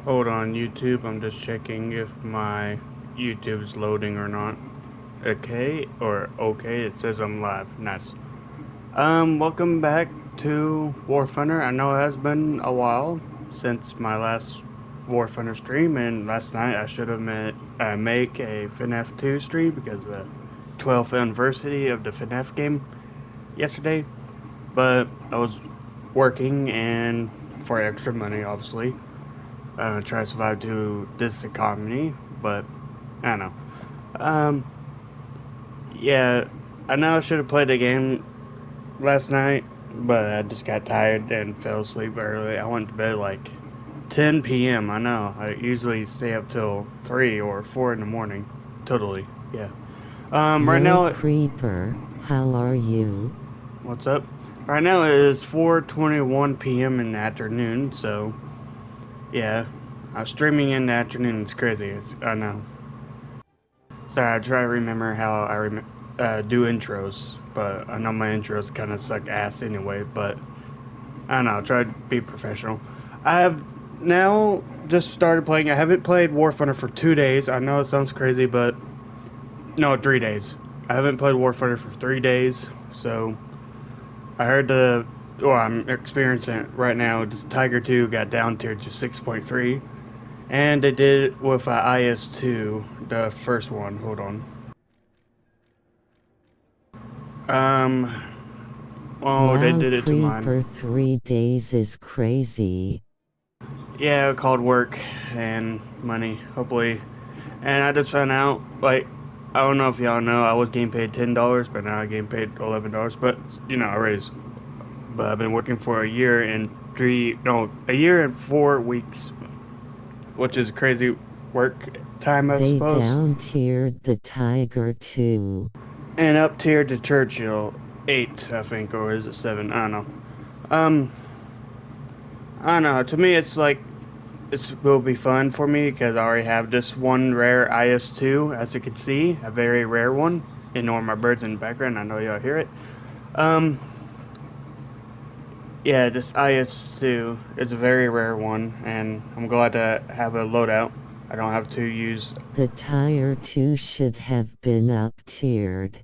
Hold on, YouTube. I'm just checking if my YouTube's loading or not. Okay. It says I'm live. Nice. Welcome back to Warthunder. I know it has been a while since my last Warthunder stream, and last night I should have make a FNAF 2 stream because of the 12th anniversary of the FNAF game yesterday. But I was working and for extra money, obviously. Try to survive to this economy, but I don't know. Yeah, I know I should have played the game last night, but I just got tired and fell asleep early. I went to bed like 10 p.m. I know. I usually stay up till 3 or 4 in the morning. Totally, yeah. Right now, Creeper, how are you? what's up? Right now it is 4:21 p.m. in the afternoon, so yeah. I was streaming in the afternoon. It's crazy. I know. Sorry, I try to remember how I do intros, but I know my intros kind of suck ass anyway. But I don't know. I try to be professional. I have now just started playing. I haven't played War Thunder for 2 days. I know it sounds crazy, but no, 3 days. I haven't played War Thunder for 3 days, so I heard I'm experiencing it right now. Just Tiger 2 got down tiered to 6.3. And they did it with IS2, the first one. Hold on. Wow, they did it to Creeper, mine. 3 days is crazy. Yeah, called work and money, hopefully. And I just found out, like, I don't know if y'all know, I was getting paid $10, but now I'm getting paid $11. But, a raise. But I've been working for a year and 4 weeks. Which is crazy work time, I suppose. They down-tiered the Tiger 2. And up-tiered to Churchill 8, I think, or is it 7? I don't know. I don't know. To me, it's like, it will be fun for me because I already have this one rare IS2, as you can see, a very rare one. Ignore my birds in the background. I know y'all hear it. Yeah, this IS2 is a very rare one, and I'm glad to have a loadout. I don't have to use... The Tiger 2 should have been up-tiered.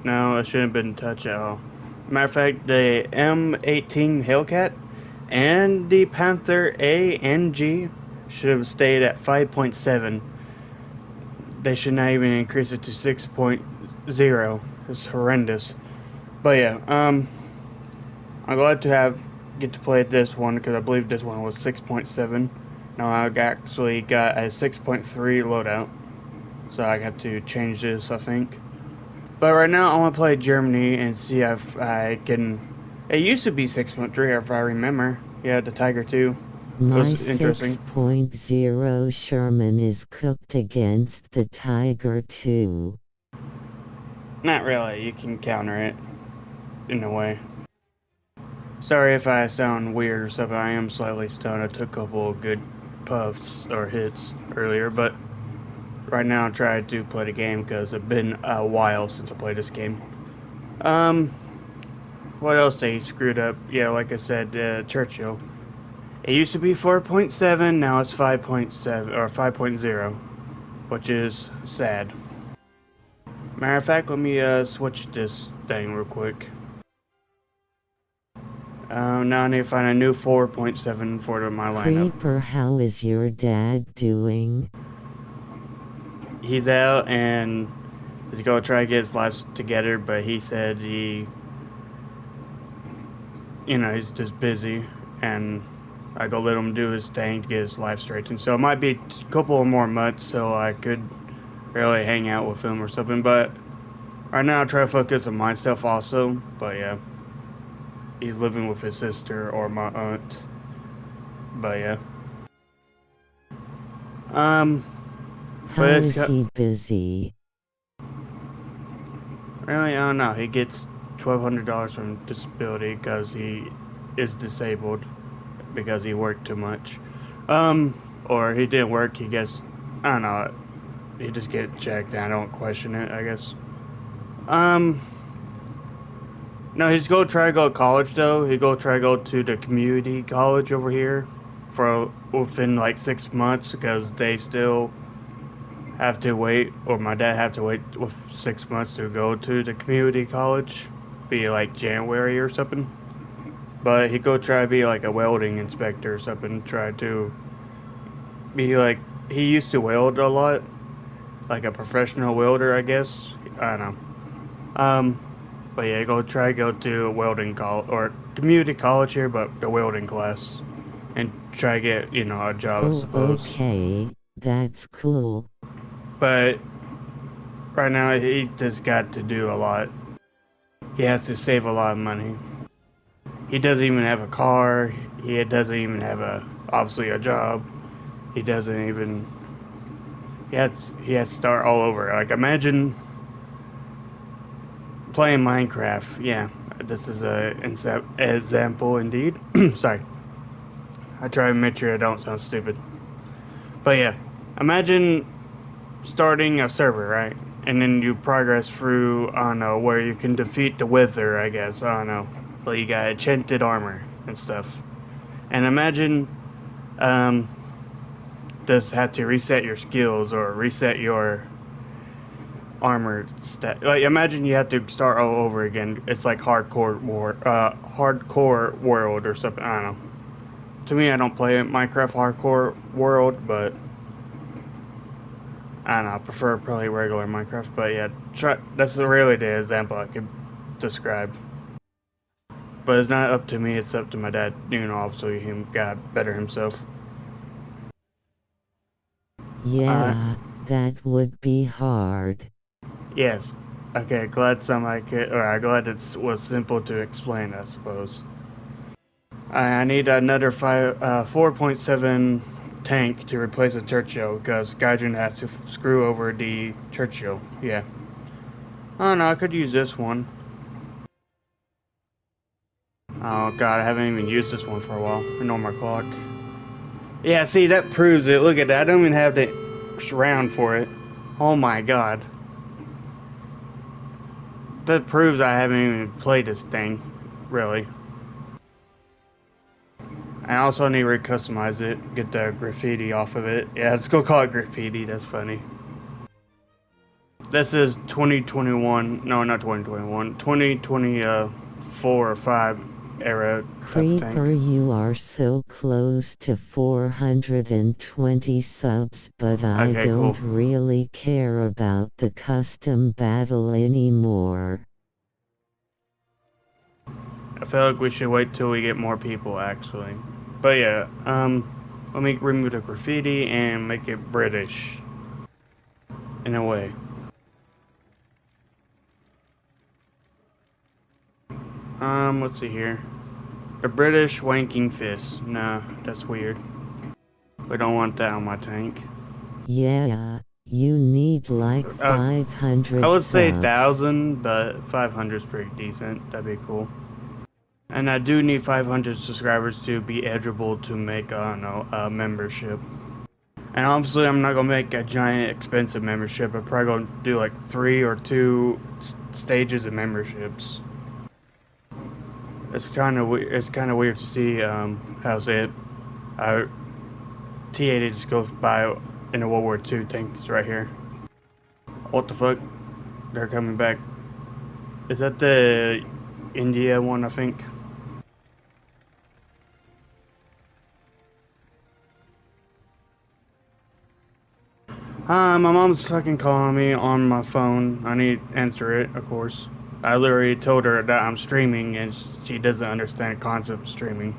No, it shouldn't have been touched at all. Matter of fact, the M18 Hellcat and the Panther A and G should have stayed at 5.7. They should not even increase it to 6.0. It's horrendous. But yeah, I'm glad to get to play this one because I believe this one was 6.7. Now I actually got a 6.3 loadout, so I got to change this, I think. But right now I want to play Germany and see if I can. It used to be 6.3 if I remember. Yeah, the Tiger 2. My was interesting. 6.0 Sherman is cooked against the Tiger 2. Not really. You can counter it in a way. Sorry if I sound weird or something. I am slightly stoned. I took a couple of good puffs or hits earlier, but right now I'm trying to play the game because it's been a while since I played this game. What else they screwed up? Yeah, like I said, Churchill. It used to be 4.7, now it's 5.7 or 5.0, which is sad. Matter of fact, let me switch this thing real quick. Now I need to find a new 4.7 for my lineup. Creeper, how is your dad doing? He's out and he's gonna try to get his life together, but he said he's just busy, and I go let him do his thing to get his life straightened. So it might be a couple more months so I could really hang out with him or something. But right now I try to focus on my stuff also. But yeah. He's living with his sister or my aunt. But yeah. How is he busy? Really, I don't know. He gets $1,200 from disability because he is disabled because he worked too much. Or he didn't work. He gets, I don't know. He just get checked and I don't question it, I guess. No, he's gonna try to go to college though. He's gonna try to go to the community college over here for within like 6 months because they still have to wait, or my dad have to wait with 6 months to go to the community college, be like January or something. But he go try to be like a welding inspector or something. Try to be like he used to weld a lot, like a professional welder, I guess. I don't know. But yeah, go try to go to welding college or community college here, but the welding class, and try to get a job, I Oh, suppose. okay, that's cool. But right now he just got to do a lot. He has to save a lot of money. He doesn't even have a car. He doesn't even have obviously a job. He doesn't even. He has to start all over. Like imagine playing Minecraft. Yeah, this is a example indeed. Sorry, I try to make sure I don't sound stupid. But yeah, imagine starting a server, right? And then you progress through, I don't know, where you can defeat the Wither, I guess. I don't know. But you got enchanted armor and stuff. And imagine, um, just have to reset your skills or reset your armor stat. Like, imagine you have to start all over again. It's like hardcore world or something. I don't know. To me, I don't play Minecraft hardcore world, but I don't know. I prefer probably regular Minecraft. But yeah, that's really the example I could describe. But it's not up to me. It's up to my dad. Obviously, him got better himself. Alright. Yeah, that would be hard. Yes. Okay, glad somebody could, or I'm glad it was simple to explain, I suppose. I need another 4.7 tank to replace the Churchill because Gaijin has to screw over the Churchill. Yeah. Oh no, I could use this one. Oh god, I haven't even used this one for a while. I know my clock. Yeah, see, that proves it. Look at that. I don't even have the round for it. Oh my god. That proves I haven't even played this thing. Really. I also need to recustomize it, get the graffiti off of it. Yeah, let's go call it graffiti, that's funny. This is 2021, no, not 2021, 2024 or 5 era type of tank. Creeper, you are so close to 420 subs, but I Okay, cool. don't really care about the custom battle anymore. I feel like we should wait till we get more people, actually. But yeah, let me remove the graffiti and make it British. In a way. Let's see here. A British wanking fist. Nah, that's weird. We don't want that on my tank. Yeah, you need like I 500 would say subs. 1,000, but 500 is pretty decent. That'd be cool. And I do need 500 subscribers to be eligible to make, I don't know, a membership. And obviously, I'm not gonna make a giant expensive membership. I'm probably gonna do like 3 or 2 stages of memberships. It's kind of weird to see how it. T-80 just goes by in a World War II tanks right here. What the fuck? They're coming back. Is that the India one, I think? Hi, my mom's fucking calling me on my phone. I need to answer it, of course. I literally told her that I'm streaming and she doesn't understand the concept of streaming.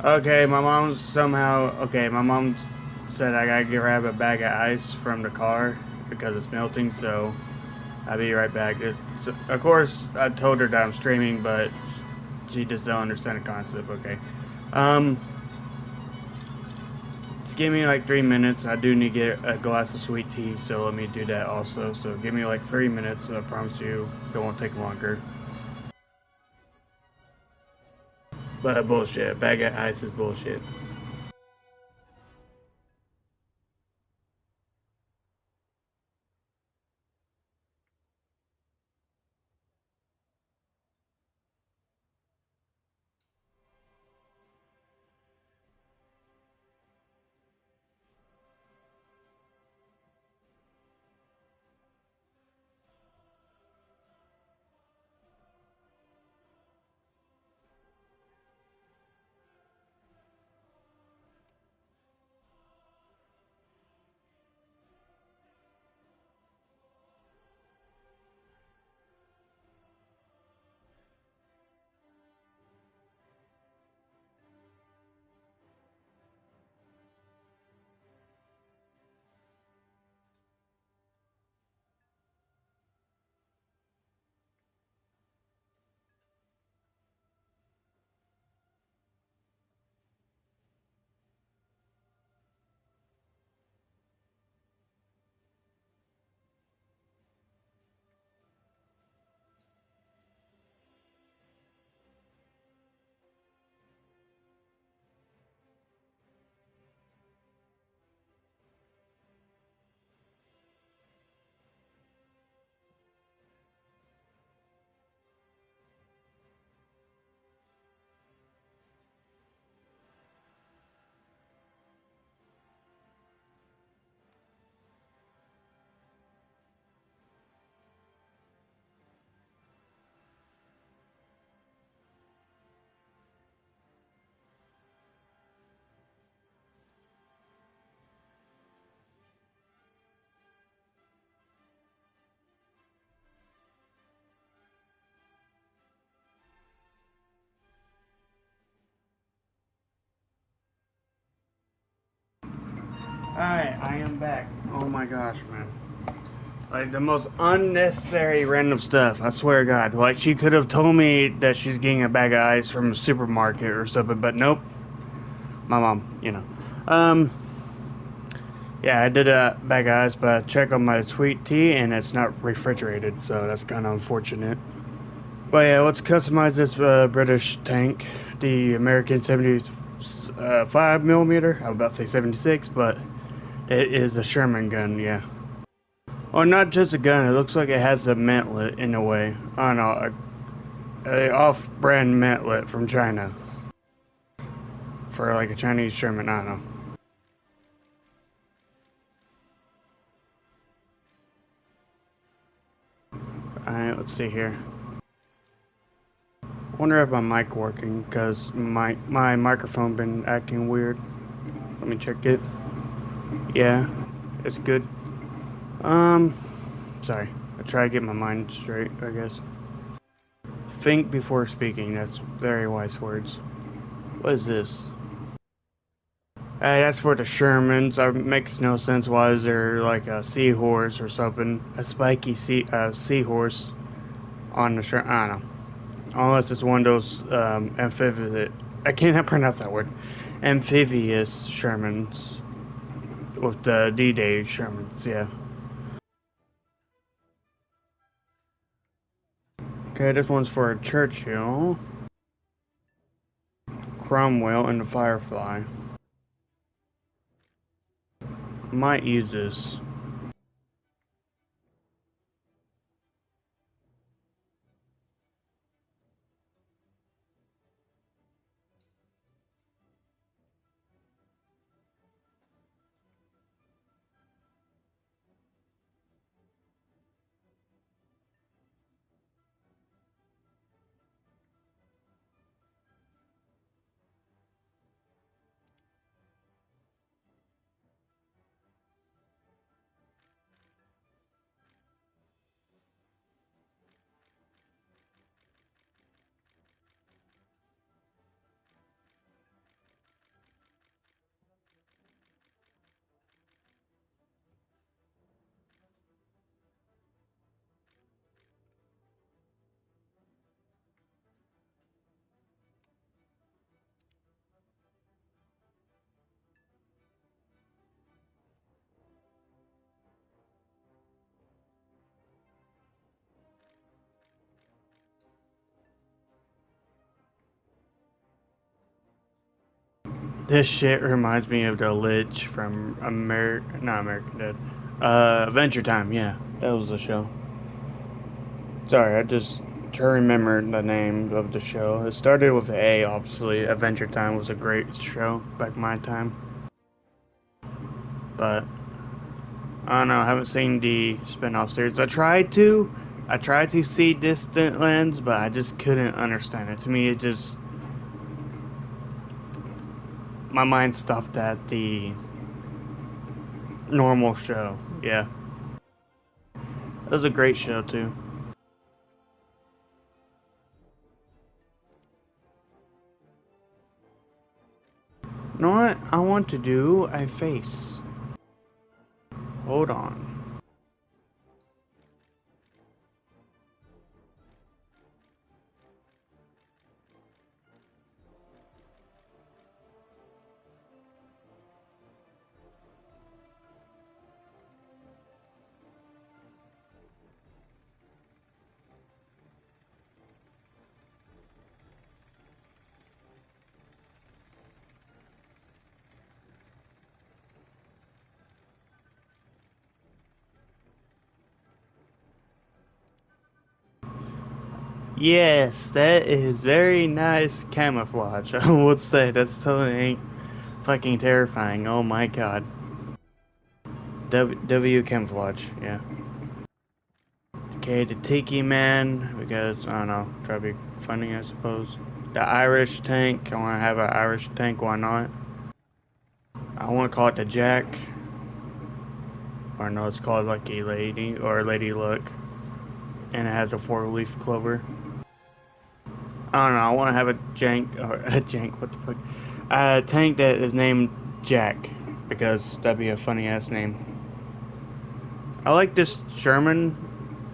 Okay, my mom's somehow. Okay, my mom said I gotta grab a bag of ice from the car because it's melting, so I'll be right back. Of course, I told her that I'm streaming, but she just don't understand the concept. Okay. Um, just give me like 3 minutes. I do need to get a glass of sweet tea, so let me do that also. So give me like 3 minutes. I promise you it won't take longer. But bullshit. Bag of ice is bullshit. Alright, I am back. Oh my gosh, man. Like, the most unnecessary random stuff, I swear to God. Like, she could have told me that she's getting a bag of ice from a supermarket or something, but nope. My mom, you know. Um, yeah, I did a bag of ice, but I checked on my sweet tea and it's not refrigerated, so that's kind of unfortunate. But yeah, let's customize this British tank, the American 75 millimeter. I was about to say 76, but it is a Sherman gun, yeah. Or not just a gun, it looks like it has a mantlet in a way. I don't know, a off-brand mantlet from China. For like a Chinese Sherman, I don't know. Alright, let's see here. Wonder if my mic working, because my microphone been acting weird. Let me check it. Yeah, it's good. Sorry. I try to get my mind straight, I guess. Think before speaking, that's very wise words. What is this? Hey, that's for the Shermans. It makes no sense. Why is there like a seahorse or something? A spiky seahorse on the Sherman? I don't know. Unless it's one of those amphibious. I can't pronounce that word. Amphibious Shermans with the D-Day Shermans. Yeah. Okay, this one's for a Churchill, Cromwell, and the Firefly. Might use this. This shit reminds me of the Lich from not American Dad. Adventure Time, yeah. That was the show. Sorry, I just try to remember the name of the show. It started with an A, obviously. Adventure Time was a great show back in my time. But, I don't know, I haven't seen the spin-off series. I tried to see Distant Lands, but I just couldn't understand it. To me, it just... My mind stopped at the normal show, yeah. It was a great show, too. You know what? I want to do a face. Hold on. Yes, that is very nice camouflage. I would say that's totally fucking terrifying. Oh my god. W camouflage, yeah. Okay, the Tiki Man, because, I don't know, try to be funny, I suppose. The Irish tank, I want to have an Irish tank, why not? I want to call it the Jack. Or no, it's called Lucky Lady, or Lady Luck. And it has a 4-leaf clover. I don't know, I want to have a what the fuck? A tank that is named Jack, because that'd be a funny ass name. I like this Sherman.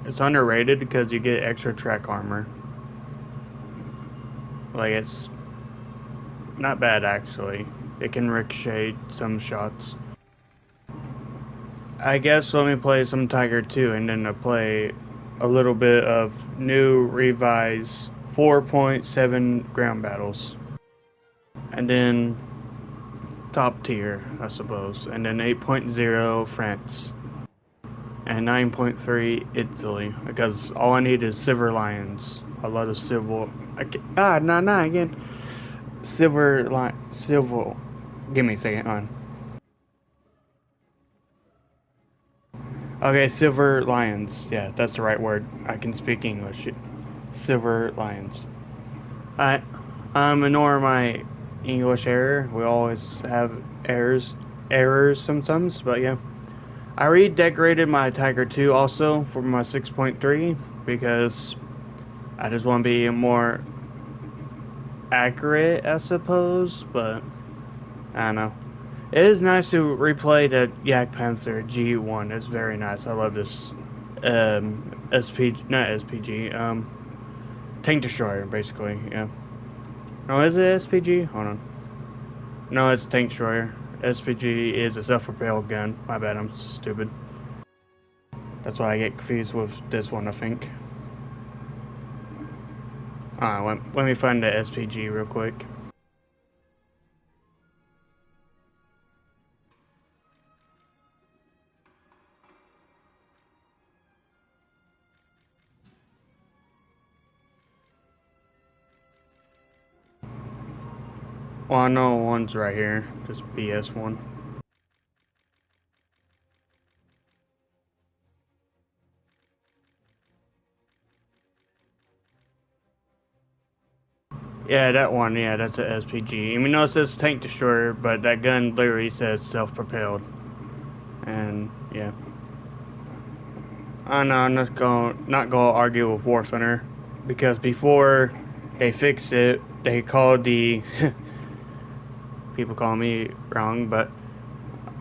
It's underrated because you get extra track armor. Like, it's not bad actually. It can ricochet some shots. I guess let me play some Tiger 2 and then I'll play a little bit of new revised 4.7 ground battles. And then top tier, I suppose. And then 8.0 France. And 9.3 Italy. Because all I need is Silver Lions. A lot of silver. Nah, again. Silver. Give me a second, on. Okay, Silver Lions. Yeah, that's the right word. I can speak English. Silver Lions. Alright. Ignore my English error. We always have errors sometimes, but yeah. I redecorated my Tiger 2 also for my 6.3 because I just want to be more accurate, I suppose, but I don't know. It is nice to replay the Yak Panther G1. It's very nice. I love this Tank Destroyer, basically, yeah. No, is it SPG? Hold on. No, it's Tank Destroyer. SPG is a self-propelled gun. My bad, I'm stupid. That's why I get confused with this one, I think. Alright, let me find the SPG real quick. Well, I know one's right here. Just BS one. Yeah, that one, yeah, that's a SPG. I mean, no, it says Tank Destroyer, but that gun literally says self-propelled. And, yeah. I know, I'm not gonna argue with Warthunder, because before they fixed it, they called the... people call me wrong, but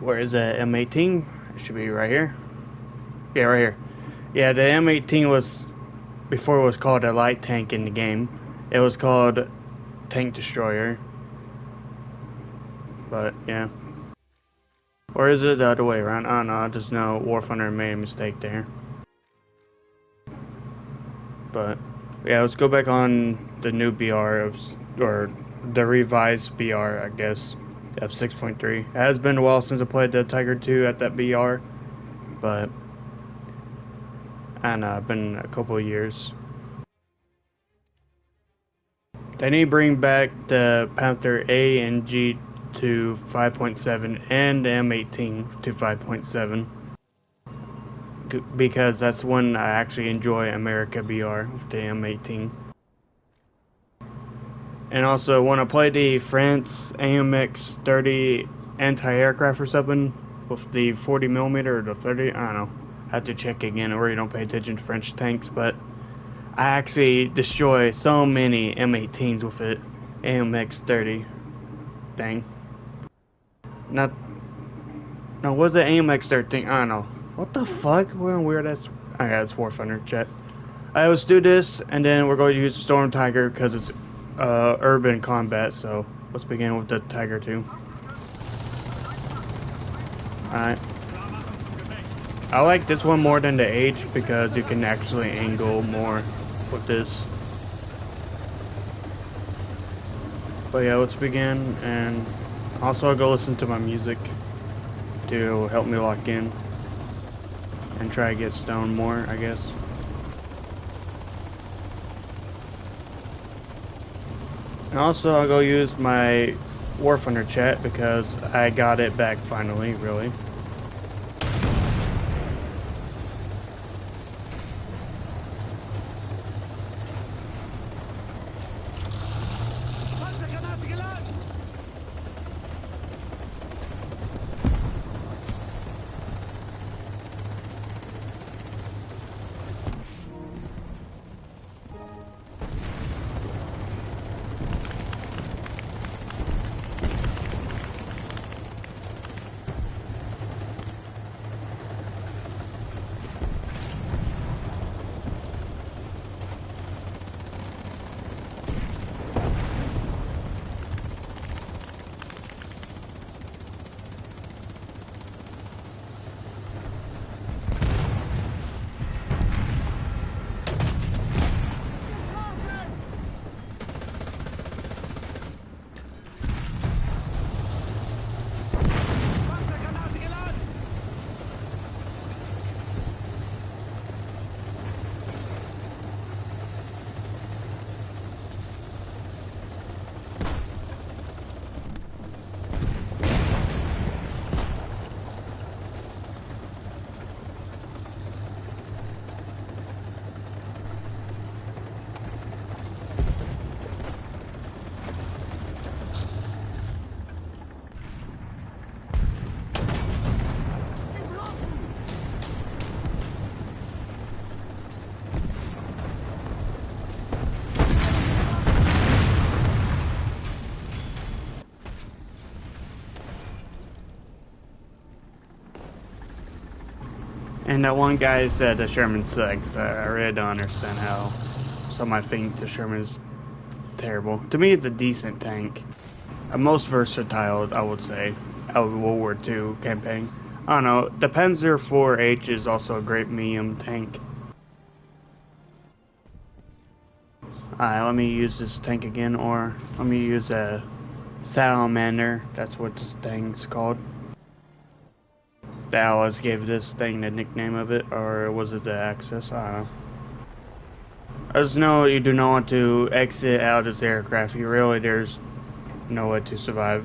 where is that M18? It should be right here. Yeah, right here. Yeah, the M18 was, before it was called a light tank in the game, it was called Tank Destroyer. But, yeah. Or is it the other way around? I don't know, I just know Warthunder made a mistake there. But, yeah, let's go back on the new BR, or the revised BR, I guess. F6.3. It has been a while since I played the Tiger 2 at that BR, but I don't know, it's been a couple of years. They need to bring back the Panther A and G to 5.7 and the M18 to 5.7 because that's when I actually enjoy America BR with the M18. And also, when I play the France AMX 30 anti-aircraft or something with the 40mm or the 30, I don't know. I have to check again, or you don't pay attention to French tanks, but I actually destroy so many M18s with it. AMX 30 thing. Not. No, what's the AMX 13? I don't know. What the fuck? What a weird ass. I got it's Warthunder chat. Alright, let's do this, and then we're going to use the Storm Tiger because it's urban combat, so let's begin with the Tiger 2. Alright. I like this one more than the H because you can actually angle more with this. But yeah, let's begin, and also I'll go listen to my music to help me lock in and try to get stoned more, I guess. And also I'll go use my Warthunder chat because I got it back finally, really. And that one guy said the Sherman sucks. I really don't understand how somebody thinks the Sherman is terrible. To me, it's a decent tank. A most versatile, I would say, out of World War II campaign. I don't know. The Panzer IV-H is also a great medium tank. Alright, let me use this tank again, or let me use a Salamander. That's what this thing's called. The Allies gave this thing the nickname of it, or was it the Axis? I don't know. I just know you do not want to exit out of this aircraft. There's no way to survive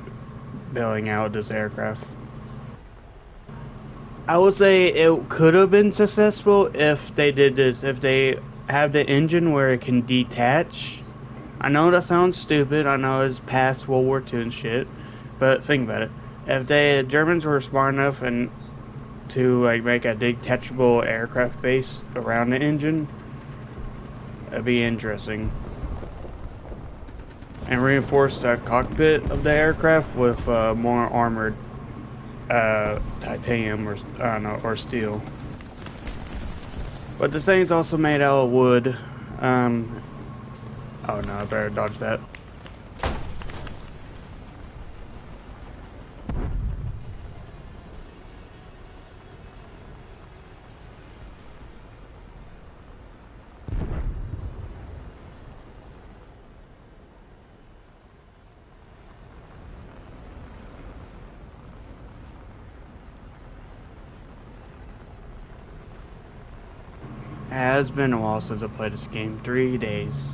bailing out of this aircraft. I would say it could have been successful if they did this, if they have the engine where it can detach. I know that sounds stupid, I know it's past World War II and shit, but think about it. If the Germans were smart enough and to like make a detachable aircraft base around the engine, it'd be interesting. And reinforce the cockpit of the aircraft with more armored titanium or I don't know, or steel. But this thing's also made out of wood. Oh no, I better dodge that. Has been a while since I played this game. 3 days.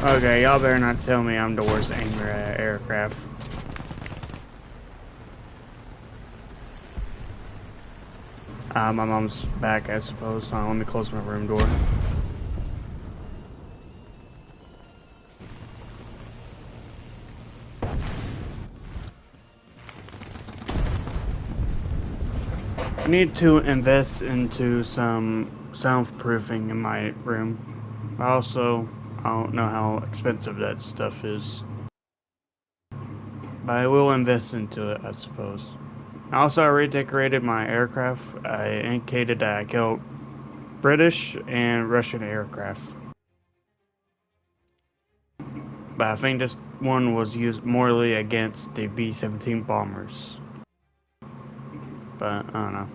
Okay, y'all better not tell me I'm the worst aimer at aircraft. My mom's back, I suppose. Let me close my room door. I need to invest into some soundproofing in my room. I don't know how expensive that stuff is. But I will invest into it, I suppose. I redecorated my aircraft. I indicated that I killed British and Russian aircraft. But I think this one was used morally against the B-17 bombers. But I don't know.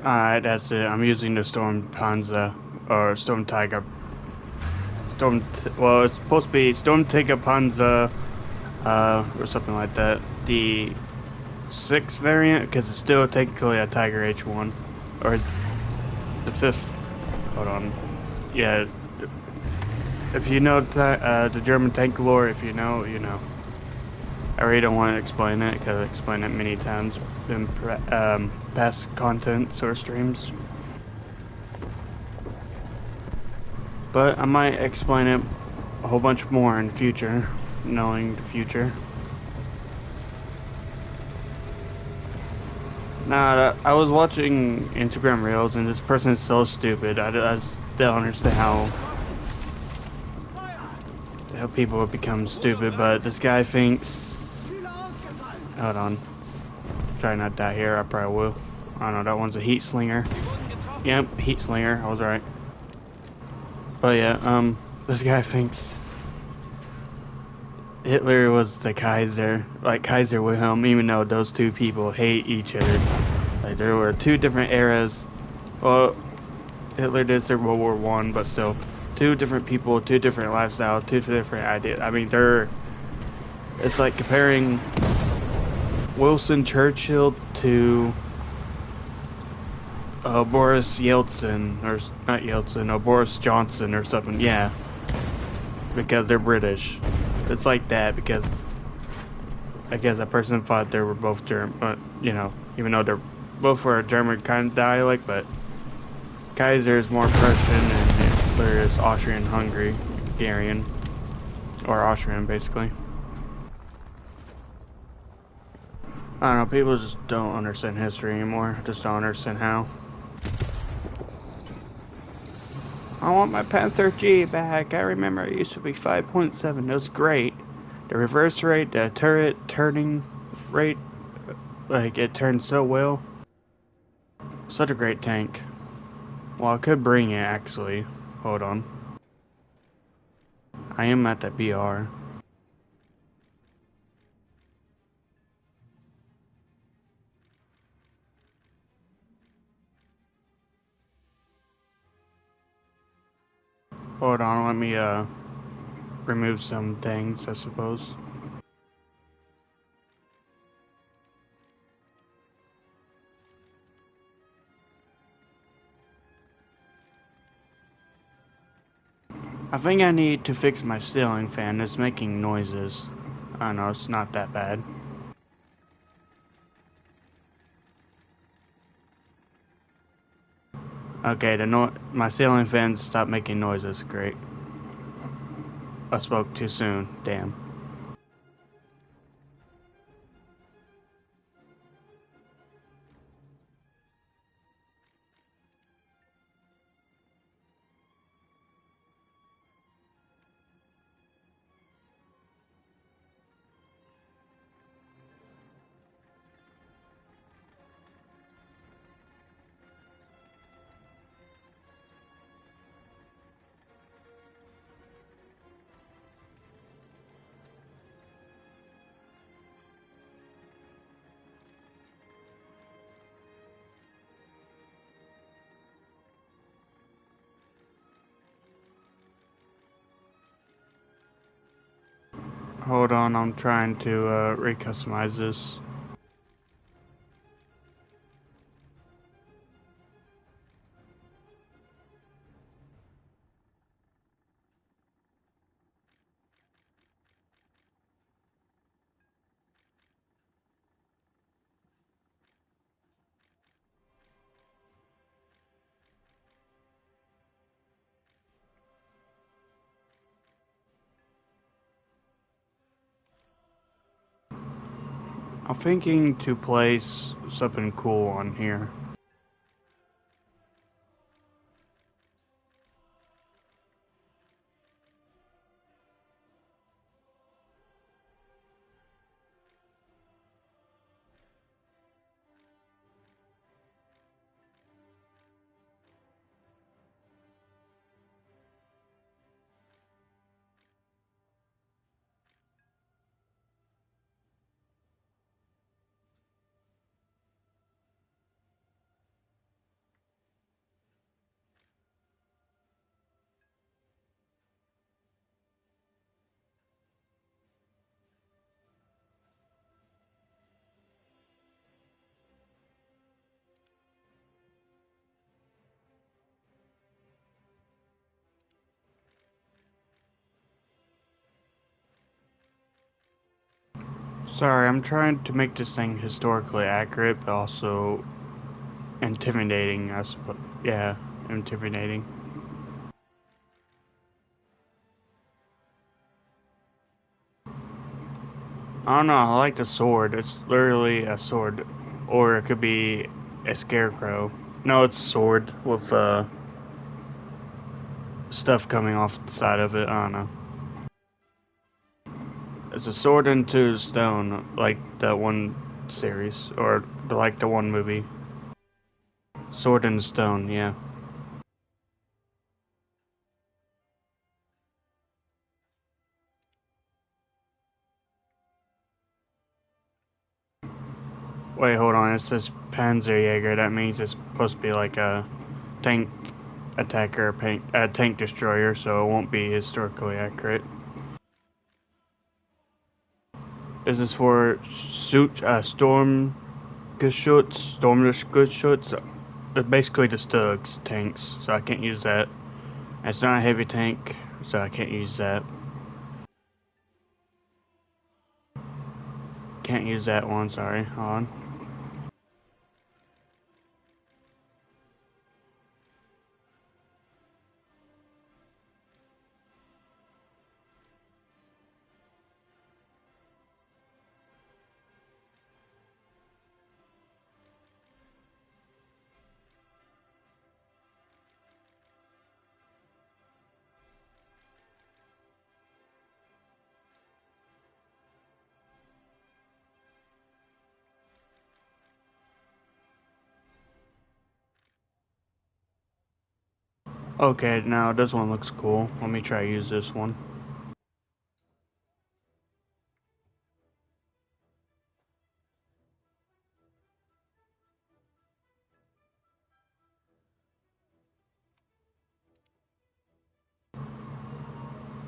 Alright, that's it. I'm using the Storm Panzer, or Storm Tiger. Well, it's supposed to be Storm Tiger Panzer, or something like that. The 6 variant, because it's still technically a Tiger H1. Or the fifth. Hold on. Yeah, if you know the German tank lore, if you know, you know. I really don't want to explain it because I explained it many times in past contents or streams. But I might explain it a whole bunch more in the future, knowing the future. Nah, I was watching Instagram Reels and this person is so stupid. I just don't understand how people become stupid, but this guy thinks... Hold on. Try not to die here, I probably will. I don't know, that one's a heat slinger. Yep, heat slinger, I was right. But yeah, this guy thinks Hitler was the Kaiser, like Kaiser Wilhelm, even though those two people hate each other. Like there were two different eras. Well, Hitler did serve World War One, but still, two different people, two different lifestyles, two different ideas. I mean, it's like comparing Wilson Churchill to Boris Yeltsin, or not Yeltsin, or Boris Johnson or something. Yeah, because they're British. It's like that because I guess that person thought they were both German, but you know, even though they're both were a German kind of dialect, but Kaiser is more Prussian and Hitler is Hungarian, or Austrian basically. I don't know, people just don't understand history anymore. Just don't understand how. I want my Panther G back. I remember it used to be 5.7. It was great. The reverse rate, the turret turning rate, like it turned so well. Such a great tank. Well, I could bring it actually. Hold on. I am at the BR. Hold on, let me remove some things, I suppose. I think I need to fix my ceiling fan. It's making noises. I know it's not that bad. Okay, my ceiling fan stopped making noises. Great. I spoke too soon. Damn. Hold on, I'm trying to recustomize this. I'm thinking to place something cool on here. Sorry, I'm trying to make this thing historically accurate, but also intimidating, I suppose. Yeah, intimidating. I don't know, I like the sword. It's literally a sword. Or it could be a scarecrow. No, it's a sword with stuff coming off the side of it. I don't know. It's a sword into stone, like that one series, or like the one movie. Sword in Stone, yeah. Wait, hold on. It says Panzerjäger. That means it's supposed to be like a tank attacker, a tank destroyer, so it won't be historically accurate. This is for Sturmgeschütz, basically the Stugs tanks, so I can't use that. It's not a heavy tank, so I can't use that. Can't use that one, sorry. Hold on. Okay, now this one looks cool. Let me try to use this one.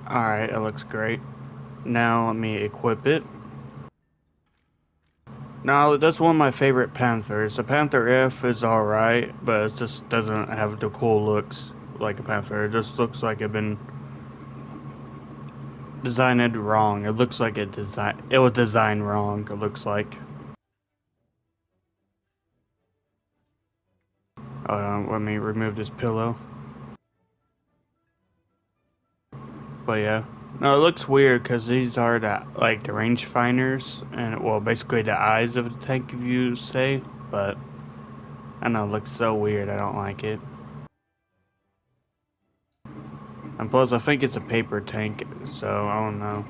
Alright, it looks great. Now let me equip it. Now, that's one of my favorite Panthers. The Panther F is alright, but it just doesn't have the cool looks like a Panther. It just looks like it's been designed wrong. It looks like it was designed wrong, it looks like. Hold on, let me remove this pillow. But yeah. No, it looks weird because these are the rangefinders and well basically the eyes of the tank if you say, but I don't know, it looks so weird, I don't like it. And plus I think it's a paper tank, so I don't know.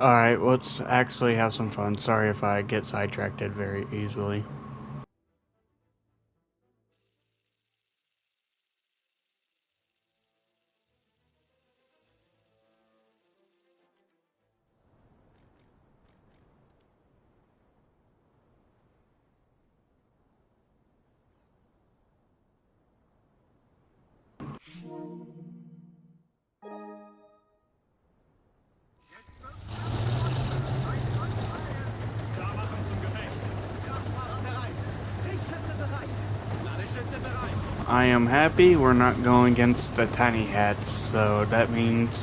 Alright, let's actually have some fun. Sorry if I get sidetracked very easily. I am happy we're not going against the tiny hats, so that means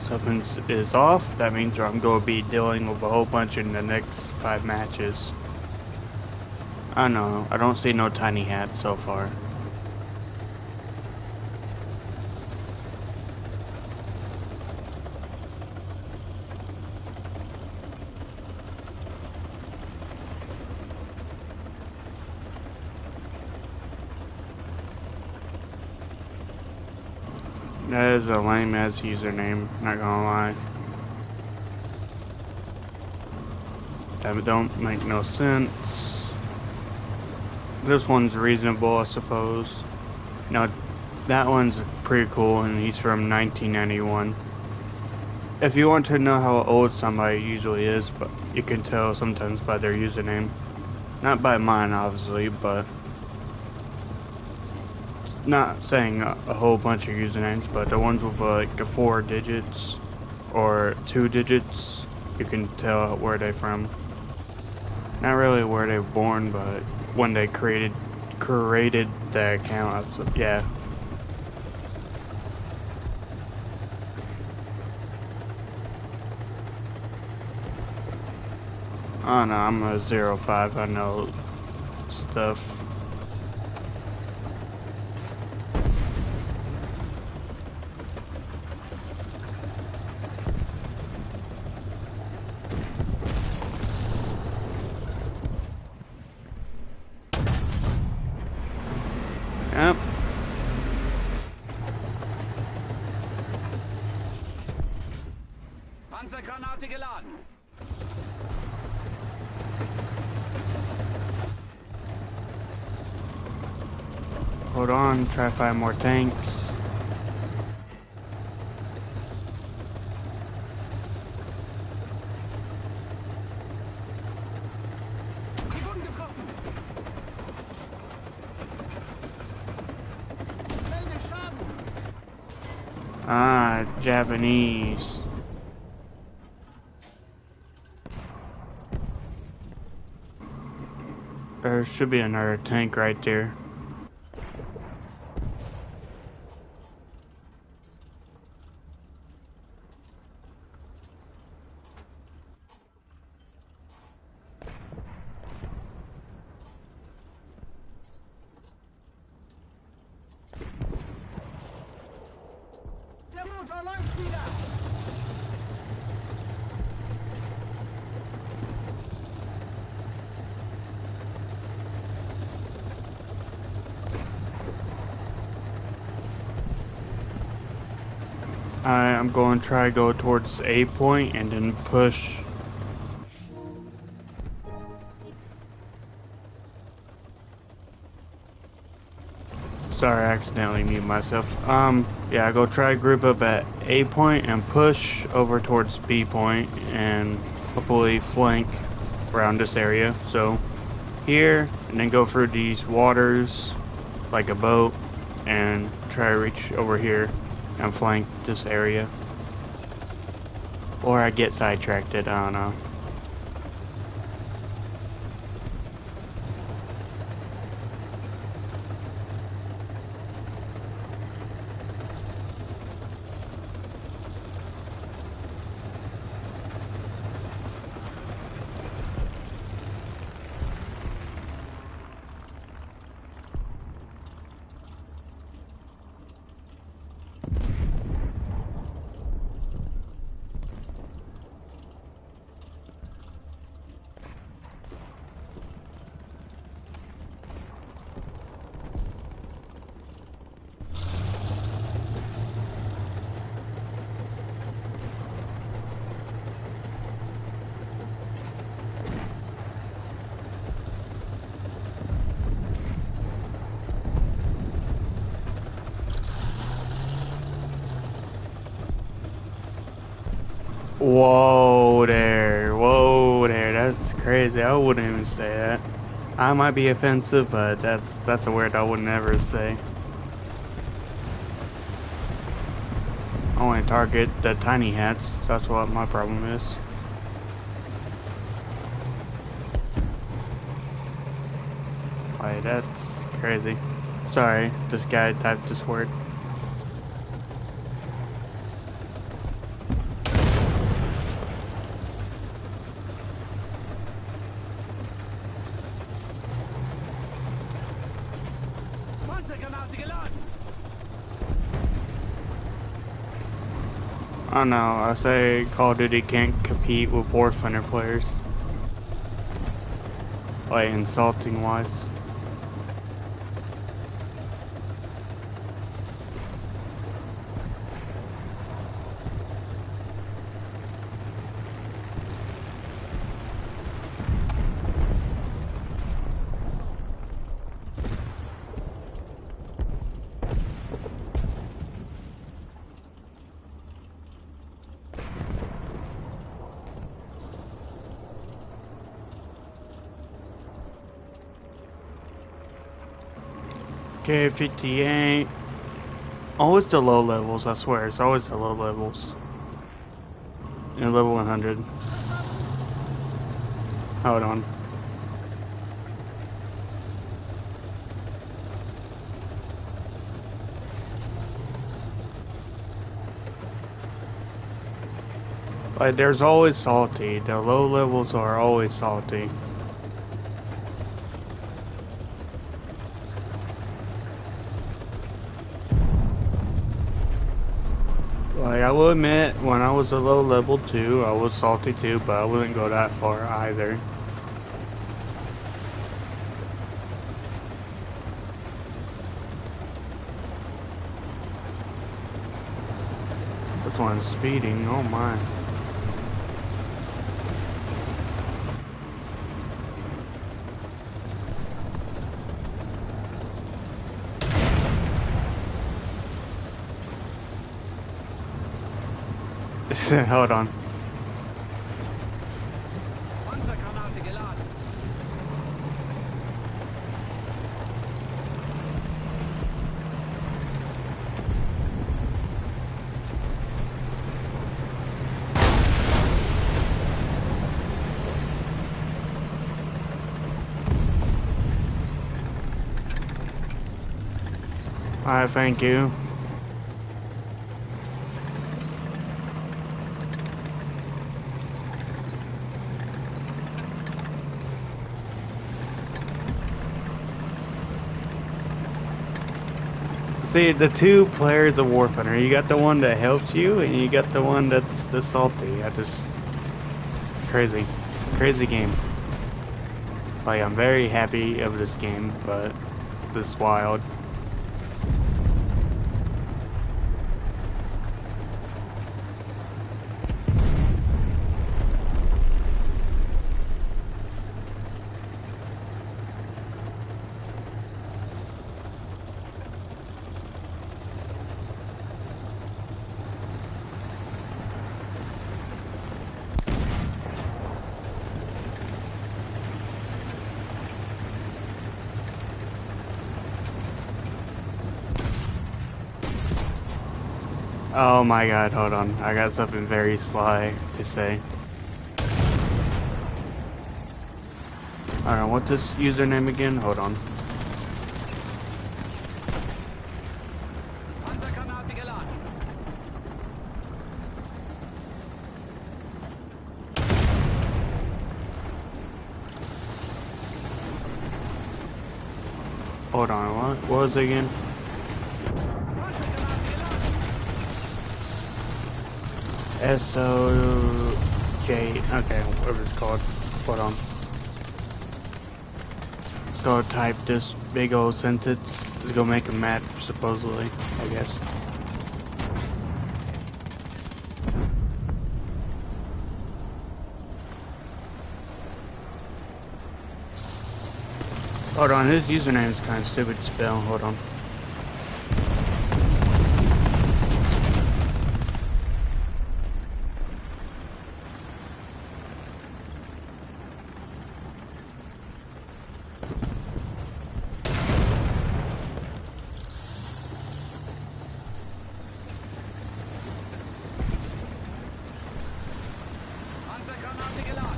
something is off. That means I'm going to be dealing with a whole bunch in the next 5 matches. I don't know, I don't see no tiny hats so far. That is a lame ass username, not gonna lie. That don't make no sense. This one's reasonable, I suppose. Now, that one's pretty cool, and he's from 1991. If you want to know how old somebody usually is, but you can tell sometimes by their username. Not by mine, obviously, but not saying a whole bunch of usernames, but the ones with like the 4 digits or 2 digits, you can tell where they're from. Not really where they were born, but when they created that count. Yeah. Oh no, I'm a 05. I know stuff. Yep. Panzergranate geladen. Hold on, try to find more tanks. Ah, Japanese. There should be another tank right there. Der Motor läuft wieder. I'm going to try to go towards A point and then push. Sorry, I accidentally muted myself. Yeah, I go try to group up at A point and push over towards B point and hopefully flank around this area. So here, and then go through these waters like a boat and try to reach over here and flank this area. Or I get sidetracked, I don't know. Whoa there, that's crazy. I wouldn't even say that. I might be offensive, but that's a word I would never say. I only target the tiny hats, that's what my problem is. Like, that's crazy. Sorry, this guy typed this word. Panzergranate geladen. I don't know, I say Call of Duty can't compete with Warthunder players. Like, insulting wise. K58. Always the low levels, I swear. It's always the low levels. And level 100. Hold on. Like, there's always salty. The low levels are always salty. Like, I will admit, when I was a low level too, I was salty too, but I wouldn't go that far either. This one's speeding, oh my. Hold on. Panzergranate geladen. Alright, thank you. See, the two players of Warthunder, you got the one that helps you, and you got the one that's the salty. It's crazy. Crazy game. Like, I'm very happy of this game, but this is wild. Oh my god, hold on. I got something very sly to say. Alright, what's this username again? Hold on. Panzergranate geladen. Hold on, what was it again? S-O-J, okay, whatever it's called. Hold on. Go type this big old sentence. It's gonna make him mad, supposedly, I guess. Hold on, his username is kind of stupid to spell. Hold on. Panzergranate geladen.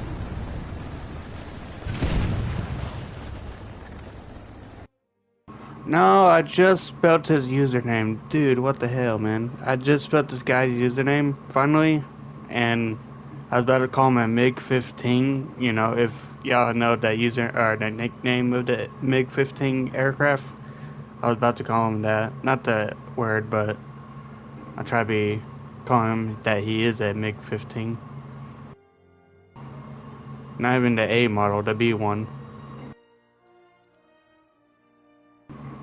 No, I just spelled his username. Dude, what the hell, man? I just spelled this guy's username, finally, and I was about to call him a MiG-15, you know, if y'all know that user, or the nickname of the MiG-15 aircraft. I was about to call him that. Not the word, but I try to be calling him that he is a MiG-15. Not even the A model, the B one.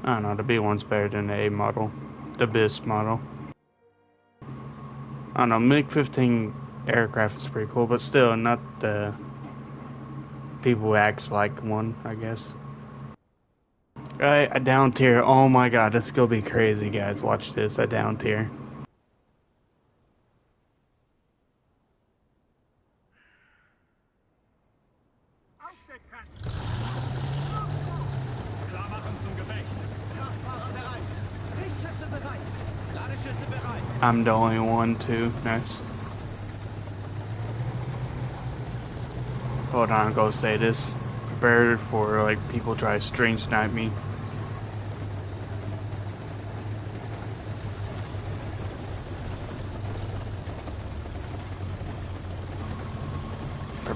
I don't know, the B1's better than the A model. The BIS model. I don't know, MiG-15 aircraft is pretty cool, but still not the people who acts like one, I guess. Alright, a down tier. Oh my god, this is gonna be crazy, guys. Watch this, a down tier. Klar machen zum Gefecht. Kraftfahrer bereit. Richtschütze bereit. Ladeschütze bereit. I'm the only one too. Nice. Hold on, go say this. Prepared for like people try to string snipe me.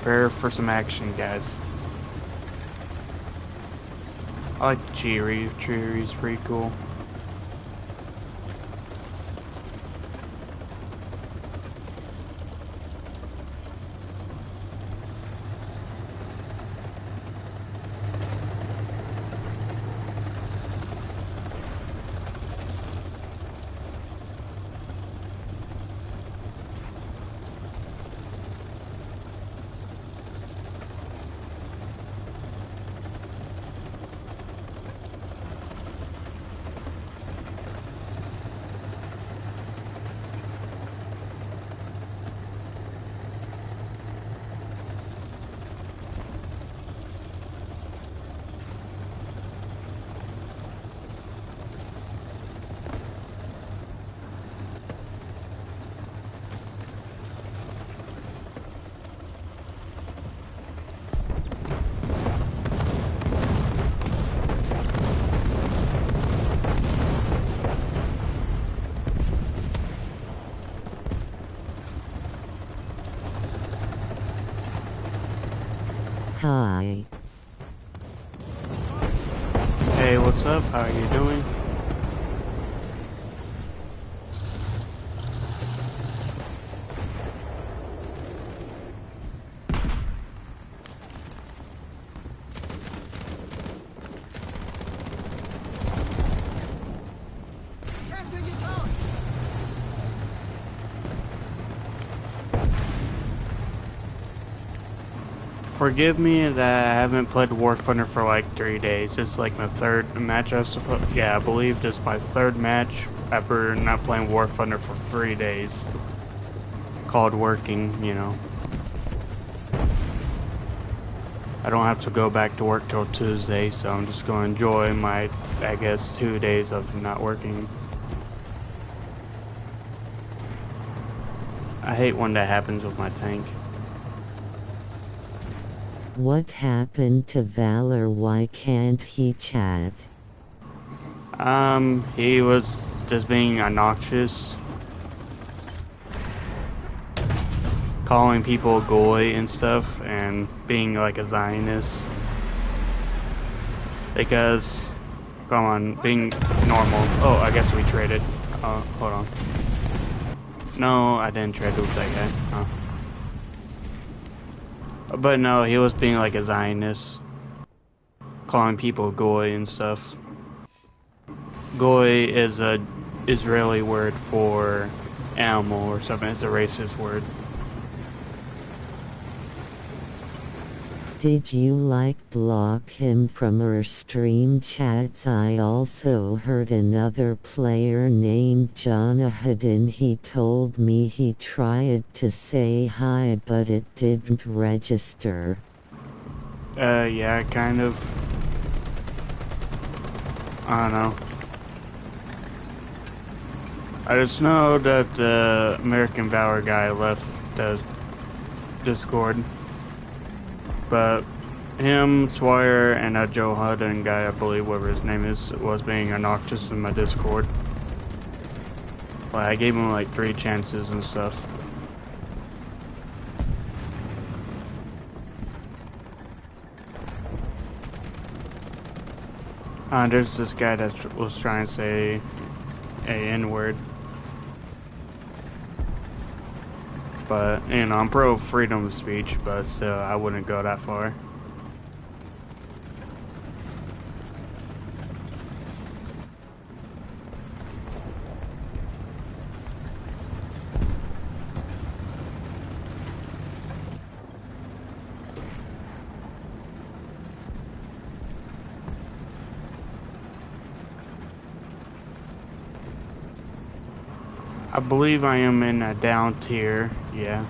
prepare for some action, guys. I like the Cheery. Cheery's pretty cool. Hi. Hey, what's up? How are you doing? Captain, get out! Forgive me that I haven't played Warthunder for like 3 days. It's like my third match, I suppose. Yeah, I believe this is my third match after not playing Warthunder for 3 days. Called working, you know. I don't have to go back to work till Tuesday, so I'm just going to enjoy my, I guess, 2 days of not working. I hate when that happens with my tank. What happened to Valor? Why can't he chat? He was just being obnoxious. Calling people goy and stuff, and being like a Zionist. Because, come on, being normal. Oh, I guess we traded. Hold on. No, I didn't trade with that guy. Oh. But no, he was being like a Zionist. Calling people goy and stuff. Goy is a Israeli word for animal or something. It's a racist word. Did you block him from our stream chats? I also heard another player named Jonathan. He told me he tried to say hi but it didn't register. Yeah, kind of. I don't know. I just know that the American Valor guy left the Discord. But him, Swire, and that Joe Hudden guy, I believe, whatever his name is, was being obnoxious in my Discord. Like, I gave him like 3 chances and stuff. There's this guy that was trying to say a N-word. But, you know, I'm pro freedom of speech, but still, I wouldn't go that far. I believe I am in a down tier, yeah.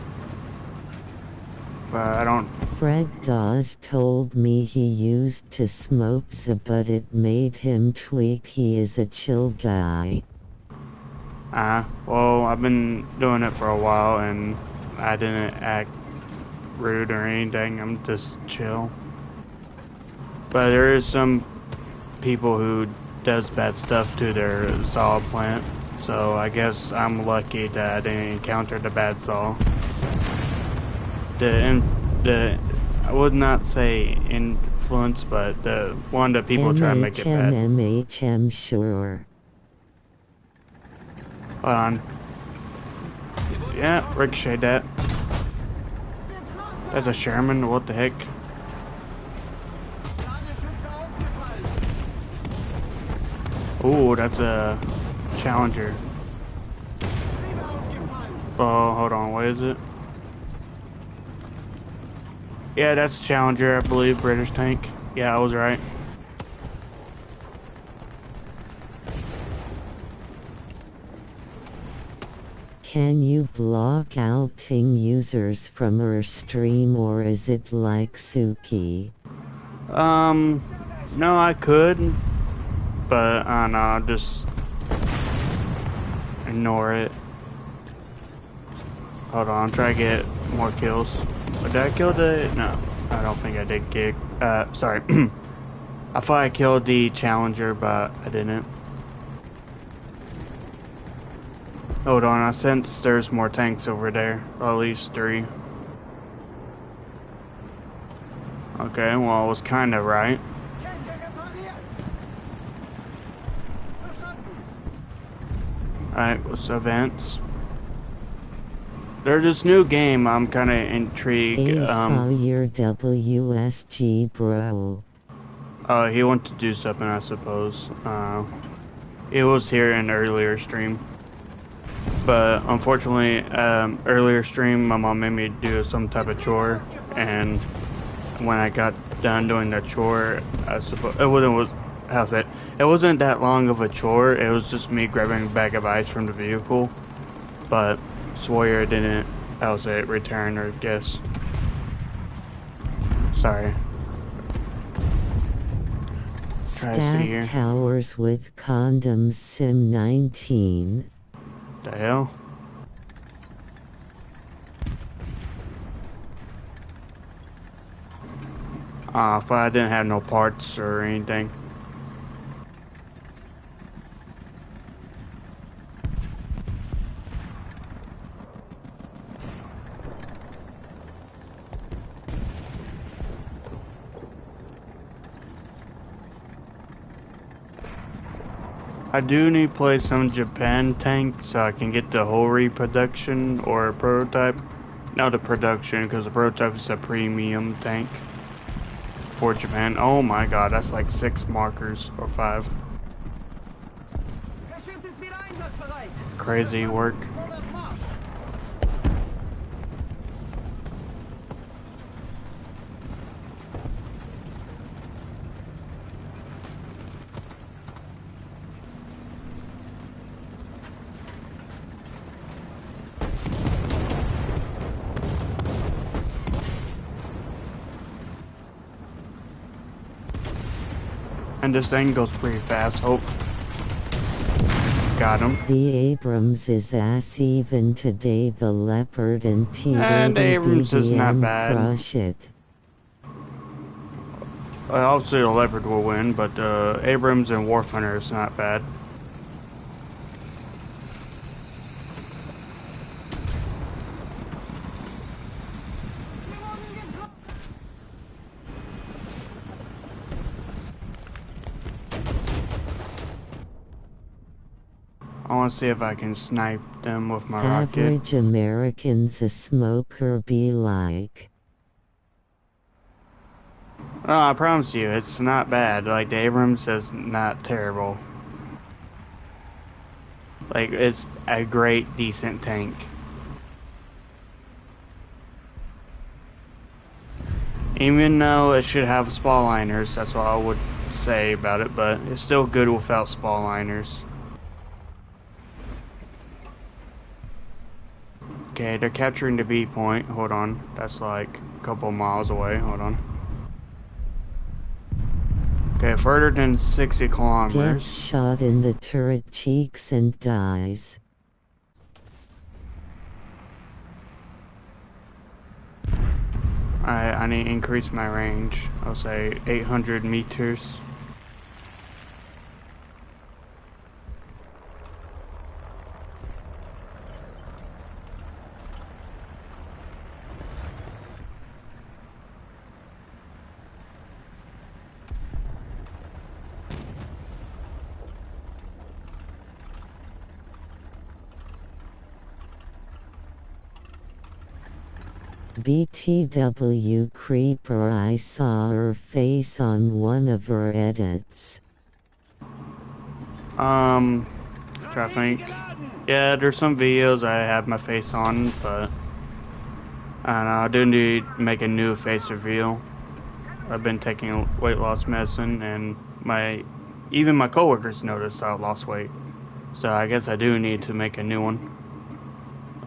But I don't... Fred Dawes told me he used to smoke but it made him tweak. He is a chill guy. Well, I've been doing it for a while and I didn't act rude or anything. I'm just chill. But there is some people who does bad stuff to their saw plant. So I guess I'm lucky that I didn't encounter the bad saw. The the I would not say influence, but the one that people try to make it bad. MHM, sure. Hold on. Yeah, ricochet that. That's a Sherman, what the heck? Ooh, that's a Challenger. Oh, hold on, what is it? Yeah, that's a Challenger, I believe, British tank. Yeah, I was right. Can you block out Ting users from our stream, or is it like Suki? No, I could, but I don't know, I'll just ignore it. Hold on, try to get more kills. Did I kill the... No, I don't think I did get... sorry. I thought I killed the Challenger, but I didn't. Hold on, I sense there's more tanks over there. Or at least 3. Okay, well, I was kinda right. Alright, let's advance. There's this new game, I'm kinda intrigued. Hey, saw your WSG, bro. He wanted to do something, I suppose. It was here in earlier stream. But unfortunately, earlier stream, my mom made me do some type of chore, and when I got done doing that chore, I suppose it wasn't that long of a chore. It was just me grabbing a bag of ice from the vehicle, but Sawyer didn't. Return or guess. Sorry. Stack towers with condoms, Sim 19. The hell? If I didn't have no parts or anything. I do need to play some Japan tank so I can get the whole reproduction or prototype. Not the production, because the prototype is a premium tank for Japan. Oh my god, that's like 6 markers or 5. Crazy work. And this thing goes pretty fast, hope. Got him. The Abrams is ass even today, the Leopard and And the Abrams is not bad. Crush it. Obviously the Leopard will win, but Abrams and Warthunder is not bad. I want to see if I can snipe them with my rocket. Average Americans a smoker be like. Oh, I promise you, it's not bad. Like, the Abrams is not terrible. Like, it's a great, decent tank. Even though it should have spall liners, that's what I would say about it, but it's still good without spall liners. Okay, they're capturing the B point. Hold on. That's like a couple miles away. Hold on. Okay, further than 60 kilometers. Gets shot in the turret cheeks and dies. I need to increase my range. I'll say 800 meters. BTW Creeper, I saw her face on one of her edits. Try to think. Yeah, there's some videos I have my face on, but I don't know, I do need to make a new face reveal. I've been taking weight loss medicine, and even my coworkers noticed I lost weight. So I guess I do need to make a new one.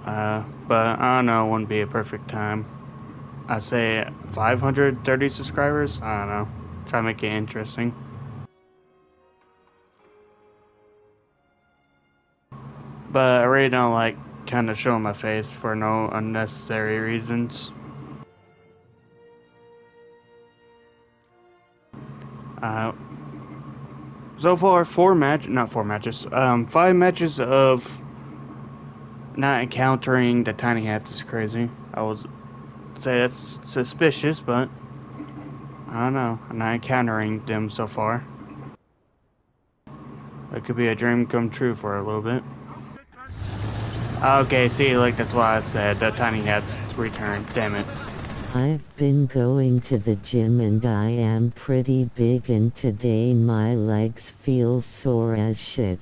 But I don't know, it wouldn't be a perfect time. I say 530 subscribers? I don't know. Try to make it interesting. But I really don't like kind of showing my face for no unnecessary reasons. So far, 5 matches of not encountering the tiny hats is crazy. I would say that's suspicious, but I don't know. I'm not encountering them so far. It could be a dream come true for a little bit. Okay, see, like that's why I said the tiny hats return. Damn it. I've been going to the gym and I am pretty big, and today my legs feel sore as shit.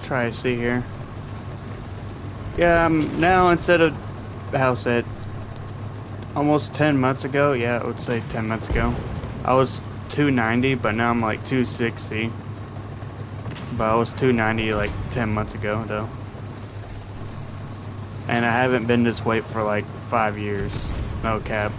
Try to see here. Yeah, now instead of house at almost 10 months ago, yeah, I would say 10 months ago, I was 290, but now I'm like 260. But I was 290 like 10 months ago, though. And I haven't been this weight for like 5 years. No cap.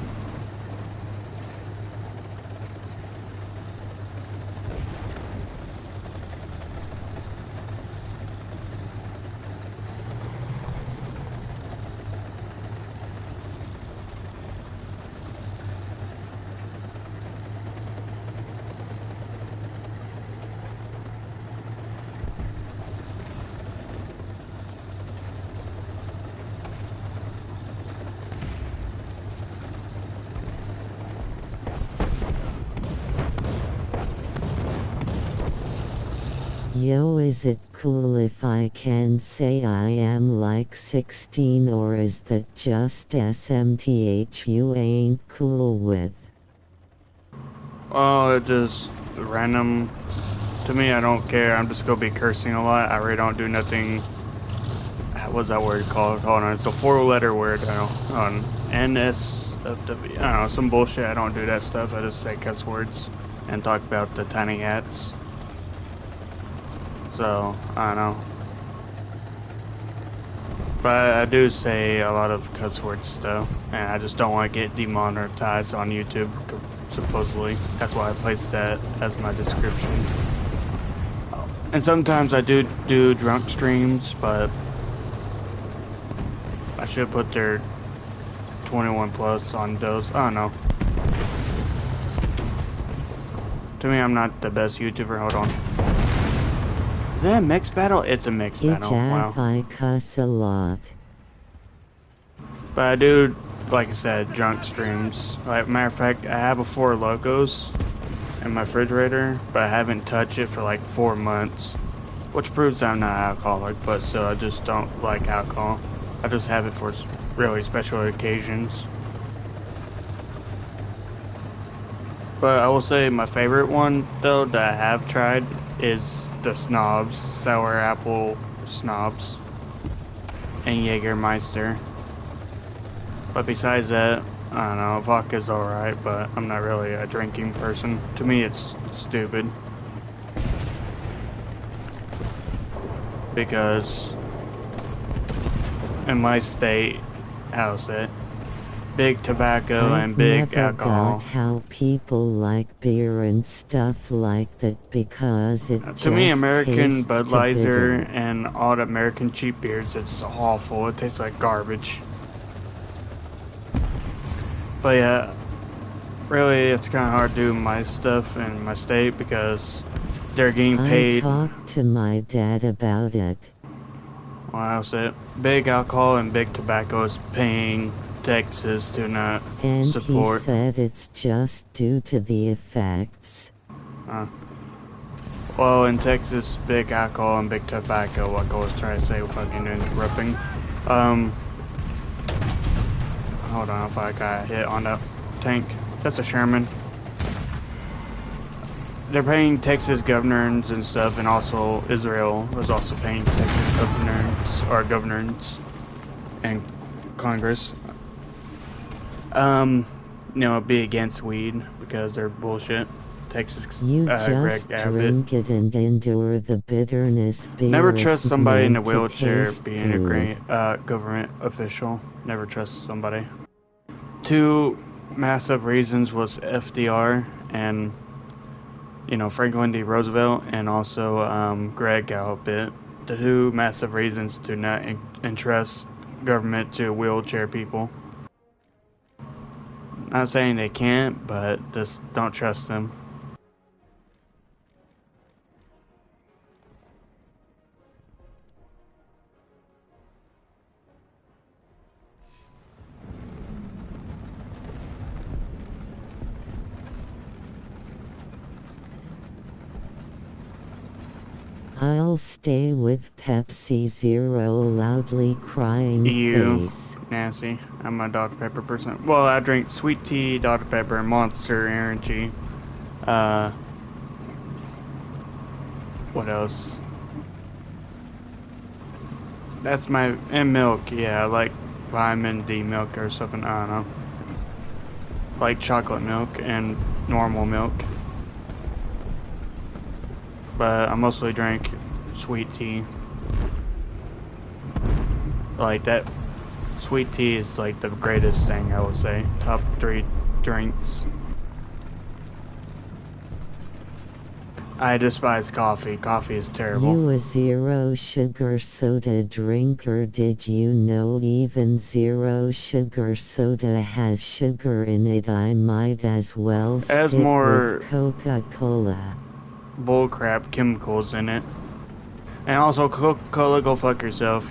Yo, is it cool if I can say I am like 16, or is that just SMTH you ain't cool with? Oh, it just random. To me, I don't care. I'm just gonna be cursing a lot. I really don't do nothing. What's that word called? Hold on, it's a 4-letter word. I don't on NSFW. I don't know, some bullshit. I don't do that stuff. I just say cuss words and talk about the tiny hats. So, I don't know. But I do say a lot of cuss words though, and I just don't want to get demonetized on YouTube, supposedly. That's why I placed that as my description. And sometimes I do drunk streams, but I should put their 21 plus on those. I don't know. To me, I'm not the best YouTuber. Hold on. Is that a mixed battle? It's a mixed battle. Wow. I cuss a lot. But I do, like I said, drunk streams. Like, matter of fact, I have a 4 Locos in my refrigerator, but I haven't touched it for like 4 months. Which proves I'm not alcoholic, but still, I just don't like alcohol. I just have it for really special occasions. But I will say my favorite one, though, that I have tried is the Snobs, Sour Apple Snobs, and Jägermeister. But besides that, I don't know, vodka's alright, but I'm not really a drinking person. To me, it's stupid. Because in my state, how's it? Big tobacco and big alcohol. Got how people like beer and stuff like that because it just to me, American tastes Budweiser bitter. and all the American cheap beers, it's awful. It tastes like garbage. But yeah, really, it's kind of hard to do my stuff in my state because they're getting paid. I talked to my dad about it. Well, how's it? Big alcohol and big tobacco is paying Texas to not and support. He said it's just due to the effects. Well, Well, in Texas, big alcohol and big tobacco, like I was trying to say, fucking interrupting. Hold on, if I got hit on that tank. That's a Sherman. They're paying Texas governors and stuff, and also Israel was also paying Texas governors and Congress. Be against weed because they're bullshit. Texas, you just drink it and endure the bitterness. Never trust somebody in a wheelchair being a great government official. Never trust somebody. 2 massive reasons was FDR and Franklin D. Roosevelt, and also Greg Gallup. The 2 massive reasons to not entrust government to wheelchair people. Not saying they can't, but just don't trust them. I'll stay with Pepsi Zero, loudly crying face. Nasty. I'm a Dr. Pepper person. Well, I drink sweet tea, Dr. Pepper, Monster Energy. What else? That's and milk. Yeah, I like vitamin D milk or something. I don't know. Like chocolate milk and normal milk. But I mostly drink sweet tea. Like that sweet tea is like the greatest thing, I would say. Top 3 drinks. I despise coffee. Coffee is terrible. You a zero sugar soda drinker? Did you know even zero sugar soda has sugar in it? I might as well stick with Coca-Cola. Bullcrap chemicals in it. And also Coca-Cola, go fuck yourself.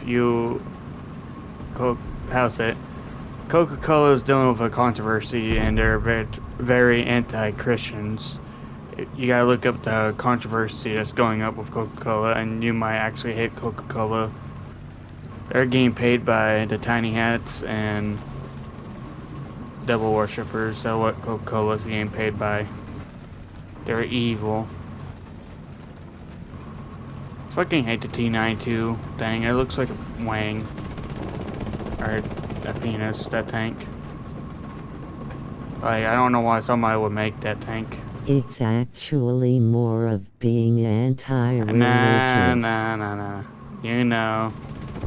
How's it? Coca-Cola is dealing with a controversy and they're very, very anti-Christians. You gotta look up the controversy that's going up with Coca-Cola and you might actually hate Coca-Cola. They're getting paid by the tiny hats and devil worshippers. That's what Coca-Cola's getting paid by. They're evil. Fucking hate the T92 thing. It looks like a wang. Or a penis, that tank. Like, I don't know why somebody would make that tank. It's actually more of being anti-religious. Nah.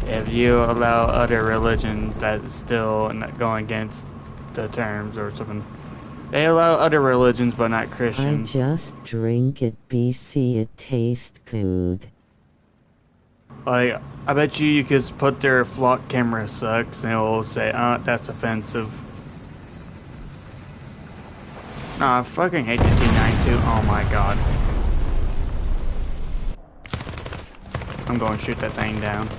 If you allow other religions that's still not going against the terms or something. They allow other religions but not Christians. I just drink it BC, it tastes good. Like, I bet you could put their flock camera sucks and it will say, that's offensive. Nah, I fucking hate the T92. Oh my god. I'm going to shoot that thing down.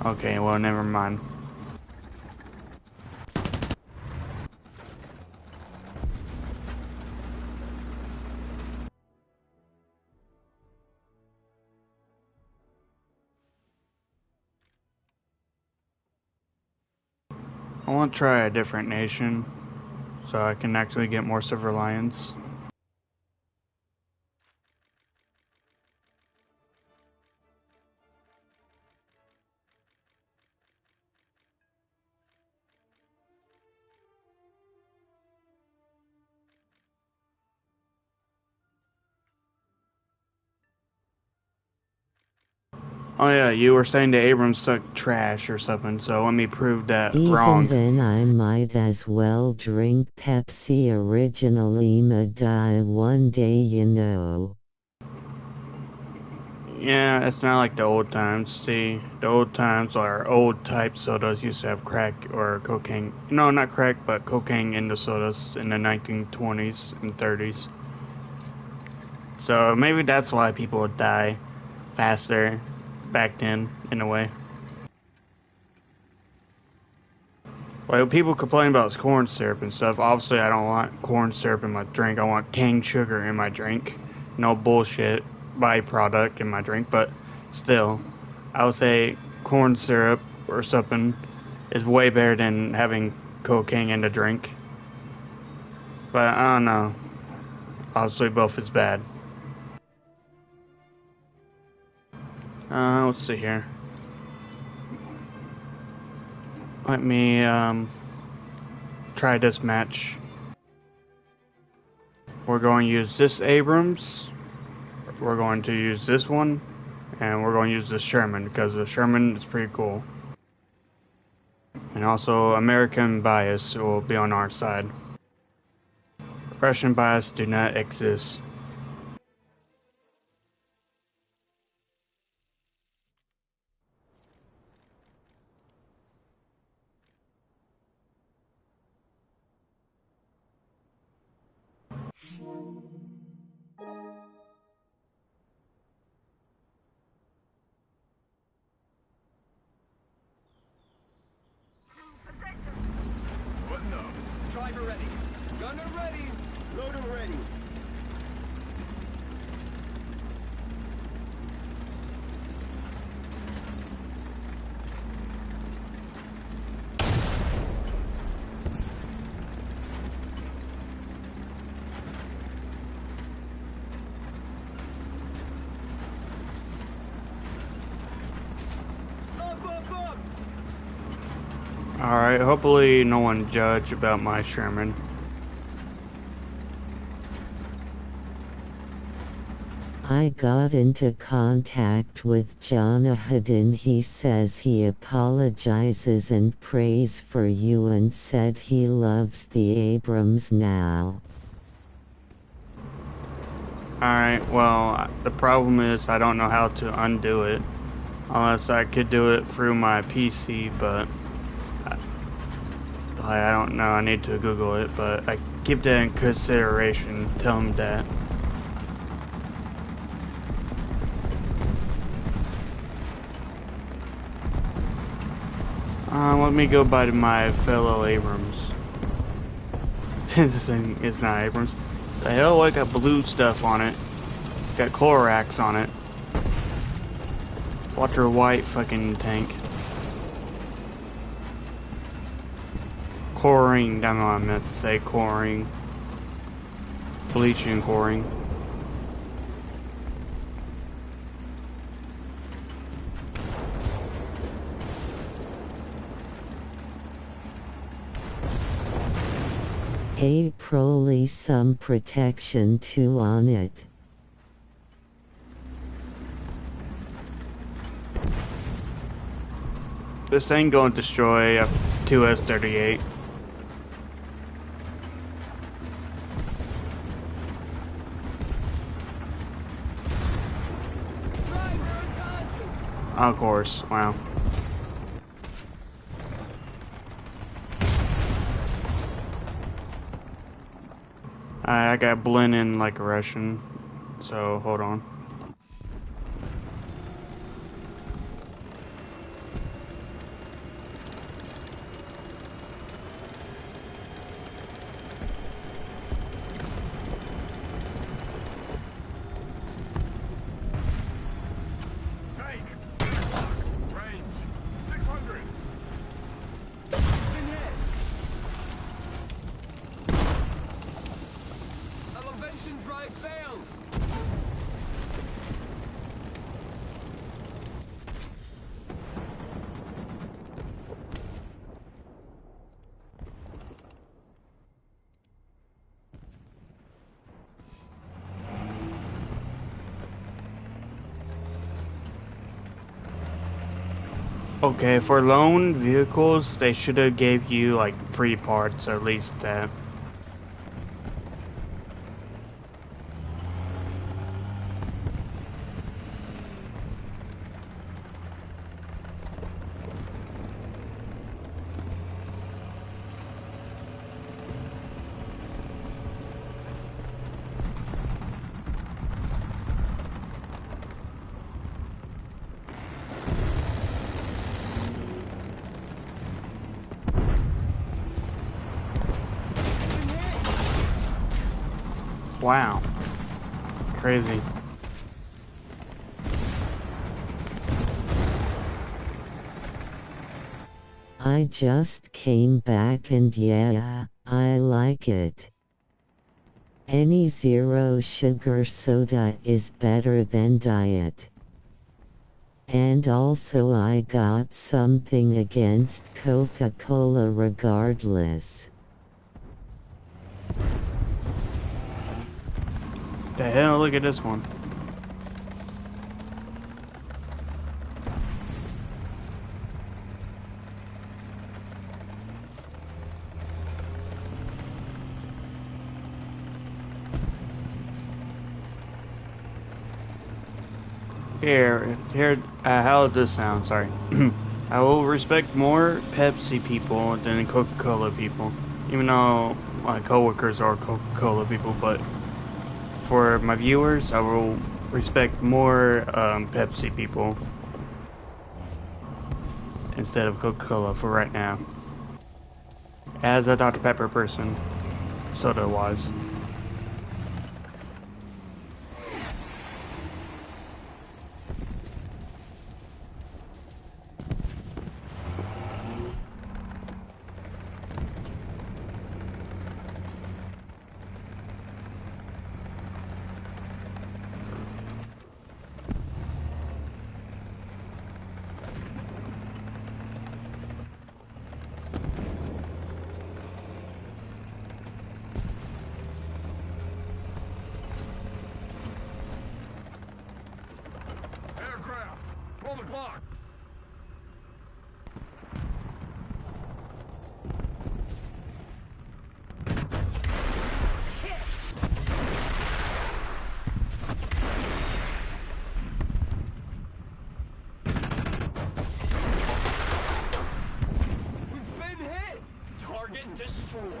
Okay, well, never mind. I want to try a different nation so I can actually get more self-reliance. Oh yeah, you were saying the Abrams suck trash or something, so let me prove that wrong. Even then I might as well drink Pepsi originally die one day, you know. Yeah, it's not like the old times. See, the old times are old type sodas used to have crack or cocaine. No, not crack, but cocaine in the sodas in the 1920s and 30s. So maybe that's why people would die faster back then, in a way. Like, people complain about corn syrup and stuff. Obviously, I don't want corn syrup in my drink. I want cane sugar in my drink. no bullshit byproduct in my drink, but still, I would say corn syrup or something is way better than having cocaine in the drink. But I don't know. Obviously, both is bad. Let's see here. Let me try this match. We're going to use this Abrams. We're going to use this one, and we're going to use the Sherman because the Sherman is pretty cool. And also, American bias will be on our side. Russian bias do not exist. Button up. Driver ready. Gunner ready. Loader ready. Up. Alright, hopefully no one judge about my Sherman. I got into contact with Jonathan. He says he apologizes and prays for you and said he loves the Abrams now. Alright, well, the problem is I don't know how to undo it. Unless I could do it through my PC, but I don't know. I need to Google it, but I keep that in consideration. Tell him that. Let me go by to my fellow Abrams. This thing is not Abrams. The hell, I got blue stuff on it. Got Clorox on it. Walter White fucking tank. Chlorine, I don't know what I meant to say, chlorine. Bleaching chlorine. Probably some protection too on it. This ain't gonna destroy a 2S38. Of course, wow. I got blend in like a Russian, so hold on. Okay, for loan vehicles, they should have gave you like free parts, or at least that. Wow. crazy. I just came back and yeah, I like it. Any zero sugar soda is better than diet. And also I got something against Coca-Cola regardless. The hell, look at this one. Here, how does this sound? Sorry. I will respect more Pepsi people than Coca-Cola people, even though my coworkers are Coca-Cola people. But for my viewers, I will respect more Pepsi people instead of Coca-Cola for right now. As a Dr. Pepper person, soda-wise. Aircraft! Pull the clock! We've been hit! Target destroyed!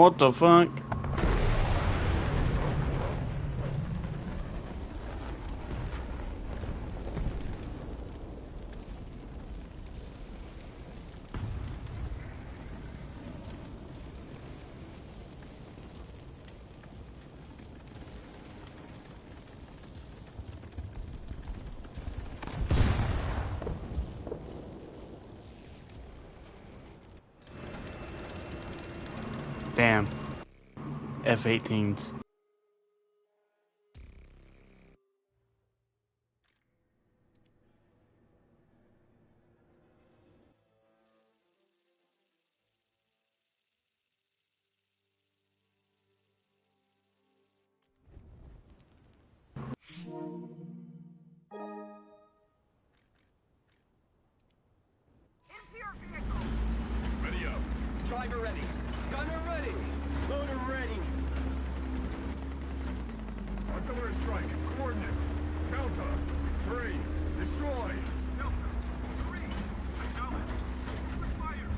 What the fuck? Damn. F-18s. Ready up. Driver ready. Gunner ready. Loader ready. Artillery strike. Coordinates. Delta. 3. Destroy. Delta. 3. Acknowledge. Fire.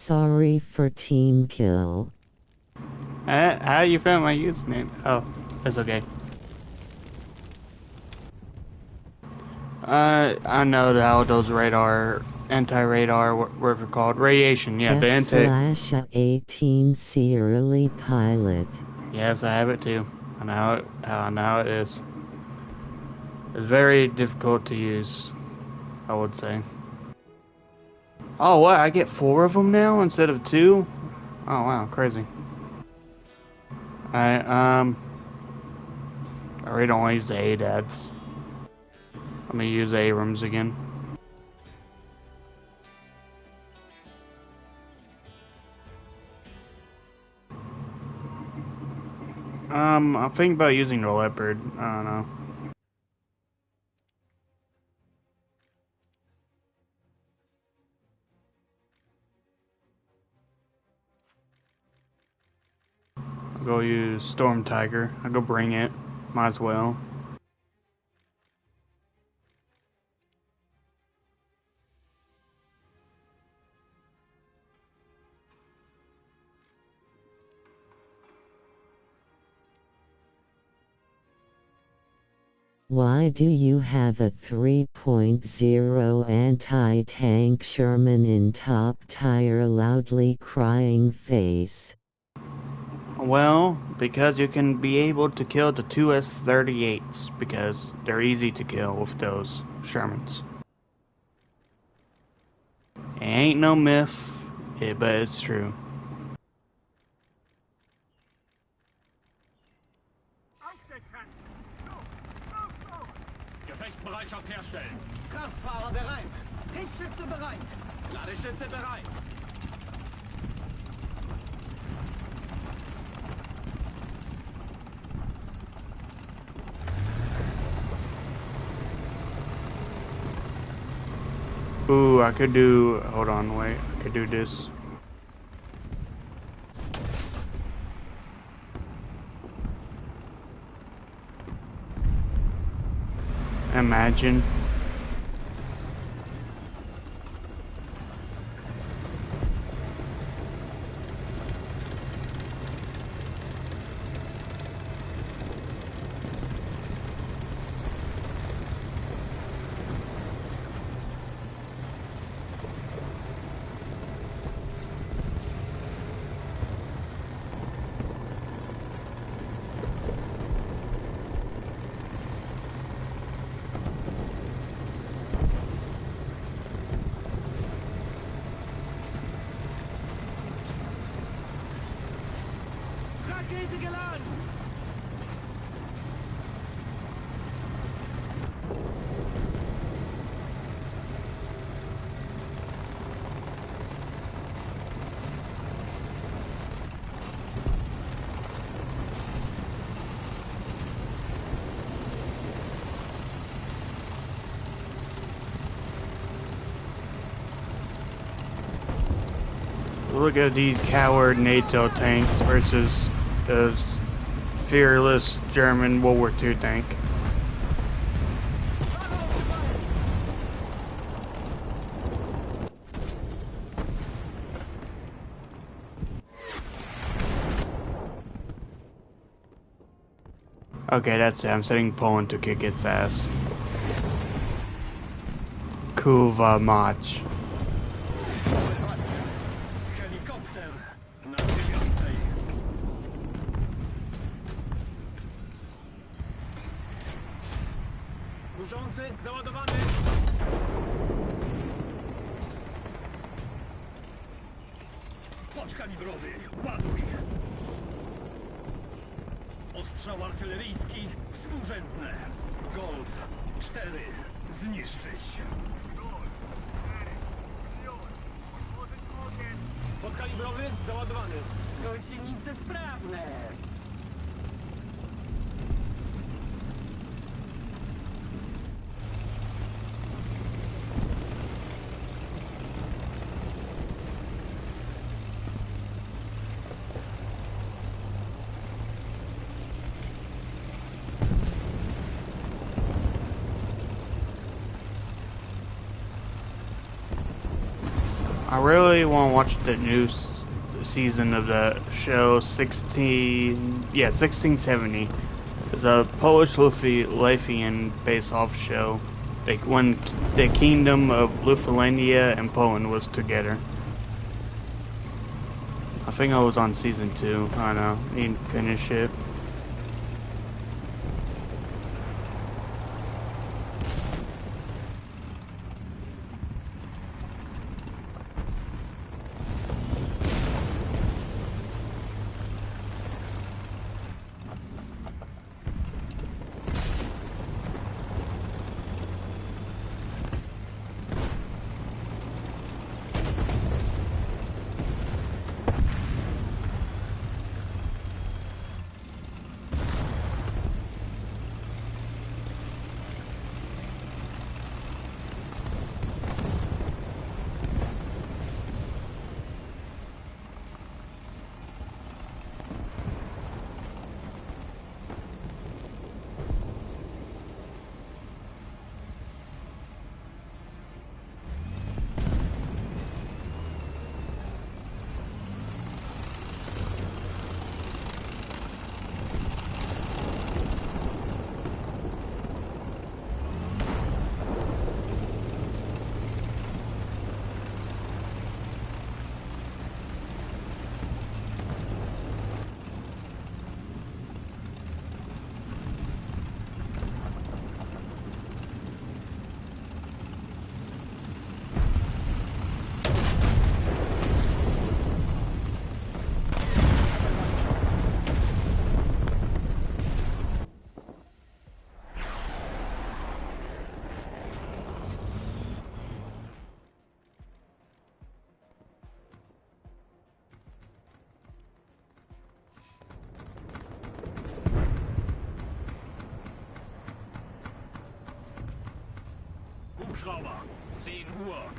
Sorry for team kill. How you found my username? Oh, that's okay. I know how those anti-radar, whatever they're called, radiation. Yeah, the F/18C early pilot. Yes, I have it too. I know it is. It's very difficult to use, I would say. Oh, what? I get 4 of them now instead of 2? Oh, wow, crazy. I already don't want to use the ADATs. Let me use Abrams again. I'm thinking about using the Leopard. I don't know. I'll go use Storm Tiger. I'll go bring it. Might as well. Why do you have a 3.0 anti-tank Sherman in top tier loudly crying face? Well, because you can be able to kill the 2 S-38s, because they're easy to kill with those Shermans. It ain't no myth, but it's true. Gefechtsbereitschaft herstellen. Kraftfahrer bereit. Richtschütze bereit. Ladeschütze bereit. Ooh, I could do... Hold on, wait. I could do this. Imagine. Rakete geladen. Look at these coward NATO tanks versus the fearless German World War II tank. Okay, that's it. I'm setting Poland to kick its ass. Kurwa mać. Helikopter na 9. Burzący załadowany. Podkalibrowy, ładuj. Ostrzał artyleryjski współrzędne. Golf 4 zniszczyć. Podkalibrowy załadowany. Gąsienice sprawne. I really want to watch the new season of the show 1670. It's a Polish Lithuanian based-off show. Like when the kingdom of Lithuania and Poland was together. I think I was on season 2. I don't know. Need to finish it. Hubschrauber, 10 Uhr.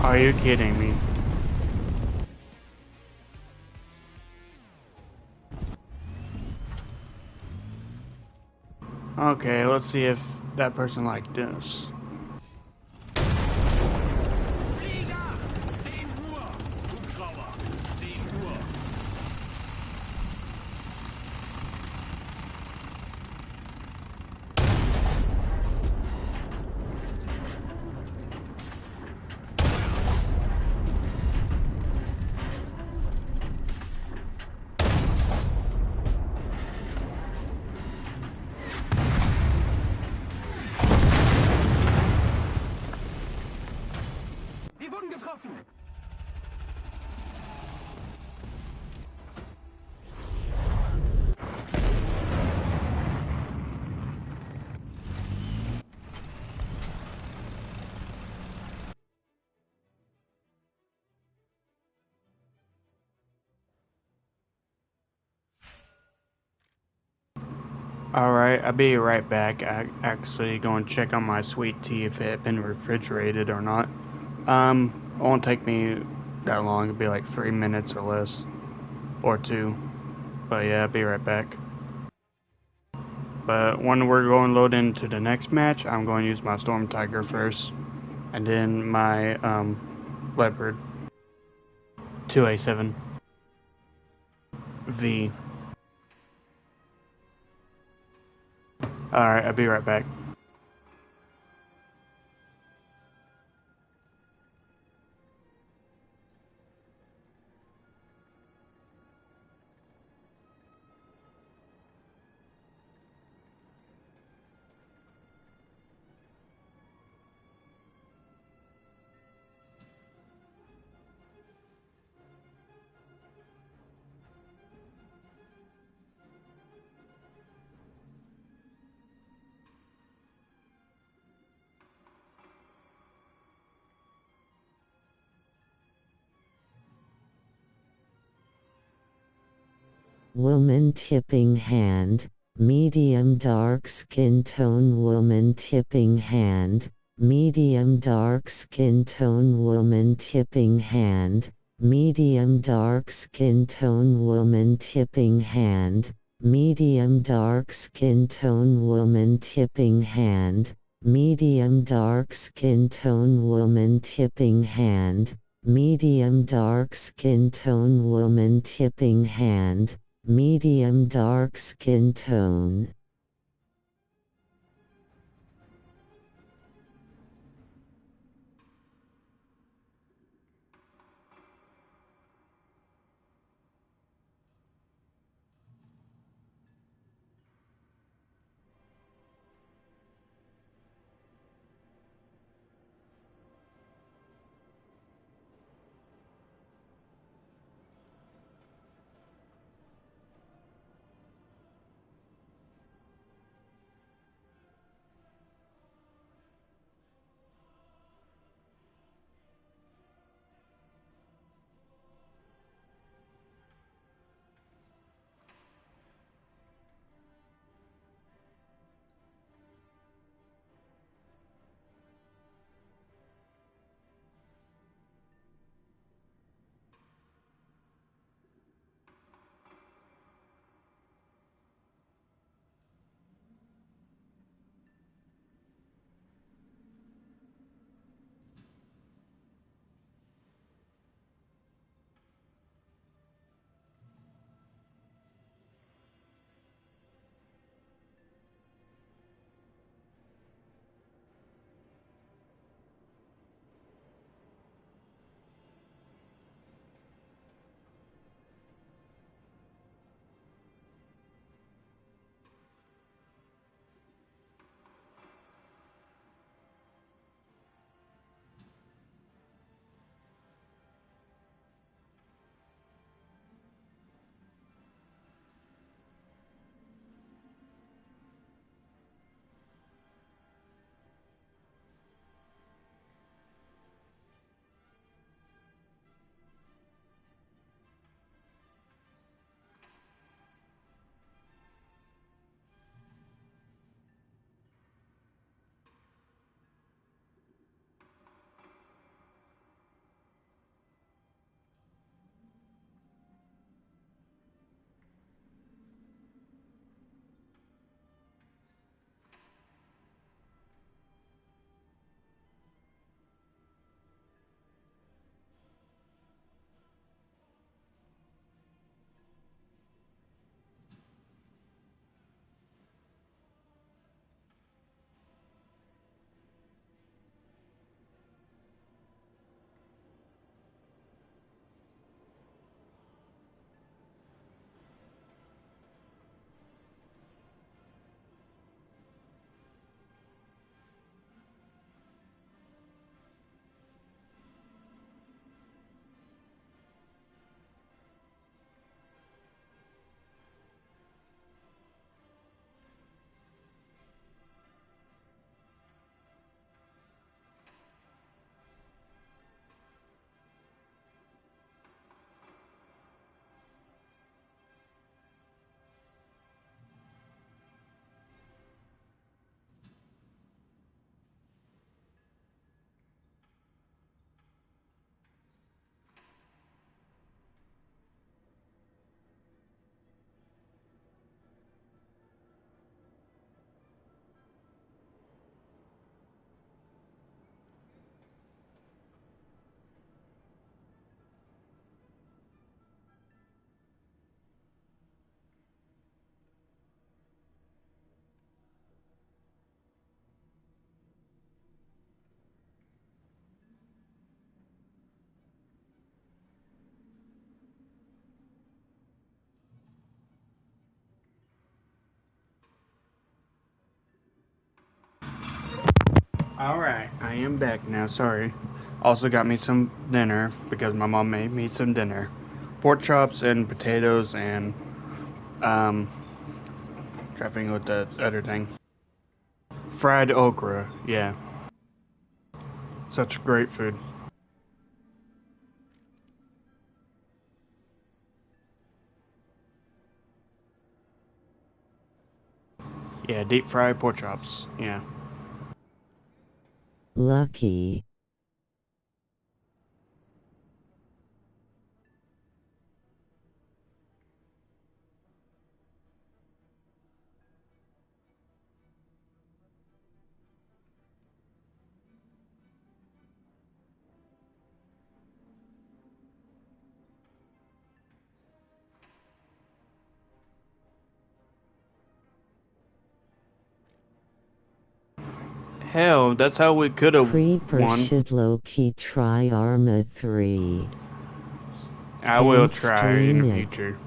Are you kidding me? Okay, let's see if that person liked this. Flieger, 10 Uhr. Hubschrauber, 10 Uhr. Wir wurden getroffen. Alright, I'll be right back. I actually going to check on my sweet tea if it had been refrigerated or not. It won't take me that long. It'll be like 3 minutes or less. Or 2. But yeah, I'll be right back. But when we're going to load into the next match, I'm going to use my Storm Tiger first. And then my, Leopard. 2A7. V. Alright, I'll be right back. Woman tipping hand, medium dark skin tone woman tipping hand, medium dark skin tone woman tipping hand, medium dark skin tone woman tipping hand, medium dark skin tone woman tipping hand, medium dark skin tone woman tipping hand, medium dark skin tone woman tipping hand, medium dark skin tone. Alright, I am back now, sorry. Also got me some dinner because my mom made me some dinner. Pork chops and potatoes and um trying to think what the other thing. Fried okra, yeah. Such great food. Yeah, deep fried pork chops, yeah. Lucky. Hell, that's how we could have Creeper won. should low-key try Arma 3. I will And try in stream the it. future.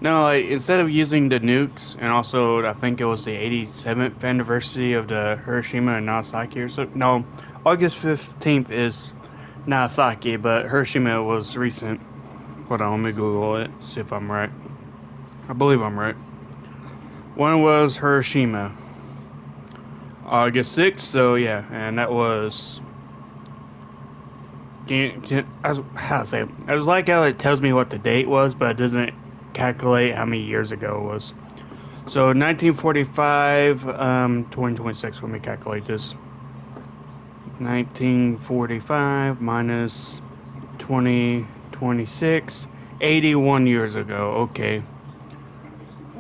No, like, instead of using the nukes, and also I think it was the 87th anniversary of the Hiroshima and Nagasaki or so. No, August 15th is Nagasaki, but Hiroshima was recent. Hold on, let me Google it, see if I'm right. I believe I'm right. When was Hiroshima? August 6th, so yeah, and that was... how to say it? I was like how it tells me what the date was, but it doesn't calculate how many years ago it was. So 1945, 2026, let me calculate this. 1945 minus 2026, 81 years ago, okay.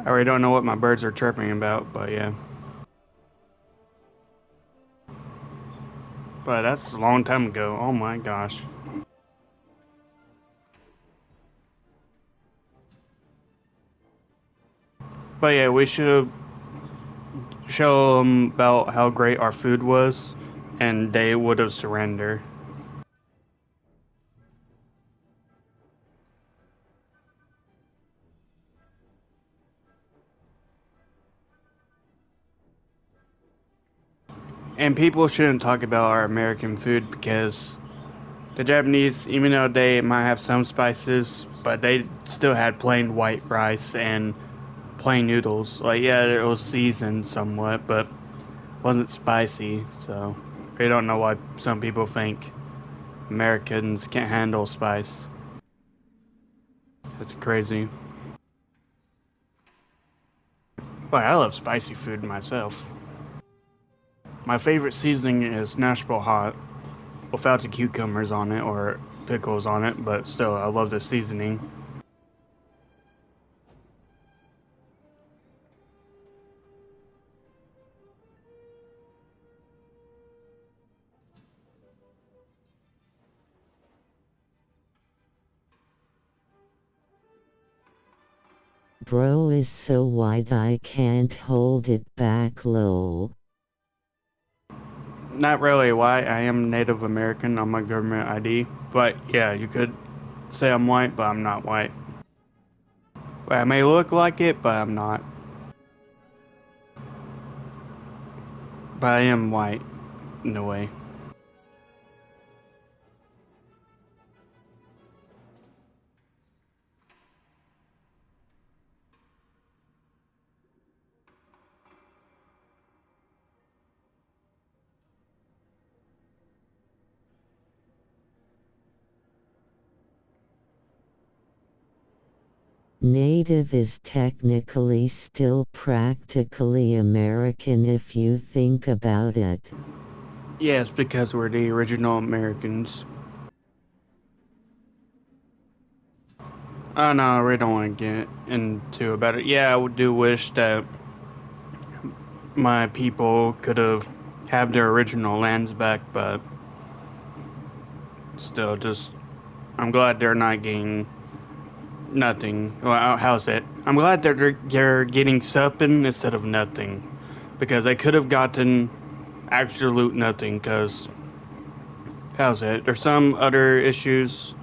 I already don't know what my birds are chirping about, but yeah. But that's a long time ago, oh my gosh. But yeah, we should have show them about how great our food was, and they would have surrendered. And people shouldn't talk about our American food because the Japanese, even though they might have some spices, but they still had plain white rice and plain noodles. Like, yeah, it was seasoned somewhat, but wasn't spicy. So I don't know why some people think Americans can't handle spice. That's crazy. But I love spicy food myself. My favorite seasoning is Nashville Hot, without the cucumbers on it or pickles on it, but still, I love the seasoning. Bro is so wide I can't hold it back, lol. Not really white, I am Native American on my government ID, but yeah, you could say I'm white, but I'm not white. But I may look like it, but I'm not. But I am white, in a way. Native is technically still practically American if you think about it. Yes, because we're the original Americans. Oh no, I really don't want to get into about it. Yeah, I do wish that my people could have their original lands back, but still, just I'm glad they're not getting nothing. Well, how's it? I'm glad they're getting something instead of nothing, because they could have gotten absolute nothing. Because how's it? There's some other issues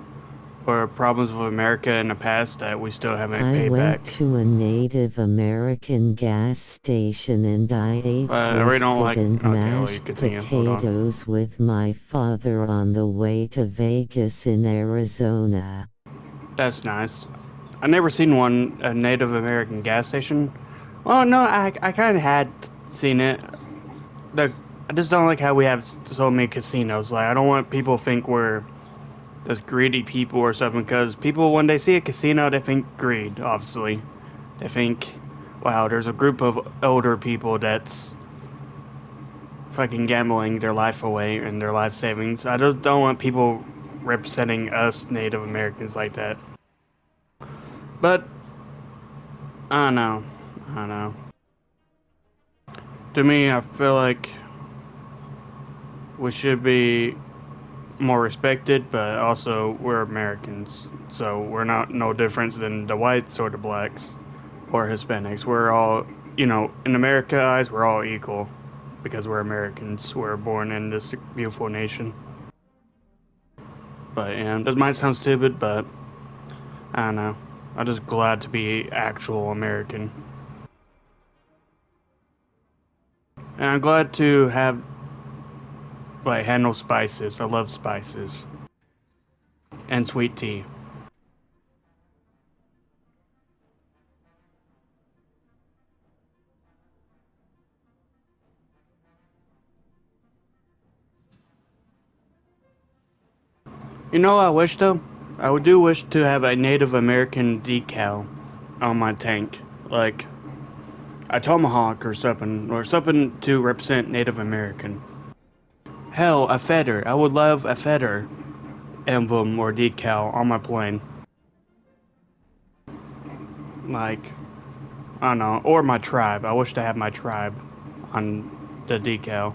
or problems with America in the past that we still haven't I paid went back. to a Native American gas station and I ate I really don't like. brisket and Okay, well, you mashed continue. Hold on. potatoes with my father on the way to Vegas in Arizona. That's nice. I never seen a Native American gas station. Well, no, I kind of had seen it. I just don't like how we have so many casinos. Like, I don't want people to think we're just greedy people or something. Because people, when they see a casino, they think greed. Obviously, they think, wow, there's a group of older people that's fucking gambling their life away and their life savings. I just don't want people representing us Native Americans like that. But I don't know. I don't know. To me, I feel like we should be more respected, but also we're Americans, so we're not no different than the whites or the blacks or Hispanics. We're all, in America eyes, we're all equal. because we're Americans. We're born in this beautiful nation. But yeah, that might sound stupid, but I don't know. I'm just glad to be actual American. And I'm glad to have, like, handle spices. I love spices. And sweet tea. You know what I wish though? I do wish to have a Native American decal on my tank. Like a tomahawk or something to represent Native American. Hell, a feather. I would love a feather emblem or decal on my plane. Like, I don't know. Or my tribe. I wish to have my tribe on the decal.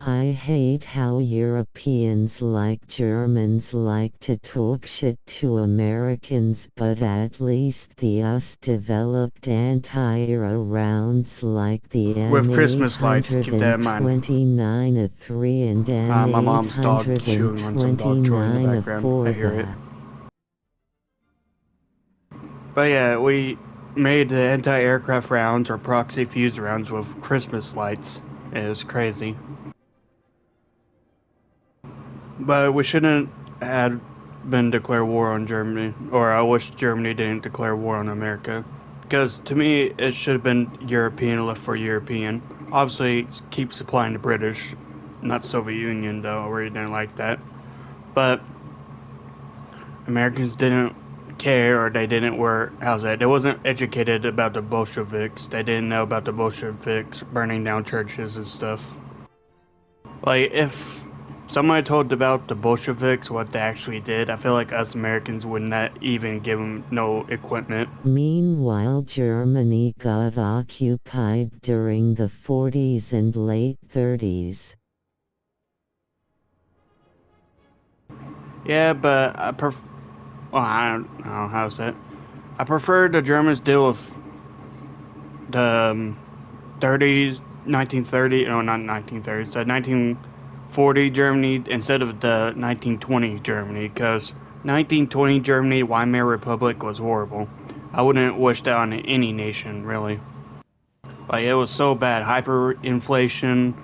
I hate how Europeans like Germans like to talk shit to Americans, but at least the US developed anti-aero rounds like the With Christmas lights, keep that in mind. M829A3 and My mom's dog chewing on some dog toy in the background. I hear it. But yeah, we made the anti-aircraft rounds or proxy fuse rounds with Christmas lights. It was crazy. But we shouldn't have been declared war on Germany, or I wish Germany didn't declare war on America. Because to me, it should have been European left for European. Obviously, keep supplying the British, not Soviet Union though, I really didn't like that. But Americans didn't care, or they didn't they wasn't educated about the Bolsheviks. They didn't know about the Bolsheviks burning down churches and stuff. Like, if somebody told about the Bolsheviks, what they actually did, I feel like us Americans would not even give them no equipment. Meanwhile, Germany got occupied during the 40s and late 30s. Yeah, but I don't know how to say it. I prefer the Germans deal with the 30s, 1930, no, not 1930s, the 1940 Germany instead of the 1920 Germany, because 1920 Germany, Weimar Republic, was horrible. I wouldn't wish that on any nation, really. Like, it was so bad. Hyperinflation,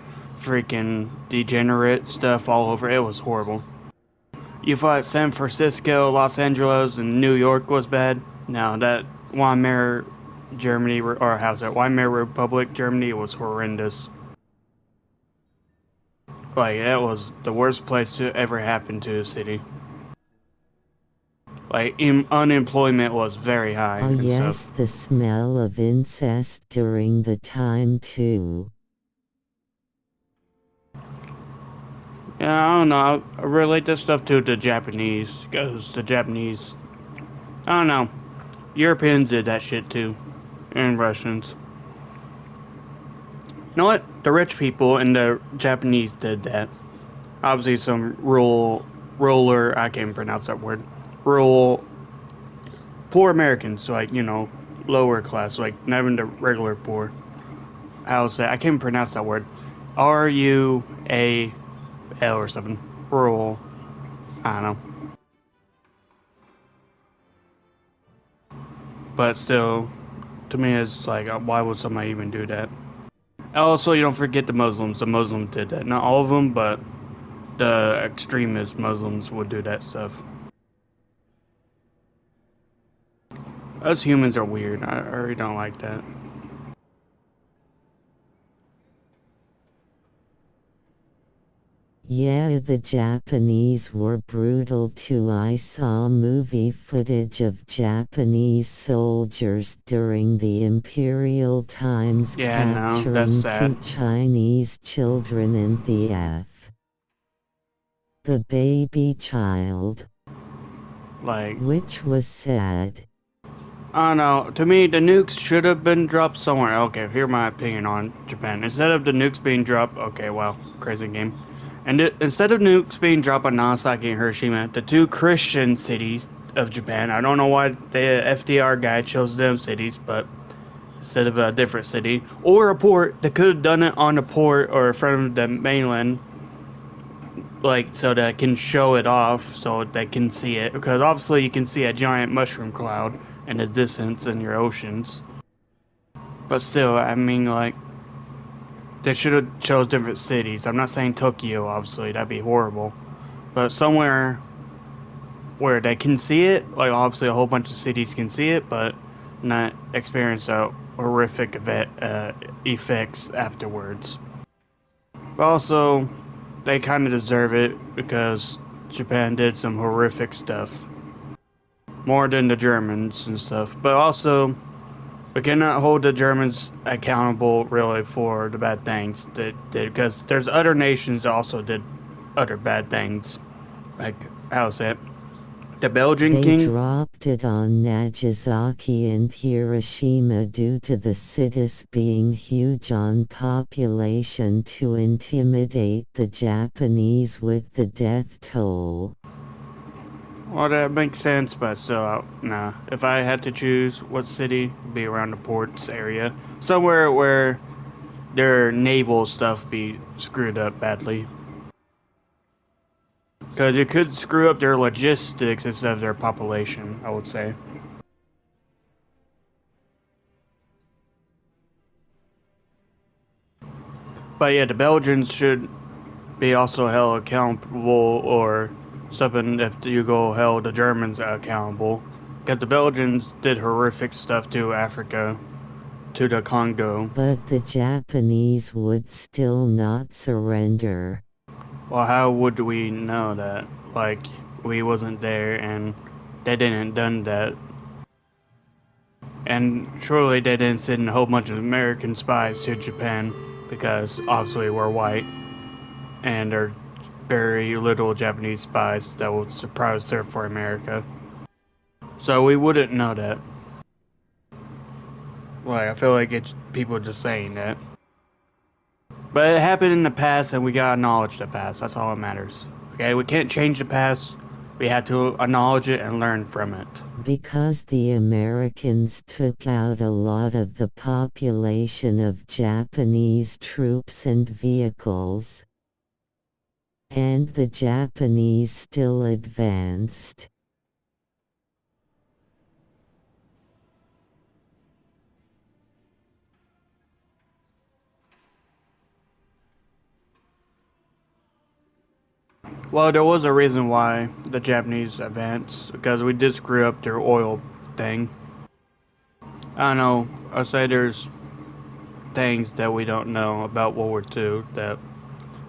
freaking degenerate stuff all over. It was horrible. You thought San Francisco, Los Angeles, and New York was bad? No, that Weimar Germany, or how's that? Weimar Republic Germany was horrendous. Like, that was the worst place to ever happen to a city. Like, unemployment was very high. Oh yes, the smell of incest during the time too. Yeah, I don't know. I relate this stuff to the Japanese, because the Japanese, I don't know. Europeans did that shit too, and Russians. You know what? The rich people and the Japanese did that. Obviously, some rural, I can't pronounce that word. Rural, poor Americans, like, lower class, like, not even the regular poor. I'll say, I can't pronounce that word. Rual or something. Rural. I don't know. But still, to me, it's like, why would somebody even do that? Also, you don't forget the Muslims. The Muslims did that. Not all of them, but the extremist Muslims would do that stuff. Us humans are weird. I really don't like that. Yeah, the Japanese were brutal too. I saw movie footage of Japanese soldiers during the imperial times capturing 2 Chinese children in the baby child. Like, which was sad. I don't know. To me, the nukes should have been dropped somewhere. Okay, here's my opinion on Japan. Instead of the nukes being dropped, okay, well, crazy game. And instead of nukes being dropped on Nagasaki and Hiroshima, the two Christian cities of Japan, I don't know why the FDR guy chose them cities, but instead of a different city, or a port, they could have done it on a port or in front of the mainland, like, so that I can show it off so they can see it, because obviously you can see a giant mushroom cloud in the distance in your oceans. But still, I mean, like, they should have chose different cities. I'm not saying Tokyo, obviously, that'd be horrible, but somewhere where they can see it, like obviously a whole bunch of cities can see it, but not experience a horrific effects afterwards. But also, they kind of deserve it because Japan did some horrific stuff. More than the Germans and stuff. But also, we cannot hold the Germans accountable really for the bad things that did, because there's other nations that also did other bad things. Like, how's it? The Belgian They king. dropped it on Nagasaki and Hiroshima due to the cities being huge on population to intimidate the Japanese with the death toll. Well, that makes sense, but still, nah. If I had to choose what city, it'd be around the ports area. Somewhere where their naval stuff be screwed up badly. Because it could screw up their logistics instead of their population, I would say. But yeah, the Belgians should be also held accountable, or something if you go held the Germans accountable. Because the Belgians did horrific stuff to Africa, to the Congo. But the Japanese would still not surrender. Well, how would we know that? Like, we wasn't there and they didn't done that. And surely they didn't send a whole bunch of American spies to Japan, because obviously we're white and there are very little Japanese spies that would surprise serve for America. So we wouldn't know that. Like, I feel like it's people just saying that. But it happened in the past and we gotta acknowledge the past. That's all that matters. Okay, we can't change the past. We have to acknowledge it and learn from it. Because the Americans took out a lot of the population of Japanese troops and vehicles, and the Japanese still advanced. Well, there was a reason why the Japanese advanced, because we did screw up their oil thing. I don't know, I'll say there's things that we don't know about World War II that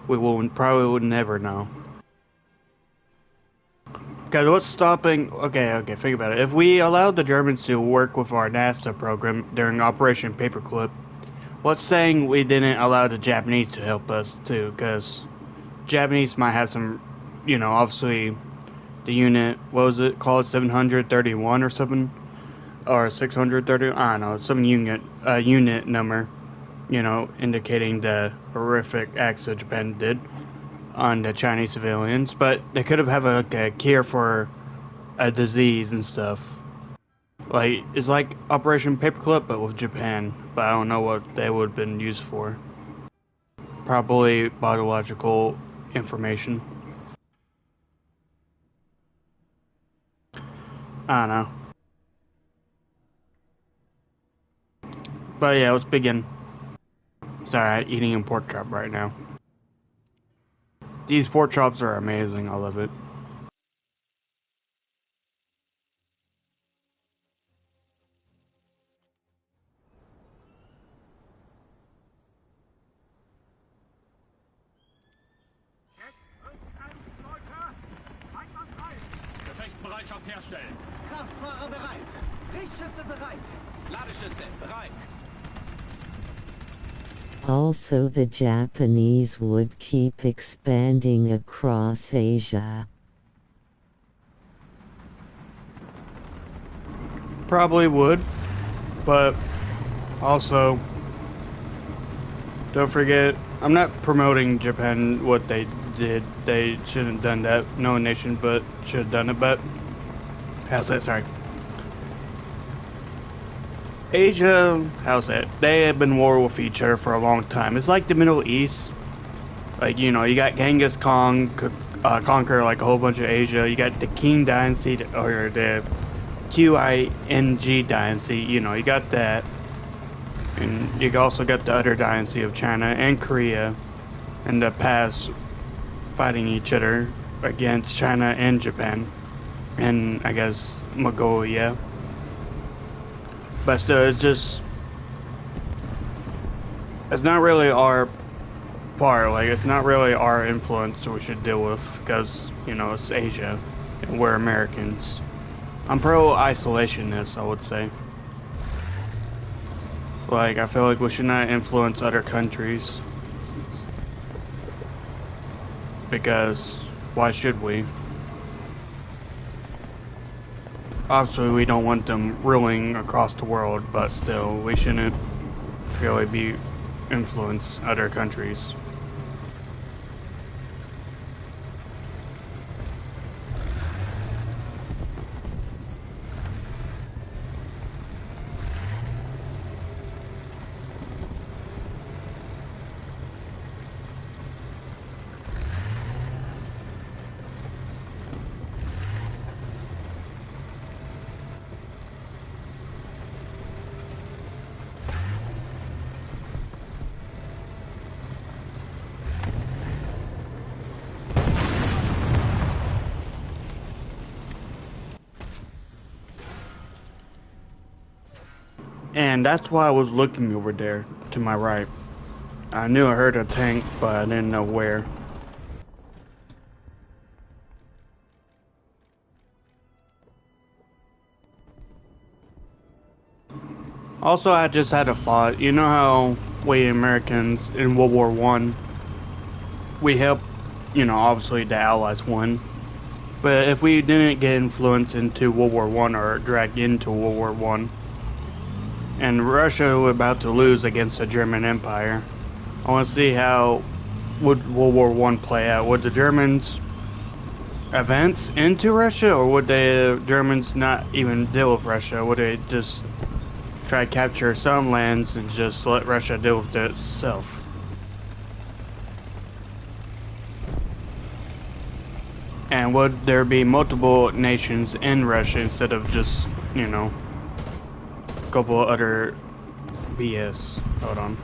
we probably would never know. Because what's stopping... Okay, think about it. If we allowed the Germans to work with our NASA program during Operation Paperclip, what's saying we didn't allow the Japanese to help us too? Because Japanese might have some, obviously the unit, what was it called, 731 or something? Or 630, I don't know, some unit number, indicating the horrific acts that Japan did on the Chinese civilians. But they could have a cure for a disease and stuff. Like, it's like Operation Paperclip, but with Japan. But I don't know what they would have been used for. Probably biological information. I don't know. But yeah, let's begin. Sorry, I'm eating a pork chop right now. These pork chops are amazing, I love it. Gefechtsbereitschaft herstellen. Kraftfahrer bereit. Richtschütze bereit. Ladeschütze bereit. Also, the Japanese would keep expanding across Asia. probably would, but also don't forget, I'm not promoting Japan what they did. They shouldn't have done that. No nation but should have done it, but how's that? Sorry. Asia, how's that? They have been war with each other for a long time. It's like the Middle East. Like, you know, you got Genghis Khan conquer like a whole bunch of Asia. You got the Qing dynasty, or the Qing dynasty. You know, you got that. And you also got the other dynasty of China and Korea in the past fighting each other against China and Japan. And I guess Mongolia. But still, it's not really our part, like, it's not really our influence we should deal with, because, you know, it's Asia, and we're Americans. I'm pro-isolationist, I would say. Like, I feel like we should not influence other countries. Because, why should we? Obviously, we don't want them ruling across the world, but still, we shouldn't really influence other countries. And that's why I was looking over there, to my right. I knew I heard a tank, but I didn't know where. Also, I just had a thought. You know how we Americans in World War I, we helped, you know, obviously the Allies won. But if we didn't get influenced into World War I or dragged into World War I, and Russia was about to lose against the German Empire, I want to see how would World War I play out. Would the Germans advance into Russia, or would the Germans not even deal with Russia? Would they just try to capture some lands and just let Russia deal with it itself? And would there be multiple nations in Russia instead of just, you know, a couple other BS? Hold on.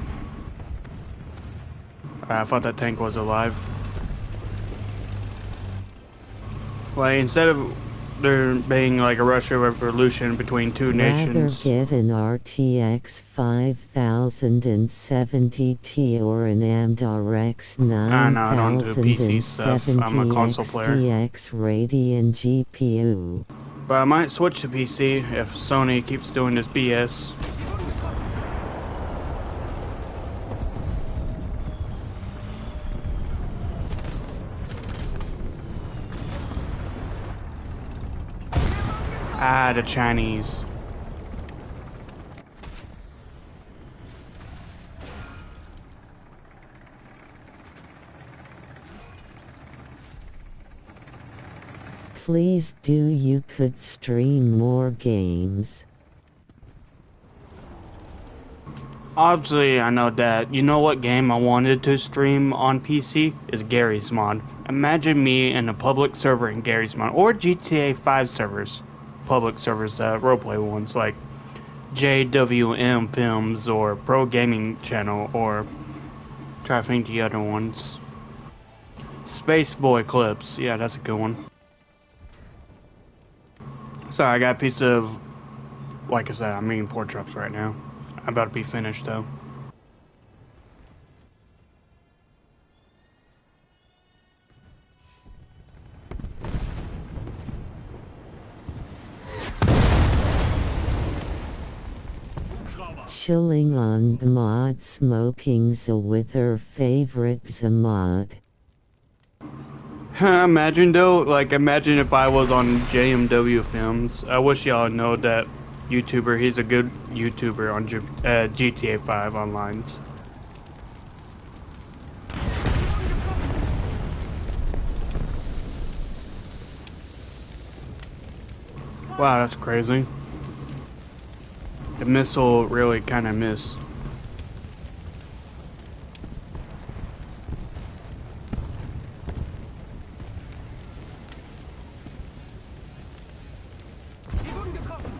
I thought that tank was alive. Like, instead of there being like a Russia revolution between two nations. Rather get an RTX 5070T or an AMD RX I don't do PC stuff. I'm a console 9070 player. XTX Radeon GPU. But I might switch to PC if Sony keeps doing this BS. Ah, the Chinese. Please do, you could stream more games. Obviously, I know that. You know what game I wanted to stream on PC? Is Gary's Mod. Imagine me in a public server in Gary's Mod, or GTA 5 servers. Public servers, the roleplay ones, like JWM Films, or Pro Gaming Channel, or try to think the other ones. Space Boy Clips, yeah, that's a good one. Sorry, I got a piece of, like I said, I'm eating pork chops right now. I'm about to be finished though. Chilling on the mod, smoking's with her favorite Zamod. Imagine though, like imagine if I was on JMW Films. I wish y'all know that YouTuber. He's a good YouTuber on GTA 5 online. Wow, that's crazy. The missile really kind of missed. Sie wurden getroffen.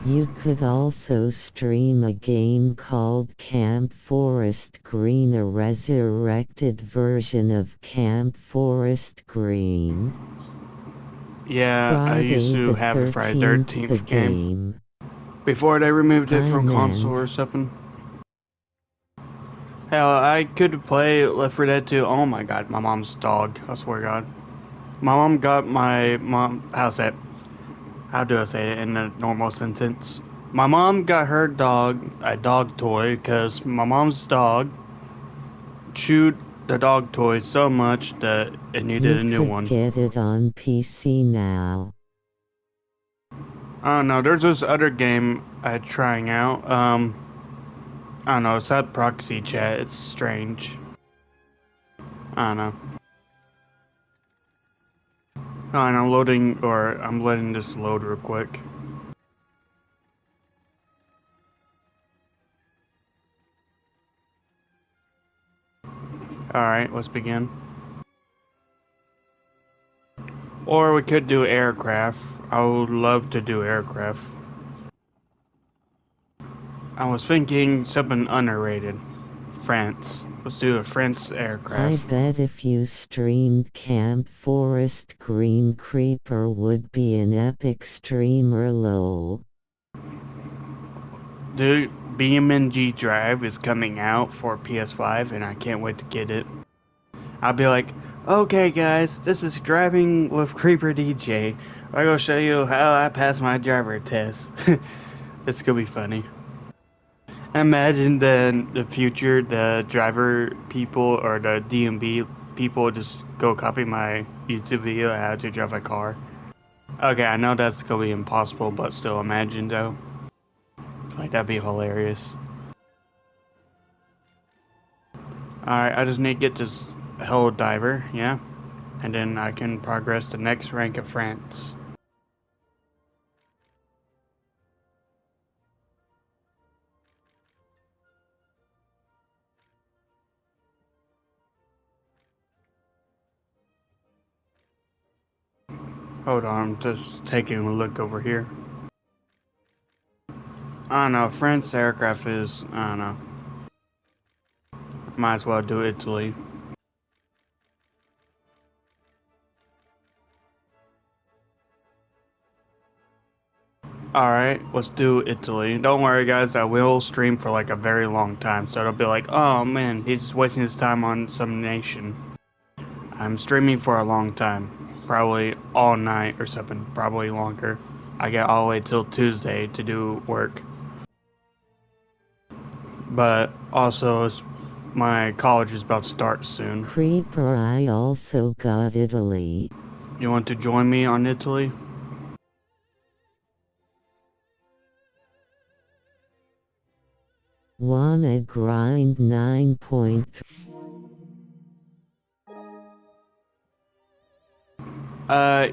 You could also stream a game called Camp Forest Green, a resurrected version of Camp Forest Green. Yeah, I used Friday to the have a Friday 13th, the 13th game. game. Before they removed it I from console meant or something. Hell, I could play Left 4 Dead 2. Oh my god, my mom's dog. I swear to God. My mom got my mom. How's that? How do I say it in a normal sentence? My mom got her dog a dog toy because my mom's dog chewed the dog toy so much that it needed you a new could one. get it on PC now. I don't know. There's this other game I'm trying out. I don't know. It's that proxy chat. It's strange. I don't know. And I'm loading, or I'm letting this load real quick. Alright, let's begin. Or we could do aircraft. I would love to do aircraft. I was thinking something underrated. France. Let's do a France I aircraft. bet if you streamed Camp Forest Green, Creeper would be an epic streamer, lol. Dude, BeamNG Drive is coming out for PS5 and I can't wait to get it. I'll be like, okay guys, this is Driving with Creeper DJ. I'm gonna show you how I pass my driver test. It's gonna be funny. Imagine then the future, the driver people or the DMV people just go copy my YouTube video how to drive a car. Okay, I know that's gonna be impossible, but still imagine though. Like that'd be hilarious. Alright, I just need to get this hell diver, yeah. And then I can progress the next rank of France. Hold on, I'm just taking a look over here. I don't know, France aircraft is, I don't know. Might as well do Italy. Alright, let's do Italy. Don't worry guys, I will stream for like a very long time, so it'll be like, oh man, he's just wasting his time on some nation. I'm streaming for a long time. Probably all night or something, probably longer. I get all the way till Tuesday to do work. But also, my college is about to start soon. Creeper, I also got Italy. You want to join me on Italy? Wanna grind 9.3?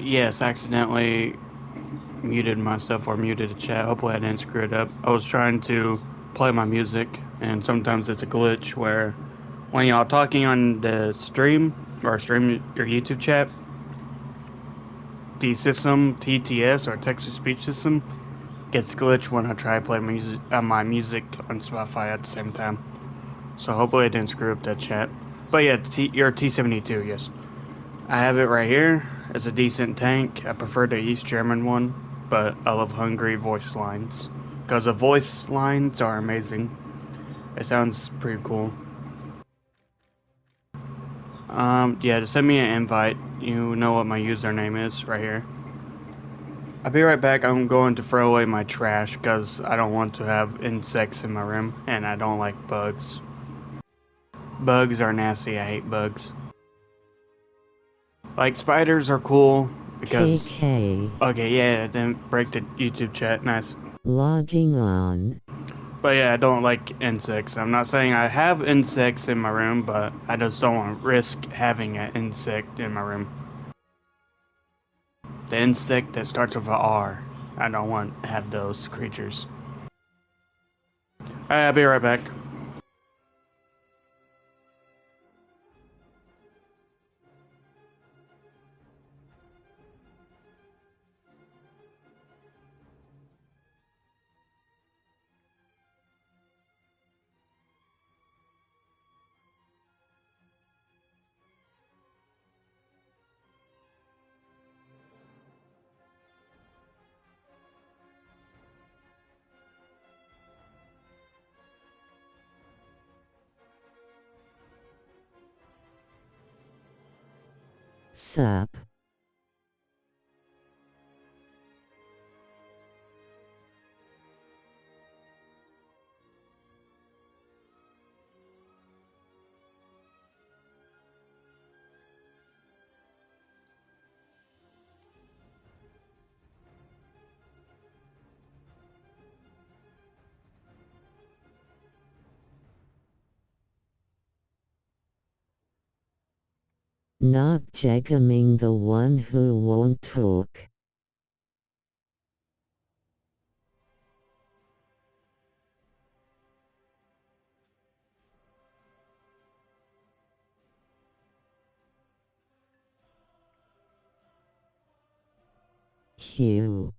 Yes, accidentally muted myself or muted the chat. Hopefully I didn't screw it up. I was trying to play my music, and sometimes it's a glitch where when y'all talking on the stream or stream your YouTube chat, the system TTS or text to speech system gets glitched when I try to play my music on Spotify at the same time. So hopefully I didn't screw up that chat. But yeah, your T-72, yes. I have it right here. It's a decent tank. I prefer the East German one, but I love Hungary voice lines. Because the voice lines are amazing. It sounds pretty cool. Yeah, just send me an invite. You know what my username is right here. I'll be right back. I'm going to throw away my trash because I don't want to have insects in my room and I don't like bugs. Bugs are nasty. I hate bugs. Like spiders are cool because. KK. Okay, yeah, then break the YouTube chat. Nice. Logging on. But yeah, I don't like insects. I'm not saying I have insects in my room, but I just don't want to risk having an insect in my room. The insect that starts with a R. I don't want to have those creatures. Alright, I'll be right back. Sup. Not jegaming the one who won't talk. Hugh.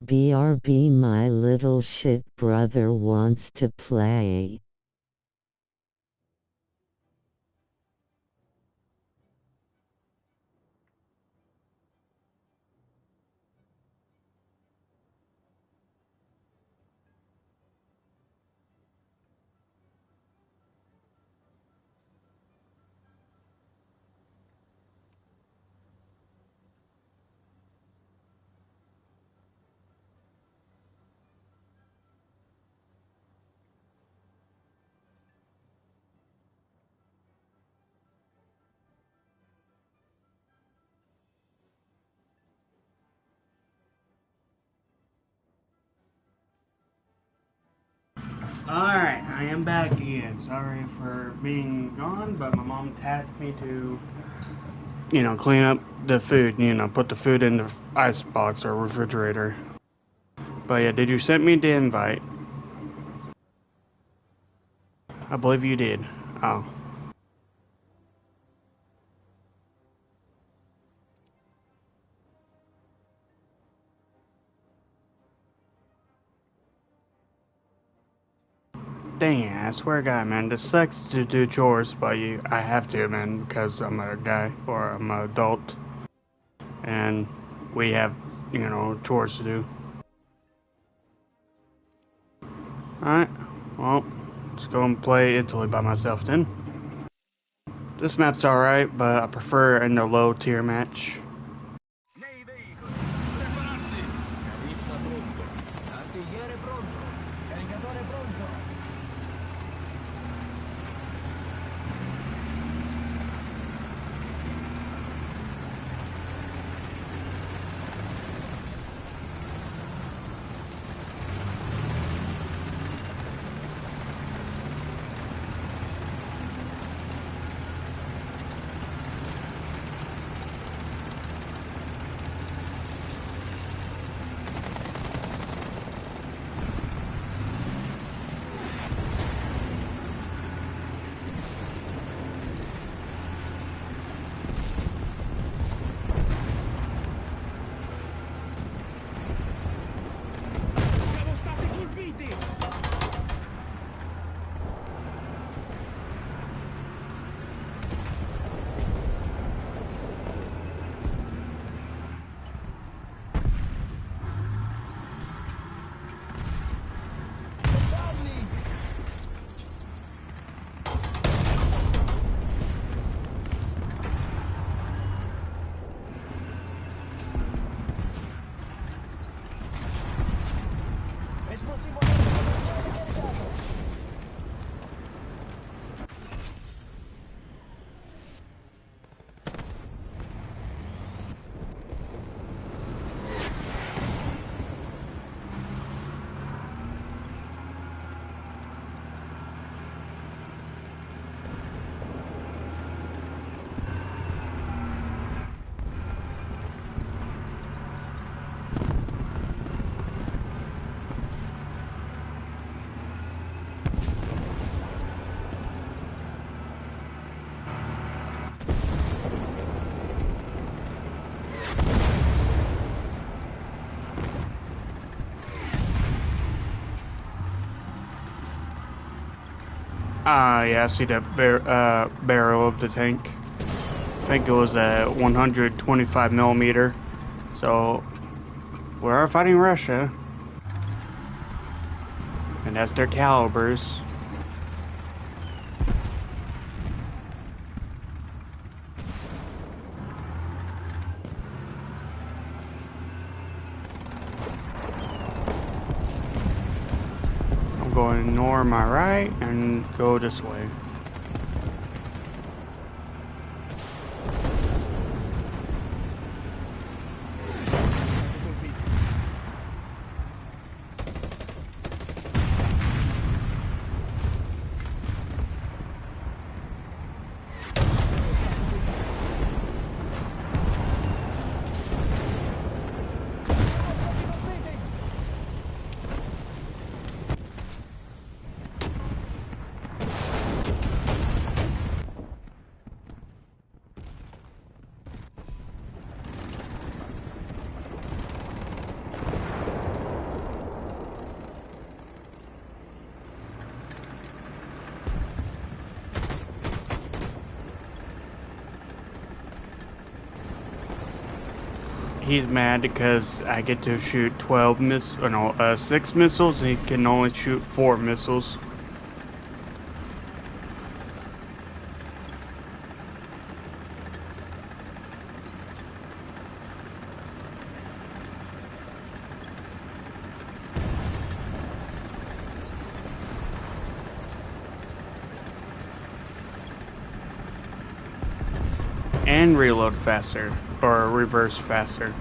BRB, my little shit brother wants to play. Alright, I am back again. Sorry for being gone, but my mom tasked me to, clean up the food, put the food in the ice box or refrigerator. But yeah, did you send me the invite? I believe you did. Oh. Dang it, I swear to God, man, this sucks to do chores, but I have to, man, because I'm a guy, or I'm an adult, and we have, chores to do. Alright, well, let's go and play Italy by myself then. This map's alright, but I prefer in the low tier match. Nei veicoli, prepararsi. Cavista pronto. Artigliere pronto. Caricatore pronto. Siamo stati colpiti. Danni. Esplosivo potenziale caricato. Yeah, I see the barrel of the tank. I think it was a 125 millimeter. So, we are fighting Russia. And that's their calibers. I'm going to ignore my right and go this way. he's mad because I get to shoot 6 missiles, and he can only shoot 4 missiles. And reload faster, or reverse faster.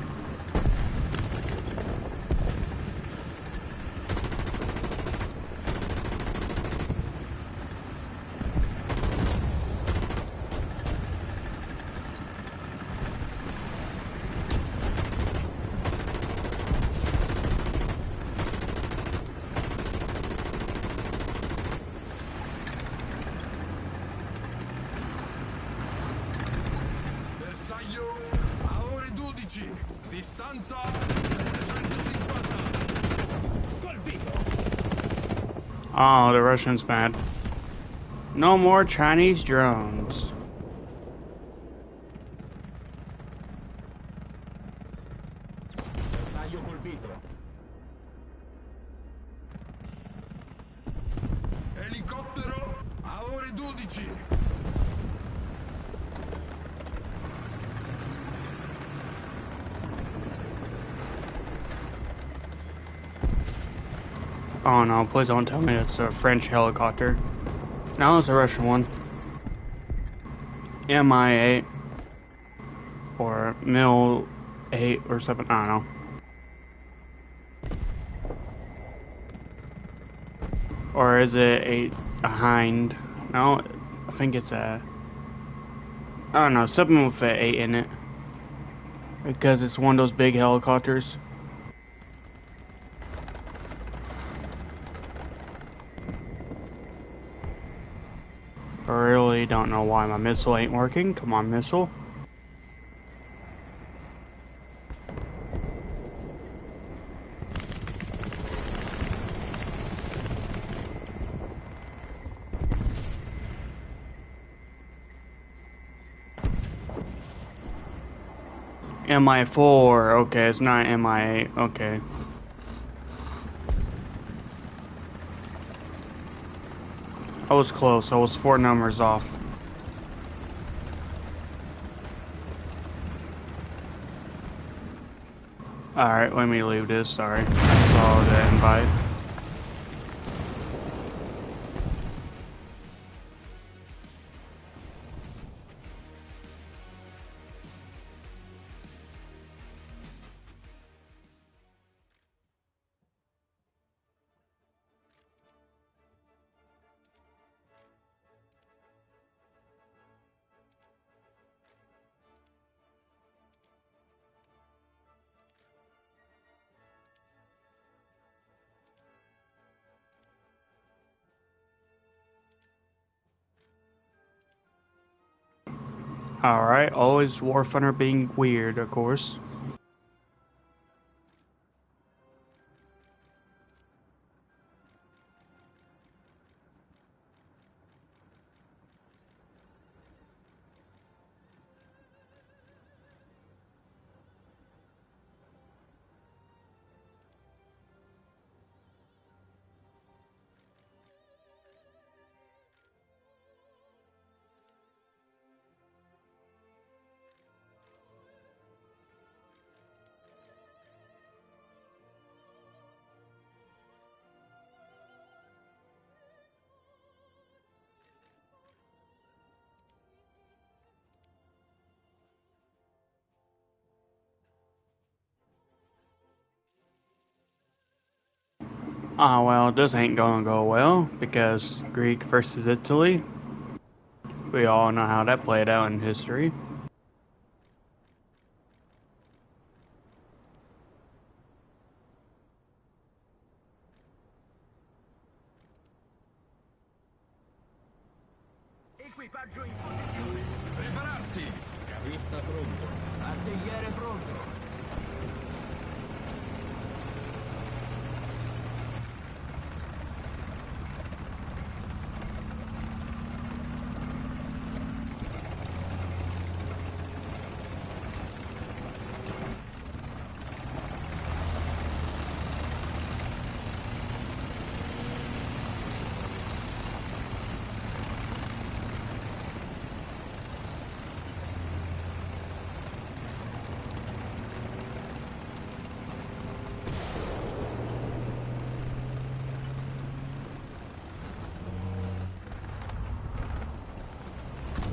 A ore 12, distanza 750. Colpito. Oh, the Russian's mad. No more Chinese drones. Bersaglio colpito. Elicottero a ore 12. Oh no, please don't tell me it's a French helicopter. No, it's a Russian one. Mi-8. Or Mil-8 or something, I don't know. Or is it a Hind? No, I think it's a... I don't know, something with an 8 in it. Because it's one of those big helicopters. I really don't know why my missile ain't working. Come on, missile. Mi-4. Okay, it's not Mi-8. Okay. I was close. I was 4 numbers off. Alright, let me leave this. Sorry. I saw the invite. Alright, always Warthunder being weird, of course. Ah, well, this ain't gonna go well, because Greek versus Italy. We all know how that played out in history. Equipaggio in posizione. Prepararsi. Carrista pronto. Artigliere pronto.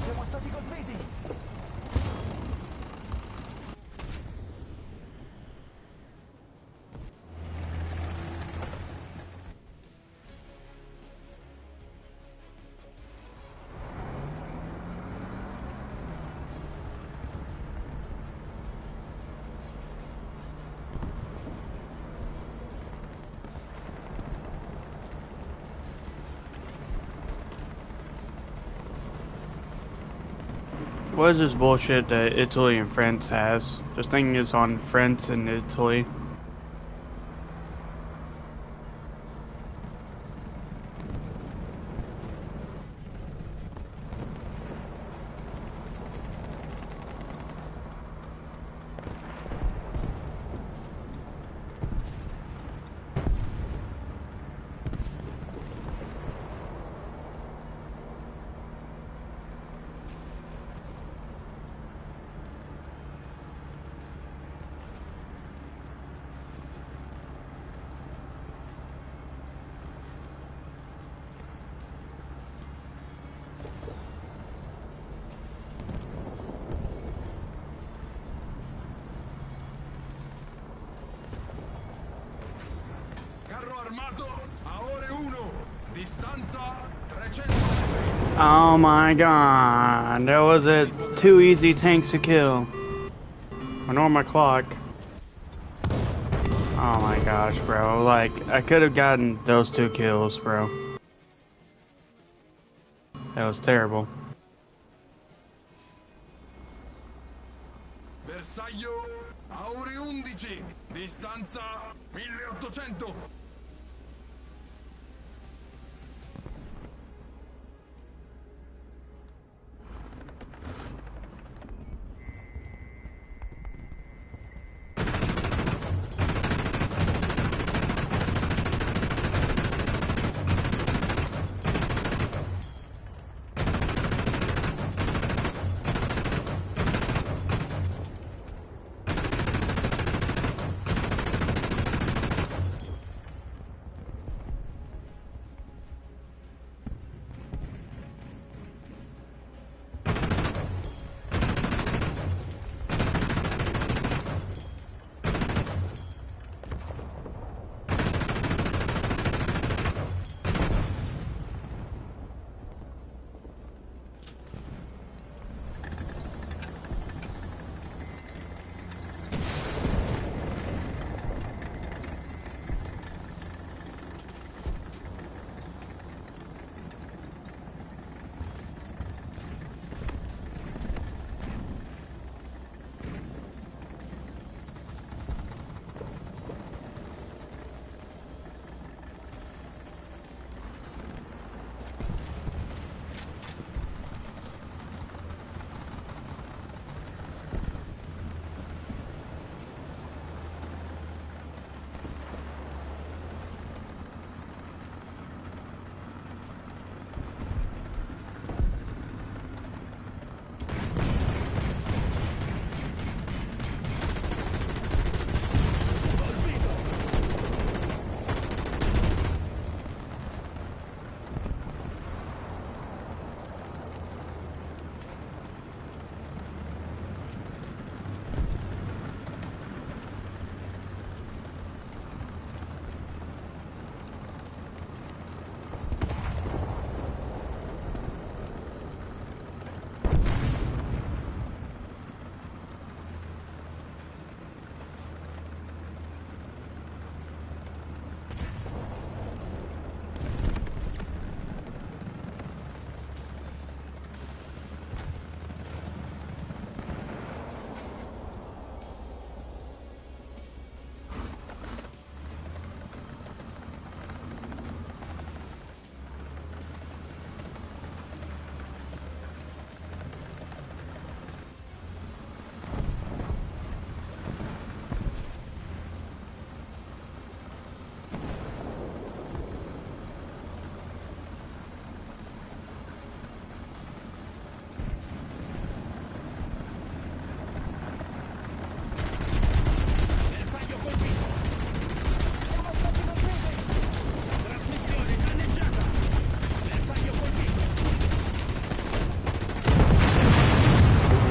Siamo stati colpiti! What is this bullshit that Italy and France has? This thing is on France and Italy. Carro armato a ore 1. Distanza 300 metri. Oh my god, that was it. 2 easy tanks to kill. I know my clock. Oh my gosh, bro. Like, I could have gotten those 2 kills, bro. That was terrible. Bersaglio a ore 11. Distanza 1800.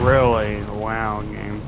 Really? Wow, game.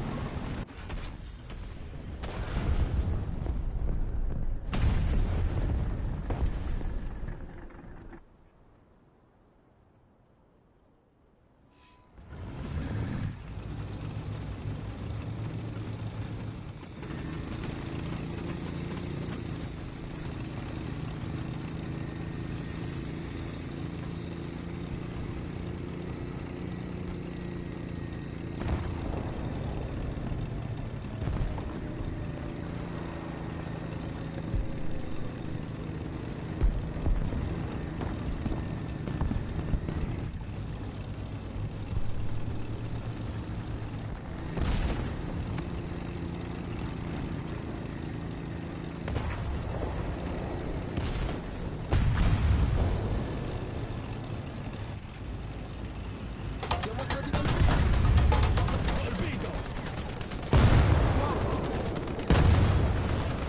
Siamo stati colpiti.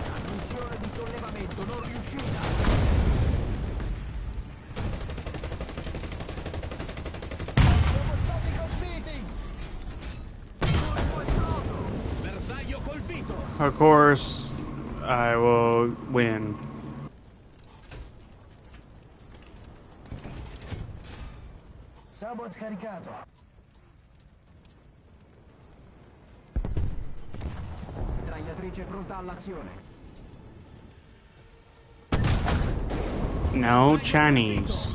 Trasmissione di sollevamento non riuscita. Siamo stati colpiti. Colpo esploso. Bersaglio colpito. Of course, I will win. Sabot caricato. Mitragliatrice pronta all'azione. No Chinese.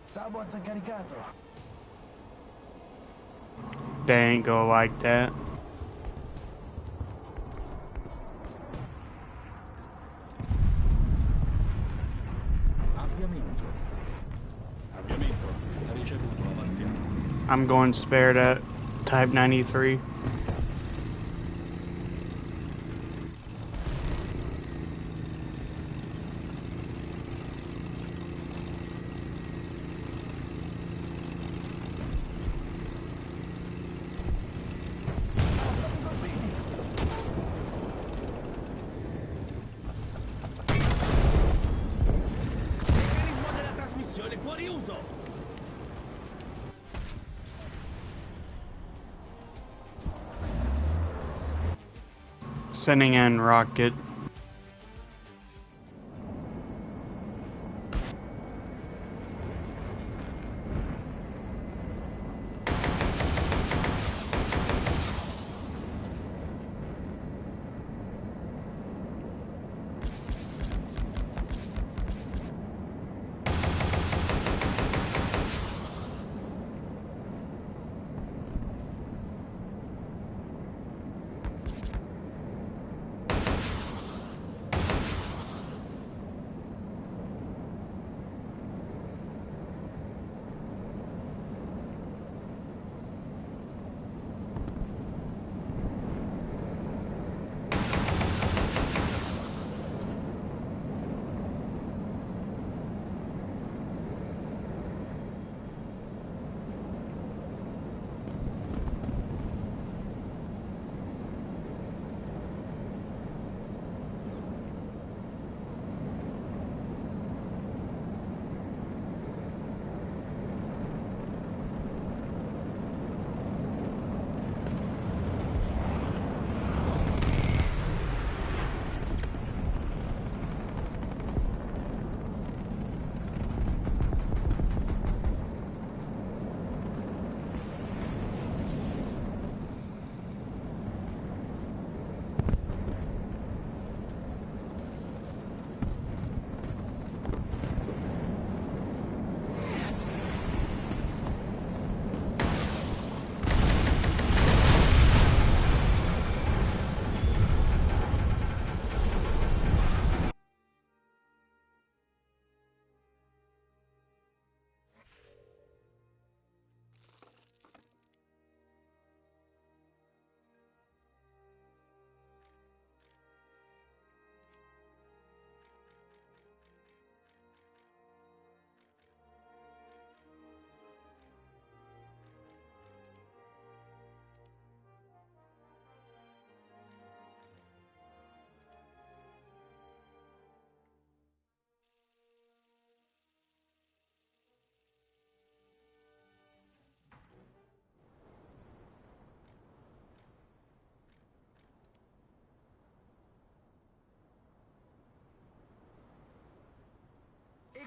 Sabot caricato. They ain't go like that. Avviamento. Avviamento. Ricevuto, avanziamo. I'm going to spare that Type 93. Siamo stati colpiti. Meccanismo della trasmissione fuori uso. Sending in rocket.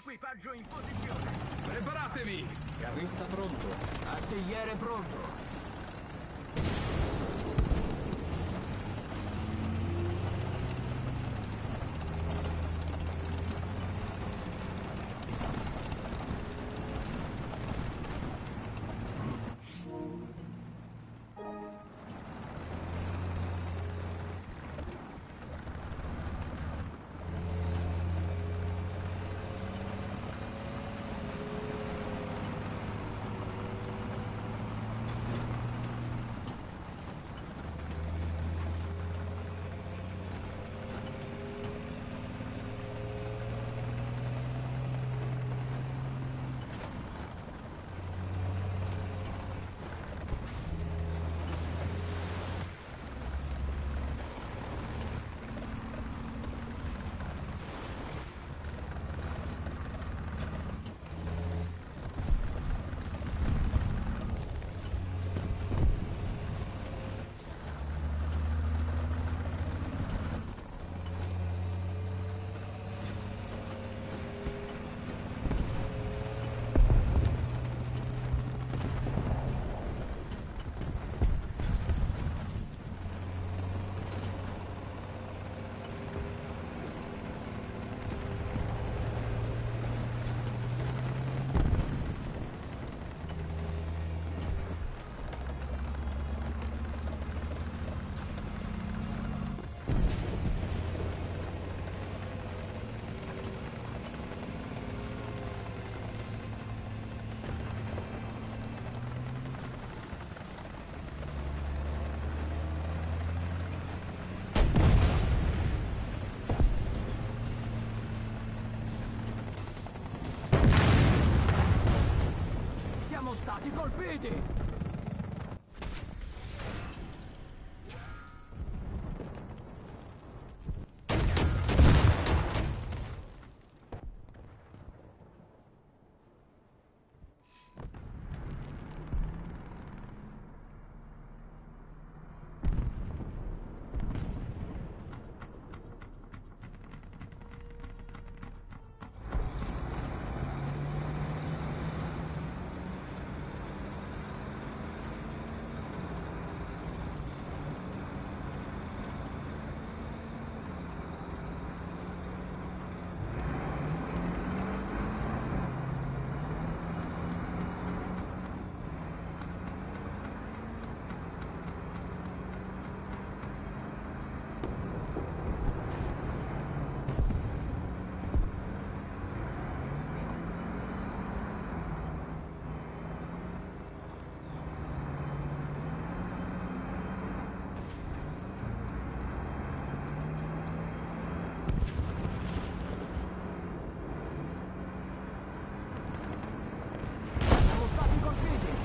Equipaggio in posizione. Preparatevi! Carrista pronto. Artigliere pronto. Siamo stati colpiti! Siamo stati colpiti!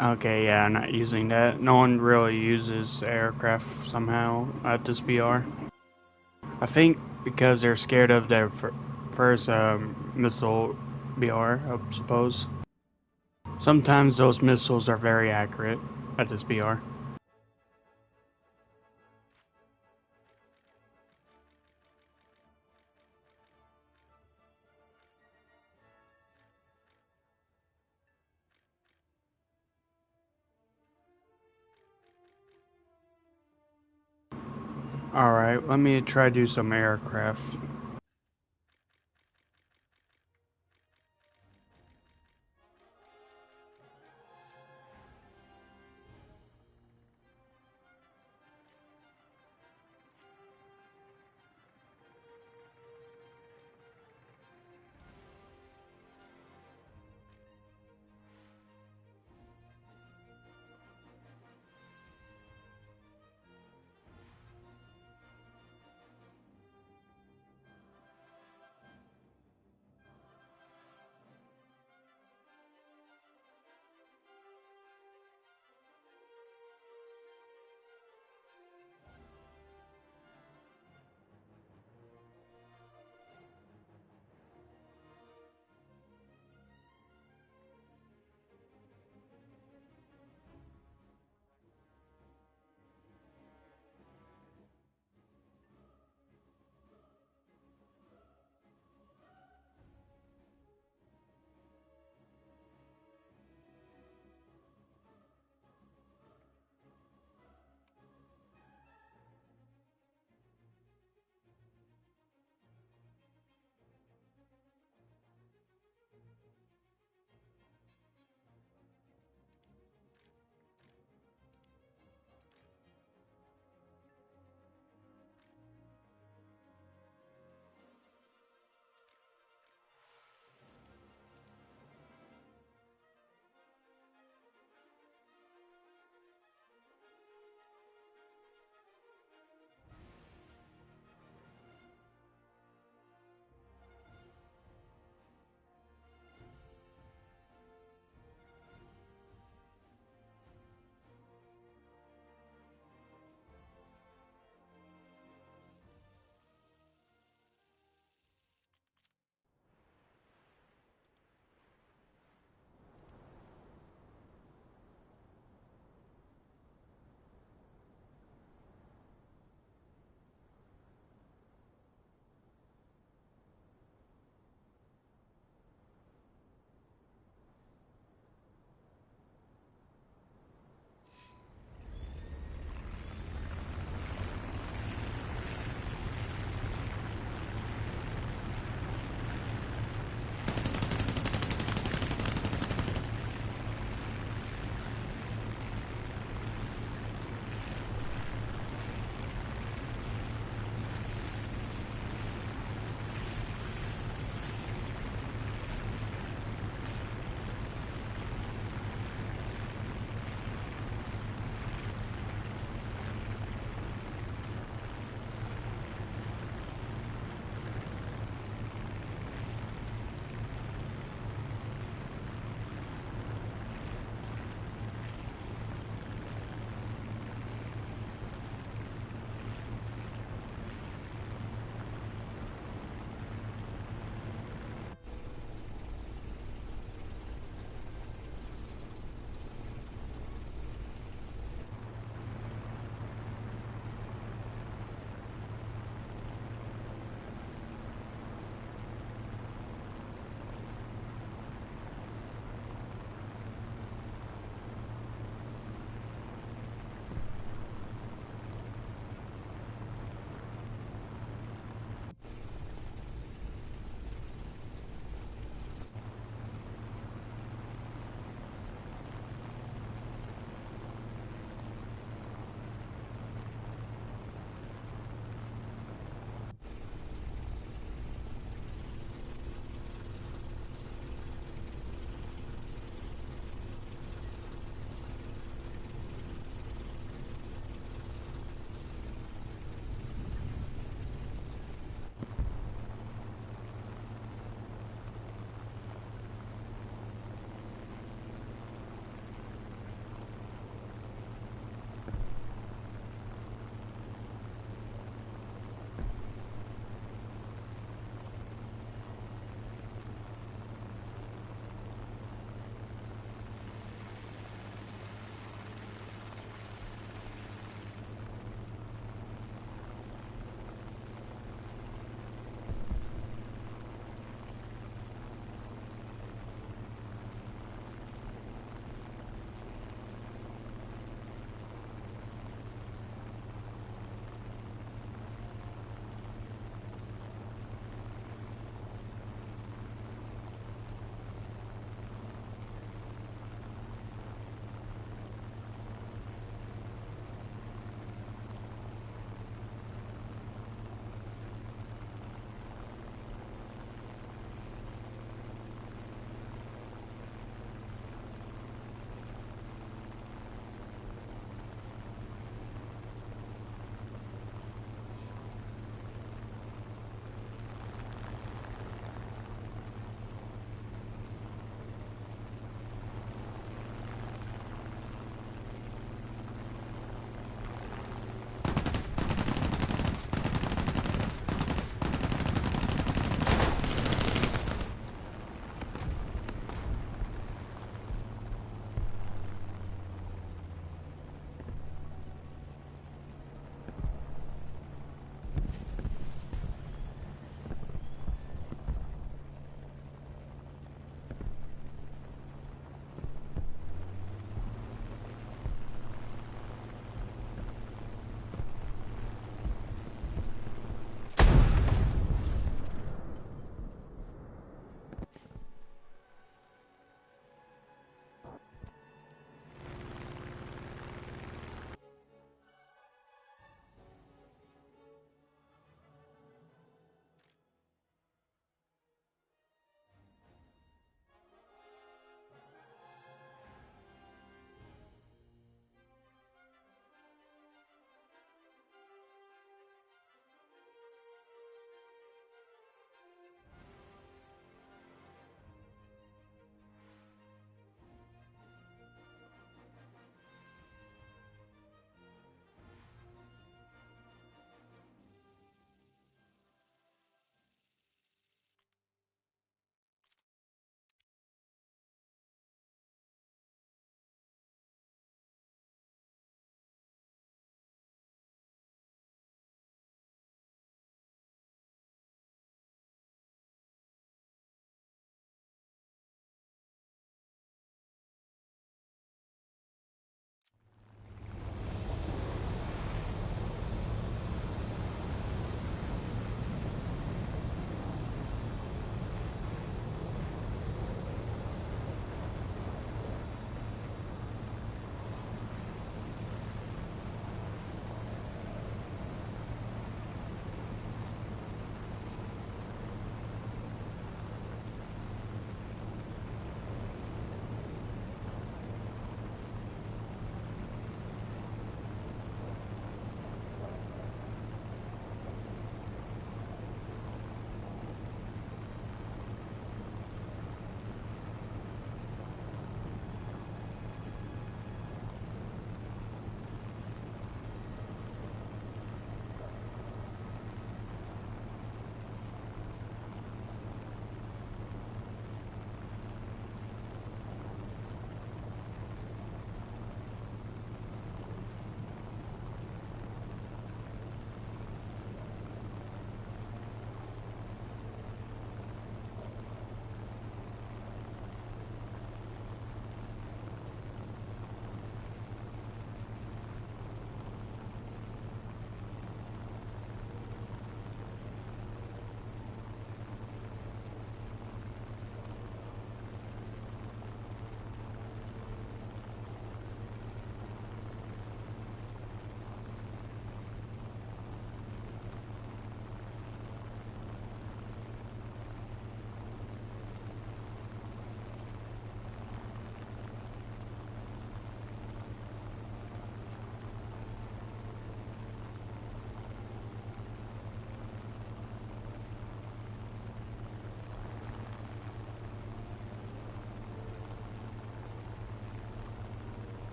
Okay, yeah, I'm not using that. No one really uses aircraft somehow at this BR. I think because they're scared of their first missile BR, I suppose. Sometimes those missiles are very accurate at this BR. Alright, let me try to do some aircraft.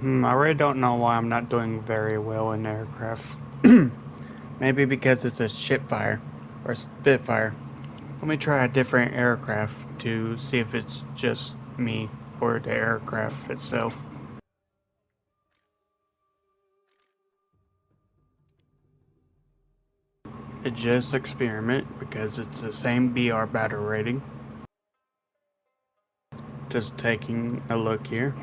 I really don't know why I'm not doing very well in aircraft. Maybe because it's a Spitfire or Spitfire. Let me try a different aircraft to see if it's just me or the aircraft itself. It just experiment because it's the same BR battery rating. Just taking a look here.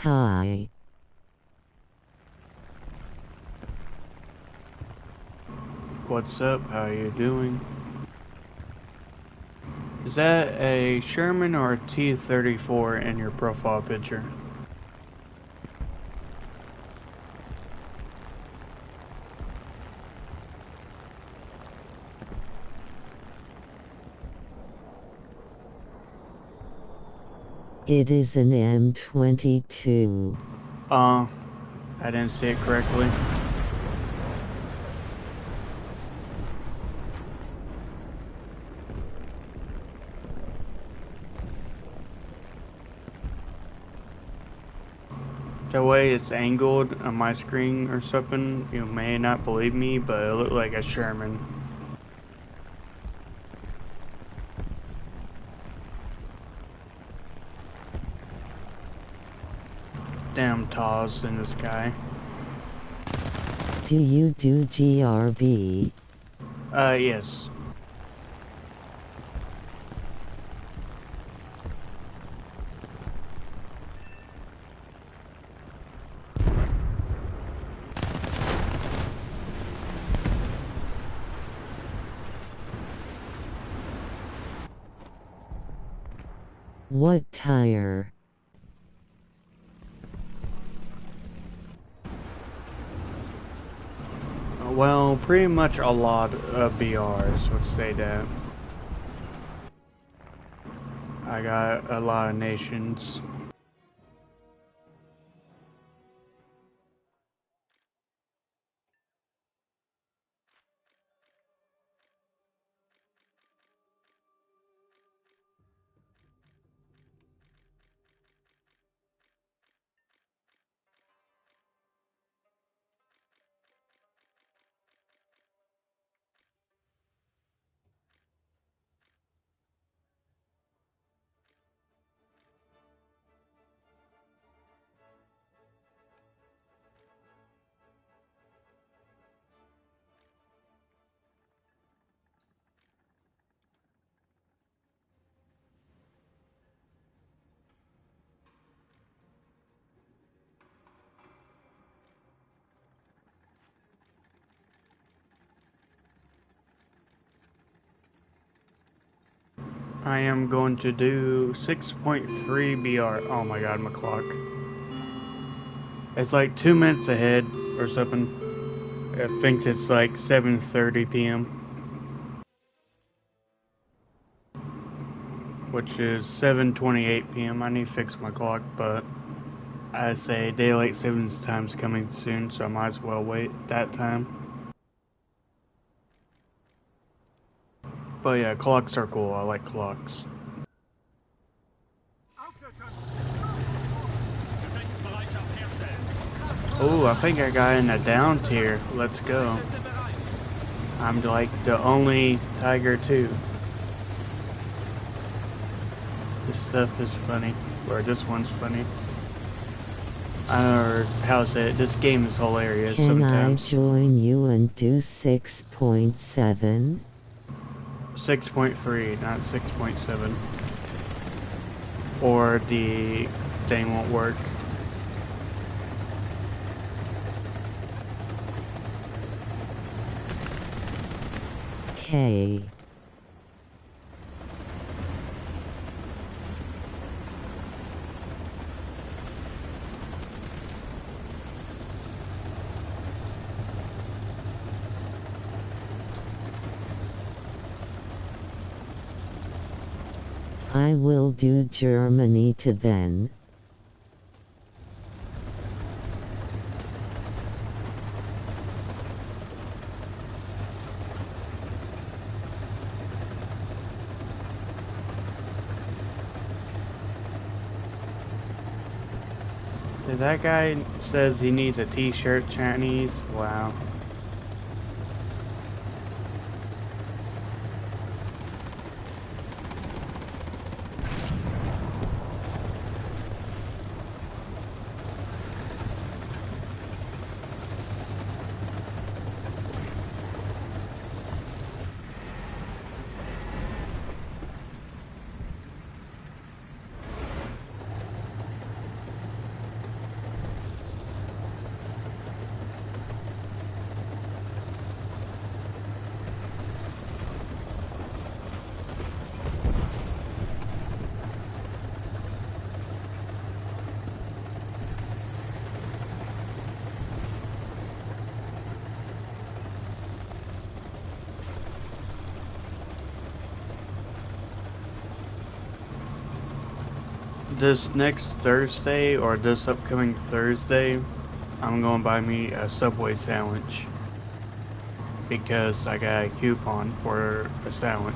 Hi. What's up? How you doing? Is that a Sherman or a T-34 in your profile picture? It is an M22. I didn't say it correctly. The way it's angled on my screen or something, you may not believe me, but it looked like a Sherman. Damn TAWs in the sky. Do you do GRB? Yes. What tire? Well, pretty much a lot of BRs would say that. I got a lot of nations. I am going to do 6.3 BR. Oh my god, my clock. It's like 2 minutes ahead or something. It thinks it's like 7:30 p.m. Which is 7:28 p.m. I need to fix my clock, but I say daylight savings time's coming soon, so I might as well wait that time. But yeah, clocks are cool. I like clocks. Oh, I think I got in a down tier. Let's go. I'm like the only Tiger 2. This stuff is funny. Or this one's funny. Or how to say it, this game is hilarious sometimes. Can I join you and do 6.7? 6.3, not 6.7. Or the thing won't work. K. I will do Germany to then. That guy says he needs a t-shirt Chinese. Wow. this next Thursday or this upcoming Thursday, I'm gonna buy me a Subway sandwich because I got a coupon for a sandwich.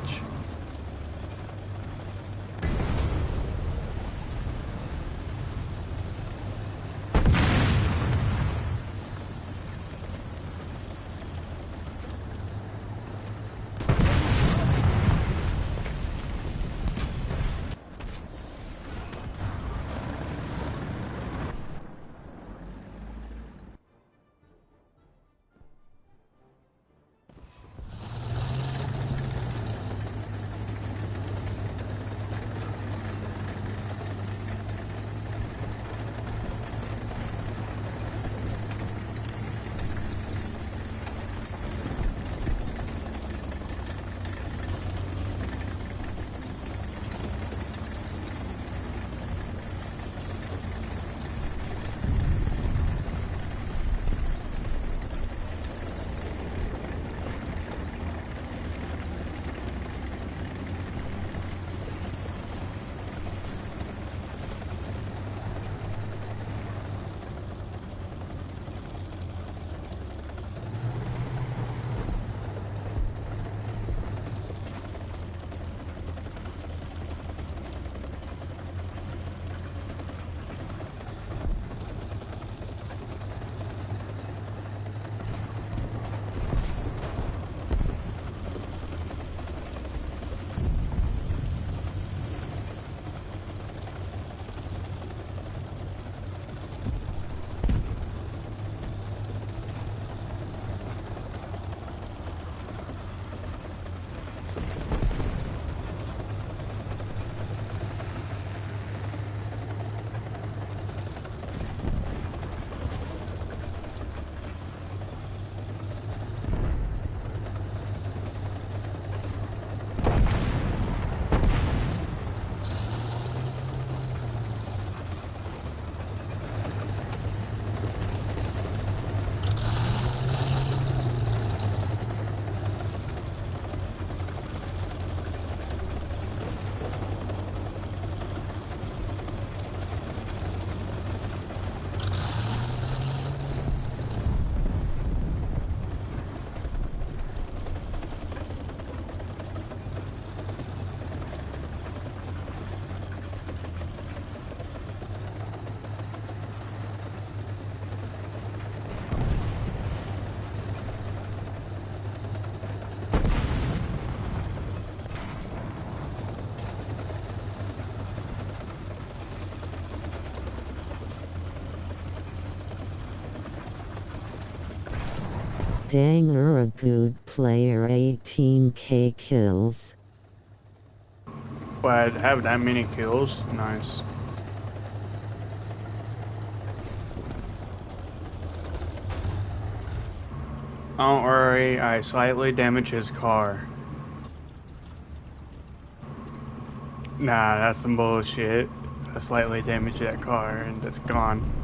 Dang, you're a good player. 18k kills. Well, I'd have that many kills. Nice. Don't worry, I slightly damaged his car. Nah, that's some bullshit. I slightly damaged that car and it's gone.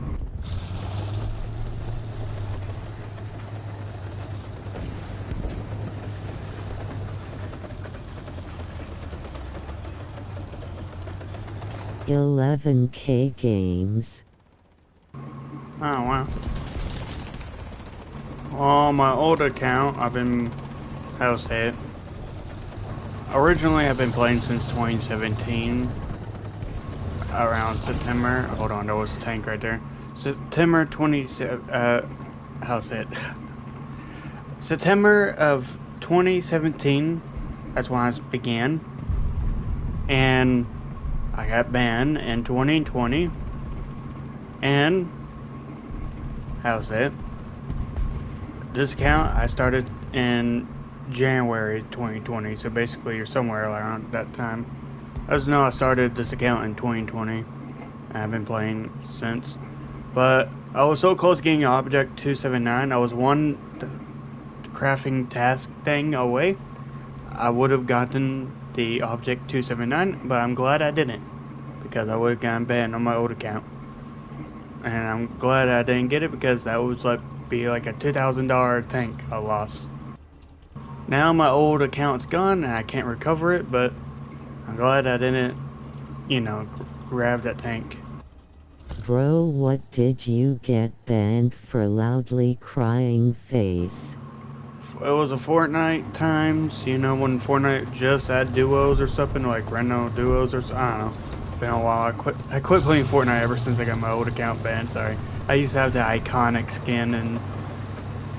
$11k games. Oh wow. On my old account, I've been, how to say it. Originally, I've been playing since 2017. Around September. Hold on, there was a tank right there. September 27. How to say it. September of 2017. That's when I began. And I got banned in 2020. And how to say it. This account I started in January 2020, so basically you're somewhere around that time. As you know, I started this account in 2020. I've been playing since. But I was so close to getting Object 279. I was one crafting task thing away. I would have gotten the Object 279, but I'm glad I didn't, because I would have gotten banned on my old account. And I'm glad I didn't get it, because that was be like a $2,000 tank I lost. Now my old account's gone and I can't recover it, but I'm glad I didn't, grab that tank. Bro, what did you get banned for? Loudly crying face. It was a Fortnite times, you know, when Fortnite just had duos or something, like random duos or something. I don't know. Been a while. I quit playing Fortnite ever since I got my old account banned. Sorry. I used to have the iconic skin and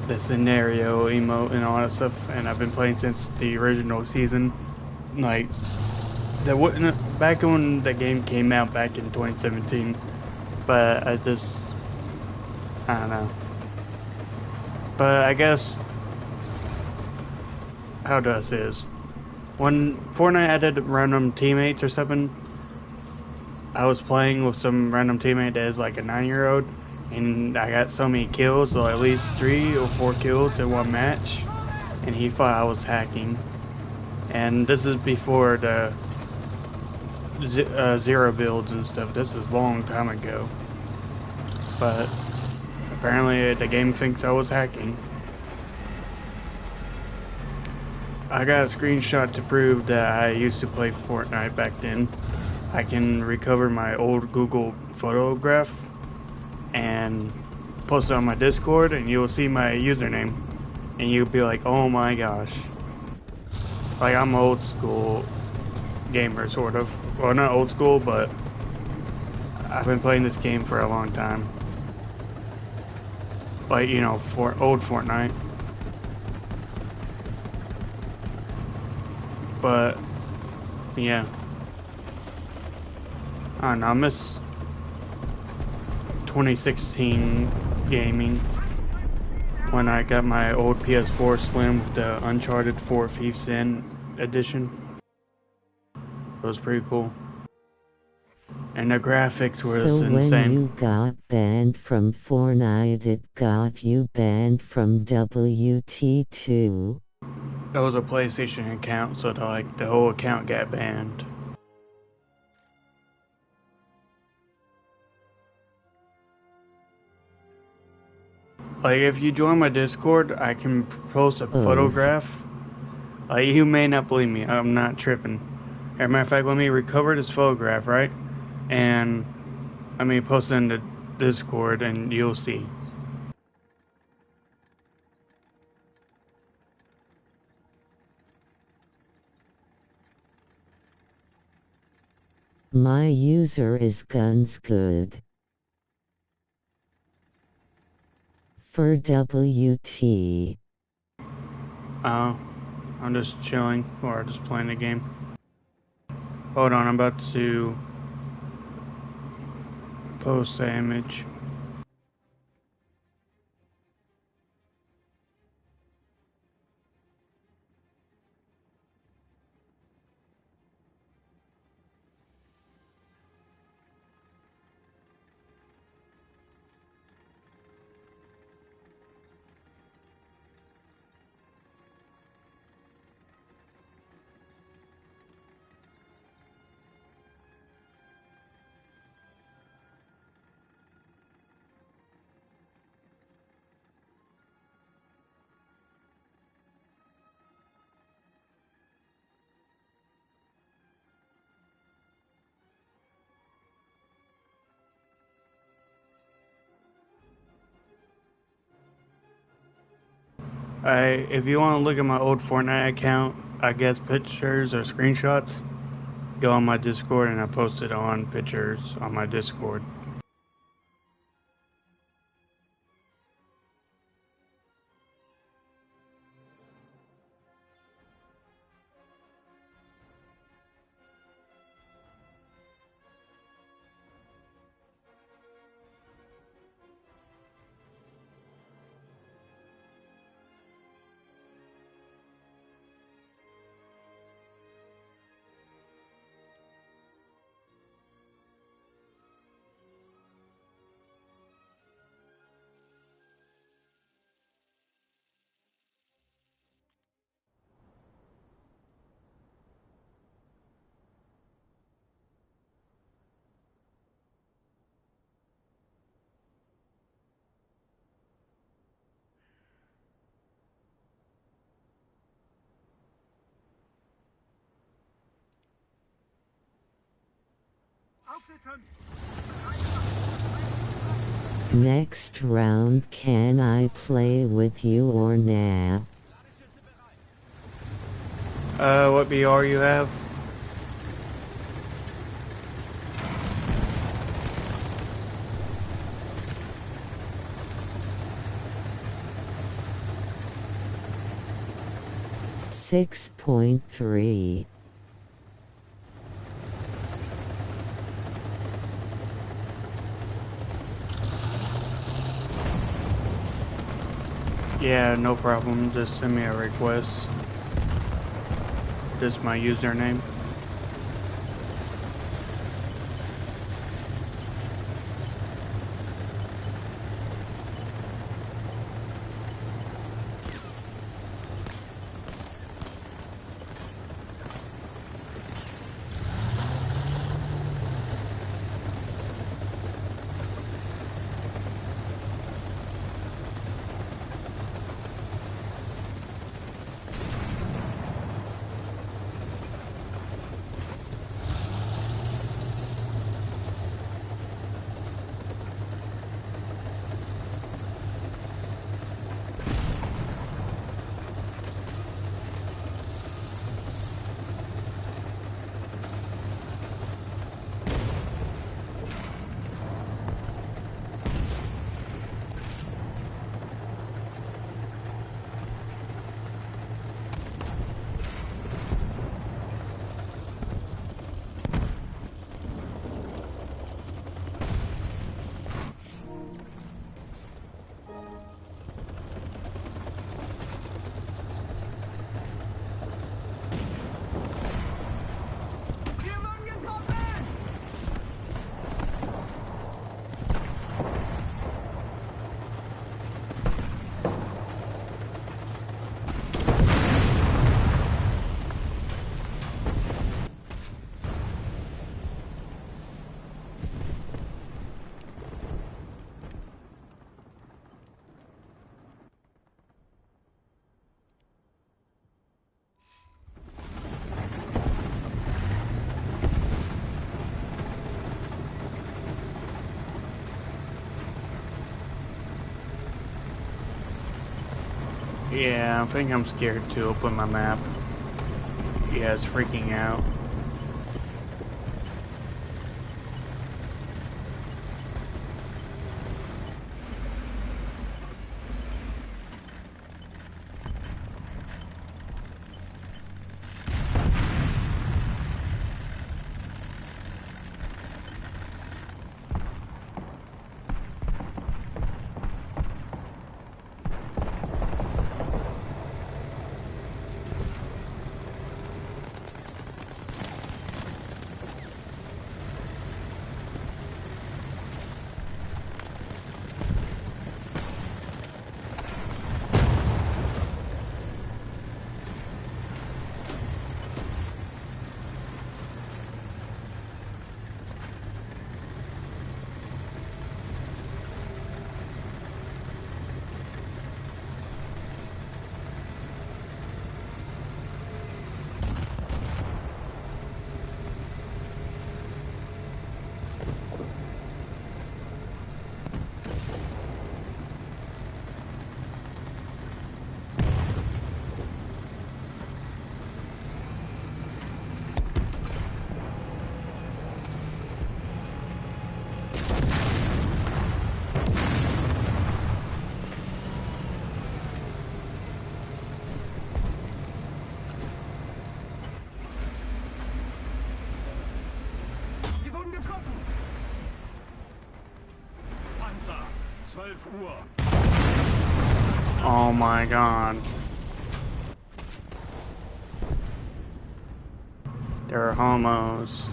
the scenario emote and all that stuff, and I've been playing since the original season. Like back when the game came out back in 2017, but I don't know. But I guess how do I say this? When Fortnite added random teammates or something, I was playing with some random teammate that is like a 9-year-old, and I got so many kills, so at least 3 or 4 kills in one match, and he thought I was hacking. And this is before the zero builds and stuff. This is a long time ago, but apparently the game thinks I was hacking. I got a screenshot to prove that I used to play Fortnite back then. I can recover my old Google photograph and post it on my Discord, and you'll see my username, and you'll be like, oh my gosh. Like, I'm old school gamer, sort of. Well, not old school, but I've been playing this game for a long time. Like, you know, for old Fortnite. But yeah, I don't know, I miss 2016 gaming when I got my old PS4 Slim with the Uncharted 4 Thieves In edition. It was pretty cool, and the graphics were So insane. when you got banned from Fortnite, it got you banned from WT2? It was a PlayStation account, so the whole account got banned. Like, if you join my Discord, I can post a photograph. Like, you may not believe me, I'm not tripping. As a matter of fact, let me recover this photograph, right? And let me post it in the Discord, and you'll see. My user is gunsgood. For WT. I'm just chilling, or just playing the game. Hold on, I'm about to post the image. If you want to look at my old Fortnite account, I guess pictures or screenshots, go on my Discord, and I post it on pictures on my Discord. Next round, can I play with you or nah? What BR you have? .3. Yeah, no problem. Just send me a request. Just my username. Yeah, I think I'm scared to open my map. Yeah, it's freaking out. Panzer, 12 Uhr. Oh my god. They're homos.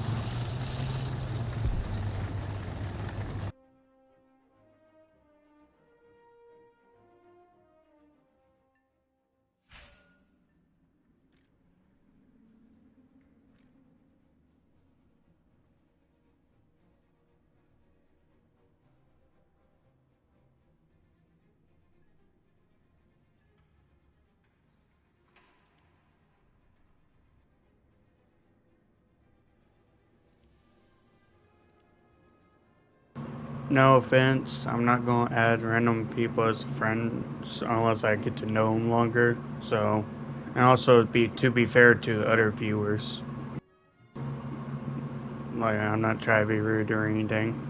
No offense, I'm not going to add random people as friends unless I get to know them longer. So, and also to be fair to other viewers. Like, I'm not trying to be rude or anything.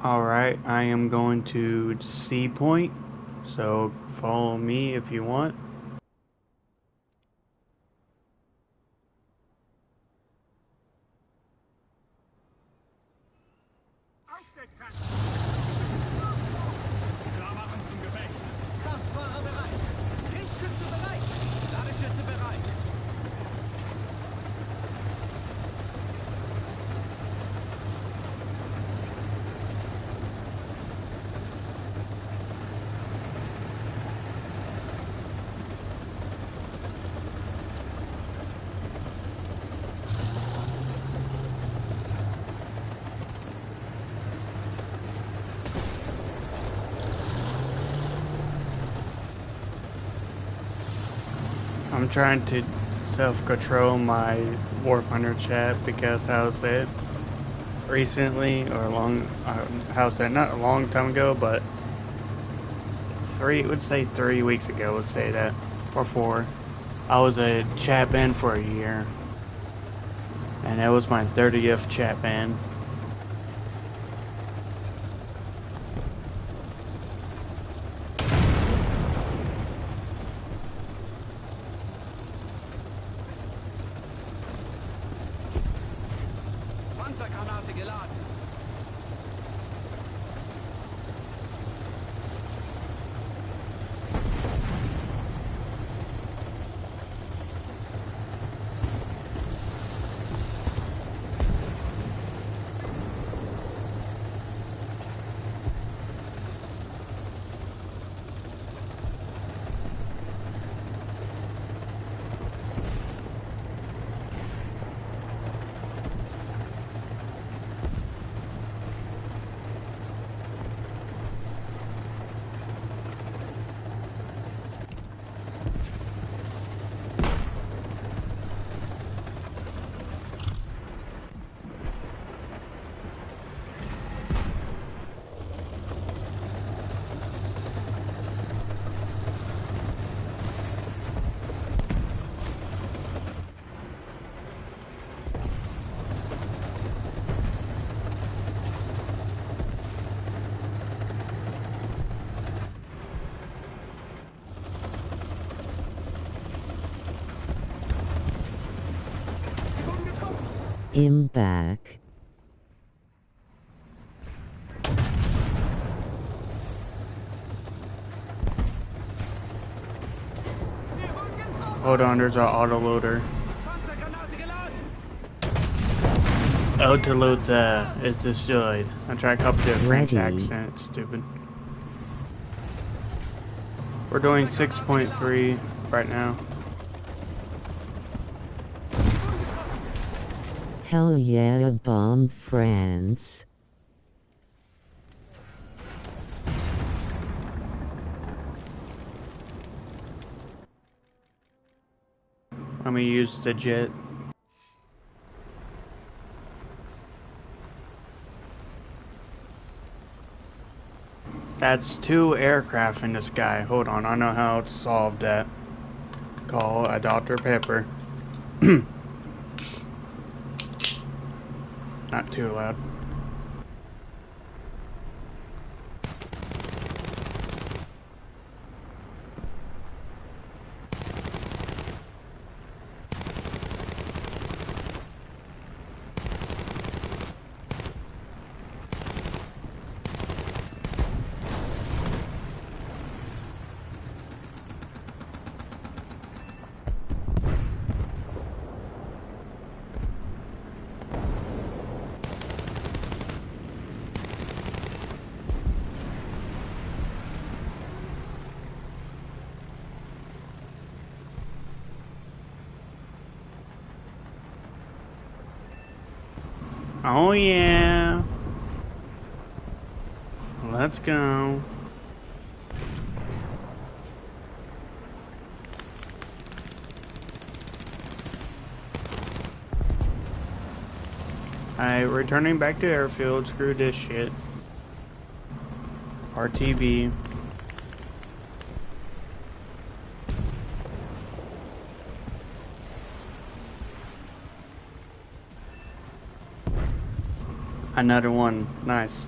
Alright, I am going to C point, so follow me if you want. Klar machen zum Gefecht. Kraftfahrer bereit. Richtschütze bereit. Ladeschütze bereit. I'm trying to self-control my Warthunder chat because how to say it recently or how to say it, not a long time ago, but 3 weeks ago, let's say that, or 4. I was a chat ban for a year, and that was my 30th chat ban. Panzergranate geladen. I'm back. Hold on, there's an autoloader. Panzergranate geladen. Autoload is destroyed. I tried to copy the French Ready. accent, it's stupid. We're doing 6.3 right now. Hell yeah, bomb France. Let me use the jet. That's 2 aircraft in the sky. Hold on, I know how to solve that. Call a Dr. Pepper. Not too loud. Oh yeah. Let's go. Alright, returning back to airfield. Screw this shit. RTV. Another one. Nice.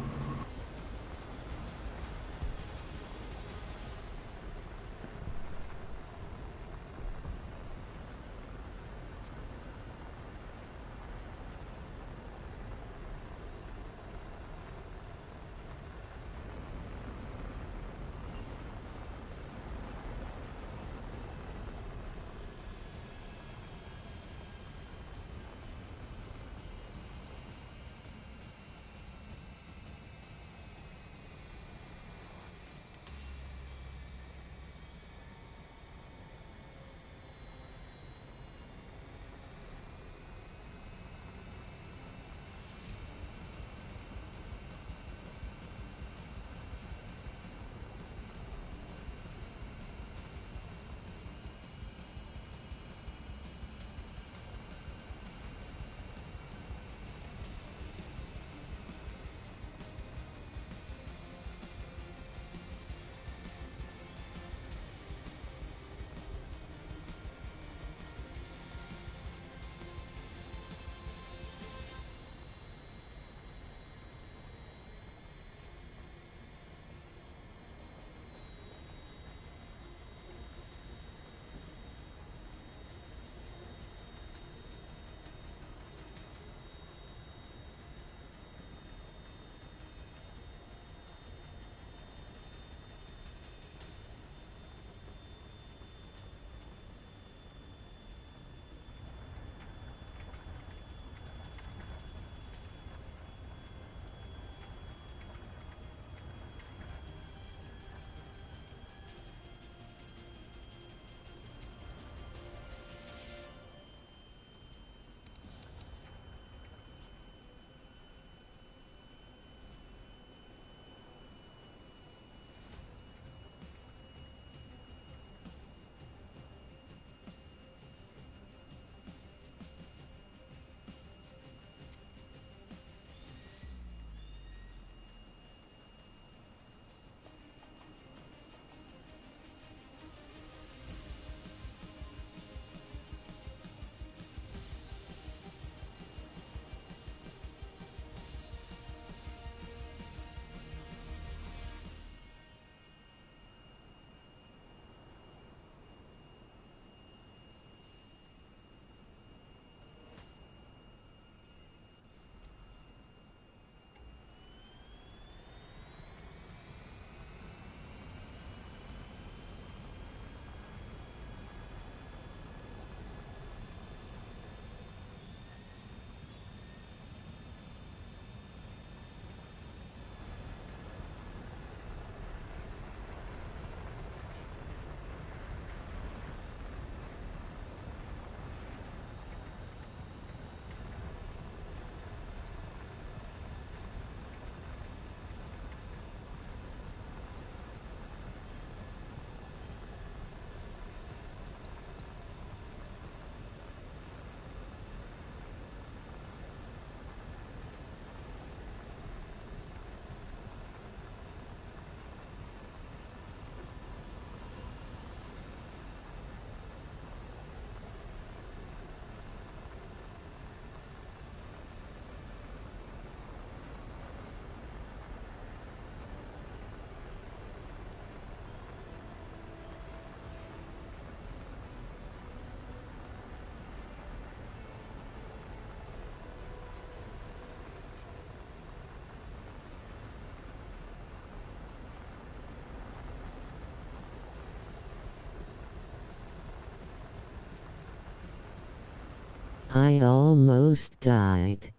I almost died.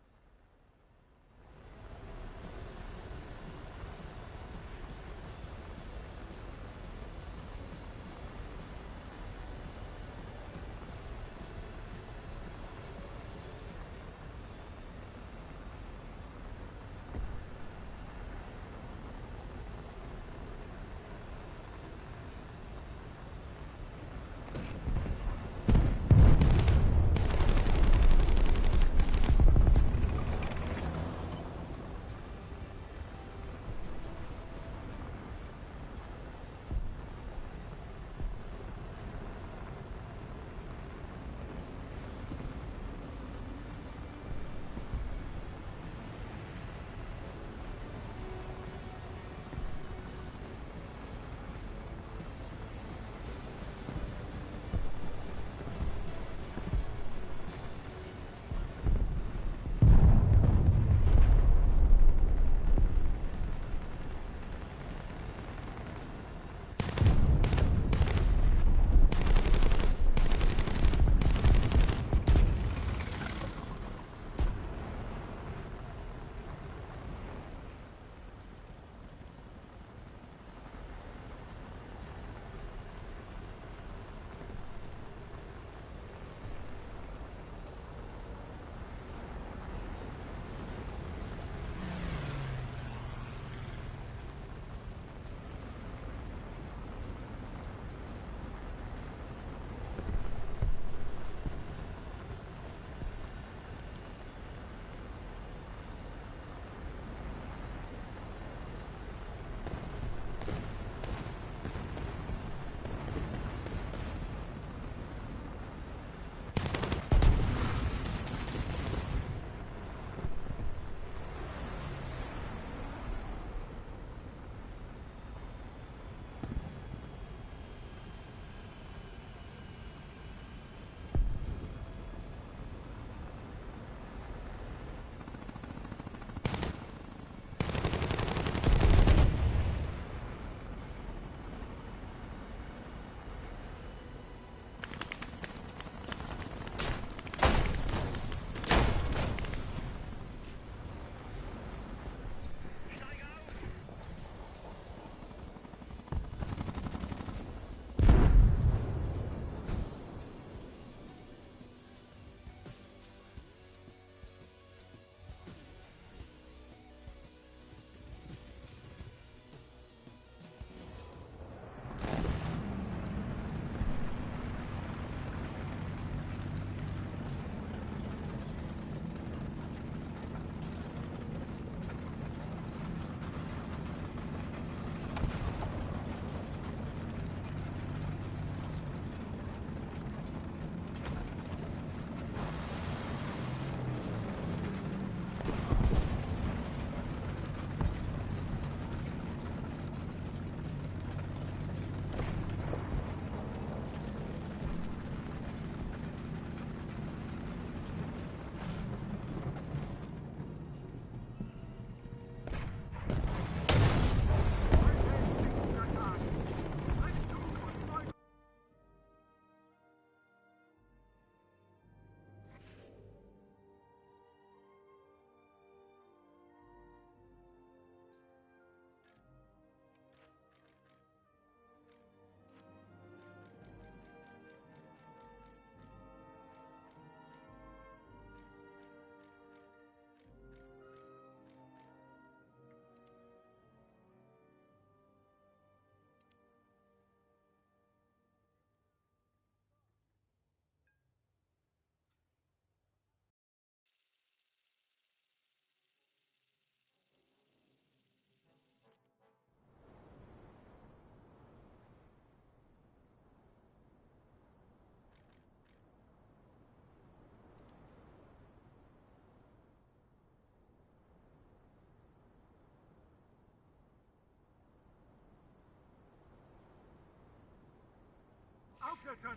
Klar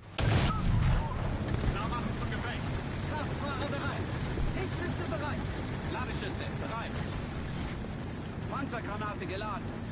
machen zum Gefecht. Kraftfahrer bereit. Lichtschütze bereit. Ladeschütze bereit. Panzergranate geladen.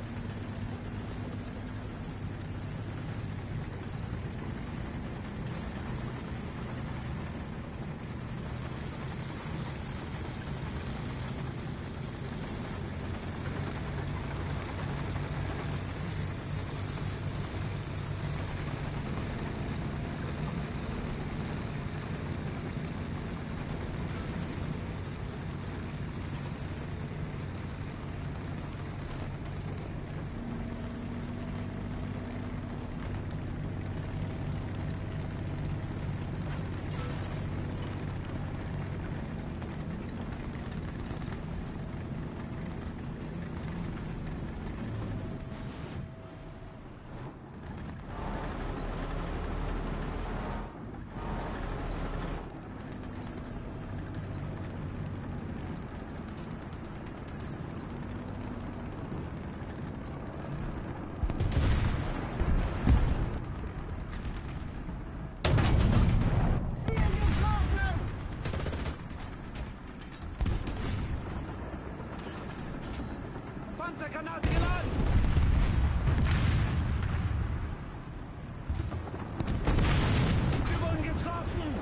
Panzergranate geladen! Sie wurden getroffen!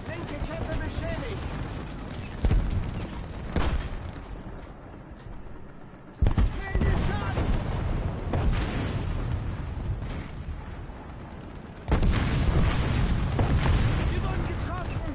Linke Kette beschädigt! Fehlende Schaden! Sie wurden getroffen!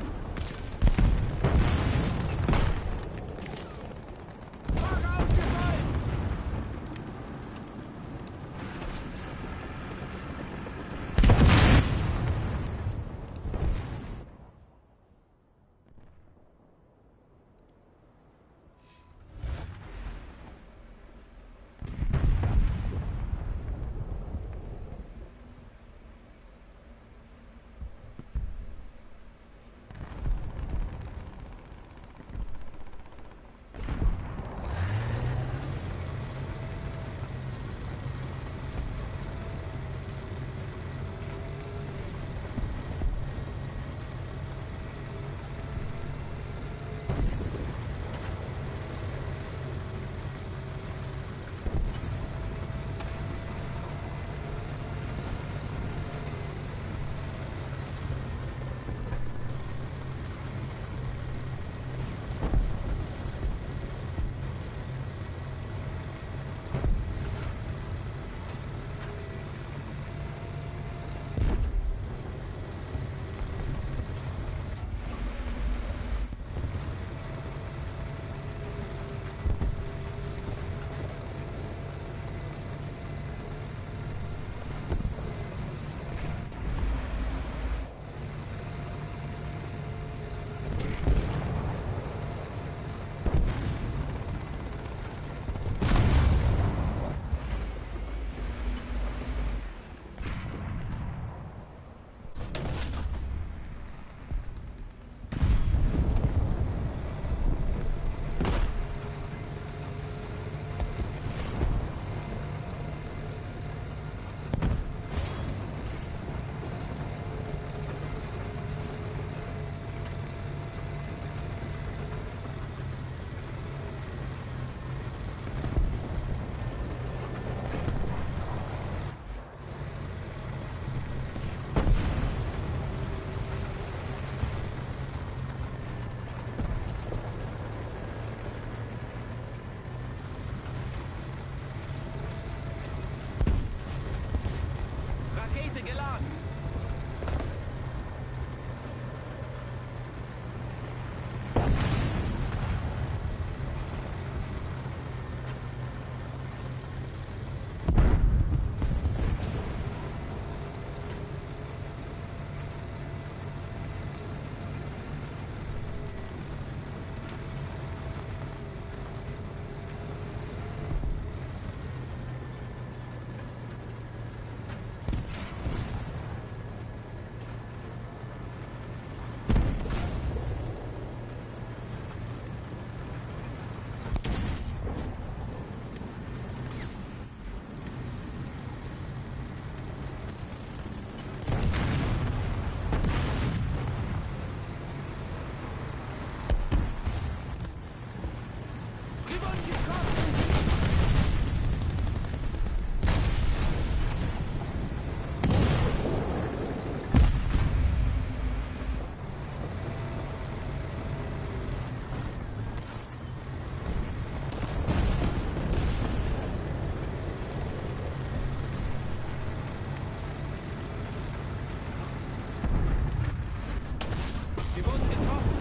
Sie wurden getroffen.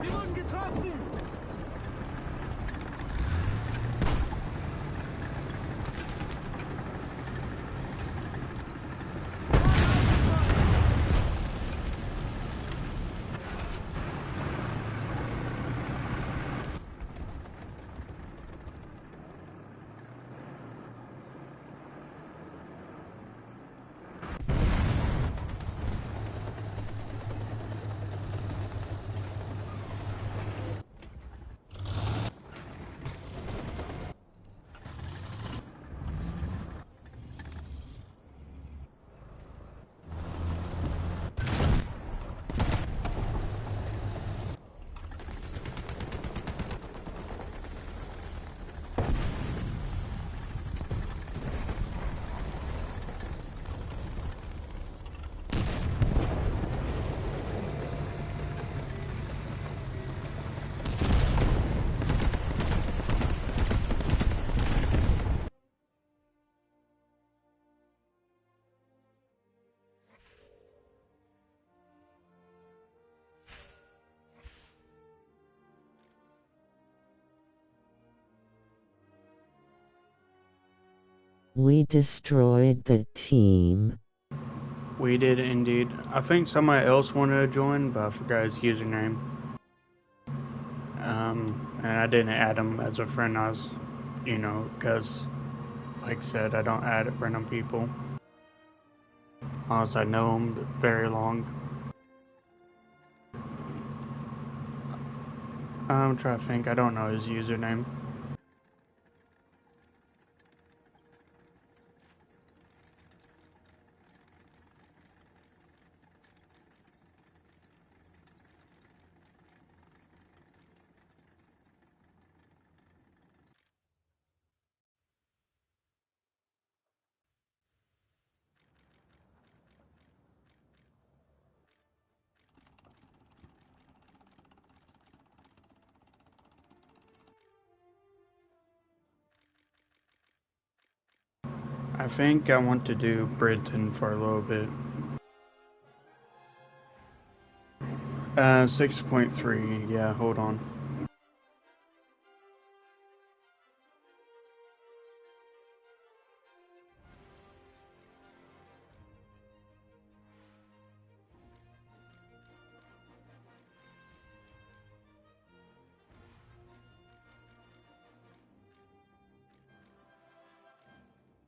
Wir wurden getroffen! We destroyed the team. We did indeed. I think somebody else wanted to join, but I forgot his username. And I didn't add him as a friend. I was, because, like I said, I don't add random people unless I know them very long. I'm trying to think. I don't know his username. I think I want to do Britain for a little bit. 6.3, yeah, hold on.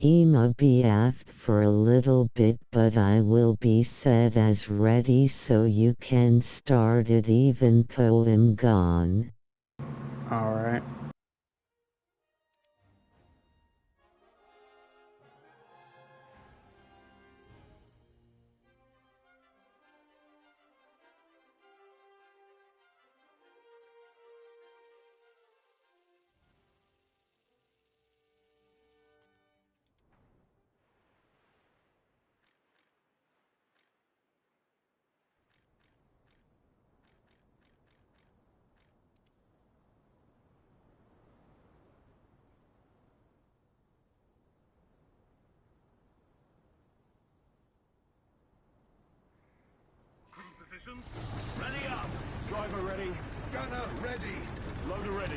I'ma be aft for a little bit, but I will be set as ready so you can start it even though I'm gone. Alright. Positions. Ready up. Driver ready. Gunner ready. Loader ready.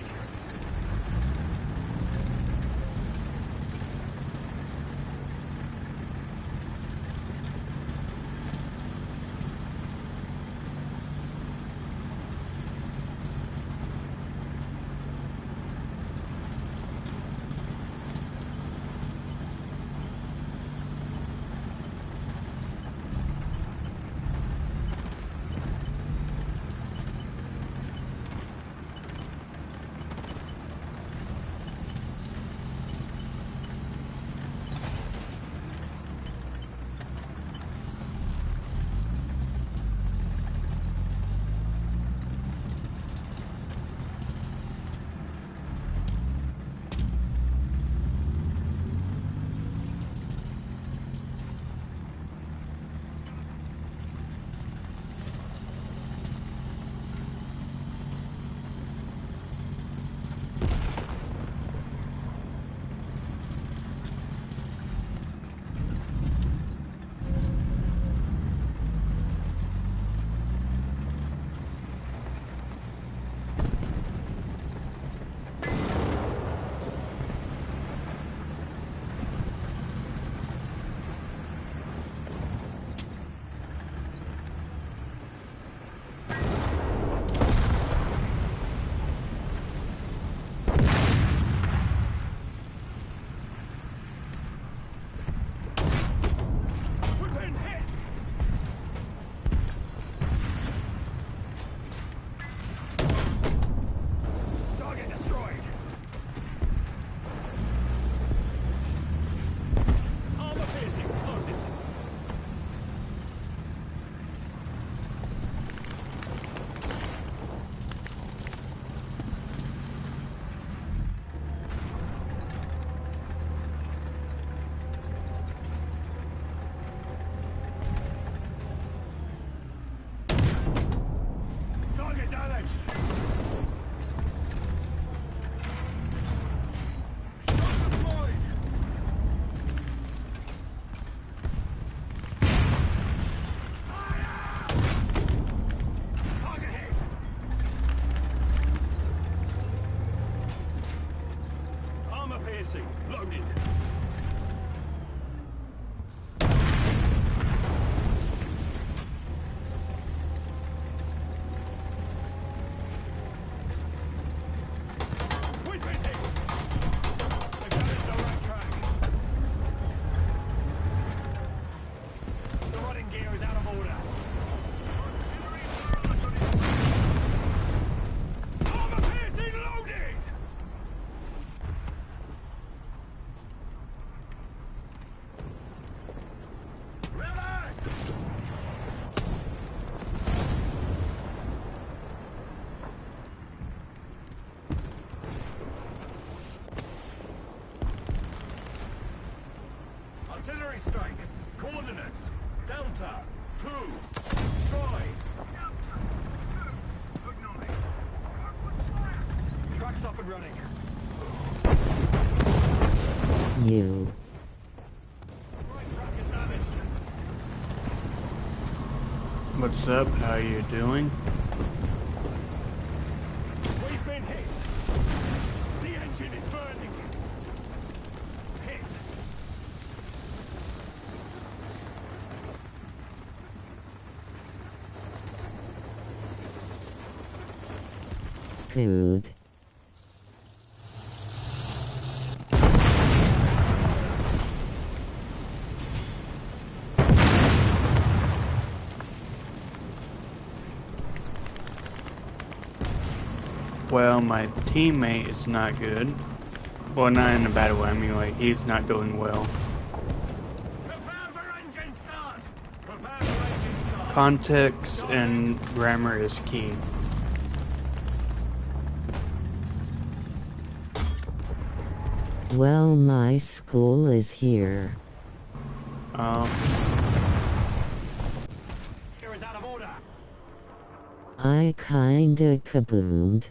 piercing. Loaded. We've been hit. The gunner's no right track. The running gear is out of order. Armor piercing loaded! Artillery strike. Coordinates. Delta. 2. Destroy. Truck's up and running. You. Right truck is damaged. What's up? How you doing? We've been hit. The engine is burning. Hit. Good. Well, my teammate is not good. Well, not in a bad way. I mean, like, he's not doing well. Prepare for engine start. Prepare for engine start. Context and grammar is key. Well, my school is here. Gear is out of order. I kinda kaboomed.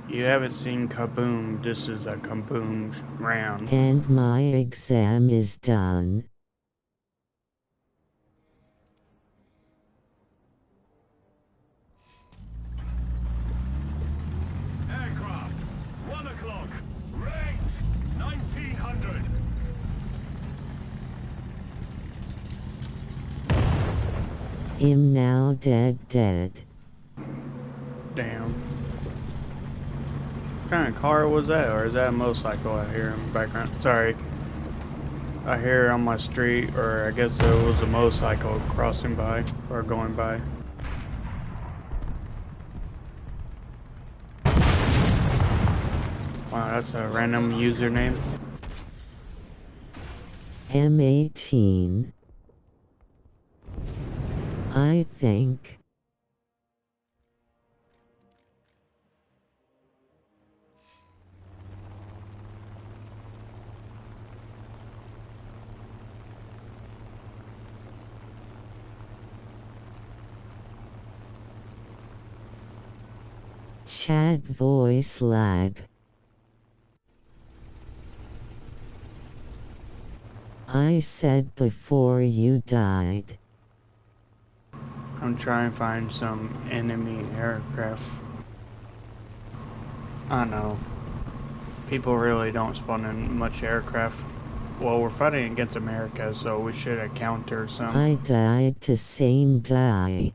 You haven't seen Kaboom. This is a Kaboom round. And my exam is done. Aircraft. 1 o'clock. Range. 1900. Am now dead. Damn. What kind of car was that? Or is that a motorcycle I hear in the background? Sorry. I hear on my street, or I guess there was a motorcycle crossing by, or going by. Wow, that's a random username. M18. I think. Chat voice lag. I said before you died. I'm trying to find some enemy aircraft. I know. People really don't spawn in much aircraft. Well, we're fighting against America, so we should encounter some. I died to same guy.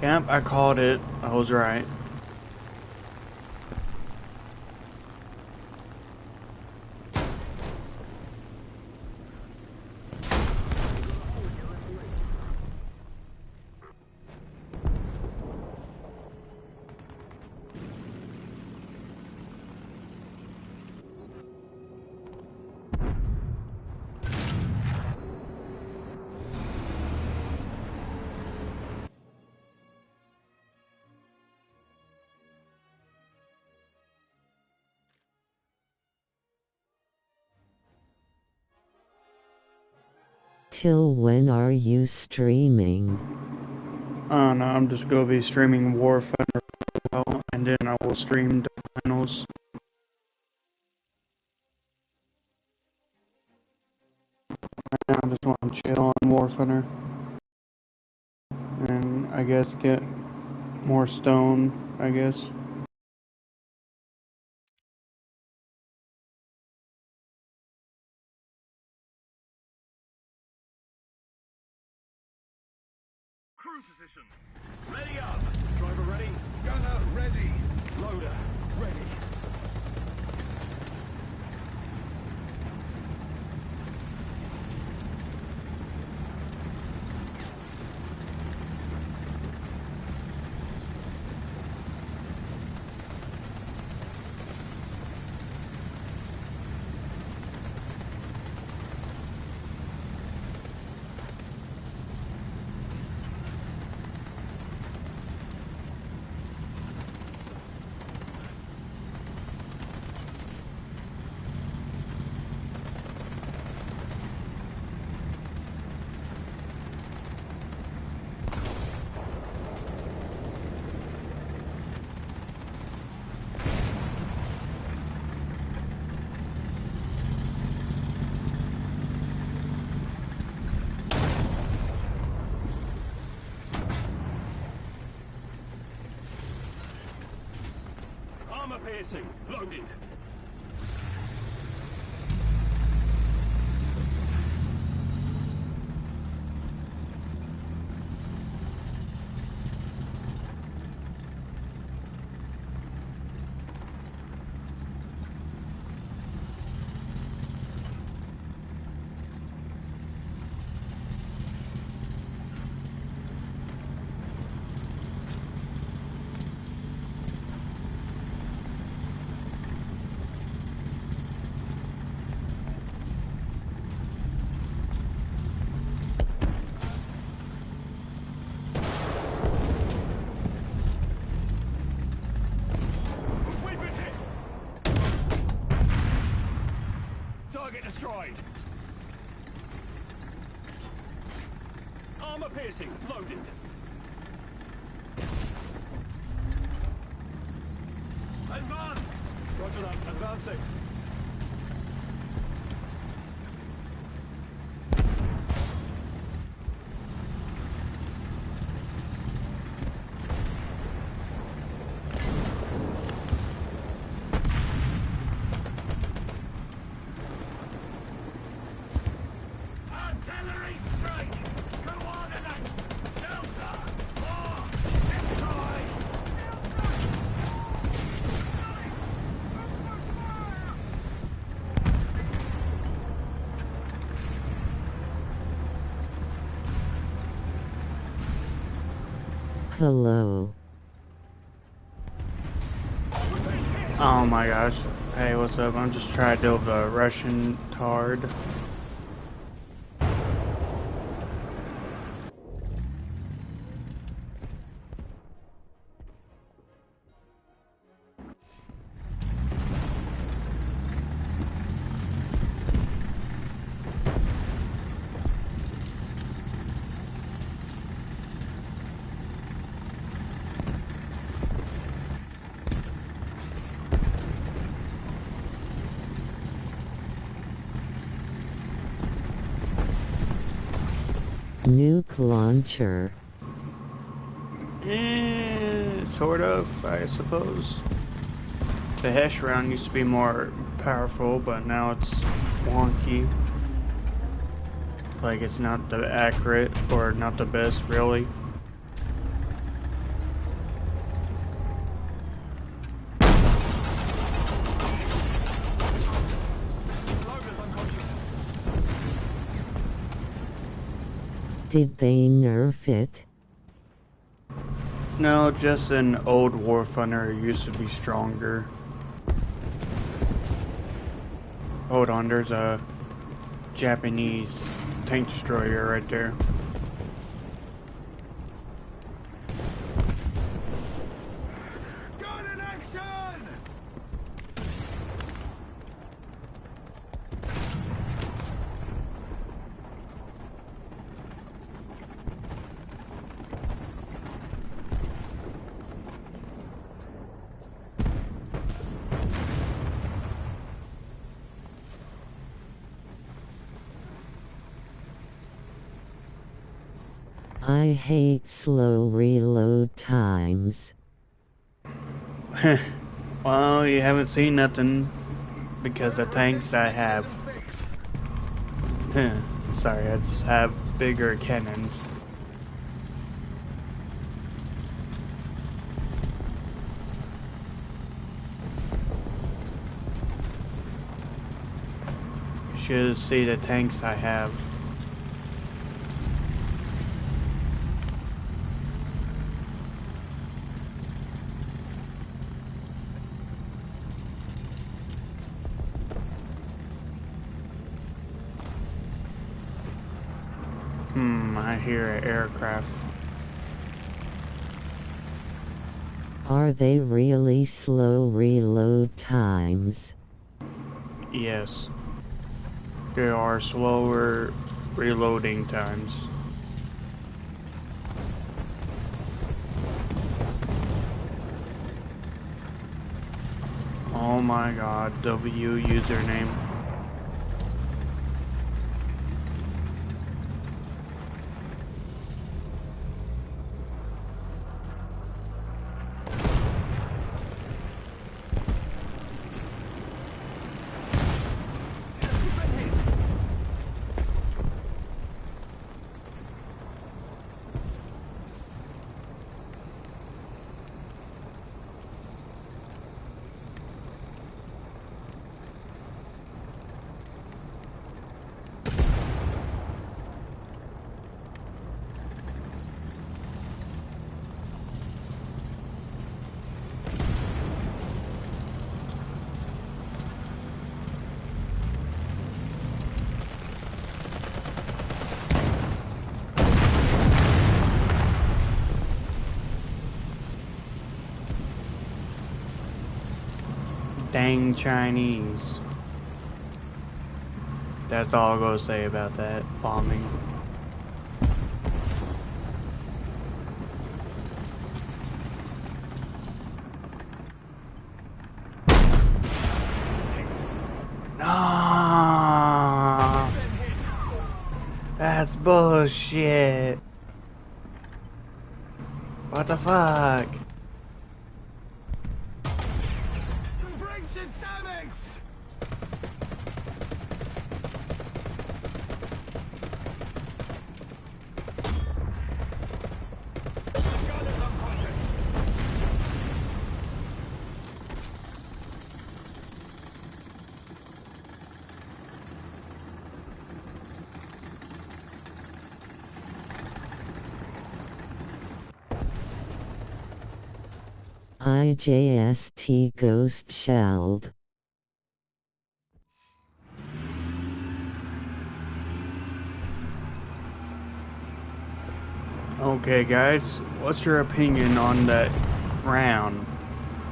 Yep, I called it. I was right. Till when are you streaming? I don't know, I'm just gonna be streaming Warthunder for a while, and then I will stream the finals. Right now, I just want to chill on Warthunder. And I guess get more stone, I guess. Crew positions. Ready up. Driver ready. Gunner ready. Loader ready. Armor piercing, loaded. Target destroyed. Armor piercing, loaded. Advance! Roger that, advancing. Artillery strike! Coordinates! Delta! 4! Destroy! Hello. Oh my gosh. Hey, what's up? I'm just trying to deal with a Russian tard. Nuke launcher. Sort of, I suppose. The Hesh round used to be more powerful, but now it's wonky. Like it's not the accurate, or not the best, really. Did they nerf it? No, just an old Warthunder used to be stronger. Hold on, there's a Japanese tank destroyer right there. Gun in action! I hate slow reload times. Well, you haven't seen nothing because the tanks I have. Sorry, I just have bigger cannons. should see the tanks I have. I hear an aircraft. Are they really slow reload times? Yes. There are slower reloading times. Oh my god, W username. Dang Chinese. That's all I'll go say about that bombing. No, that's bullshit. What the fuck? Friction damage! IJST ghost shelled. Okay guys, what's your opinion on that round?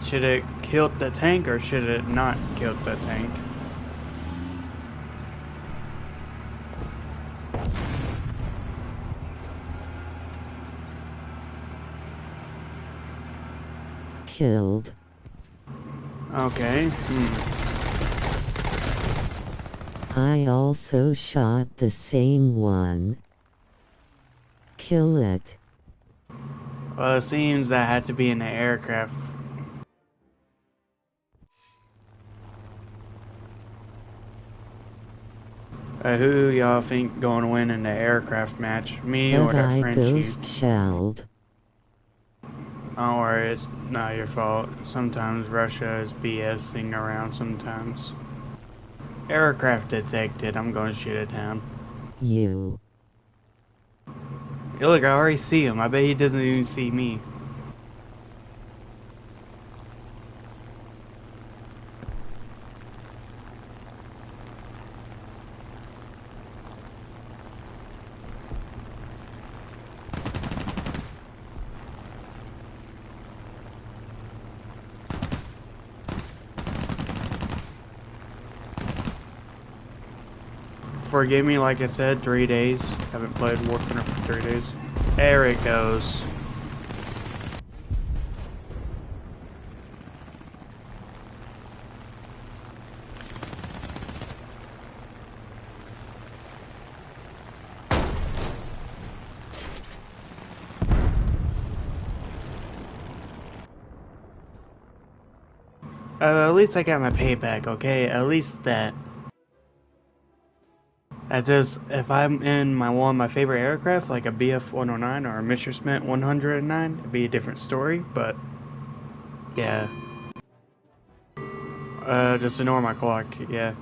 Should it kill the tank or should it not kill the tank? Killed. Okay, I also shot the same one. Kill it. Well, it seems that had to be in the aircraft. Who y'all think gonna win in the aircraft match? Me or But that I Frenchie? ghost shelled. Don't worry, it's not your fault. Sometimes Russia is BSing around sometimes. Aircraft detected, I'm gonna shoot it down. You. Hey, look, I already see him. I bet he doesn't even see me. Forgive me, like I said, 3 days. Haven't played Warthunder for 3 days. There it goes. At least I got my payback, okay? At least that. That's just, if I'm in one of my favorite aircraft, like a BF-109 or a Messerschmitt 109, it'd be a different story, but yeah. Just ignore my clock, yeah.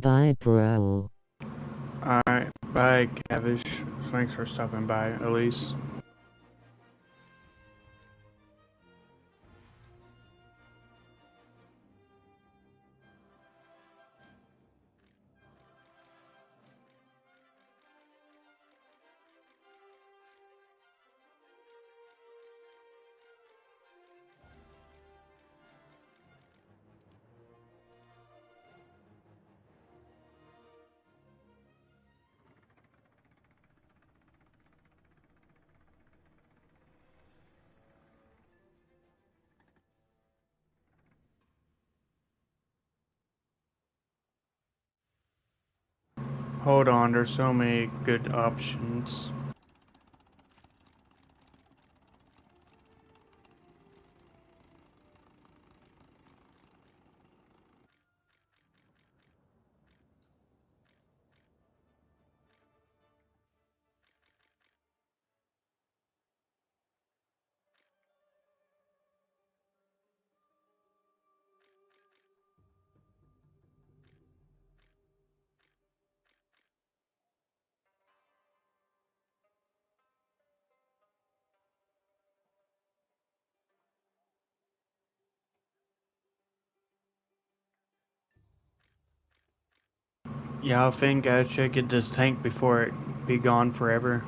Bye, bro. Alright, bye, Cavish. Thanks for stopping by, Elise. Hold on, there's so many good options. Yeah, I think I should get this tank before it be gone forever.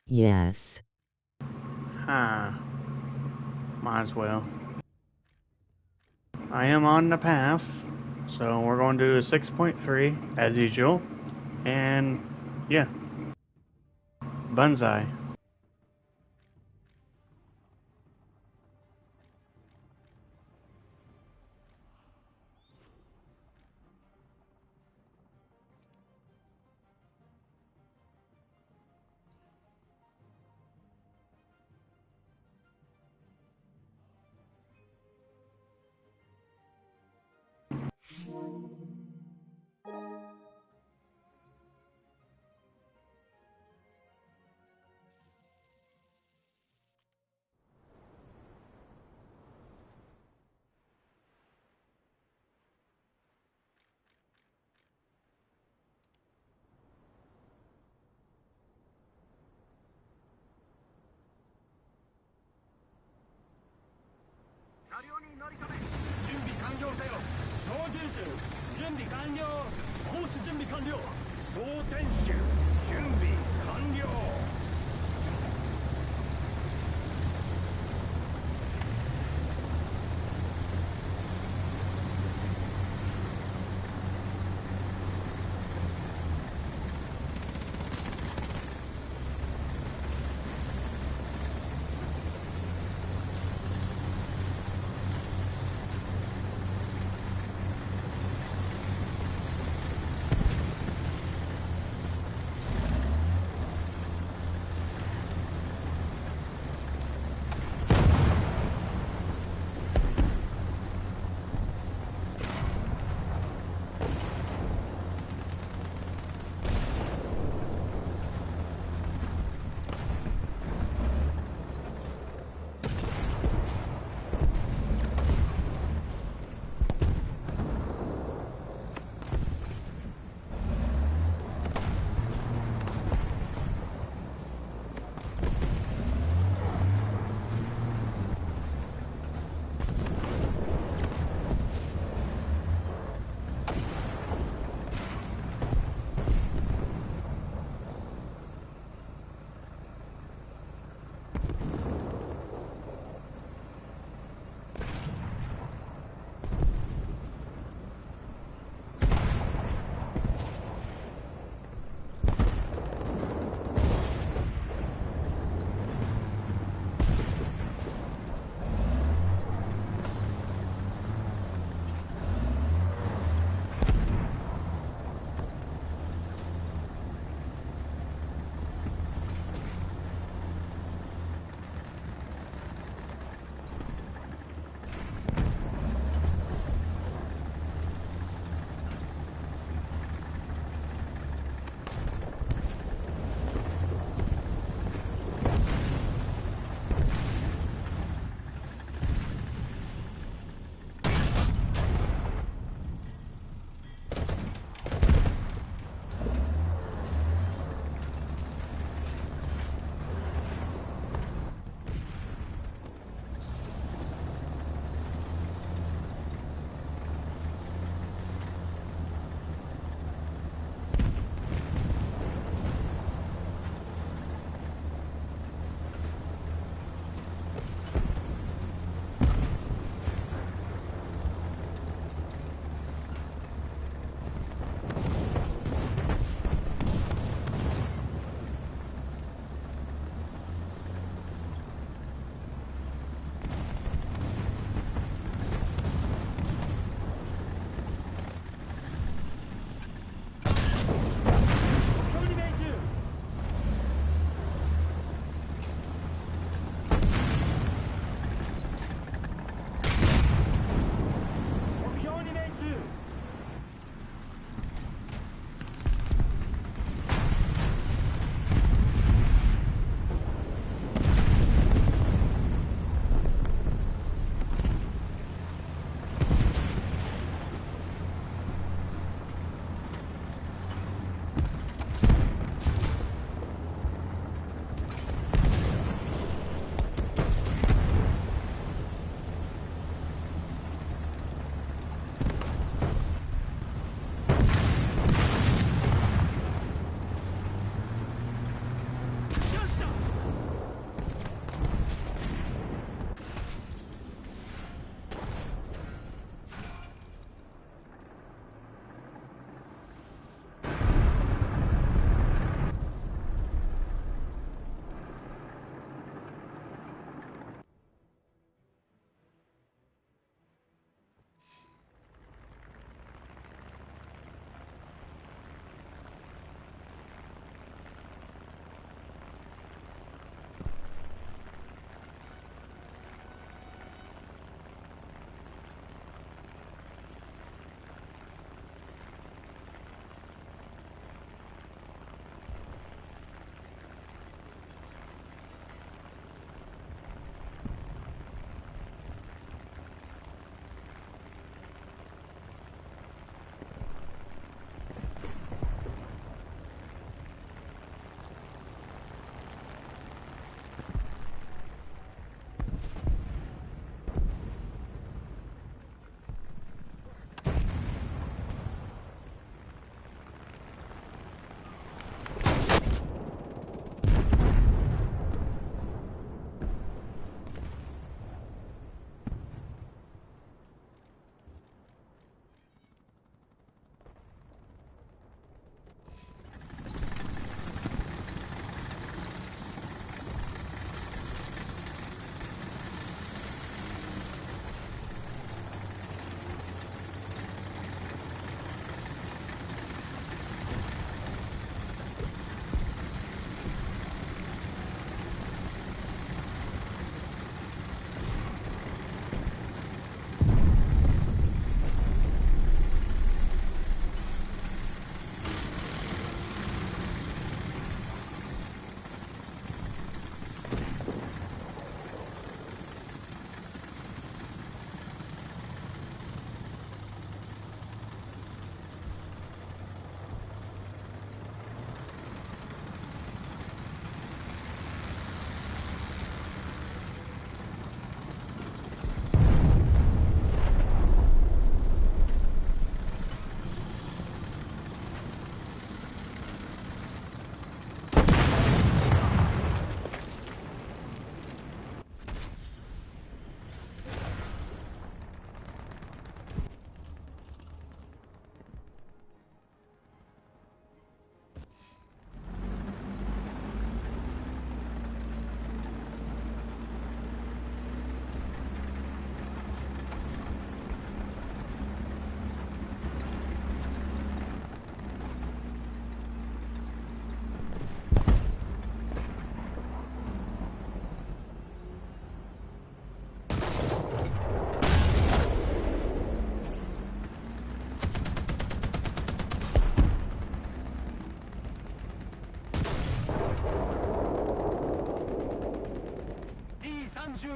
Yes. Huh. Might as well. I am on the path. So we're going to do a 6.3 as usual. And yeah. Banzai.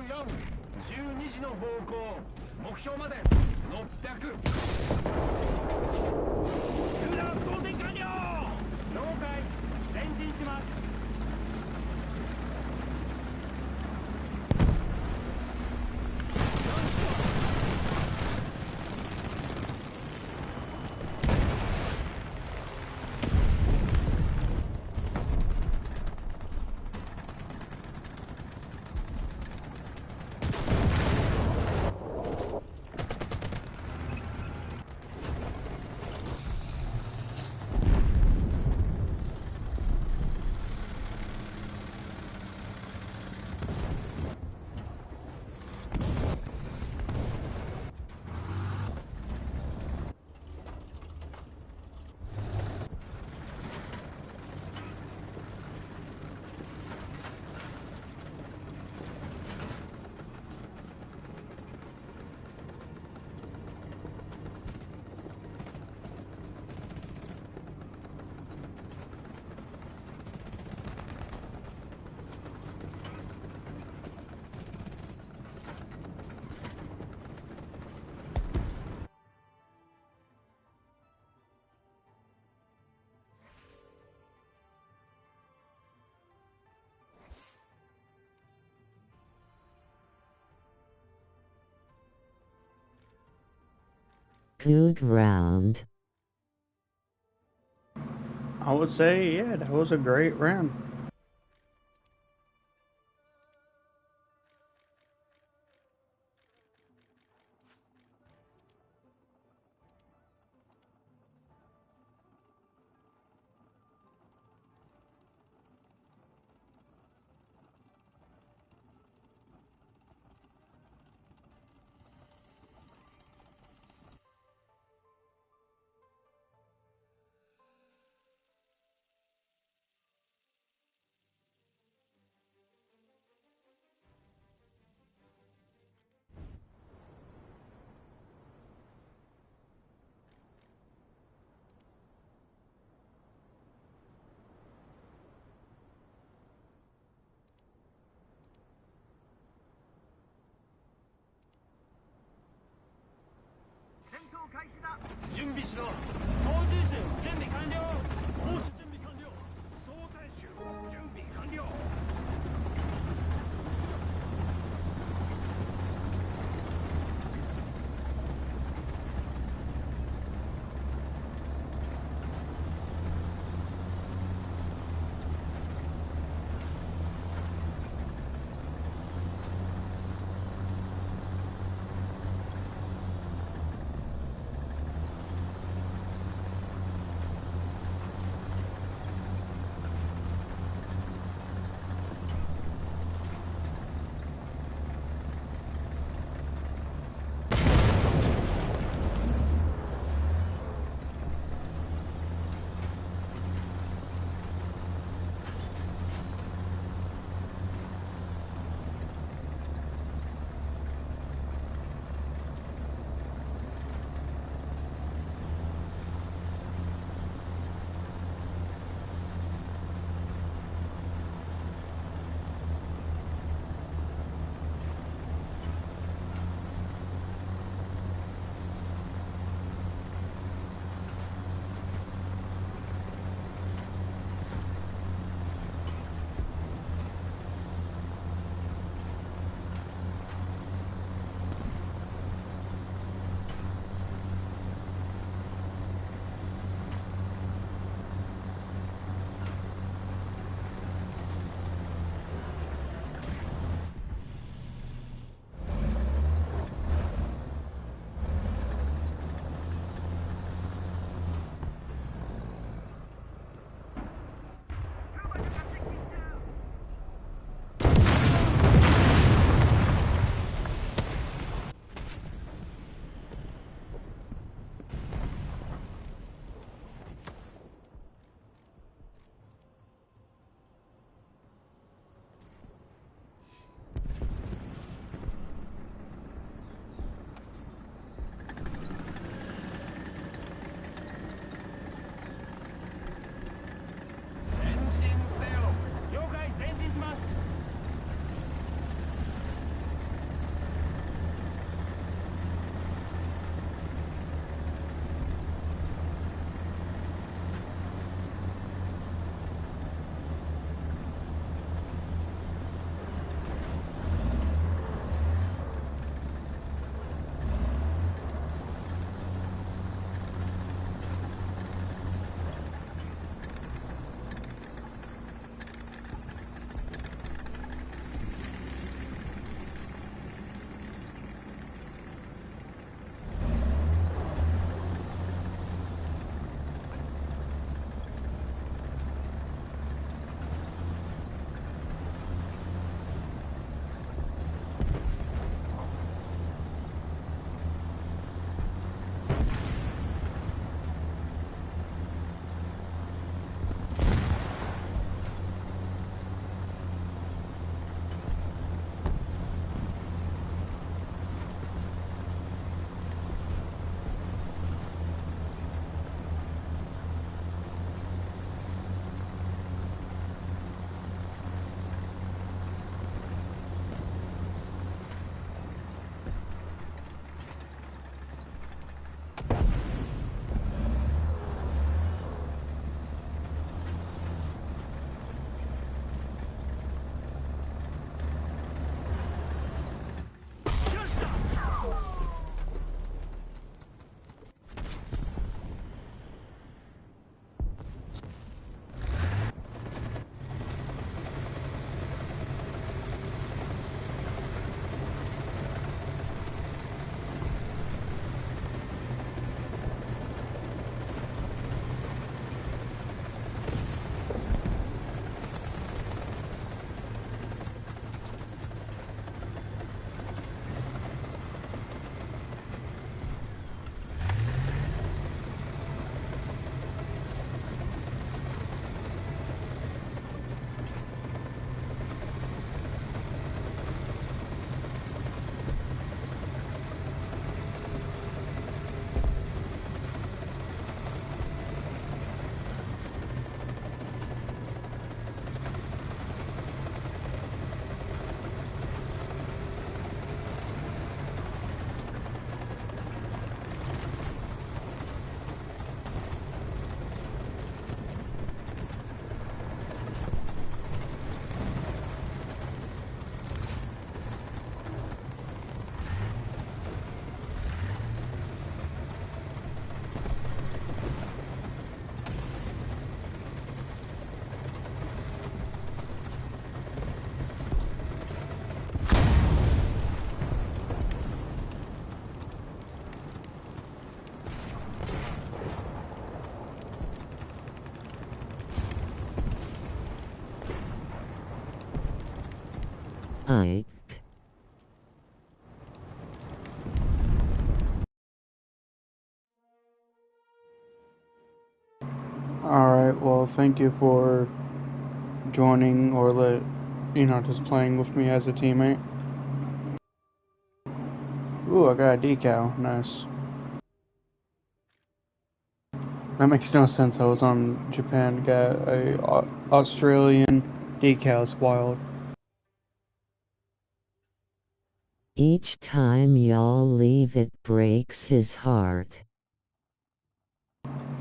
4、12時の方向、目標まで600。空弾装填完了。了解、前進します。Good round. I would say, yeah, that was a great round.準備しろ。操縦手準備完了。砲手準備完了。装填手準備完了。I. Alright, well, thank you for joining or just playing with me as a teammate. Ooh, I got a decal. Nice. That makes no sense. I was on Japan, got a Australian decal. It's wild. Each time y'all leave it breaks his heart.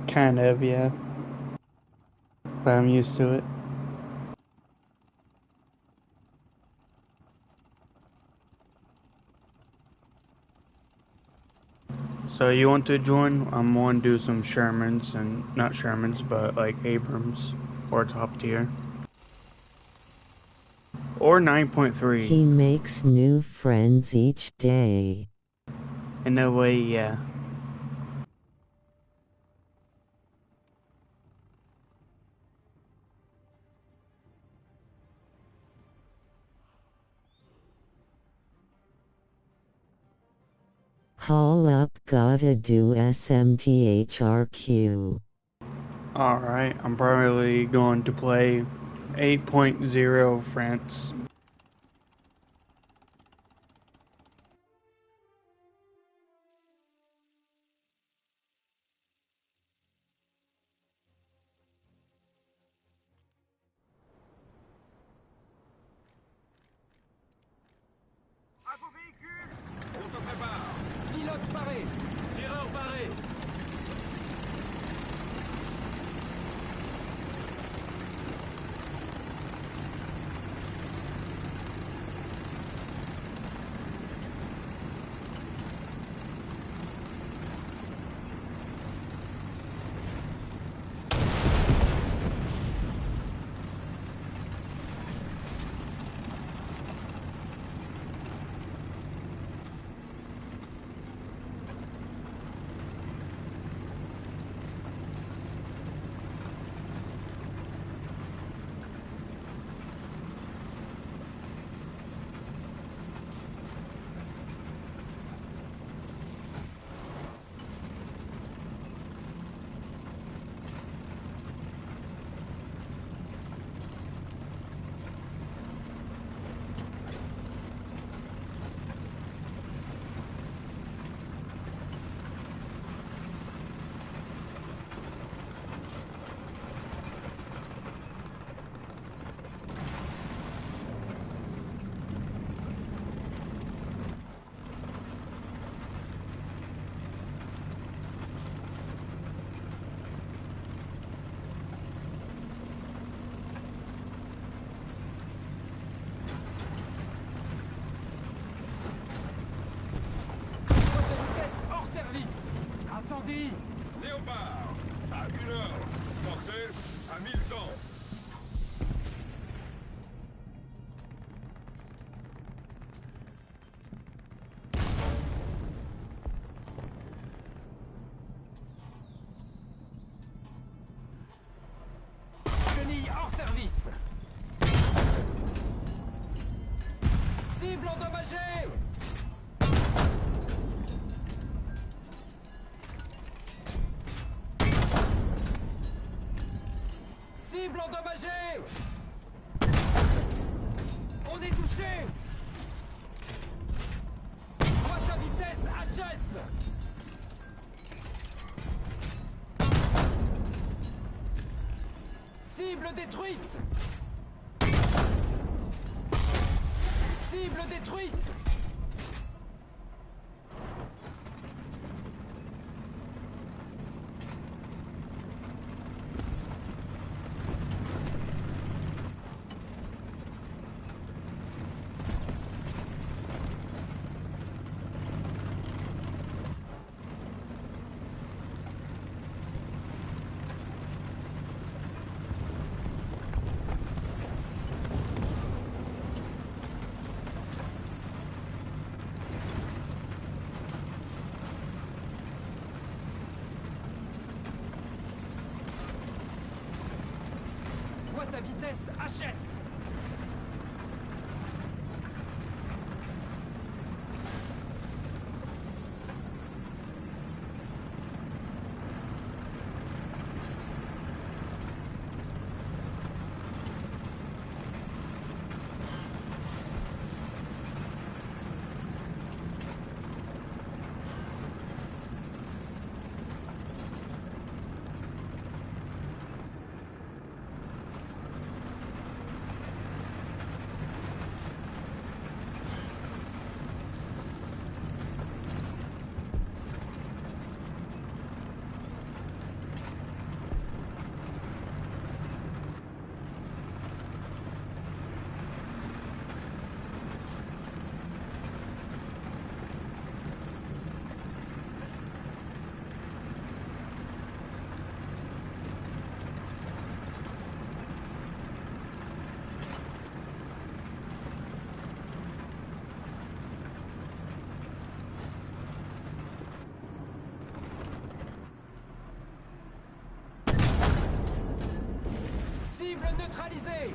Kind of, yeah. But I'm used to it. So you want to join? I'm going to do some Shermans, and not Shermans, but like Abrams or top tier. Or 9.3. He makes new friends each day. In a way, yeah. Haul up, gotta do SMTHRQ. Alright, I'm probably going to play 8.0 France. À vos véhicules! On se prépare. Pilote paré! Tireur paré. Incendie! Léopard. À 1h. Portée à 1100. Chenille hors service! Cible endommagée! Cible endommagée! On est touché! Droite à vitesse HS! Cible détruite! Cible détruite! Boîte à vitesse HS! Cible neutralisée.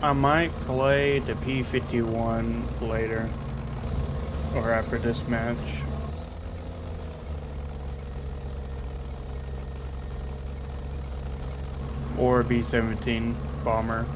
I might play the P-51 later, or after this match. Or B-17 bomber.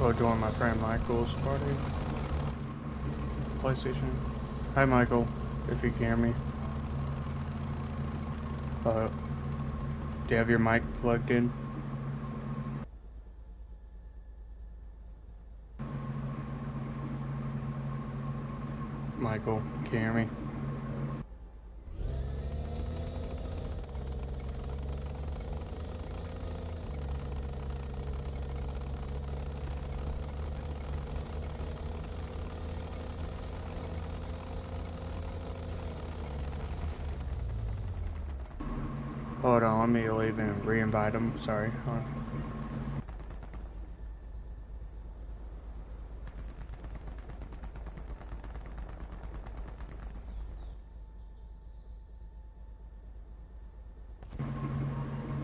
go join my friend Michael's party. PlayStation. Hi Michael, if you can hear me. Do you have your mic plugged in? Michael, can you hear me? Hold on, let me leave and re-invite him. Sorry. Hold on.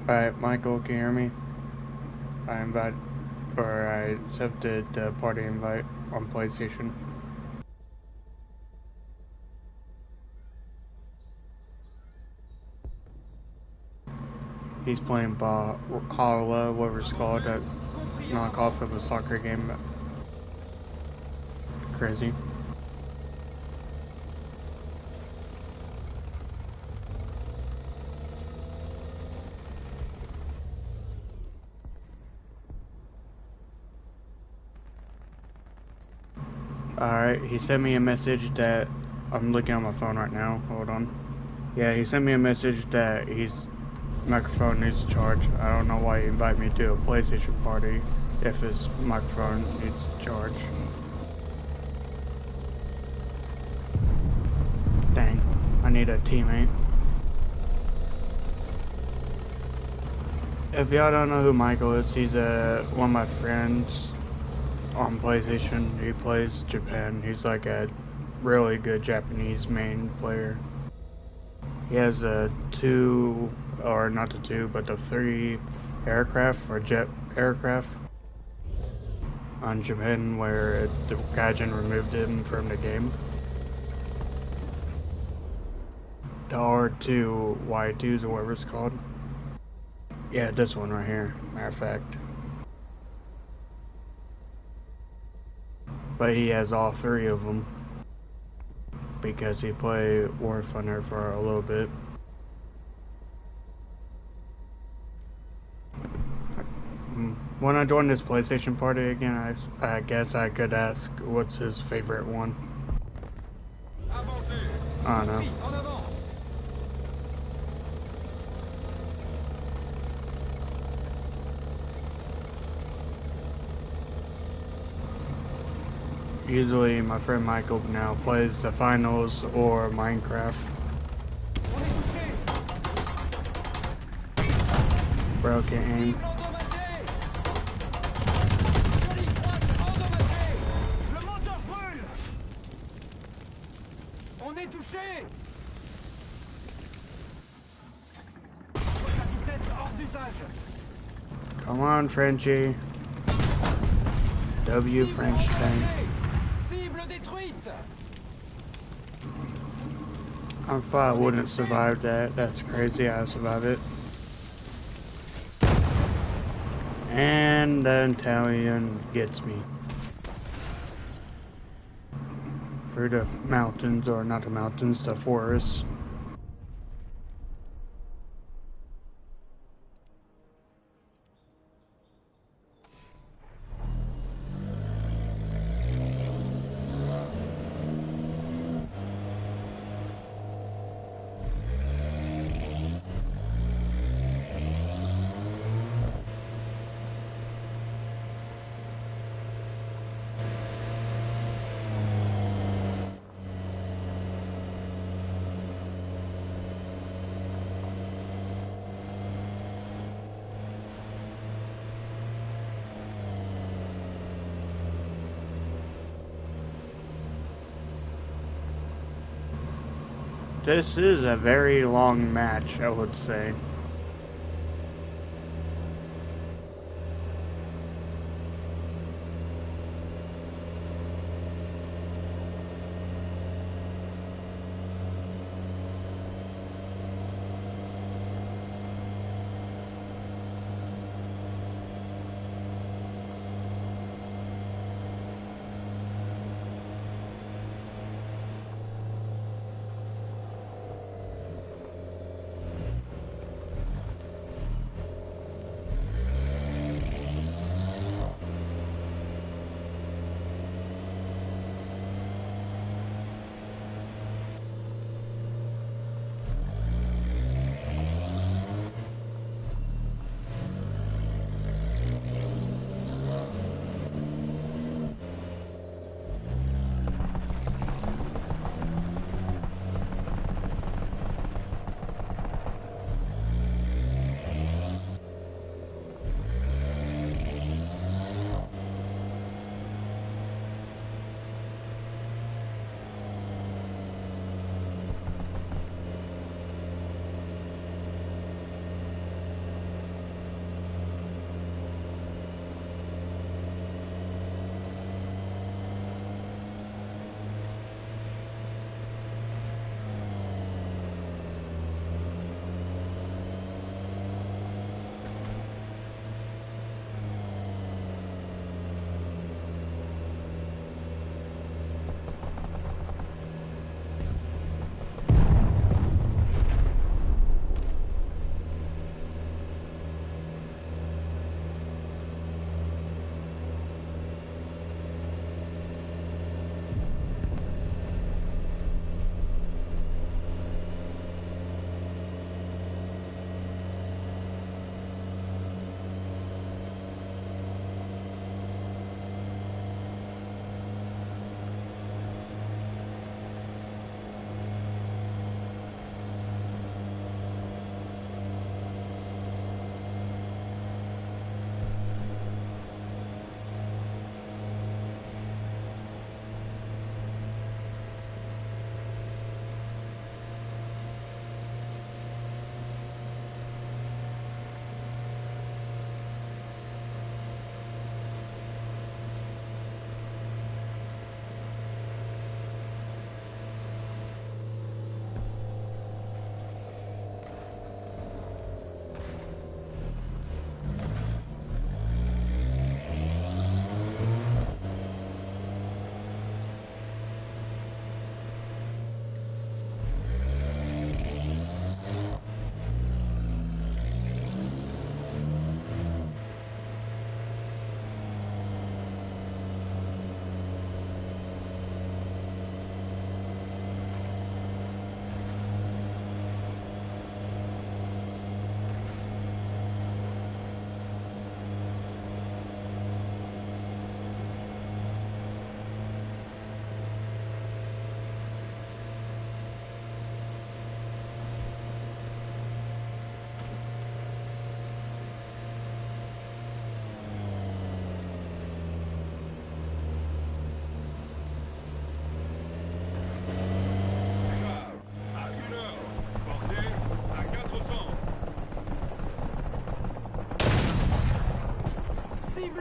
Alright, Michael, can you hear me? I accepted the party invite on PlayStation. He's playing Hala, whatever it's called, that knockoff of a soccer game. Crazy. Alright, he sent me a message that I'm looking on my phone right now. Hold on. Yeah, he sent me a message that his microphone needs to charge. I don't know why he invited me to a PlayStation party if his microphone needs to charge. Dang, I need a teammate. If y'all don't know who Michael is, he's one of my friends on PlayStation. He plays Japan. He's like a really good Japanese main player. He has two, or not the two, but the three aircraft or jet aircraft on Japan where the Gaijin removed him from the game. The R2 Y2s or whatever it's called. Yeah, this one right here, matter of fact. But he has all three of them because he played Warthunder for a little bit. When I join this PlayStation party again, I guess I could ask what's his favorite one. I don't know. Usually my friend Michael now plays the finals or Minecraft. Broken aim. On est touché. Votre vitesse hors d'usage. Come on, Frenchie. W French tank. Cible détruite. I thought I wouldn't survive that. That's crazy. I survived it. And the Italian gets me. Through the mountains, or not the mountains, the forest. This is a very long match, I would say.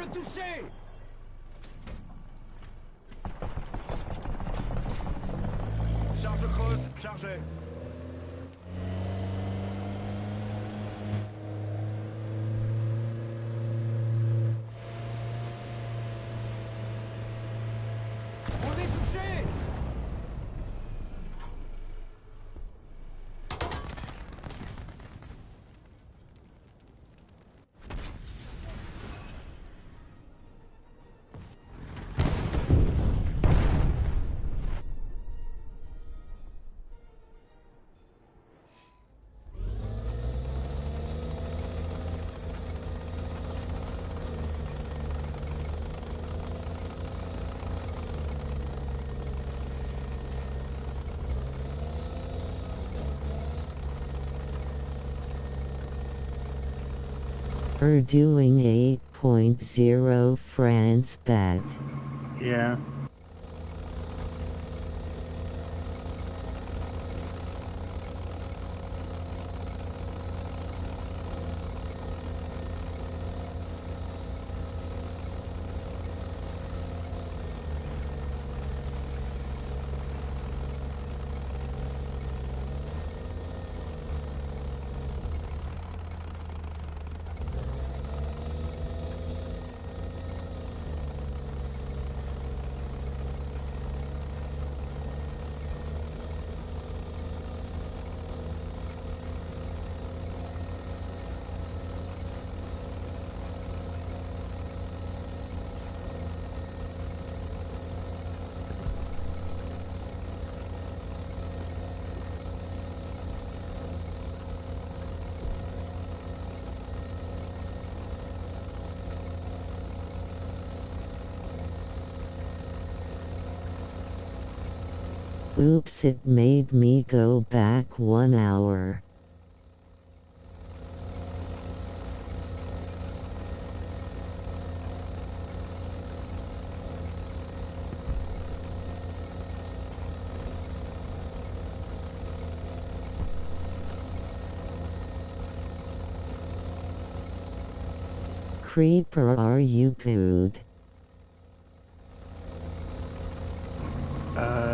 le toucher! Charge creuse, chargez. On est touché! We're doing 8.0 France bet. Yeah. Oops, it made me go back 1 hour. Creeper, are you good?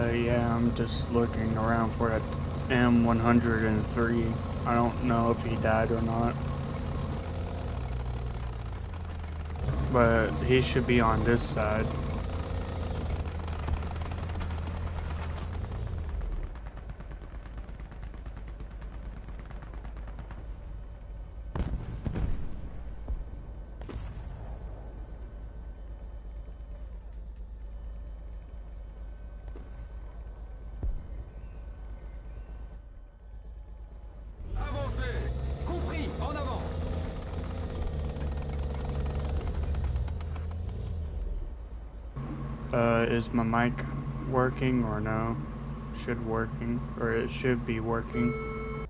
Yeah, I'm just looking around for that M103. I don't know if he died or not. But he should be on this side. Avancez. Compris, en avant! Is my mic working or no? It should be working.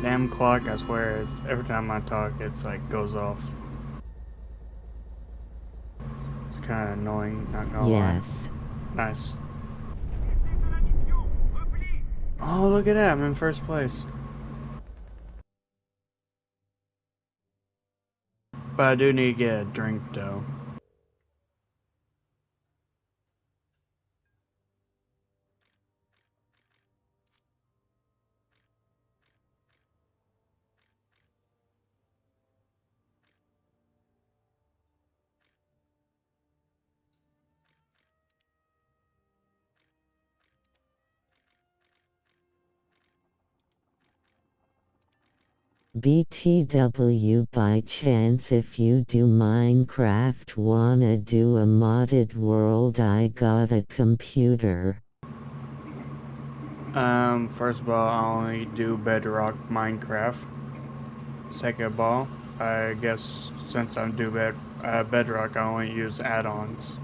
Damn clock, I swear, every time I talk, it's like goes off. It's kind of annoying, not gonna Yes. lie. Nice. Début de la mission! Repli! Oh, look at that, I'm in first place. But I do need to get a drink though. BTW, by chance, if you do Minecraft, wanna do a modded world? I got a computer. First of all, I only do Bedrock Minecraft. Second of all, I guess since I do Bedrock, I only use add-ons.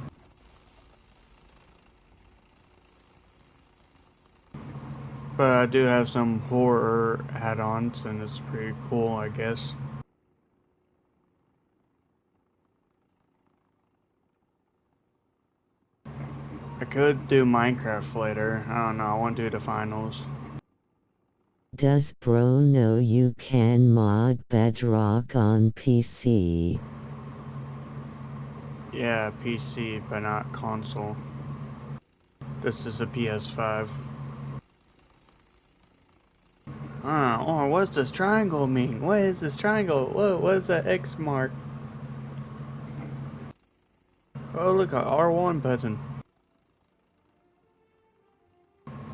But I do have some horror add-ons, and it's pretty cool, I guess. I could do Minecraft later. I don't know, I want to do the finals. Does bro know you can mod Bedrock on PC? Yeah, PC, but not console. This is a PS5. Oh, what's this triangle mean? What is this triangle? What is that X mark? Oh, look, a R1 button.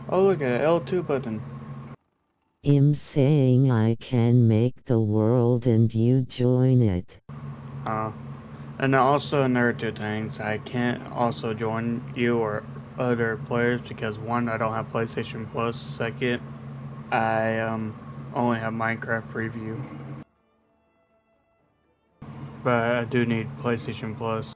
Oh, look, a L2 button. I'm saying I can make the world and you join it. And also another two things. I can't also join you or other players because one, I don't have PlayStation Plus. Second, I only have Minecraft preview. But I do need PlayStation Plus.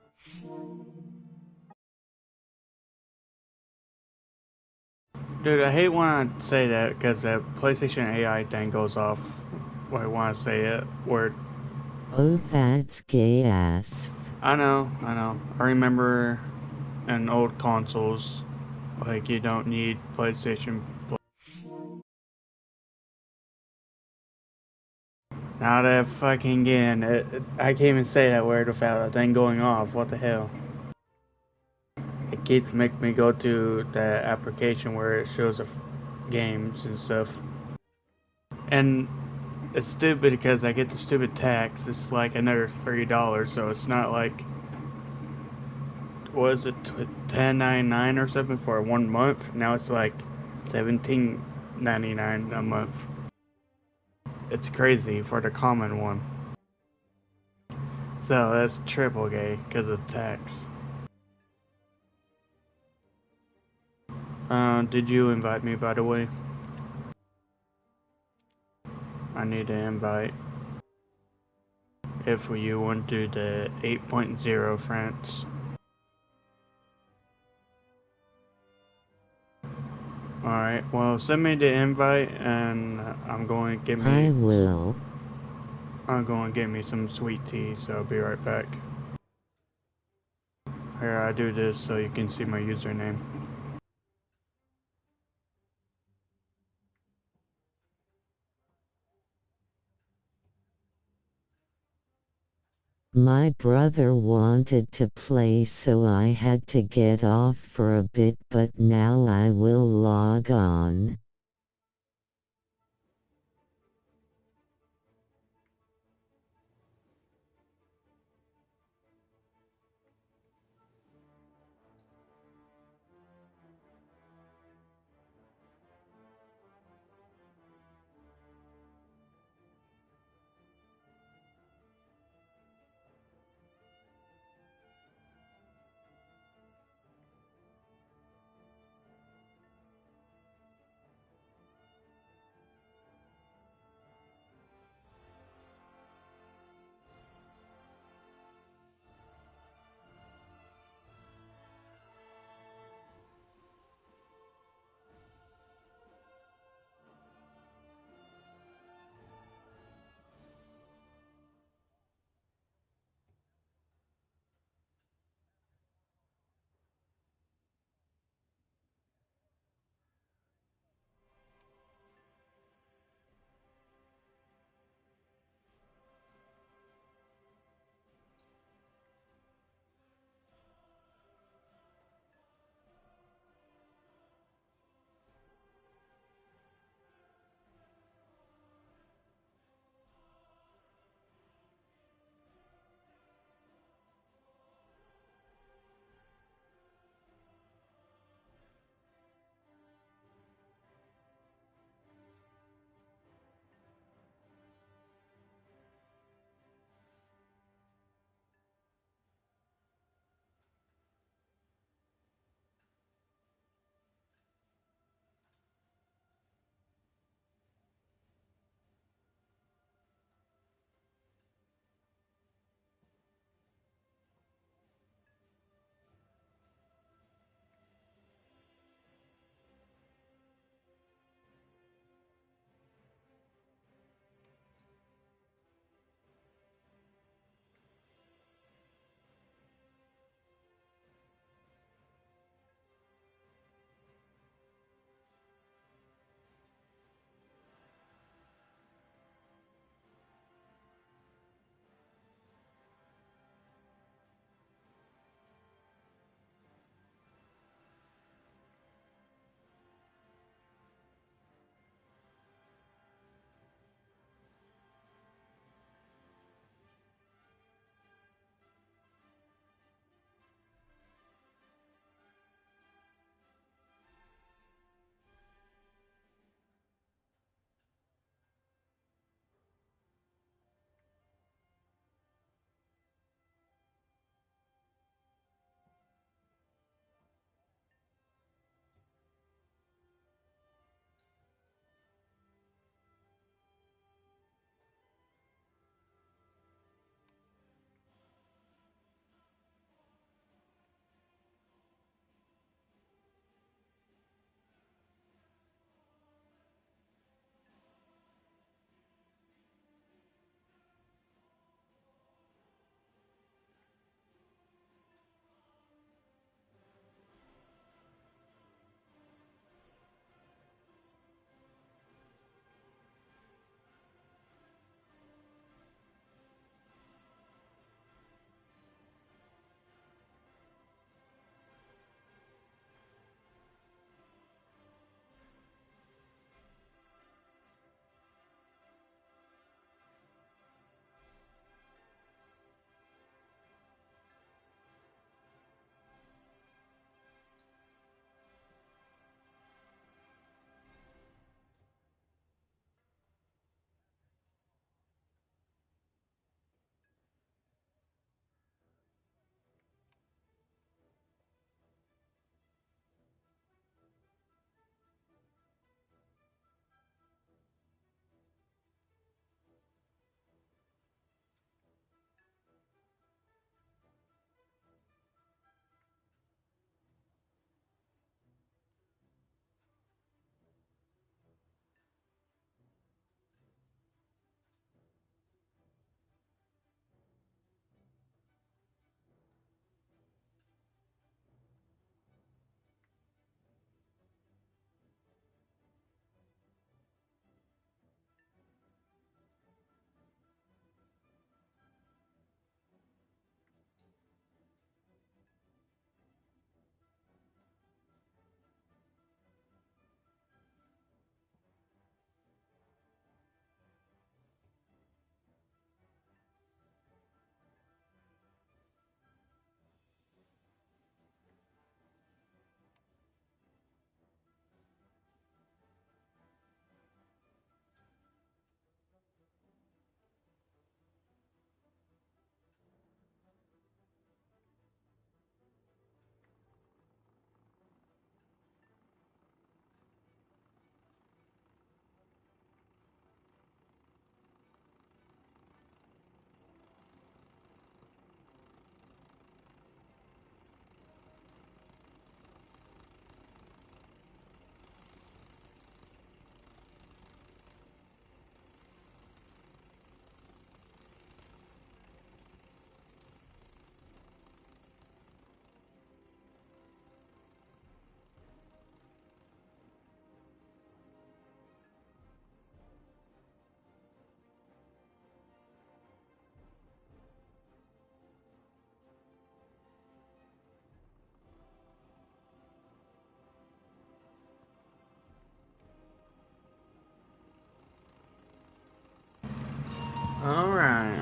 Dude, I hate when I say that because the PlayStation AI thing goes off when I want to say it. Word. Oh, that's gay ass. I know. I remember in old consoles, like you don't need PlayStation Plus. Now that fucking again, I can't even say that word without a thing going off. What the hell? It keeps making me go to the application where it shows the games and stuff. And it's stupid because I get the stupid tax. It's like another $30, so it's not like was it $10.99 or something for 1 month? Now it's like $17.99 a month. It's crazy for the common one. So that's triple gay because of tax. Did you invite me, by the way? I need an invite. If you want to do the 8.0 France. Alright, well, send me the invite and I'm going to get me. I will. I'm going to get me some sweet tea, so I'll be right back. Here, I do this so you can see my username. My brother wanted to play, so I had to get off for a bit, but now I will log on.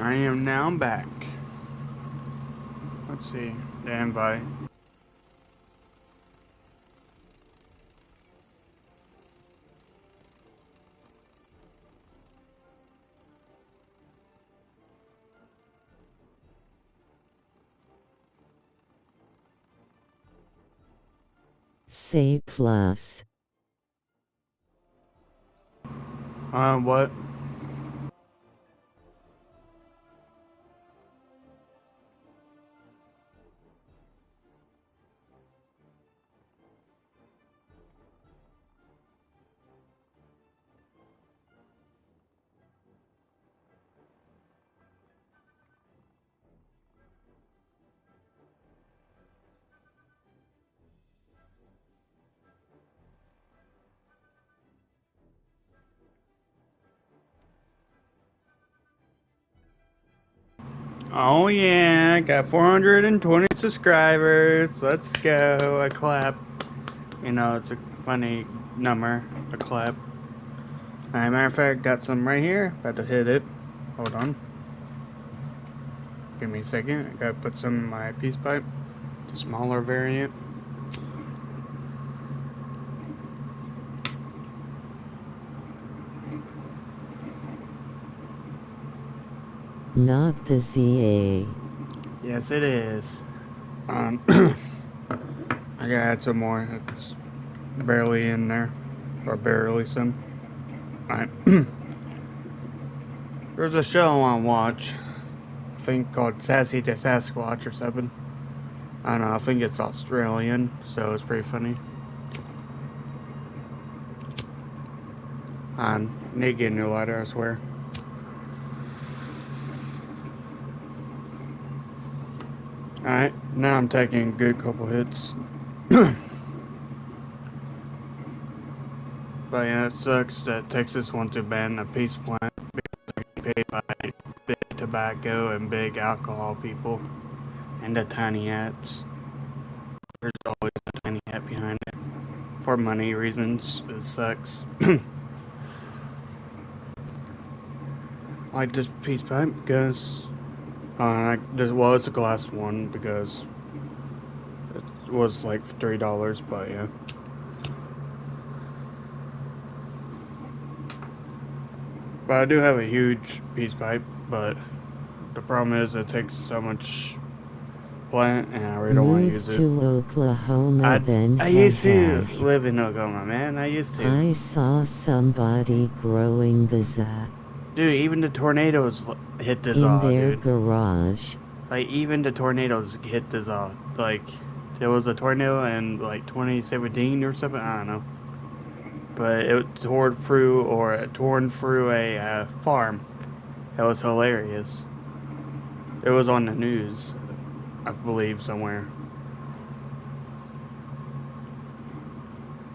I am now back. Let's see. The invite. Say plus. What? Oh yeah, I got 420 subscribers. Let's go. I clap. You know, it's a funny number. A clap. Matter of fact, got some right here. About to hit it. Hold on. Give me a second. I gotta put some in my peace pipe. The smaller variant. Not the ZA. Yes, it is. I gotta add some more. It's barely in there. Or barely some. Alright. There's a show I wanna watch. I think called Sassy to Sasquatch or something. I don't know, I think it's Australian, so it's pretty funny. I need to get a new lighter, I swear. Alright, now I'm taking a good couple hits. But yeah, it sucks that Texas wants to ban a peace plant because they're paid by big tobacco and big alcohol people and the tiny hats. There's always a tiny hat behind it. For money reasons, it sucks. Like this peace pipe because well, it's a glass one because it was like $3, but yeah. But I do have a huge peace pipe, but the problem is it takes so much plant, and I really don't want to use Moved it. to Oklahoma, then I used to heck. live in Oklahoma, man. I used to. I saw somebody growing the za Dude, even the tornadoes hit this in off, their dude. garage. Like, even the tornadoes hit this off. Like, there was a tornado in, like, 2017 or something. I don't know. But it torn through a farm. That was hilarious. It was on the news, I believe, somewhere.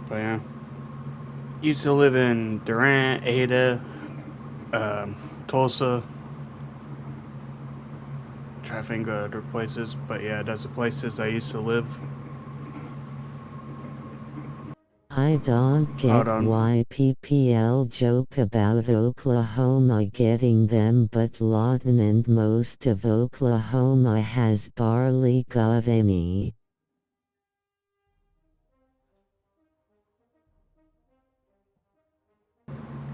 But yeah. Used to live in Durant, Ada, Tulsa. Trying to think of other places, but yeah, that's the places I used to live. I don't get why PPL joke about Oklahoma getting them, but Lawton and most of Oklahoma has barely got any.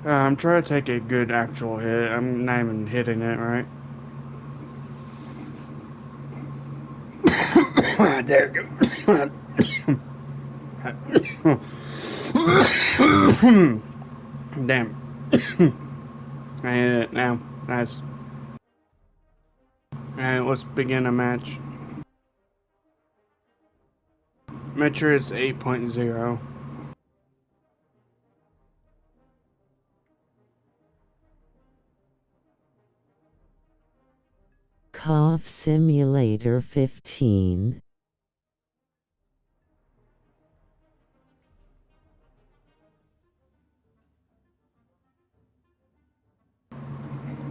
I'm trying to take a good actual hit. I'm not even hitting it right. There we go. Damn. I hit it now. Nice. Alright, let's begin a match. Measure is 8.0. Cough Simulator 15.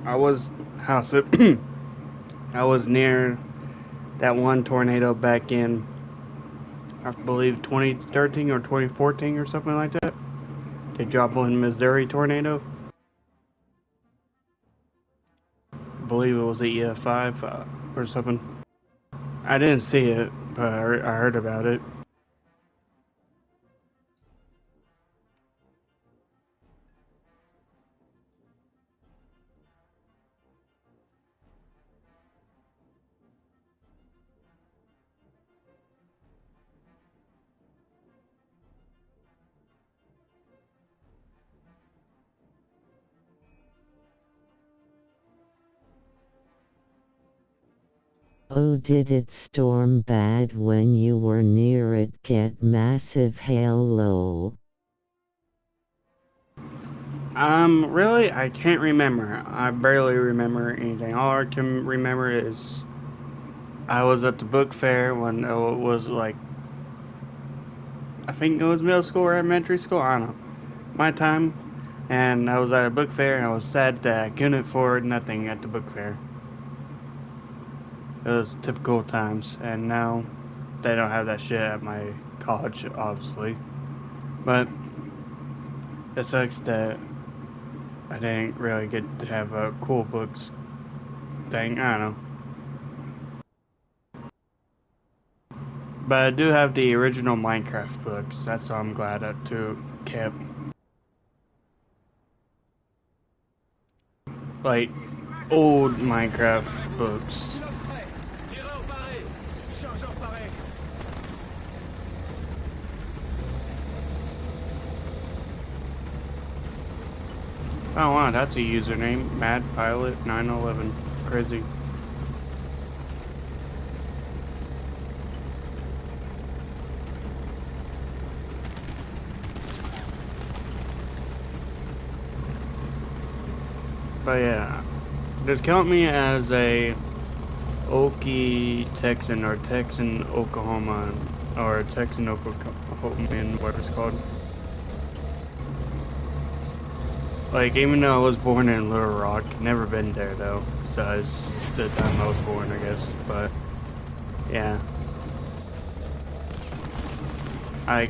I was I was near that one tornado back in, I believe, 2013 or 2014 or something like that. The Joplin, Missouri tornado. believe it was the EF5 or something. I didn't see it, but I heard about it. Oh, did it storm bad when you were near it? Get massive hail lol. Really, I can't remember. I barely remember anything. All I can remember is I was at the book fair when it was like, I think it was middle school or elementary school, I don't know, my time. And I was at a book fair and I was sad that I couldn't afford nothing at the book fair. It was typical times, and now they don't have that shit at my college, obviously. But it sucks that I didn't really get to have a cool books thing. I don't know. But I do have the original Minecraft books. That's all I'm glad I kept. Like, old Minecraft books. Tireur paré. Chargeur paré. Oh wow, that's a username. MadPilot911. Crazy. But yeah, just count me as a Okie Texan or Texan Oklahoma or Texan Oklahoma, whatever it's called. Like, even though I was born in Little Rock, never been there though, besides the time I was born, I guess. But yeah, I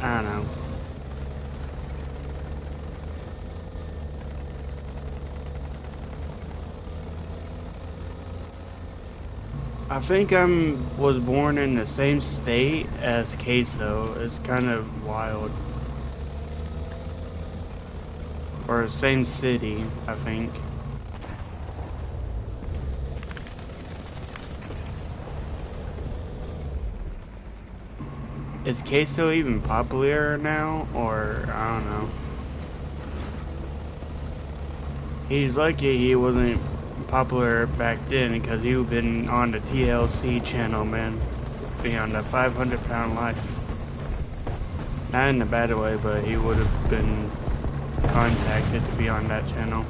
don't know. I think I was born in the same state as Queso. It's kind of wild. Or same city, I think. Is Queso even popular now? Or, I don't know. He's lucky he wasn't popular back then because he would have been on the TLC channel, man. Be on the 500-pound life. Not in a bad way, but he would have been contacted to be on that channel.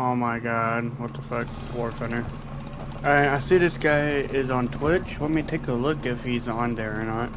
Oh my god, what the fuck, Warthunder. Alright, I see this guy is on Twitch. Let me take a look if he's on there or not.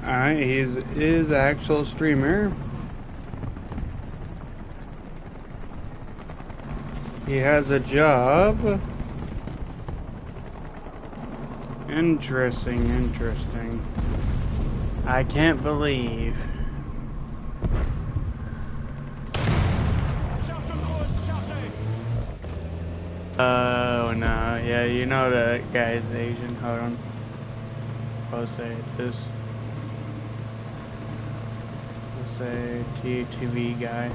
Alright, he's is actual streamer. He has a job. Interesting, interesting. I can't believe. Oh no, yeah, you know that guy's Asian. Hold on. I'll say this. Let's say TTV guy.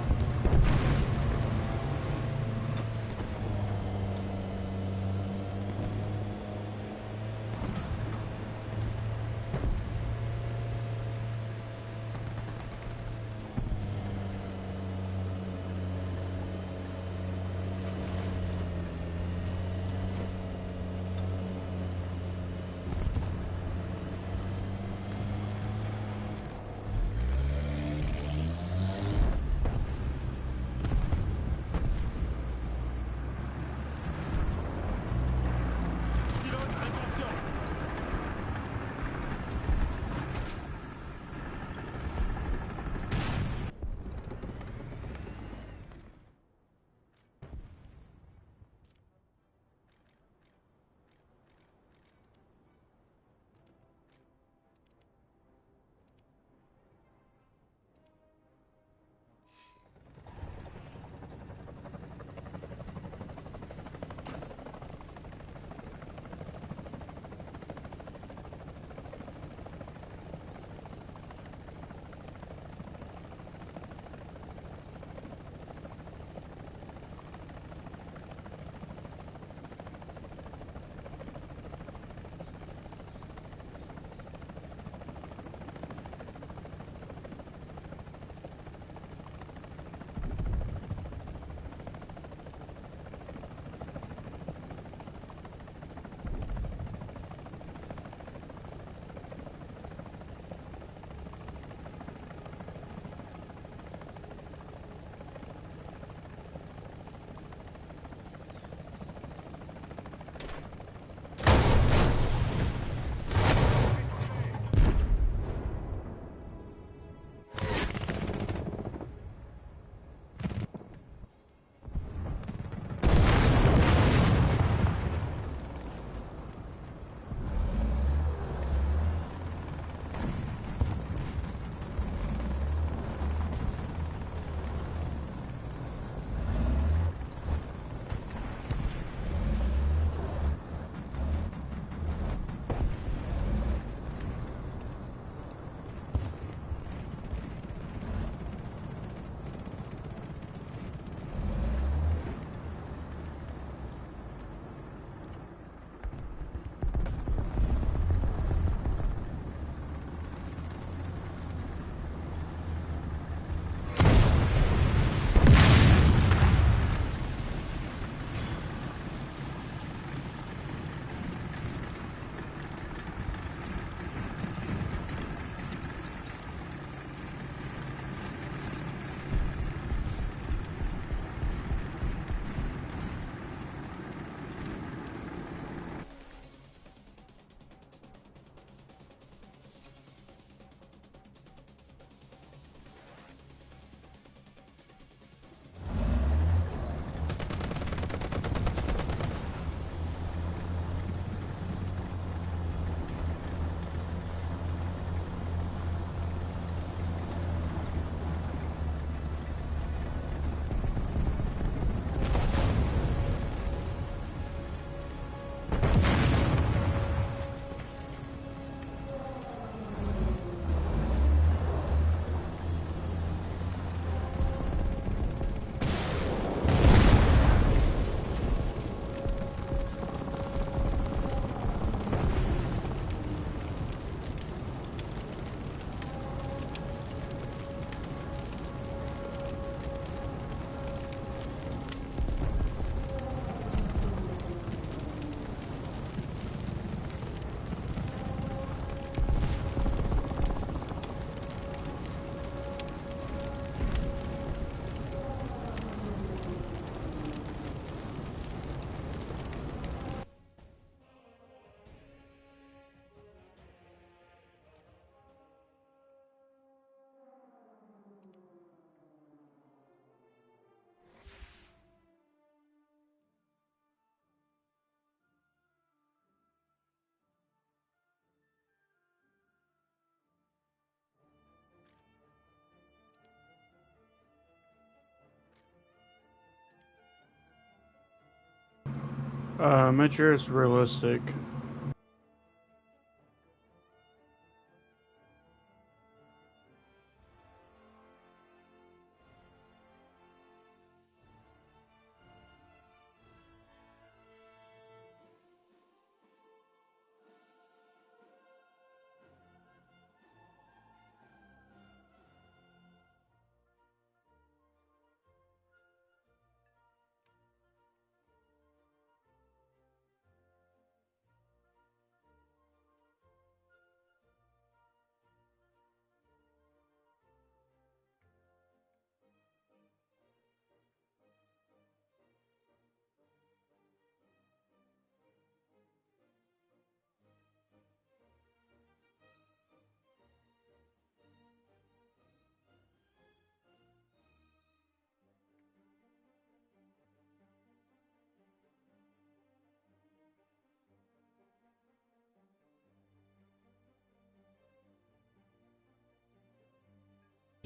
Make sure it's realistic.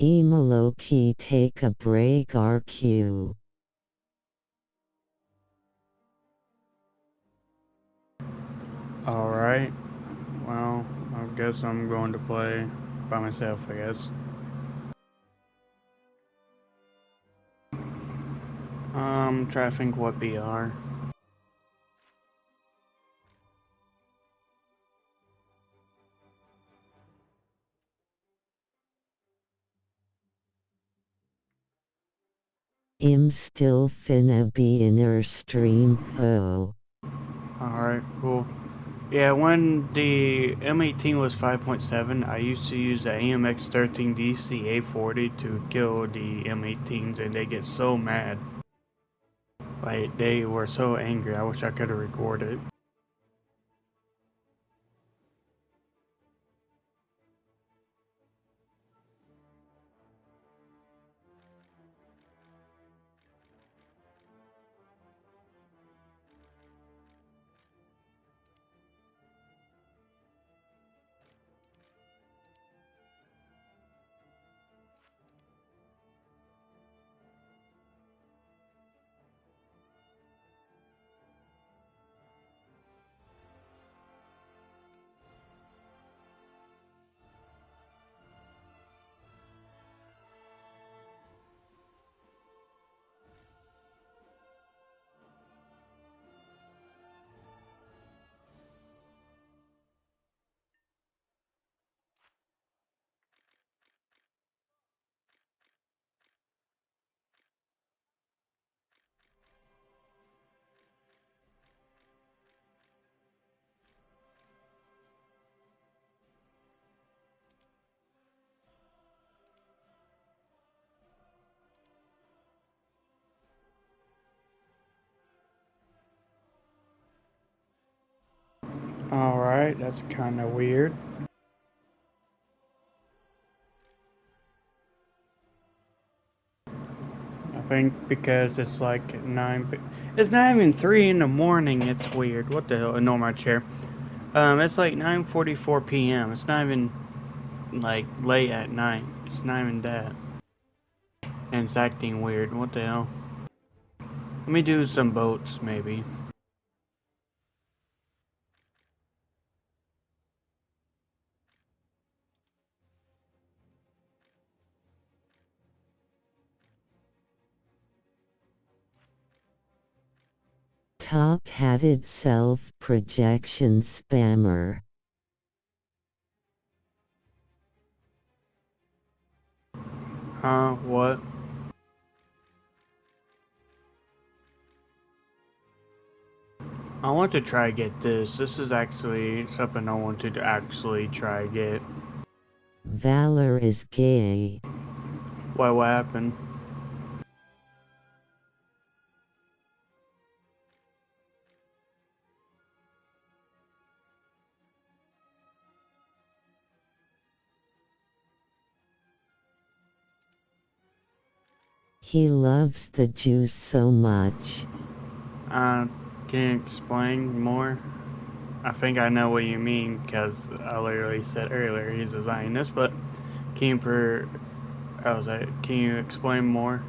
Emaloki take a break RQ. Alright. Well, I guess I'm going to play by myself, I guess. Try to think what BR. I'm still finna be in her stream though. Alright, cool. Yeah, when the M18 was 5.7, I used to use the AMX-13 DCA-40 to kill the M18s, and they get so mad. Like, they were so angry, I wish I could have recorded. Alright, that's kinda weird. I think because it's like 9... It's not even 3 in the morning, it's weird. What the hell? Ignore my chair. It's like 9:44 p.m. It's not even, like, late at night. It's not even that. And it's acting weird. What the hell? Let me do some boats, maybe. Top-hatted self-projection spammer. Huh? What? I want to try get this. This is actually something I wanted to actually try get. Valor is gay. Why, what happened? He loves the juice so much. Can you explain more? I think I know what you mean, because I literally said earlier he's a Zionist, but can you explain more?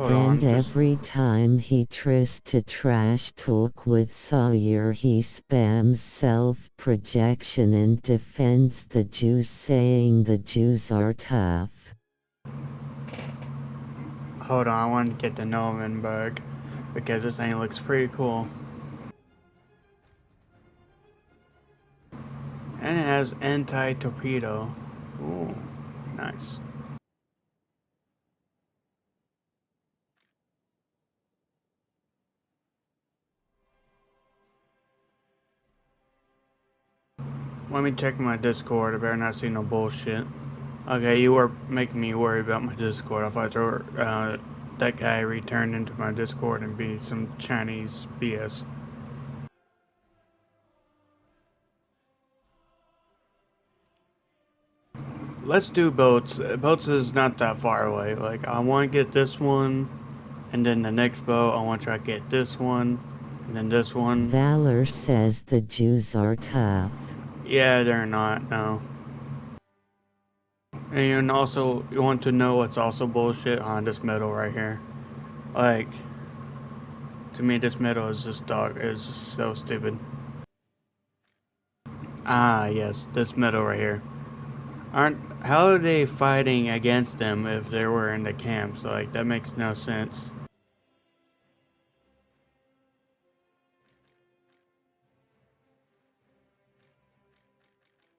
Hold And on, just every time he tries to trash talk with Sawyer, he spams self-projection and defends the Jews, saying the Jews are tough. hold on. I want to get the Novenberg because this thing looks pretty cool, and it has anti-torpedo. Ooh, nice. Let me check my Discord. I better not see no bullshit. Okay, you were making me worry about my Discord. I thought that guy returned into my Discord and be some Chinese BS. Let's do boats. Boats is not that far away. Like, I want to get this one, and then the next boat, I want to try to get this one, and then this one. Valor says the Jews are tough. Yeah, they're not, no. And also, you want to know what's also bullshit on this medal right here. Like, to me, this medal is just so stupid. Ah, yes, this medal right here. How are they fighting against them if they were in the camps? Like, that makes no sense.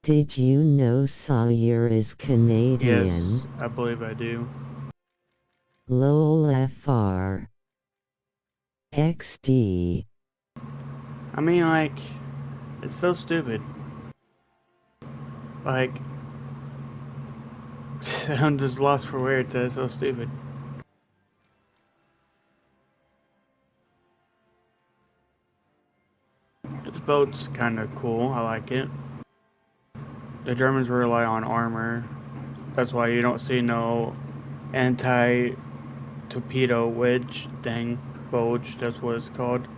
Did you know Sawyer is Canadian? Yes, I believe I do. LOL FR. XD. I mean, like, it's so stupid. Like, I'm just lost for words. It's so stupid. This boat's kind of cool. I like it. The Germans rely on armor. That's why you don't see no anti-torpedo wedge thing. Bulge, that's what it's called.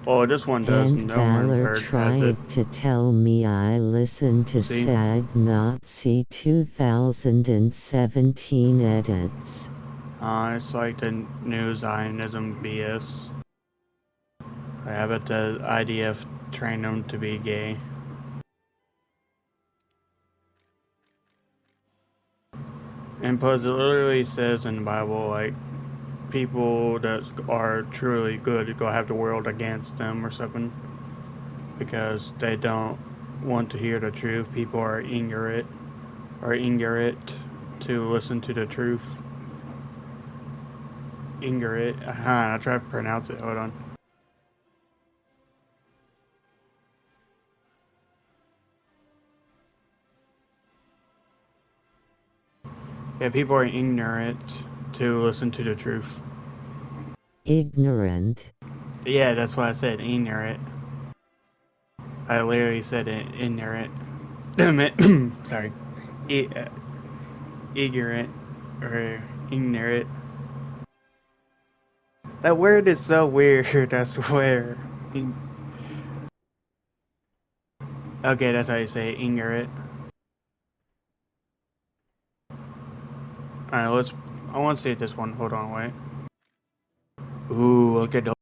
Oh, this one does. And No Valor Bird has it. tried to tell me I listened to See? SAG Nazi 2017 edits. It's like the new Zionism BS. I bet the IDF trained them to be gay. And plus, it literally says in the Bible, like, people that are truly good go have the world against them or something. Because they don't want to hear the truth. People are ignorant to listen to the truth. Ignorant. I try to pronounce it. Hold on. Yeah, people are ignorant to listen to the truth. Ignorant. Yeah, that's why I said ignorant. I literally said it, ignorant. Sorry. Ignorant. Or ignorant. That word is so weird, I swear. Okay, that's how you say it, ignorant. Alright, I want to see this one. Hold on, wait. Ooh, look at the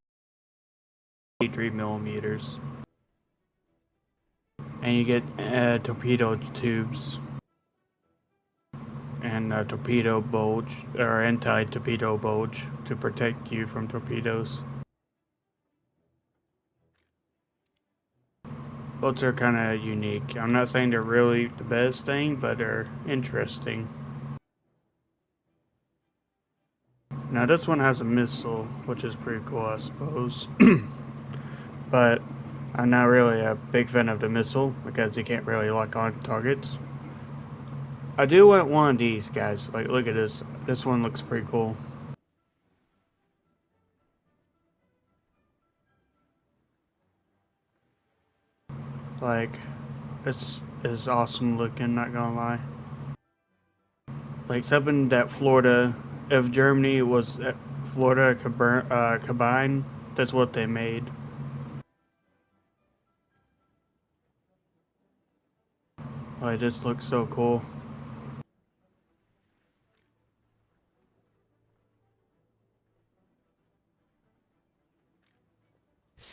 3 millimeters. And you get torpedo tubes. And a torpedo bulge, or anti-torpedo bulge, to protect you from torpedoes. Boats are kind of unique. I'm not saying they're really the best thing, but they're interesting. Now this one has a missile, which is pretty cool, I suppose. But I'm not really a big fan of the missile because you can't really lock on targets. I do want one of these guys. Like, look at this. This one looks pretty cool. Like, it's awesome looking, not gonna lie. Like something that Florida, if Germany was Florida combined, that's what they made. Like, this looks so cool.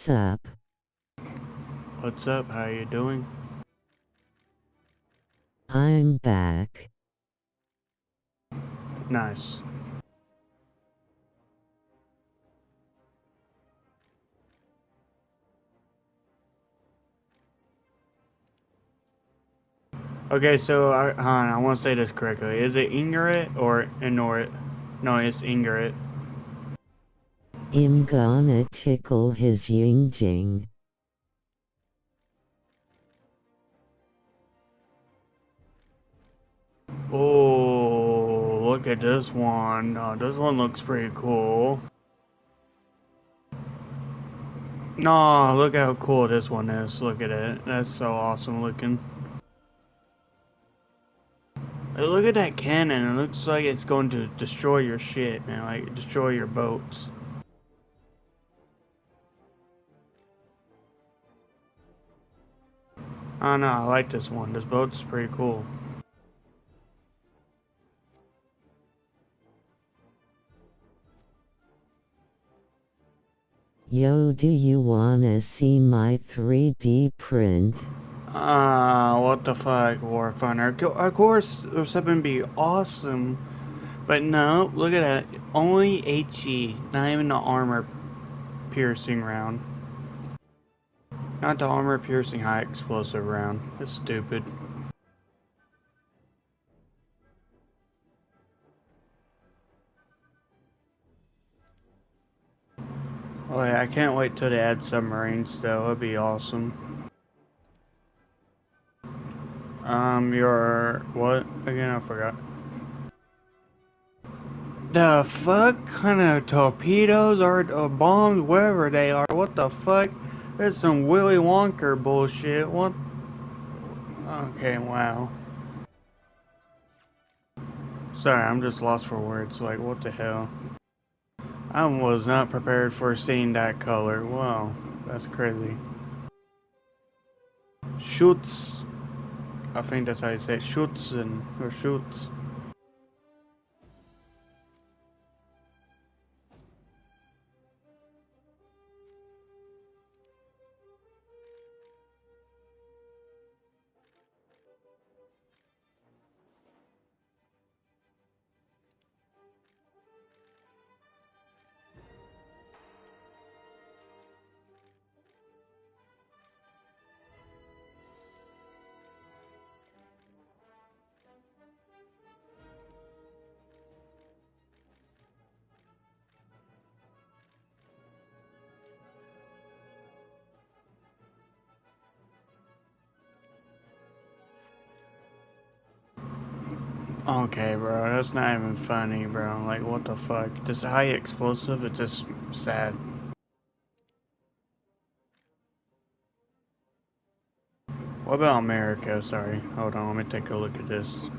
What's up? What's up? How you doing? I'm back. Nice. Okay, so hold on, I want to say this correctly. Is it Ingrid or Inorit? No, it's Ingrid. I'm gonna tickle his yingjing. Oh, look at this one. This one looks pretty cool. No, look how cool this one is. Look at it. That's so awesome looking. Hey, look at that cannon. It looks like it's going to destroy your shit, man. Like, destroy your boats. I don't know. I like this one. This boat's pretty cool. Yo, do you wanna see my 3D print? What the fuck, Warthunder? Of course, there's something be awesome. But no, look at that. Only HE, not even the armor piercing round. Not the armor piercing high explosive round. That's stupid. Oh yeah, I can't wait till they add submarines though. It'd be awesome. Your what again? I forgot. The fuck kind of torpedoes or bombs, wherever they are? What the fuck? There's some Willy Wonka bullshit. What? Okay, wow. Sorry, I'm just lost for words. Like, what the hell? I was not prepared for seeing that color. Wow, that's crazy. Shoots. I think that's how you say it. Shoots or shoots. Okay, bro, that's not even funny, bro. Like, what the fuck? This high explosive, it's just sad. What about America? Sorry. Hold on, let me take a look at this.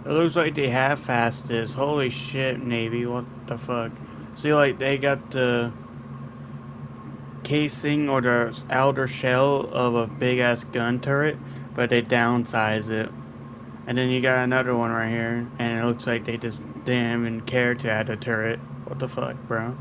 It looks like they half-assed this. Holy shit, Navy, what the fuck? See, like, they got the casing or the outer shell of a big-ass gun turret, but they downsize it. And then you got another one right here, and it looks like they just didn't even care to add a turret. What the fuck, bro?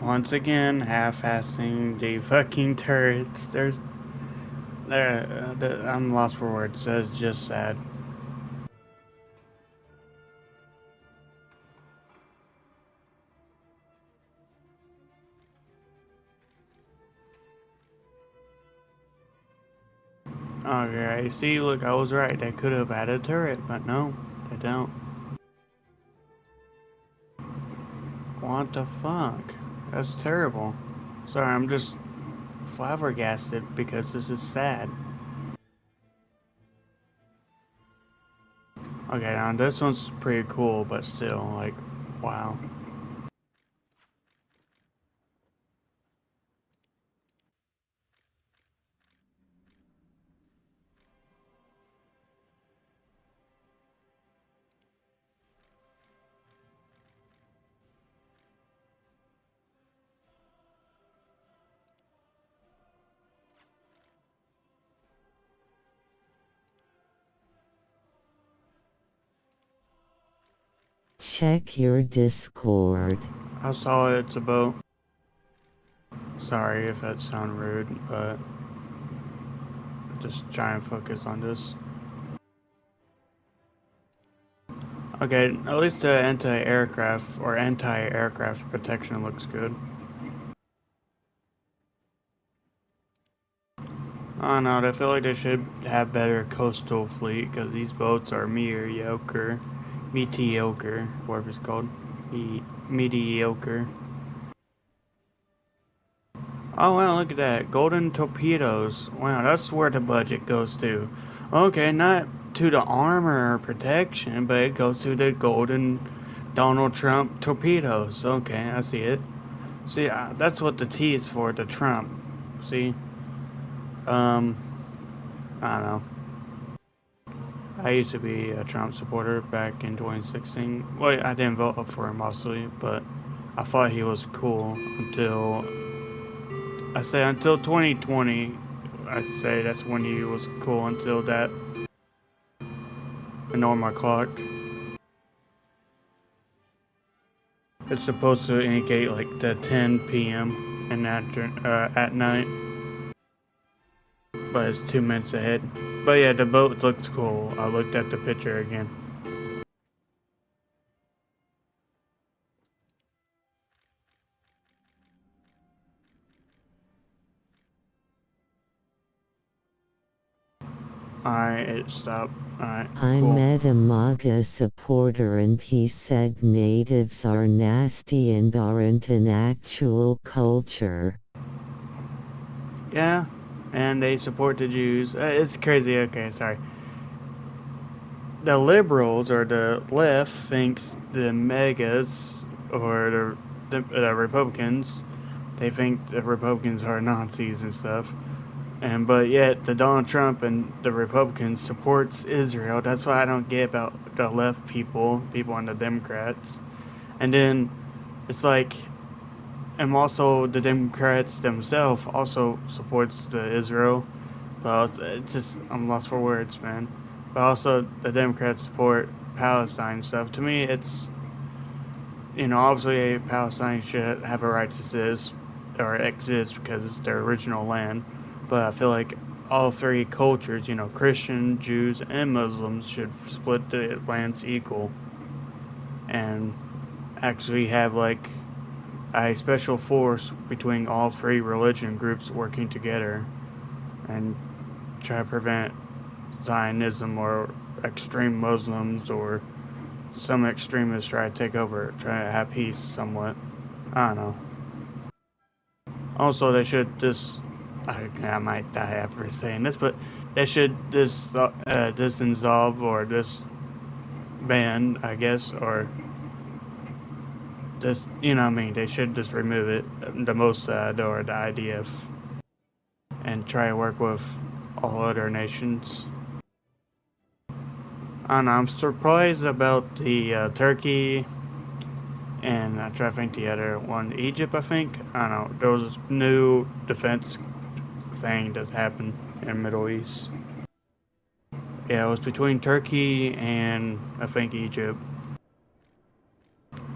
Once again, half-assing the fucking turrets. I'm lost for words. That's just sad. Okay, see, look, I was right. They could have added a turret, but no, they don't. What the fuck? That's terrible. Sorry, I'm just flabbergasted because this is sad. Okay, now this one's pretty cool, but still, like, wow. Check your Discord. I saw it's a boat. Sorry if that sounds rude, but just try and focus on this. Okay, at least the anti-aircraft protection looks good. I don't know, I feel like they should have better coastal fleet, because these boats are mediocre, whatever it's called, mediocre. Oh wow, look at that, golden torpedoes. Wow, that's where the budget goes to. Okay, not to the armor or protection, but it goes to the golden Donald Trump torpedoes. Okay, I see it. See, that's what the T is for, the Trump. See? I don't know. I used to be a Trump supporter back in 2016. Well, I didn't vote for him, obviously, but I thought he was cool until 2020. I say that's when he was cool until that annoyed my clock. It's supposed to indicate like the 10 p.m. and at night, but it's 2 minutes ahead. But yeah, the boat looks cool. I looked at the picture again. Alright, it stopped. Alright, I cool. met a MAGA supporter and he said natives are nasty and aren't an actual culture. Yeah, and they support the Jews. It's crazy. Okay, sorry. The liberals or the left thinks the megas or the Republicans, they think the Republicans are Nazis and stuff. But yet the Donald Trump and the Republicans supports Israel. That's what I don't get about the left people on the Democrats. And then it's like, and also the Democrats themselves also supports the Israel. But it's just, I'm lost for words, man. But also the Democrats support Palestine stuff. To me, it's, obviously Palestine should have a right to exist because it's their original land. But I feel like all three cultures, Christian, Jews, and Muslims should split the lands equal and actually have like a special force between all three religion groups working together and try to prevent Zionism or extreme Muslims or some extremists try to take over, try to have peace somewhat. I don't know. Also, they should just. I might die after saying this, but they should dissolve or ban, I guess, or just, what I mean, they should just remove it, the Mossad or the IDF, and try to work with all other nations. I don't know, I'm surprised about the Turkey, and I try to think the other one, Egypt, I think. I don't know, there was a new defense thing that's happened in the Middle East. Yeah, it was between Turkey and I think Egypt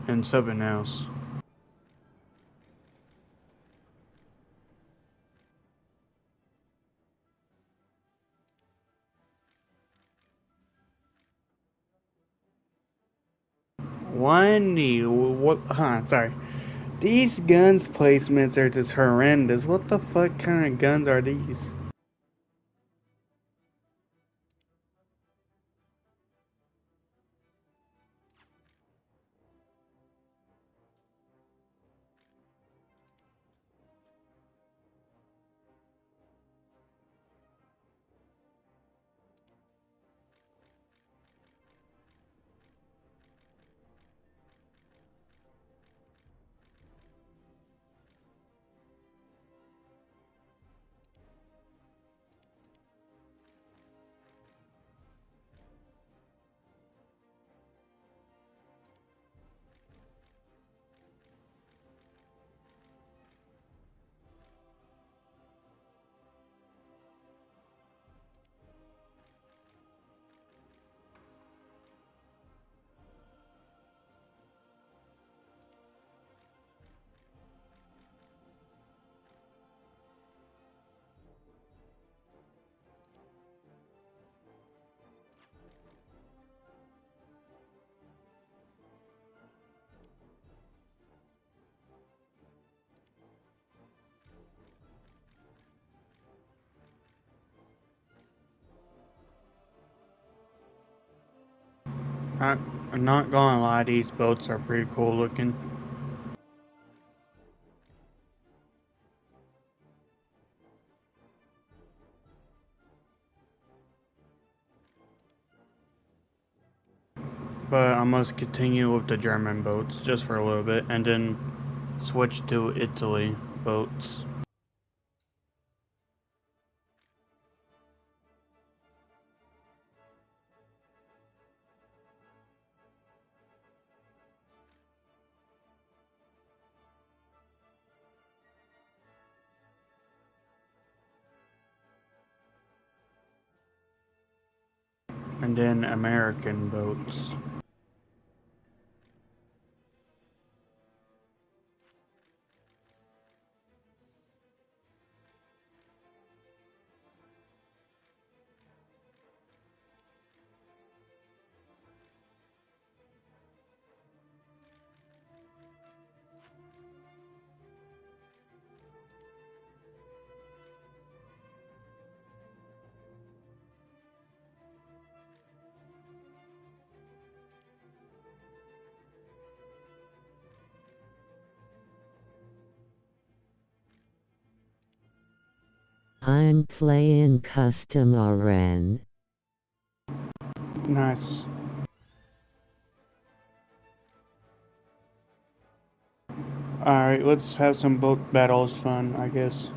and something else. Sorry. These guns placements are just horrendous. What the fuck kind of guns are these? I'm not gonna lie, these boats are pretty cool looking. But I must continue with the German boats just for a little bit and then switch to Italy boats. And then American boats. I'm playing custom RN. Nice. Alright, let's have some boat battles fun, I guess.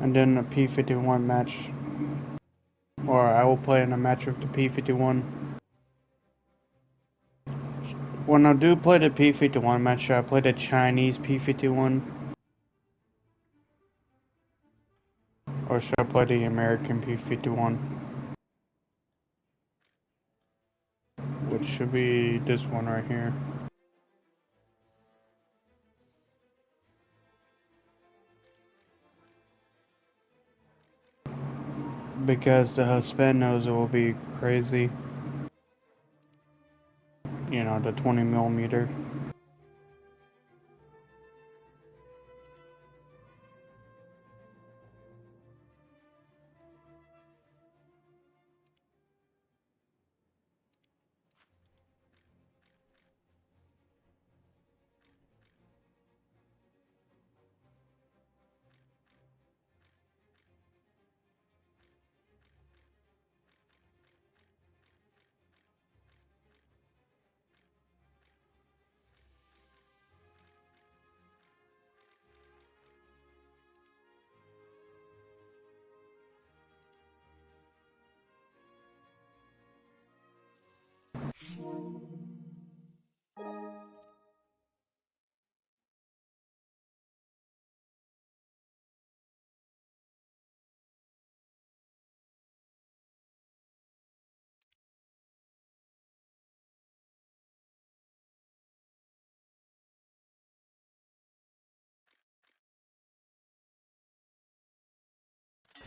And then a P-51 match. Or I will play in a match with the P-51. When I do play the P-51 match, should I play the Chinese P-51? Or should I play the American P-51? Which should be this one right here. Because the Hispanos will be crazy. You know, the 20mm.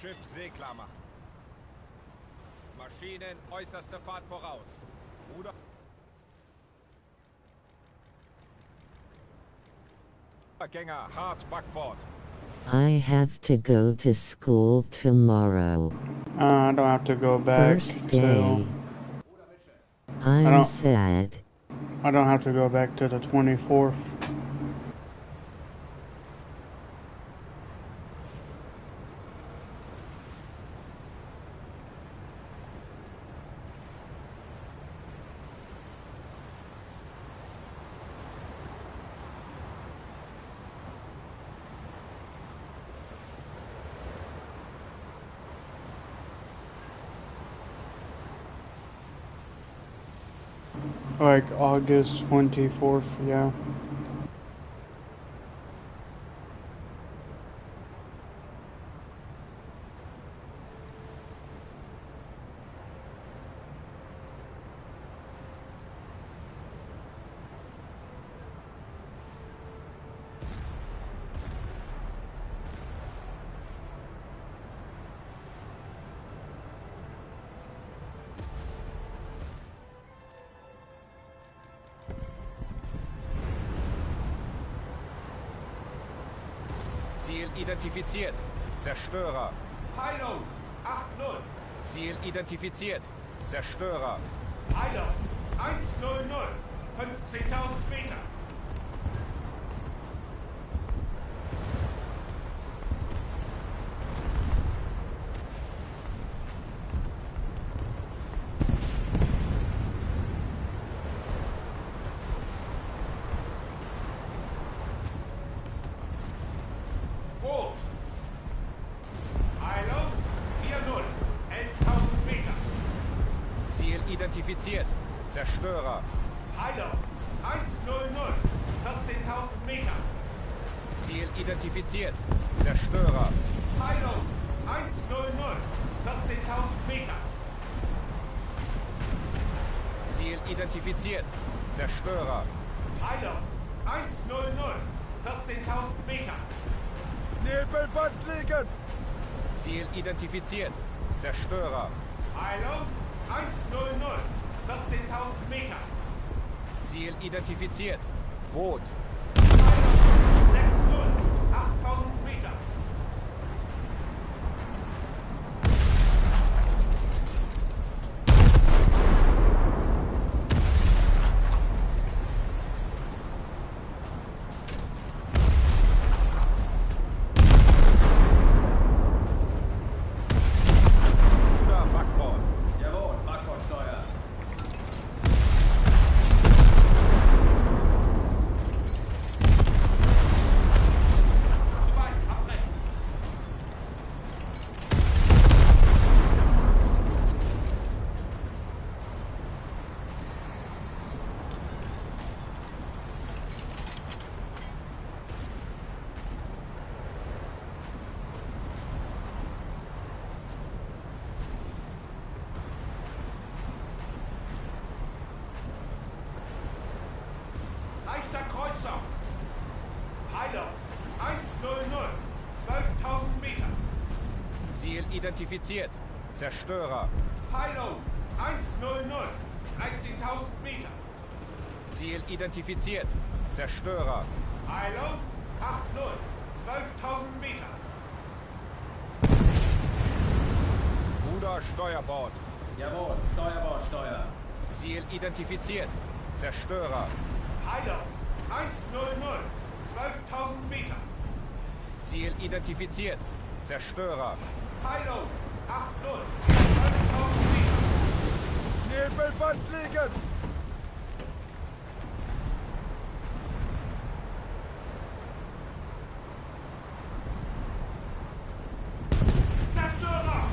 Schiff seeklar machen. Maschinen äußerste Fahrt voraus. Ruder. Gänger, hart Backbord. I have to go to school tomorrow. I don't have to go back First day. till... I'm sad. I don't have to go back to the 24th. Like August 24th, yeah. Ziel identifiziert. Zerstörer. Heilung 8-0. Ziel identifiziert. Zerstörer. Heilung 100, 15.000 Meter. Rot. Heilung 40, 11.000 Meter. Ziel identifiziert. Zerstörer. Heilung 100, 14.000 Meter. Ziel identifiziert. Zerstörer. Heilung 100, 14.000 Meter. Ziel identifiziert. Zerstörer. Heilung 100, 14.000 Meter. Nebelwand liegen! Ziel identifiziert. Zerstörer. Heilung 100, 14.000 Meter. Ziel identifiziert. Rot. Heilung 60, 8.000 Meter. Bruder, Backbord. Jawohl, Backbordsteuer. Zu weit, abbrechen. Leichter Kreuzer. Heilung 100, 12.000 Meter. Ziel identifiziert. Zerstörer. Heilung 100, 13.000 Meter. Ziel identifiziert. Zerstörer. Heilung 80, 12.000 Meter. Bruder, Steuerbord. Jawohl, Steuerbordsteuer. Ziel identifiziert. Zerstörer. Heilung 100, 12.000 Meter. Ziel identifiziert. Zerstörer. Heilung 80, 12.000 Meter. Nebelwand liegen! Zerstörer!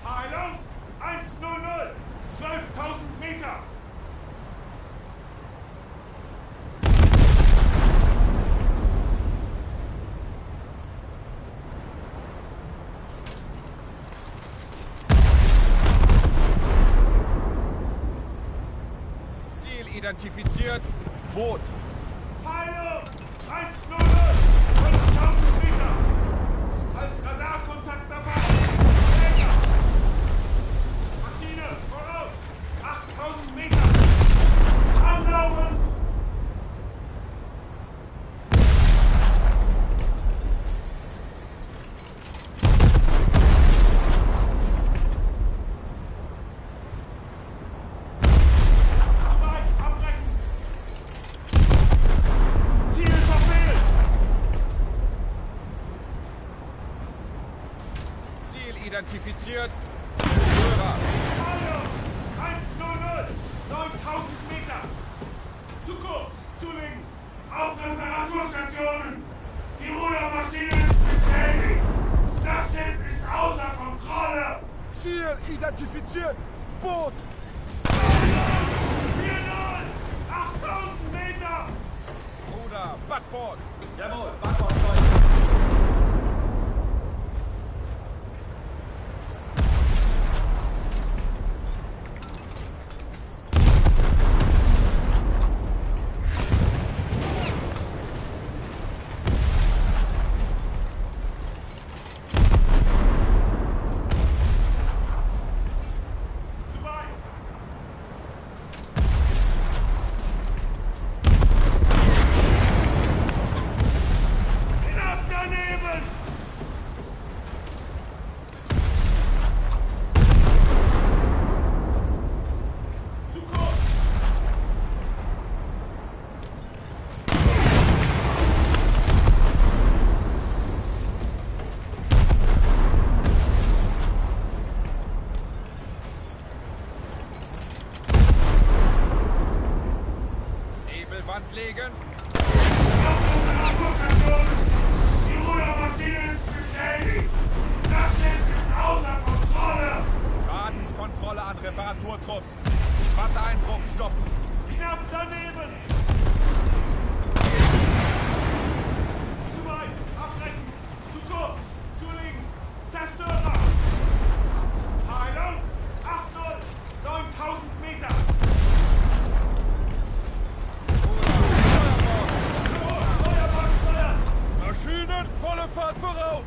Heilung 100, 12.000 Meter. Ziel identifiziert. Boot. Heilung 100, 12.000 Meter. Als Radarkontakt erfahren. Jäger! Maschine voraus! 8.000 Meter! Anlaufen! Zu weit! Abbrechen! Ziel verfehlt! Ziel identifiziert. Zerstörer. Heilung 100, 9.000 Meter! Zu kurz! Zulegen! Auf Reparaturstationen! Die Rudermaschine ist beschädigt! Das Schiff ist außer Kontrolle! Ziel identifiziert! Boot! 4-0! 8.000 Meter! Bruder, Backbord. Jawohl, Backbordsteuer. Zu weit! Hinaus! Kollegen. Die Rudermaschine ist beschädigt! Das Schiff ist außer Kontrolle! Schadenskontrolle an Reparaturtrupps. Wassereinbruch stoppen. Knapp daneben! Zu weit! Abbrechen! Zu kurz! Zulegen! Zerstörer! Heilung! 8-0! 9000 Meter! Steuerbord steuern! Maschinen, volle Fahrt voraus!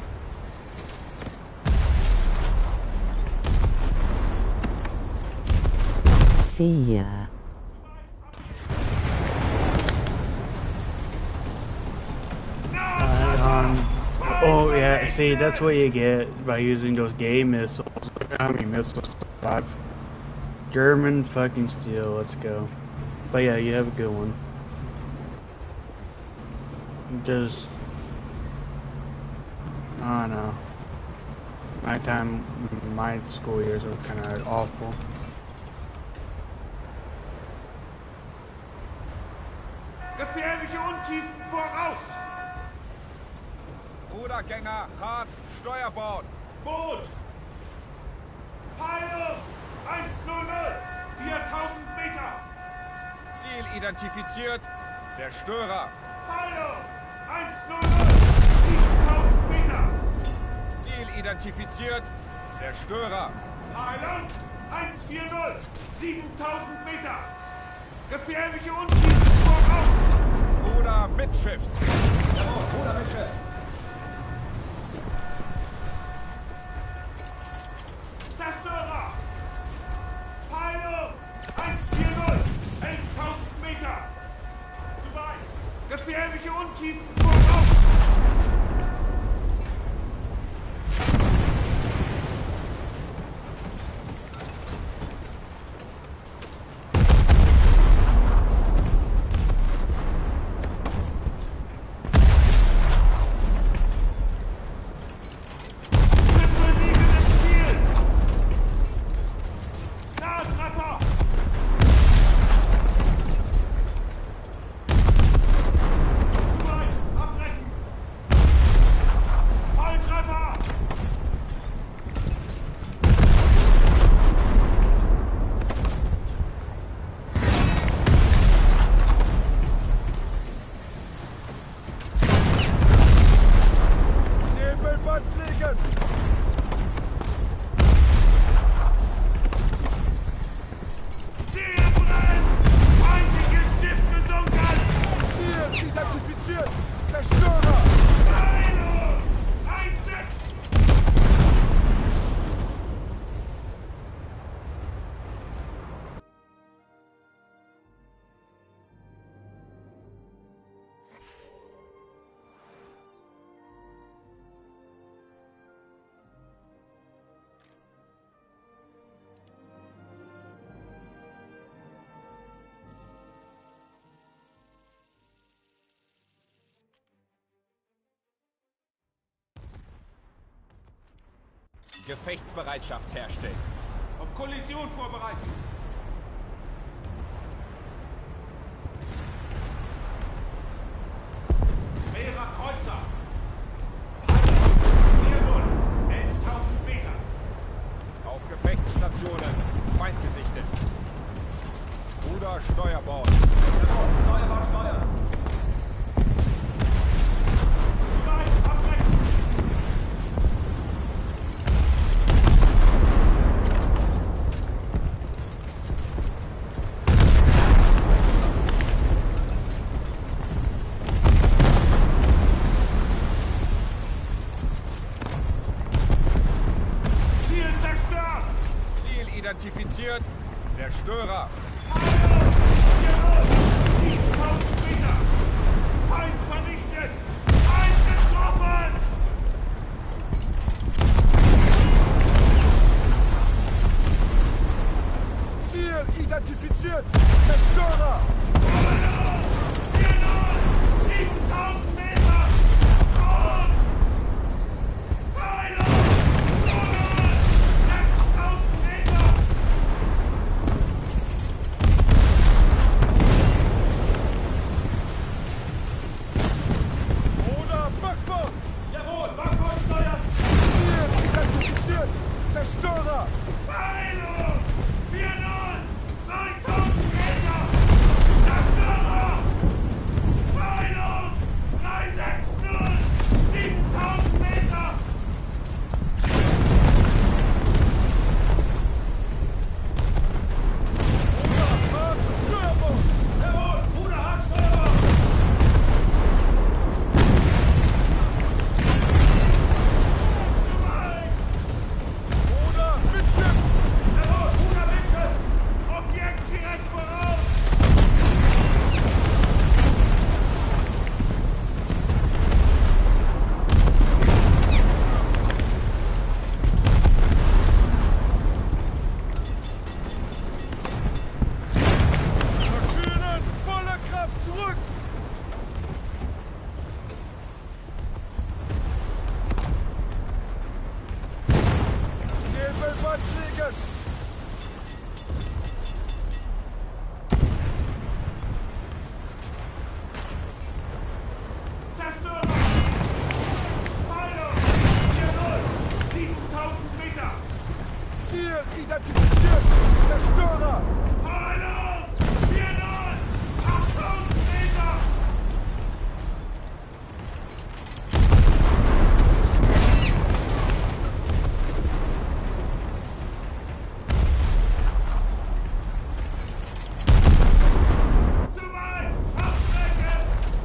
See ya. Oh yeah, see, that's what you get by using those gay missiles. I mean missiles. 5. German fucking steel, let's go. But yeah, you have a good one. Just, I don't know. My school years were kind of awful. Gefährliche Untiefen voraus! Rudergänger, hart, Steuerbord. Boot! Heilung! 100! 4000 Meter! Ziel identifiziert. Zerstörer. Heilung! 100! 7000 Meter! Ziel identifiziert. Zerstörer. Heilung! 140! 7000 Meter! Gefährliche Untiefen voraus! Ruder mitschiffs. Jawohl, Ruder mit Schiff. Zerstörer! Heilung! 140! 11.000 Meter! Zu weit! Gefährliche Untiefen voraus! Schüsse liegen im Ziel! Nahtreffer! Zu weit! Abbrechen! Volltreffer! Nebelwand liegen. Ziel brennt! Feindliches Schiff gesunken! Ziel identifiziert. Zerstörer. Heilung! Einsetzen! Gefechtsbereitschaft herstellen. Auf Kollision vorbereiten! Schwerer Kreuzer! Heilung! 4-0! 11.000 Meter! Auf Gefechtsstationen. Feind gesichtet. Ruder Steuerbord. Jawohl, Steuerbord steuern. Zu weit! Abbrechen! Ziel zerstört! Ziel identifiziert. Zerstörer. 7000 Meter! Feind vernichtet! Feind getroffen! Ziel identifiziert. Zerstörer. 7000 Meter! Rot! Heilung! 6000 Meter! Zerstörer! Heilung! 4-0! 9000 Meter! Zerstörer! Heilung! 360! 7000 Meter! Steuerbord! Jawohl, Bruder, Hart, Steuerbord! Oder Mitschiff! Jawohl, Bruder, Winches! Objekt direkt voraus! Maschinen! Voller Kraft zurück! Nebelwand legen! Zerstörer! Heilung! 4-0! 7000 Meter! Ziel identifiziert! Zerstörer! Heilung! 4-0! 8000 Meter! Zu weit! Abstrecken!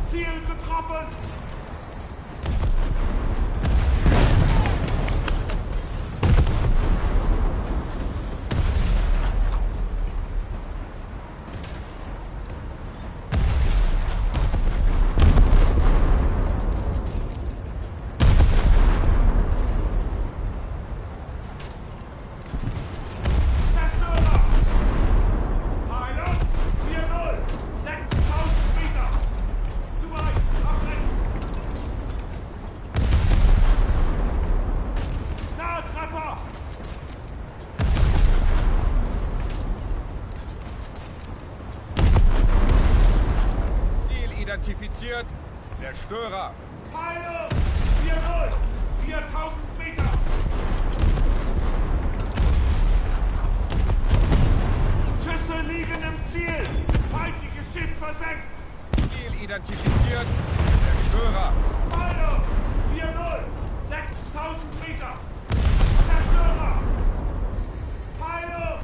Ziel getroffen! Zerstörer! Heilung! 4-0! 6000 Meter! Zu weit! Ablenken! Nahe Treffer! Ziel identifiziert! Zerstörer! Heilung! 4-0! 4000 Meter! Schüsse liegen im Ziel! Feindliches Schiff versenkt! Ziel identifiziert! Zerstörer! Heilung! 4-0! 6000 Meter! Zerstörer! Heilung!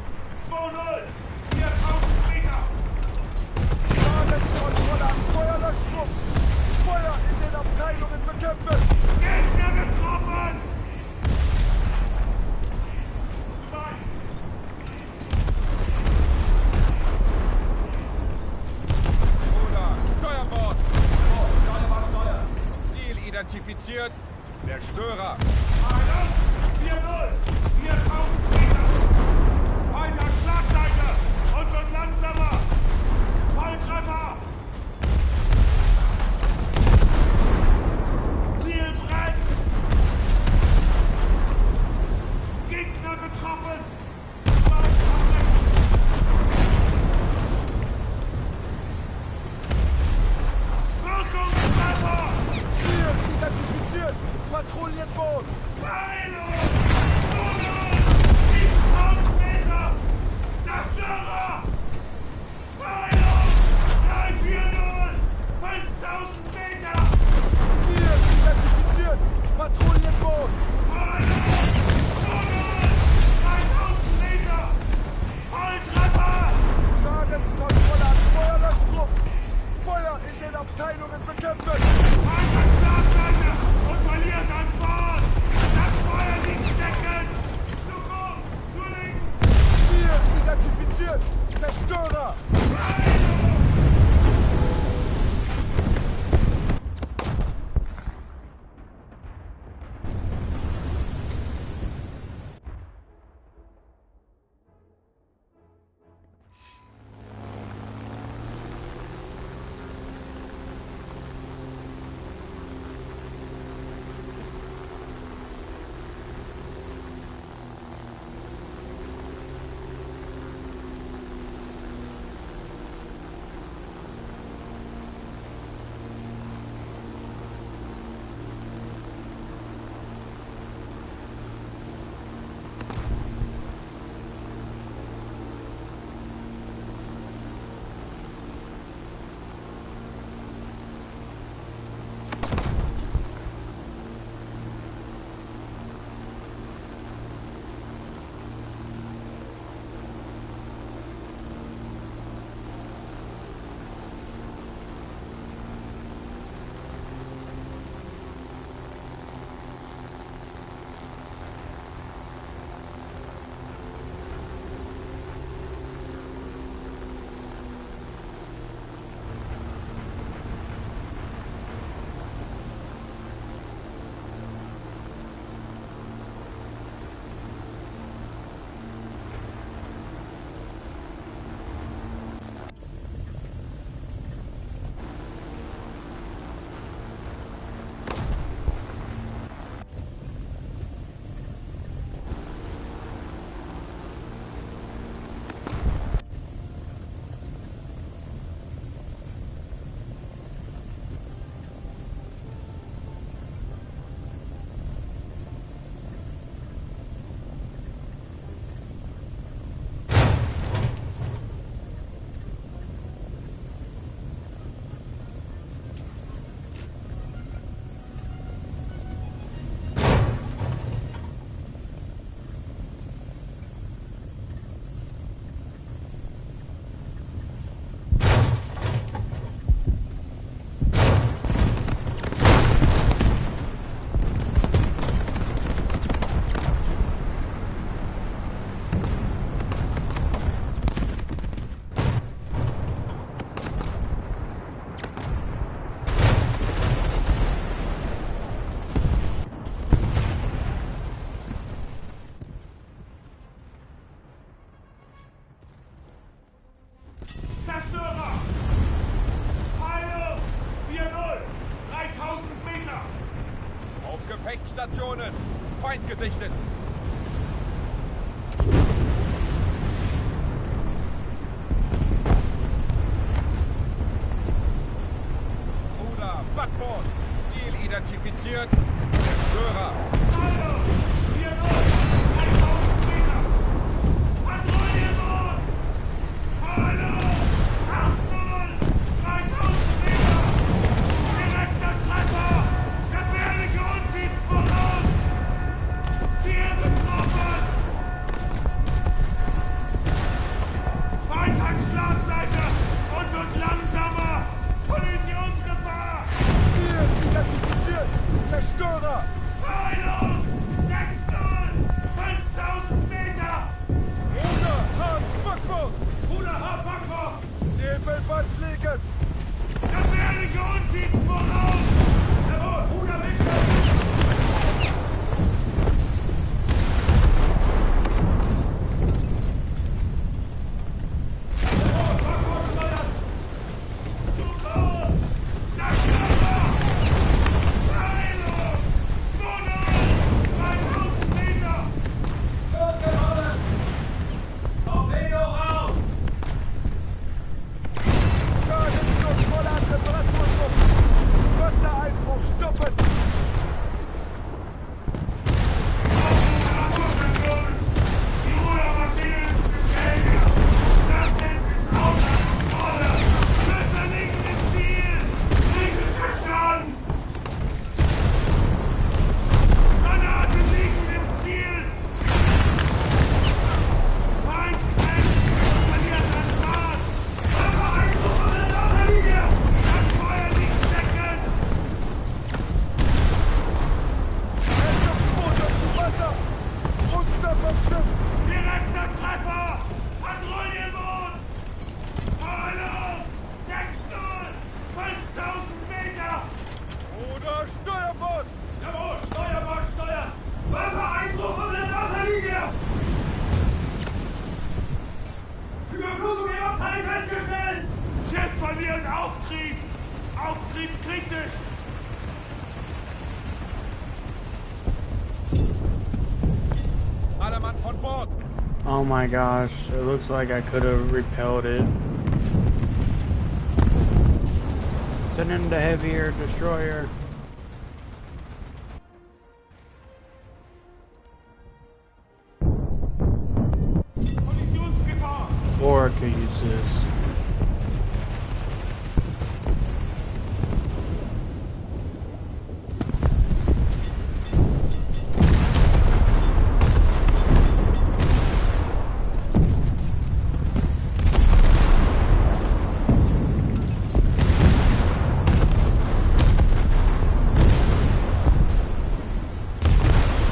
2-0! 4000 Meter! Schadenskontrolle an Feuerlöschtrupp! Feuer in den Abteilungen bekämpfen! Gegner getroffen! Zu weit! Oder Steuerbord! Jawohl, Steuerbord, Steuer! Ziel identifiziert! Zerstörer! Heilung! 4-0! 4000 Meter! Feind an Schlagseite und wird langsamer! Volltreffer! Ziel brennt! Gegner getroffen! Weit abbrechen! Wirkungstreffer! Ziel identifiziert! Patrouillenboot! Heilung! 2-0! 7000 Meter! Zerstörer! Heilung! 3-4-0! 5000 Meter! Ziel identifiziert! Patrouillenboot! Heilung! 2-0! 3000 Meter! Volltreffer! Schadenskontrolle an Feuerlöschtrupp! Feuer in den Abteilungen bekämpfen! Feind an Schlagseite und verliert an Bord! Das Feuer liegt Feindstationen! Feind gesichtet! Bruder, Backbord! Ziel identifiziert! Zerstörer! Zerstörer! Heilung! 5000 Meter! Bruder, Hart, Backbord! Bruder, hart, Backbord! Nebelwand fliegen! Gefährliche Untiefen voraus! Jawohl, Bruder, Wechsel! Jawohl, Backbord steuern! Sofort! Das Körper! Heilung! 3000 Meter! Losgenommen! Torpedo raus! Schadensdruck voller Reparaturdruck! Wassereinbruch stoppen! Die Rudermaschine ist beschädigt! Das Schiff ist außer Kontrolle! Schlösser liegen im Ziel! Kritischer Schaden! Granaten liegen im Ziel! Feind verliert an Fahrt! Wassereinbruch an der Wasserlinie! Das Feuer liegt deckend! Rettungsmotor zu Wasser! Runter vom Schiff! Direkter Treffer! Patrouillenboot! Heilung! 6-0! 5000 Meter! Bruder, Steuerbord! Jawohl, Steuerbord steuern! Wassereinbruch an der Wasserlinie! Überflutung im Abteil festgestellt! Schiff verliert Auftrieb! Auftrieb kritisch! Alle Mann von Bord! Oh my gosh, it looks like I could have repelled it. Send in the heavier destroyer. Kollisionsgefahr! Or I could use this.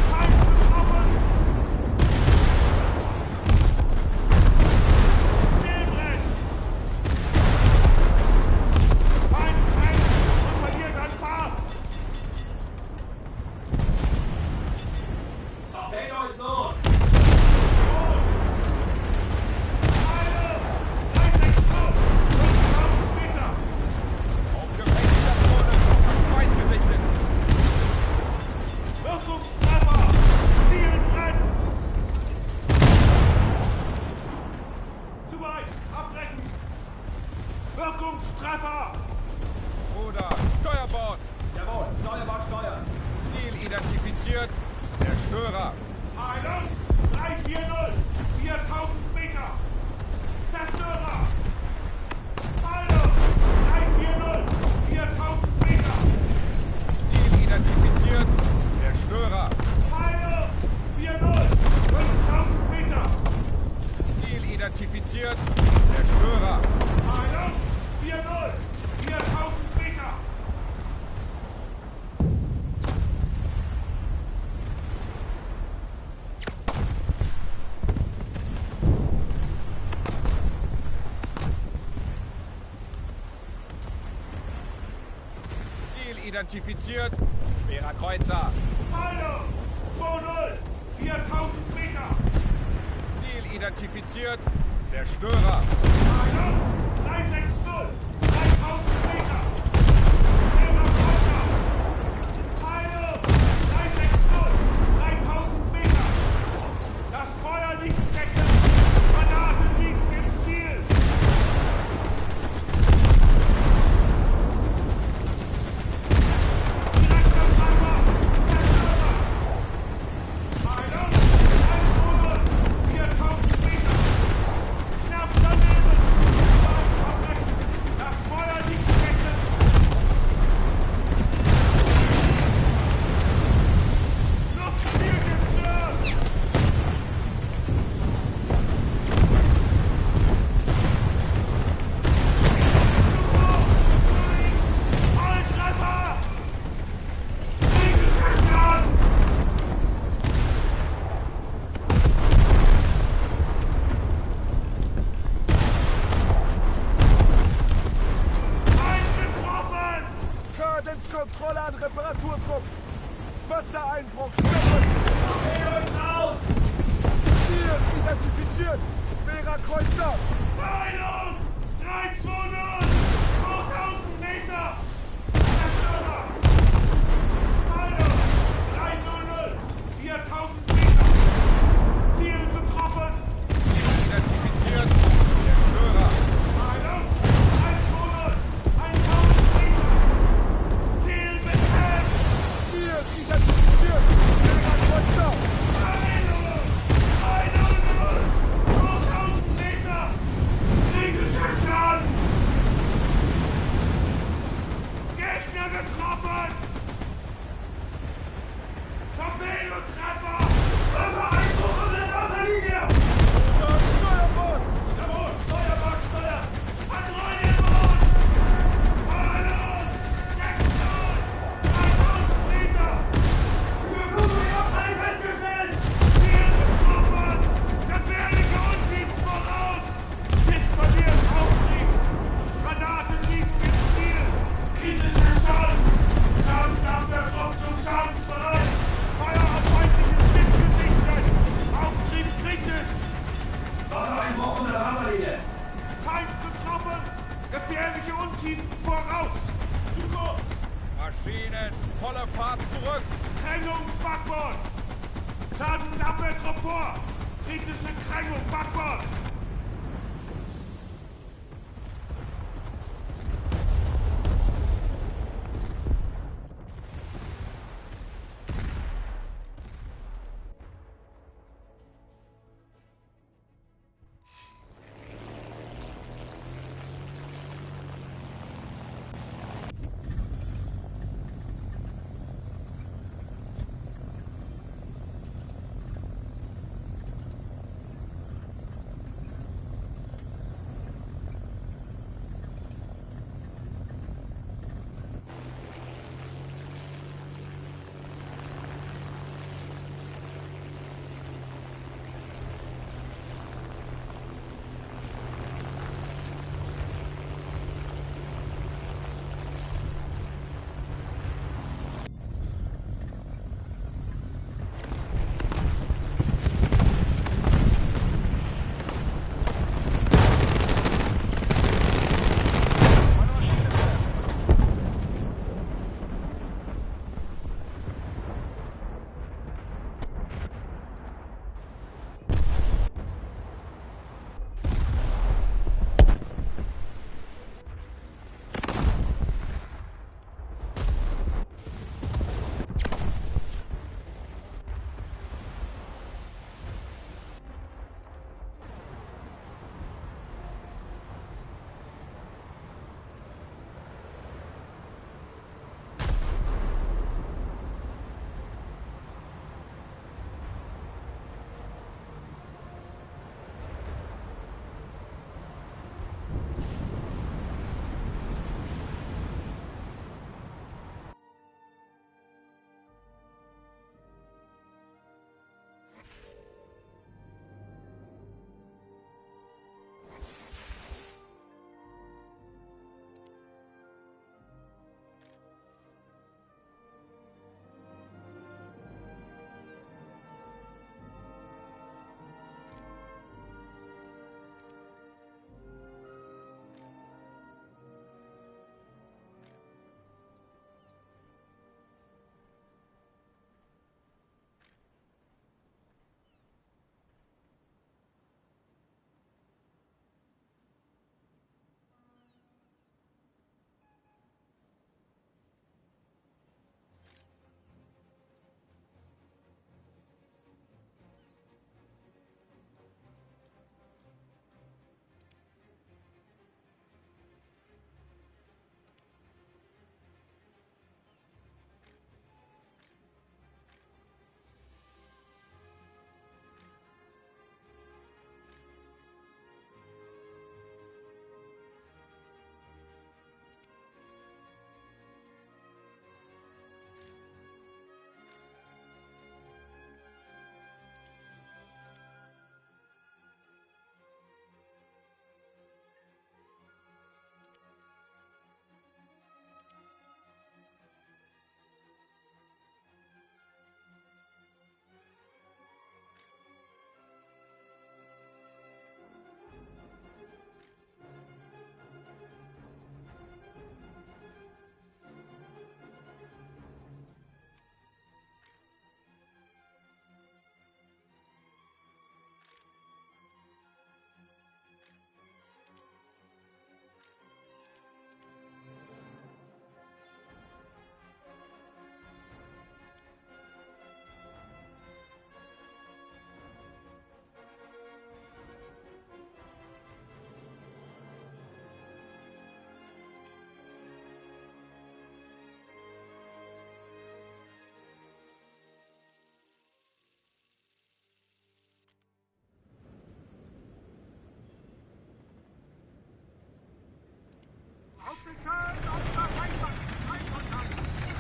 Feind betroffen! Fehlbrett! Feind brennt und verliert an Fahrt! Torpedo ist los! Heilung! 360! 5000 Meter! Auf der Feindstationen! Feind gesichtet! Wirkungstreffer! Ziel brennt! Zu weit! Abbrechen! Wirkungstreffer! Bruder, Steuerbord! Jawohl, Steuerbord steuern! Ziel identifiziert! Zerstörer! Heilung! 340! 4000 Meter! Zerstörer! Heilung! 340! 4000 Meter! Ziel identifiziert! Zerstörer! Heilung! 40! 5000 Meter! Ziel identifiziert! Zerstörer! Heilung! 40! 4000 Meter! Ziel identifiziert! Schwerer Kreuzer! Heilung! 20! 4000 Meter! Ziel identifiziert! Zerstörer! Heilung! 360! 3000 Meter! Schwerer Kreuzer! Heilung! 360! Kontrolle an Reparaturtrupps. Wassereinbruch stoppen. Aus! Ziel identifiziert. Schwerer Kreuzer. Heilung! 320! 2000 Meter! Zerstörer! Heilung! 300! 4000 Meter! Ziel getroffen! Identifiziert. Zerstörer. Heilung! 100! 1000 Meter! Ziel bekämpft! Ziel identifiziert. Schwerer Kreuzer. Heilung! 300! 2000 Meter! Kritischer Schaden! Gegner getroffen! Torpedotreffer! Wassereinbruch an der Wasserlinie! Steuerbord. Jawohl, Steuerbord, Steuer! Patrouillenbord! Heilung! 600! 3000 Meter! Überflutung im Abteil festgestellt! Ziel getroffen! Gefährliche Untief voraus! Schiff verliert Auftrieb! Granaten liegen im Ziel! Kritischer Schaden! Schadensabwehrtrupp zum Schadensbereich! Feuer auf feindliches Schiff gesichtet! Auftrieb kritisch! Wassereinbruch unter der Wasserlinie! Feind getroffen! Gefährliche Untiefen voraus! Zu kurz! Maschinen. Volle Fahrt zurück. Krängung Backbord! Schadensabwehrtrupp vor! Kritische Krängung Backbord!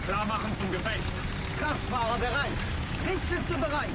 Klar machen zum Gefecht. Kraftfahrer bereit! Richtschütze bereit!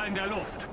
In der Luft.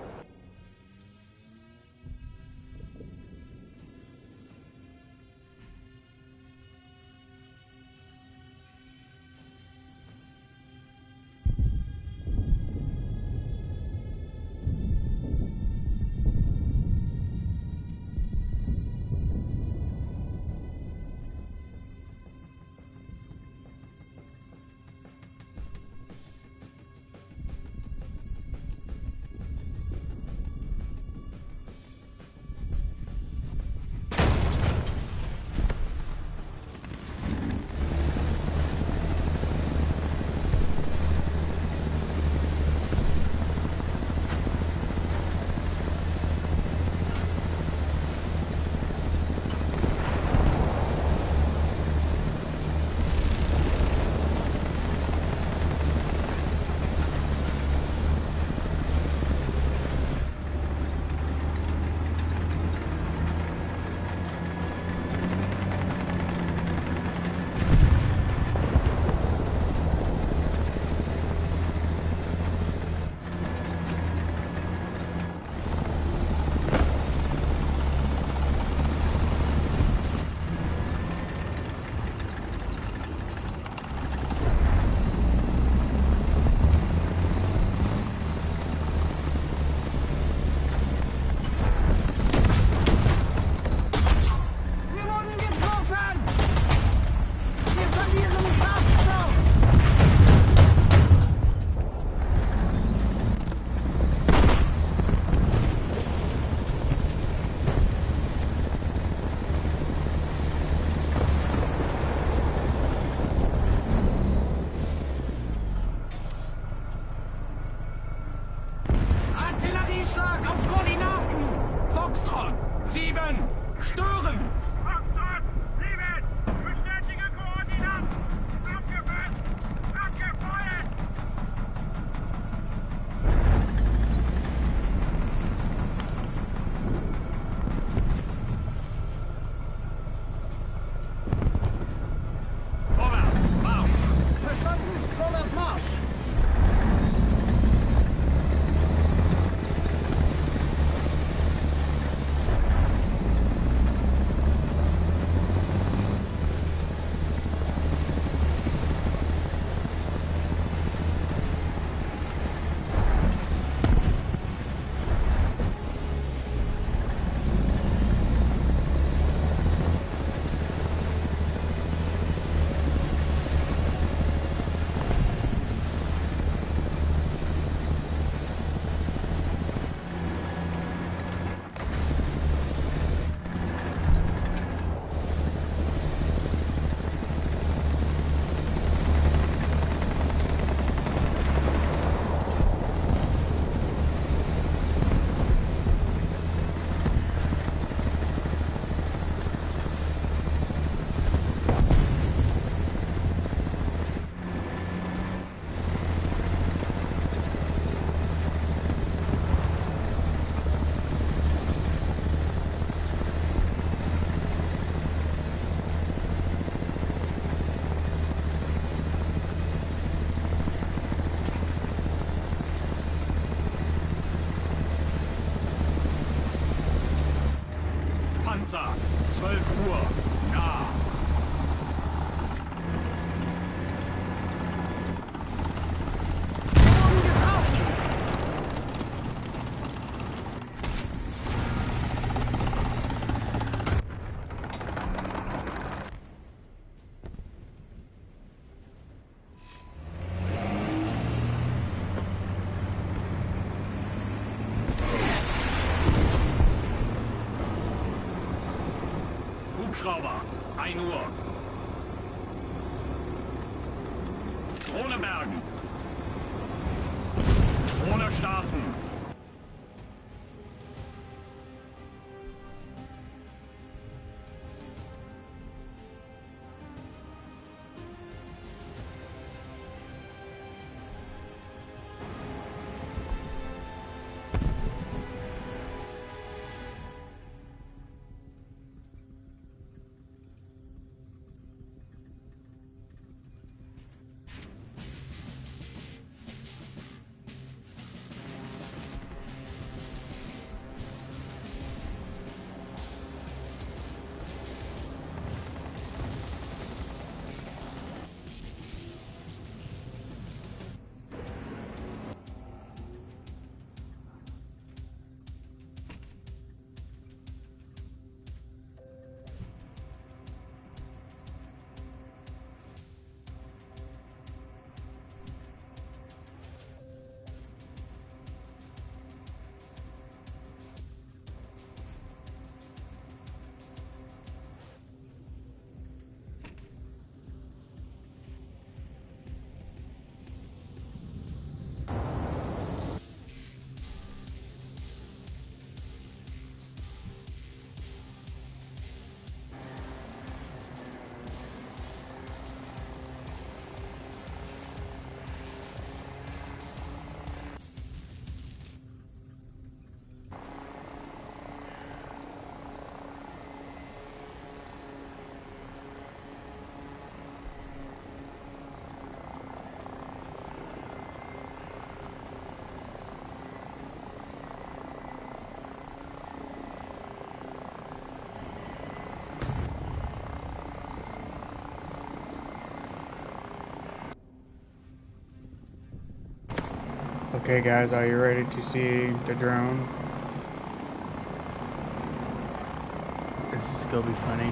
Panzer. 12 Uhr. Nah. Hubschrauber, 1 Uhr. Drohne bergen. Drohne starten. Okay guys, are you ready to see the drone? This is gonna be funny.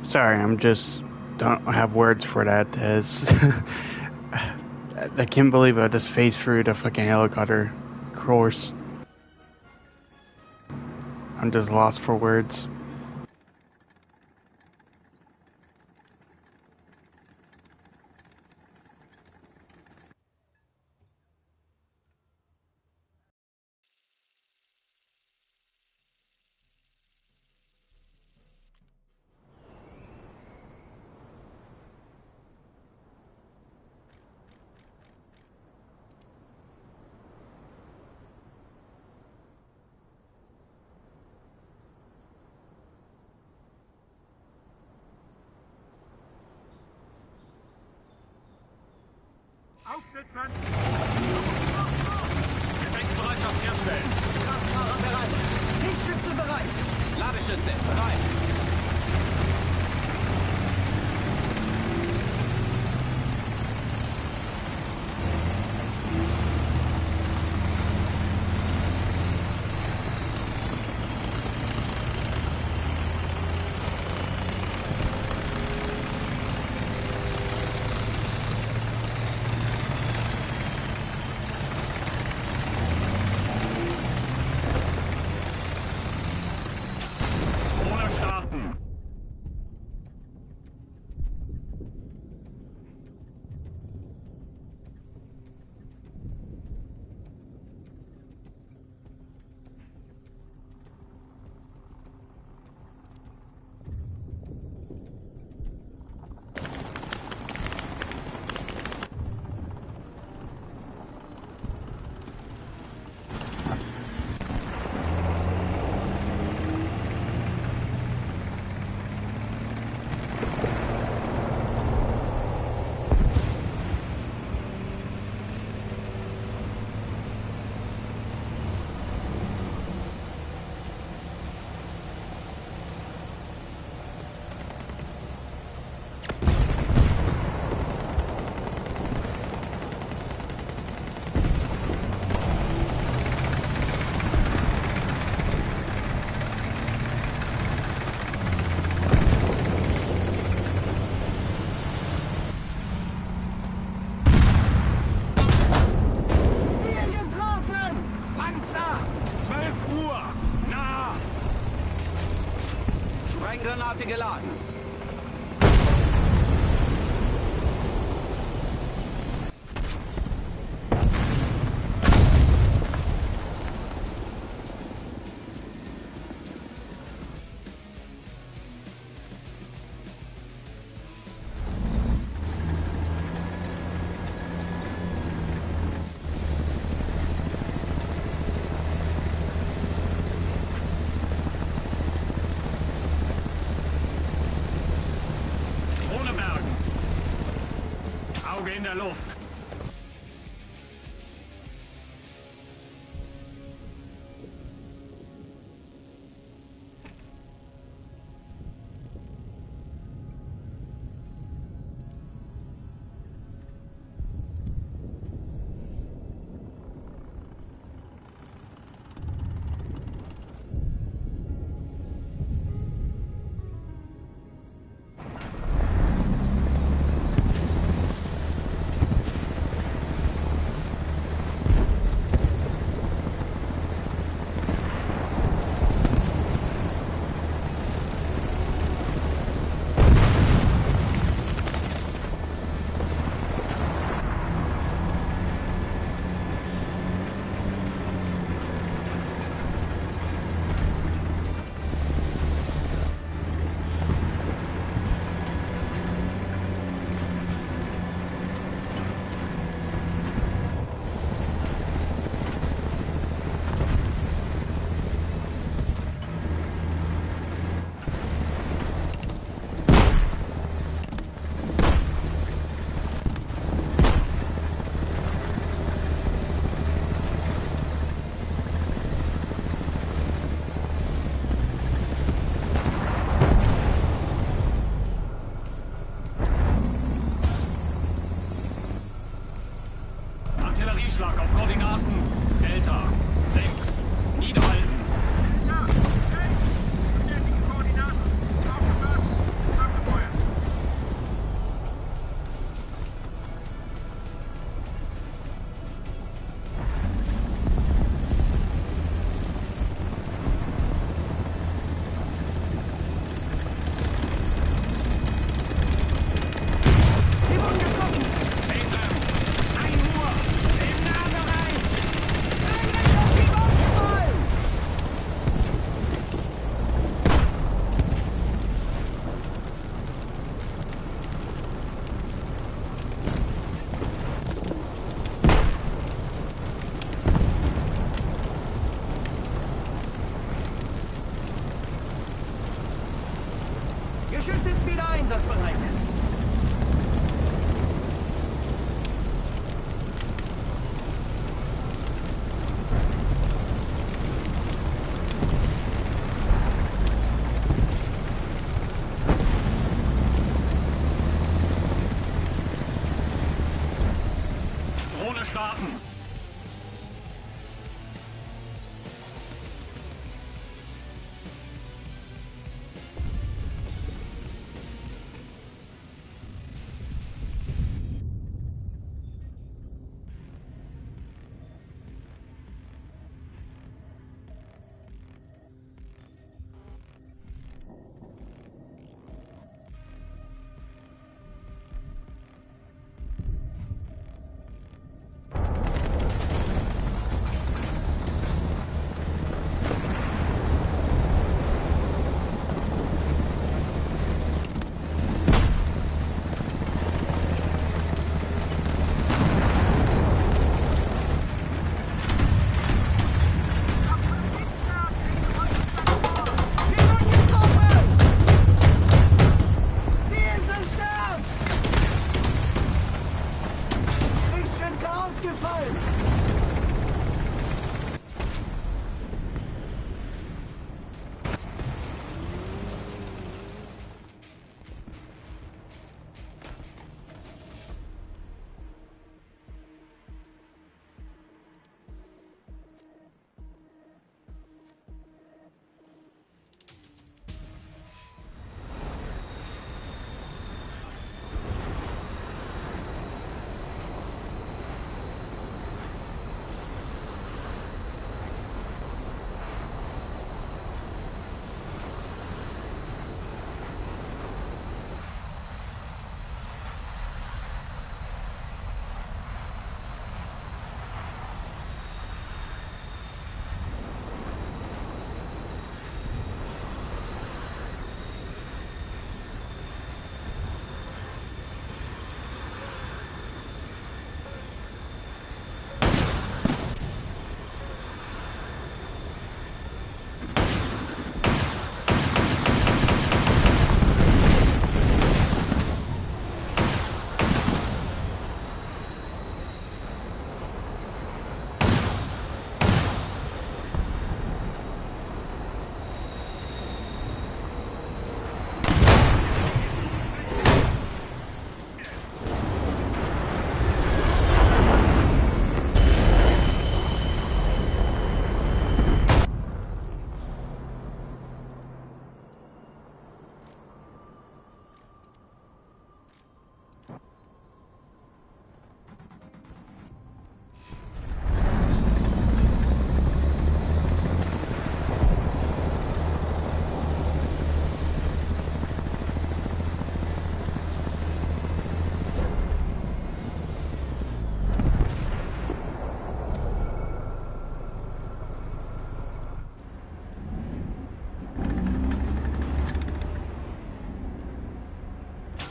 Sorry, I'm just don't have words for that. As I can't believe I just phased through the fucking helicopter course. I'm just lost for words. Aufsitzen! Gefechtsbereitschaft herstellen. Kraftfahrer bereit. Lichtschütze bereit. Ladeschütze, bereit. Ohne starten. Ziel getroffen! Panzer! 12 Uhr. Nah. Sprenggranate geladen. Ohne Bergen. Auge in der Luft. Artillerieschlag auf Koordinaten. Delta. 6. Niederhalten. Ja, okay. Bestätige Koordinaten. Aufgepasst. starten!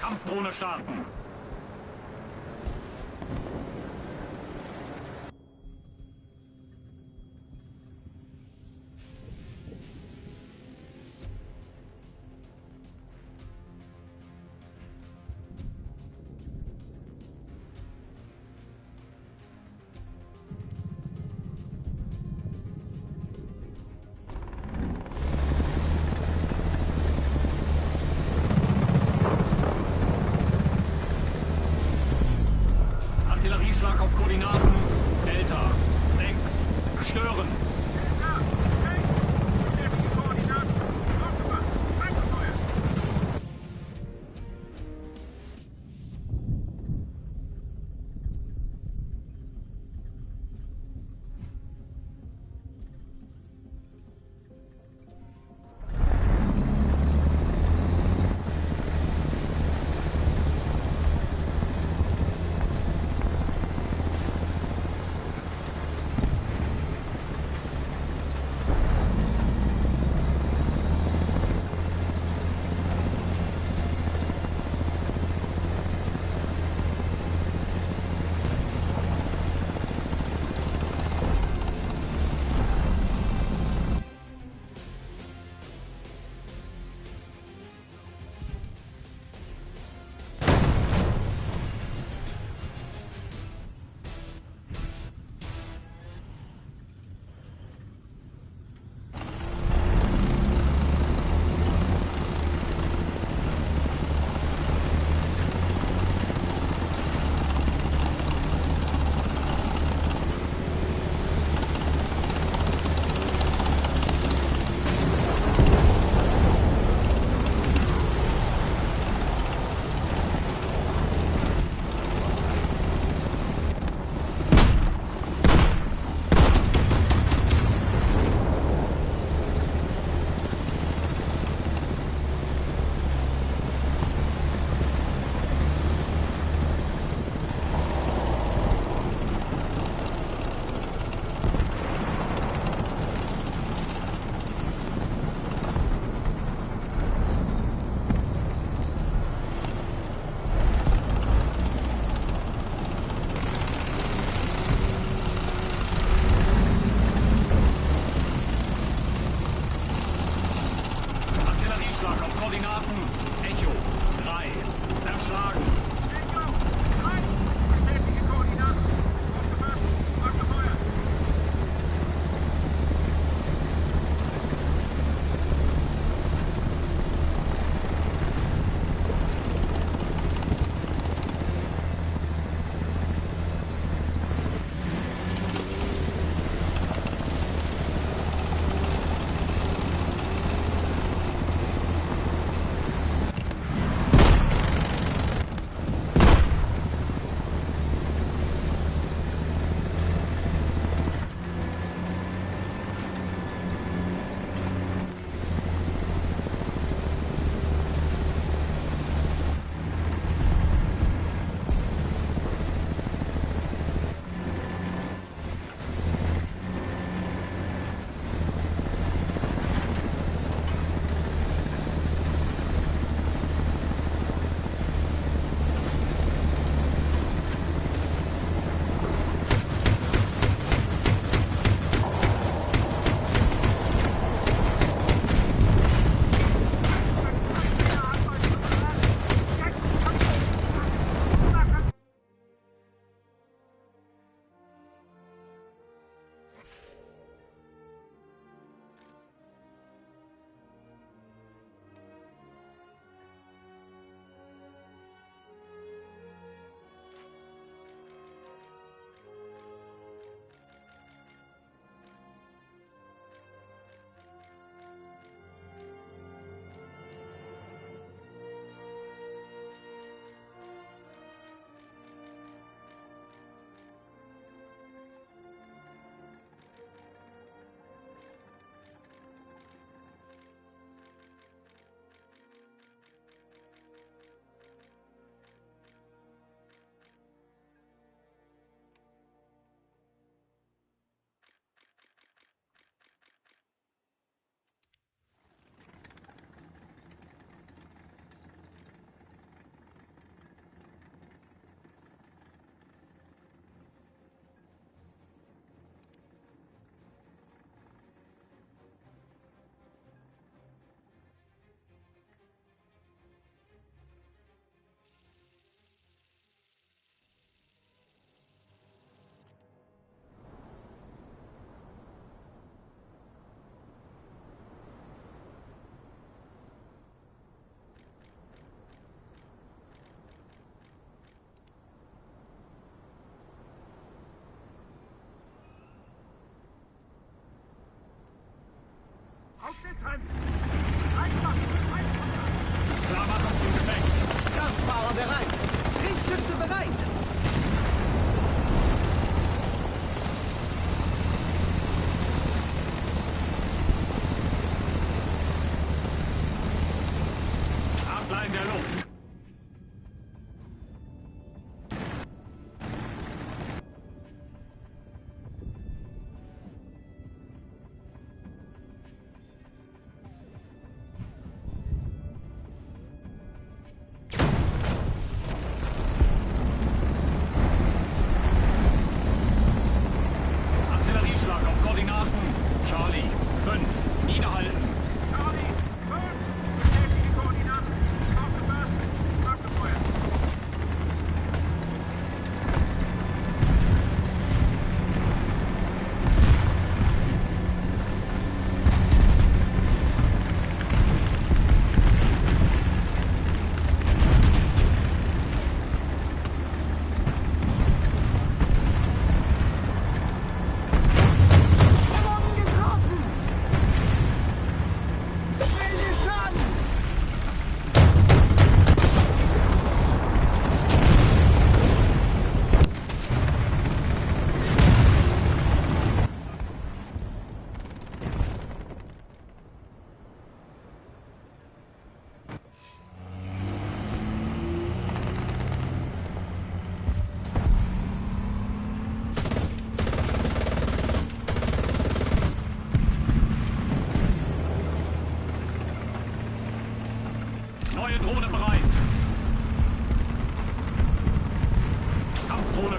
Kampfdrohne starten! Artillerieschlag auf Koordinaten Delta 6. Stören!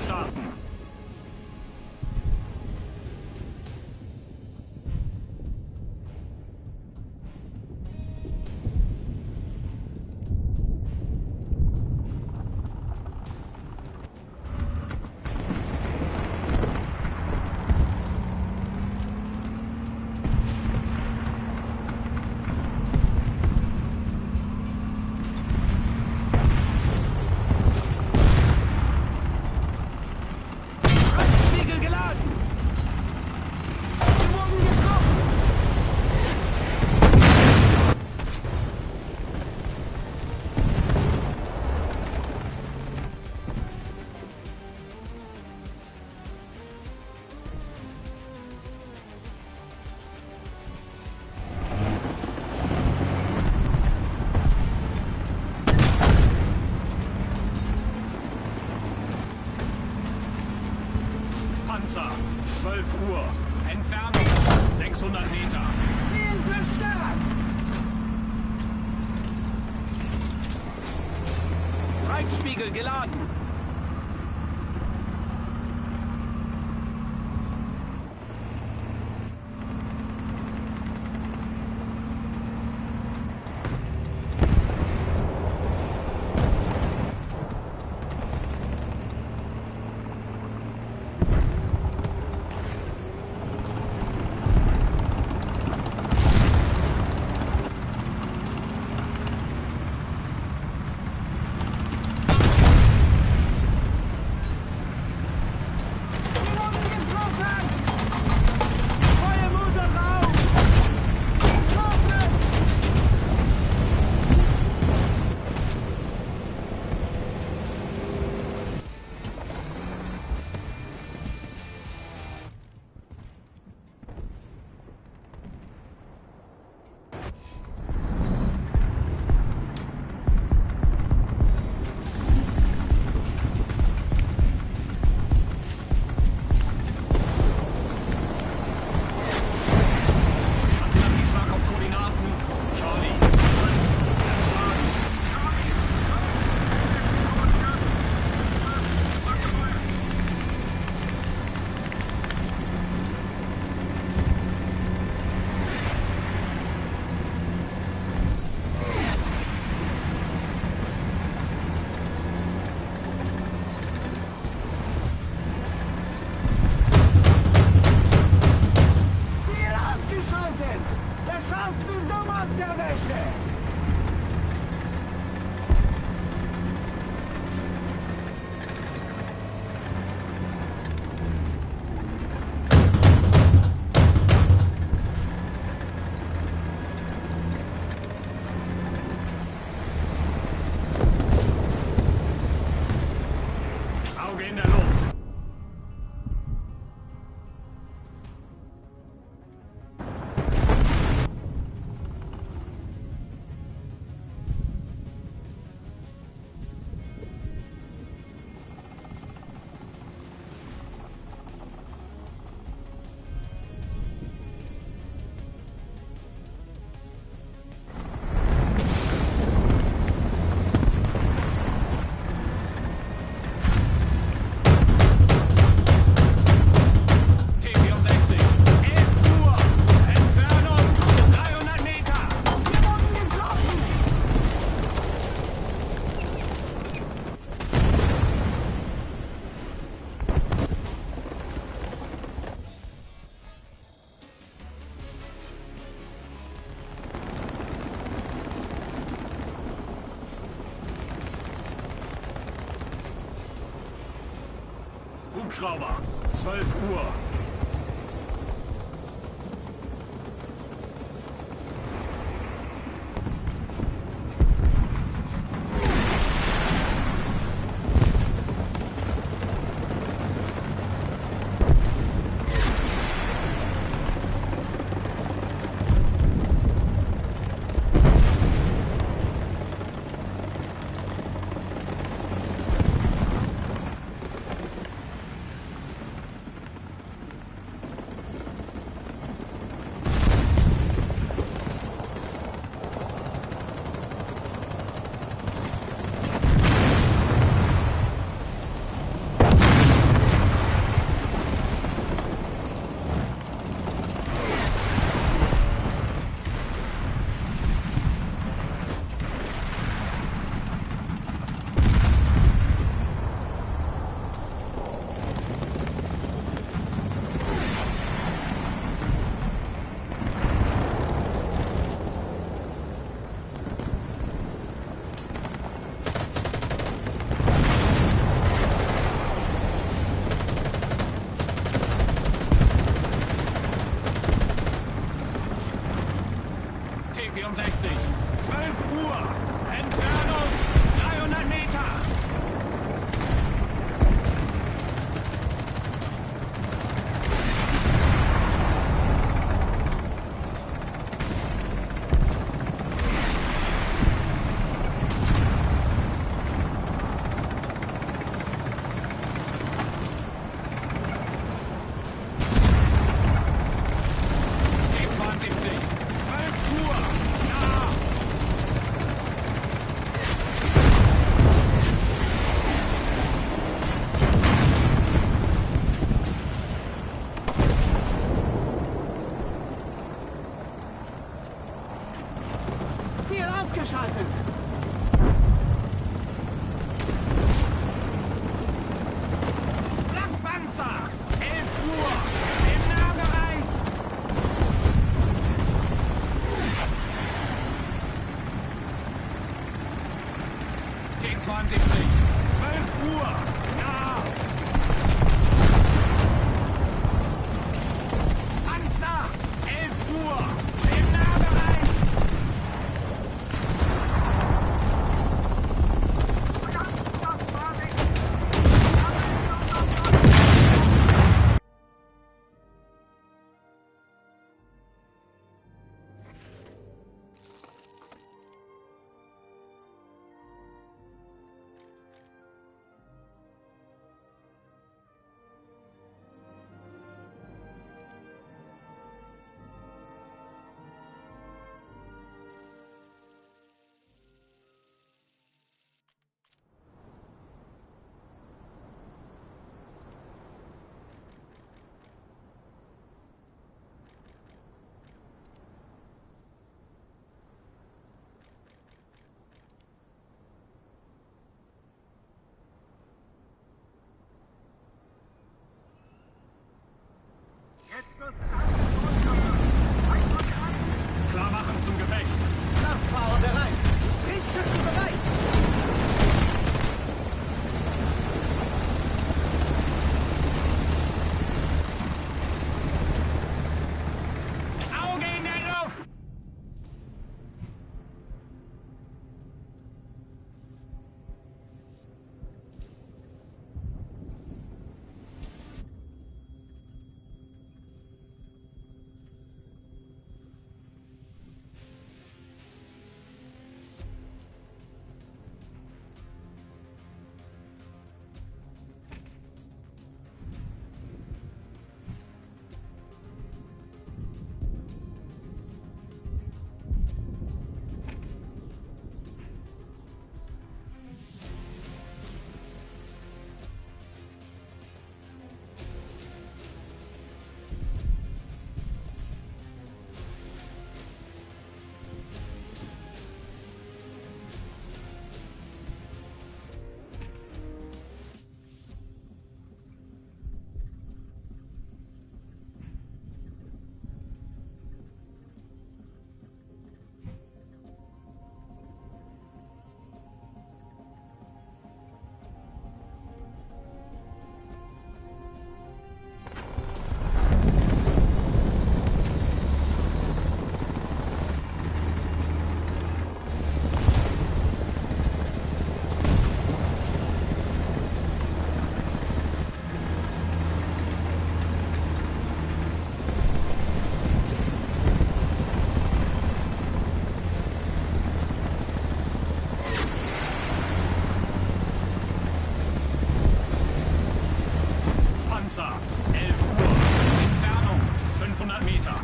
starten. Spiegel geladen! Wir wurden getroffen! Panzer, 12 Uhr. Entfernung, 600 Meter. Ziel zerstört! Treibspiegel geladen! Wir wurden getroffen! Feuermotor raus! Getroffen! Antischlag auf Koordinaten. Charlie. Ziel ausgeschaltet! Da schaust du dumm aus der Wäsche! Auge in der Luft. T64. 11 Uhr. Entfernung, 300 Meter. Wir wurden getroffen! Hubschrauber, 12 Uhr. Meter. 11 Uhr. Entfernung 500 Meter.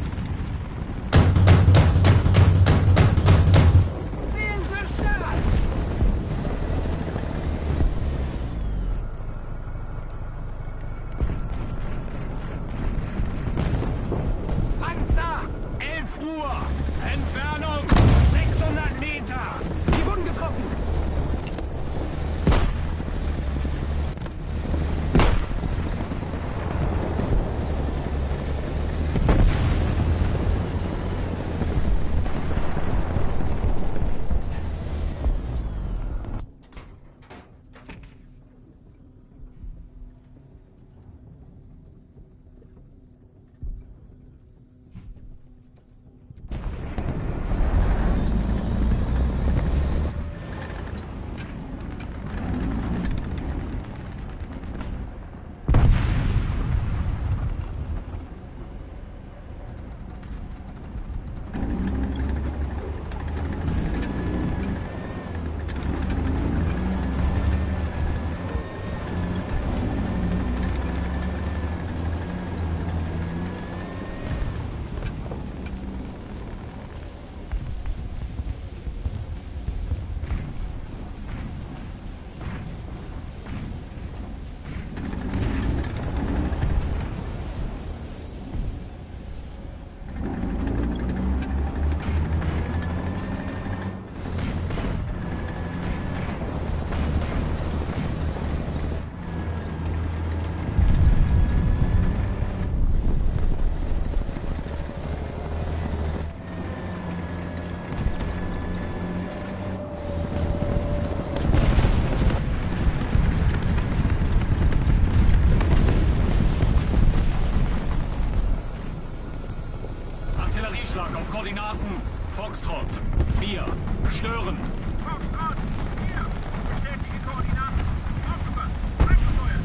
Ziel zerstört! Panzer! 11 Uhr! Entfernung 600 Meter! Die wurden getroffen! Artillerieschlag auf Koordinaten. Foxtrot 4. Stören. Foxtrot, 4. Bestätige Koordinaten. Aufgepasst. Abgefeuert.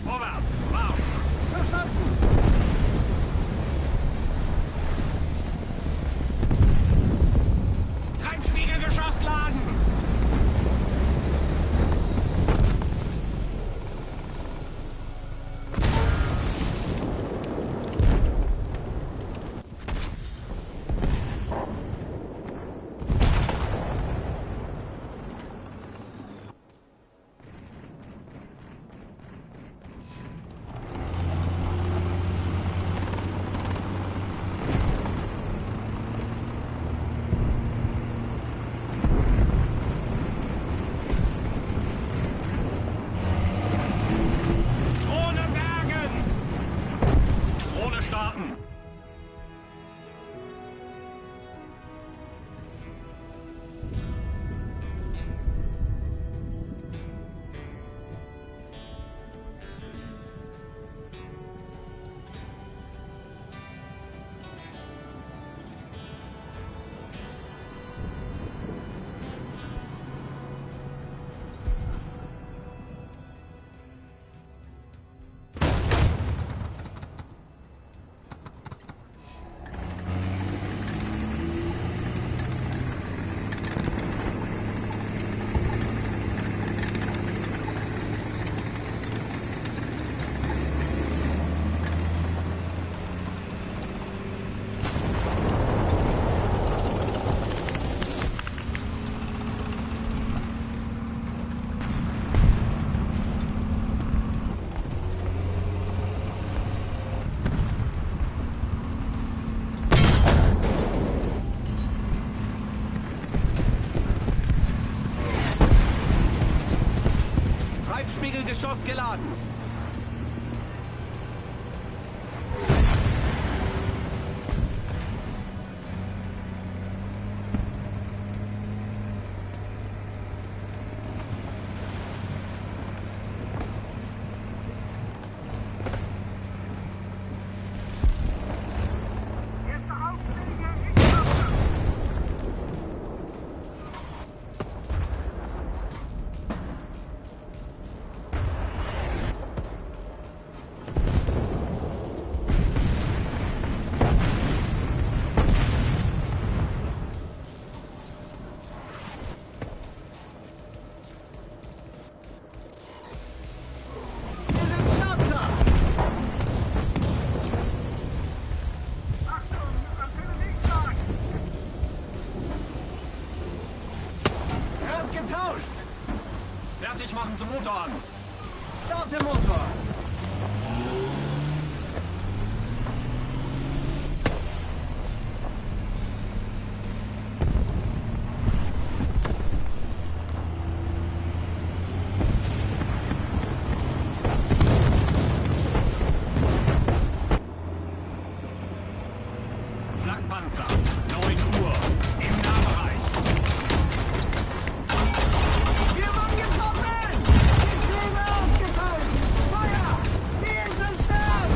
Vorwärts. Marsch. Verstanden! Treibspiegelgeschoss laden. Drohne bergen. Drohne starten. Treibspiegelgeschoss geladen. Erste Aufträge in Auftrag. Machen Sie Motor an! Starte Motor! Flakpanzer, 9 Uhr, im Nahbereich. Wir wurden getroffen! Die Züge ausgefallen! Feuer! Ziel zerstört!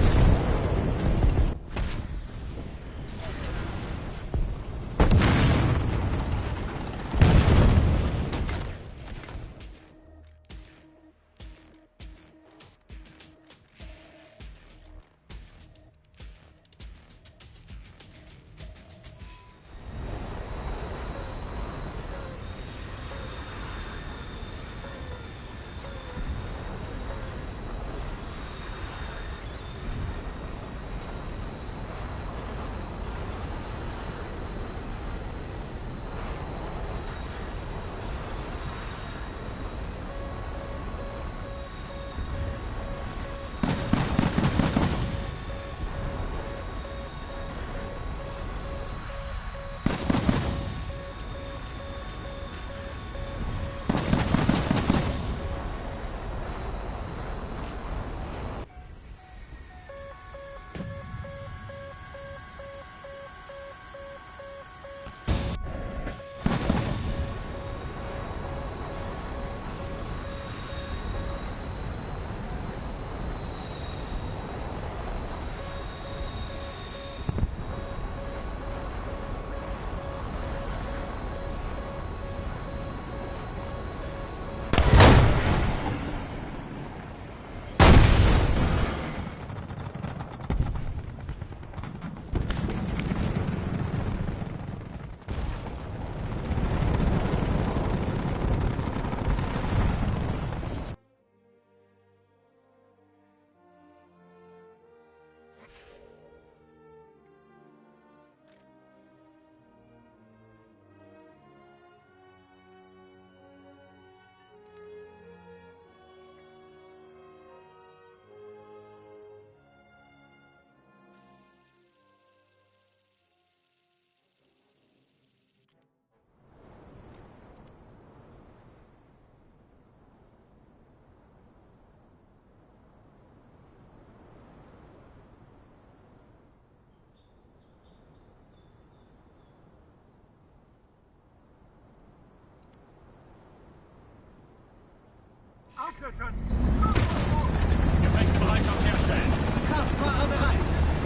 Gefechtsbereitschaft herstellen. Kraftfahrer bereit!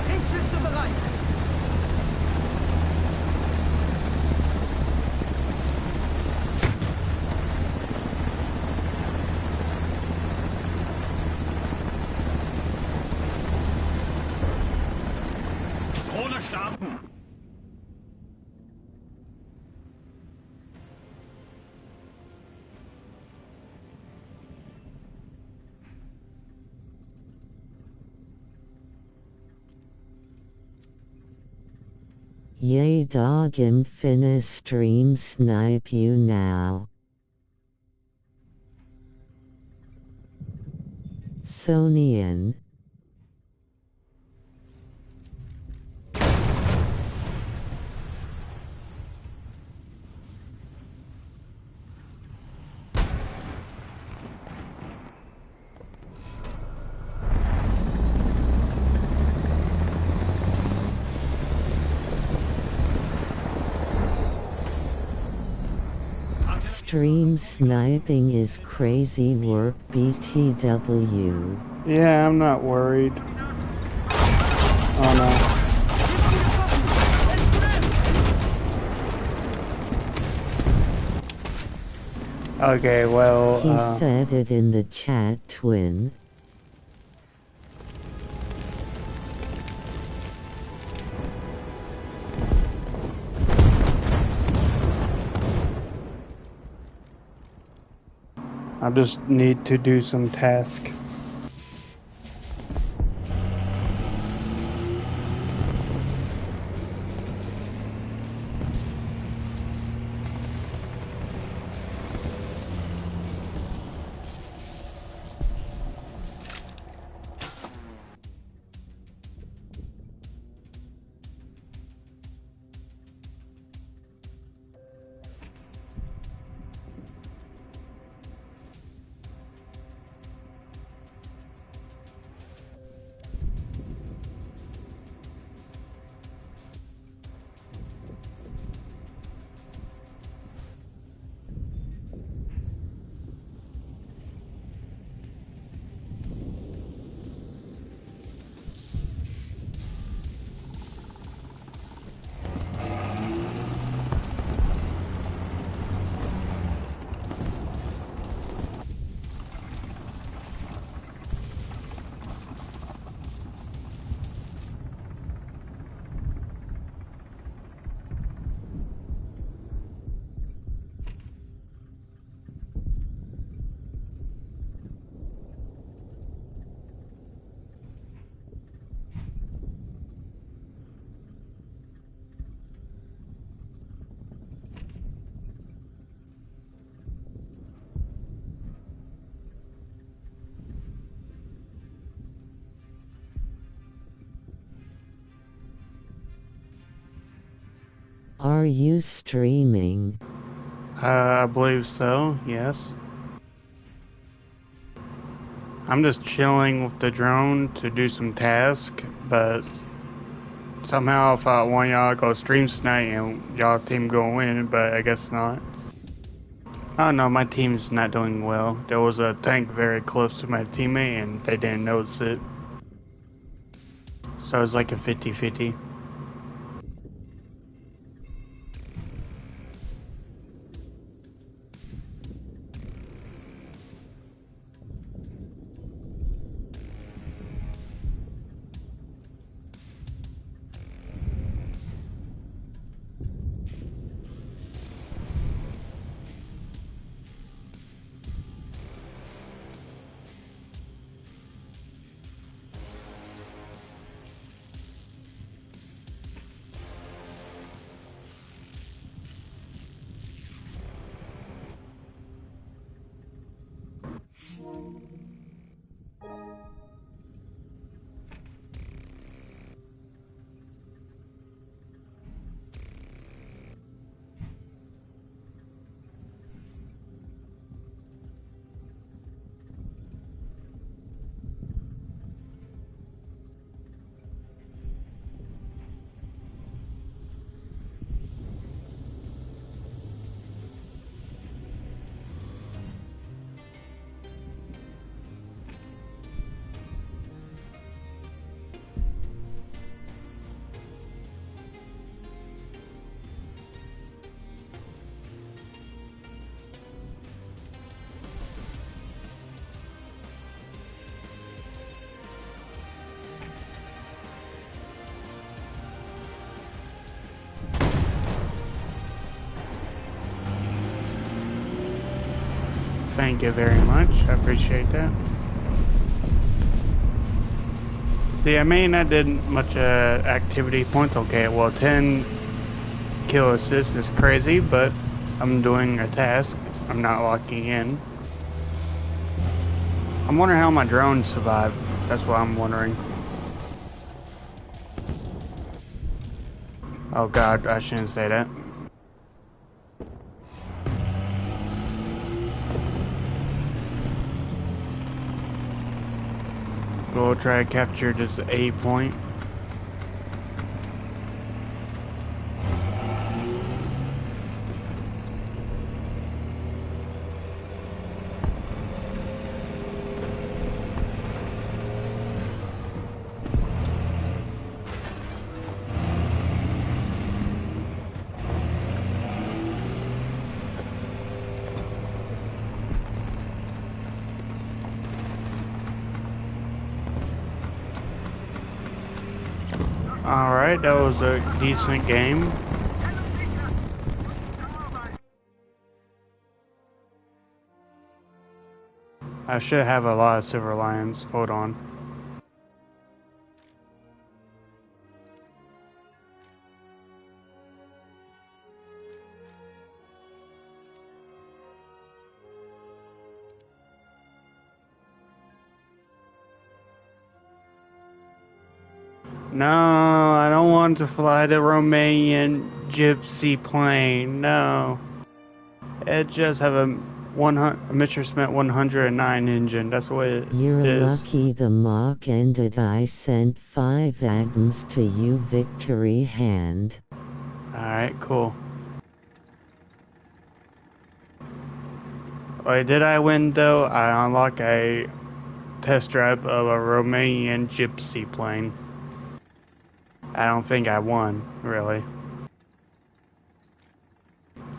Richtschütze bereit! Drohne starten. Yay dog im finna stream snipe you now. Sonian. Stream sniping is crazy work BTW. Yeah, I'm not worried. Oh no. Okay, well, He said it in the chat, twin. I just need to do some task. Are you streaming? I believe so, yes. I'm just chilling with the drone to do some tasks, but somehow I thought one of y'all go stream tonight and y'all team go win, but I guess not. Oh no, my team's not doing well. There was a tank very close to my teammate and they didn't notice it. So it was like a 50-50. Thank you very much, I appreciate that. See, I mean, I did much activity points. Okay, well, 10 kill assists is crazy, but I'm doing a task. I'm not locking in. I'm wondering how my drone survived. That's what I'm wondering. Oh god, I shouldn't say that. We'll try to capture this A point. Alright, that was a decent game. I should have a lot of silver lions. Hold on. No, I don't want to fly the Romanian gypsy plane. No. It just have a Mr. Smith 109 engine. That's what it You're is. lucky the mock ended. I sent 5 atoms to you, victory hand. Alright, cool. Wait, did I win though? I unlocked a test drive of a Romanian gypsy plane. I don't think I won, really.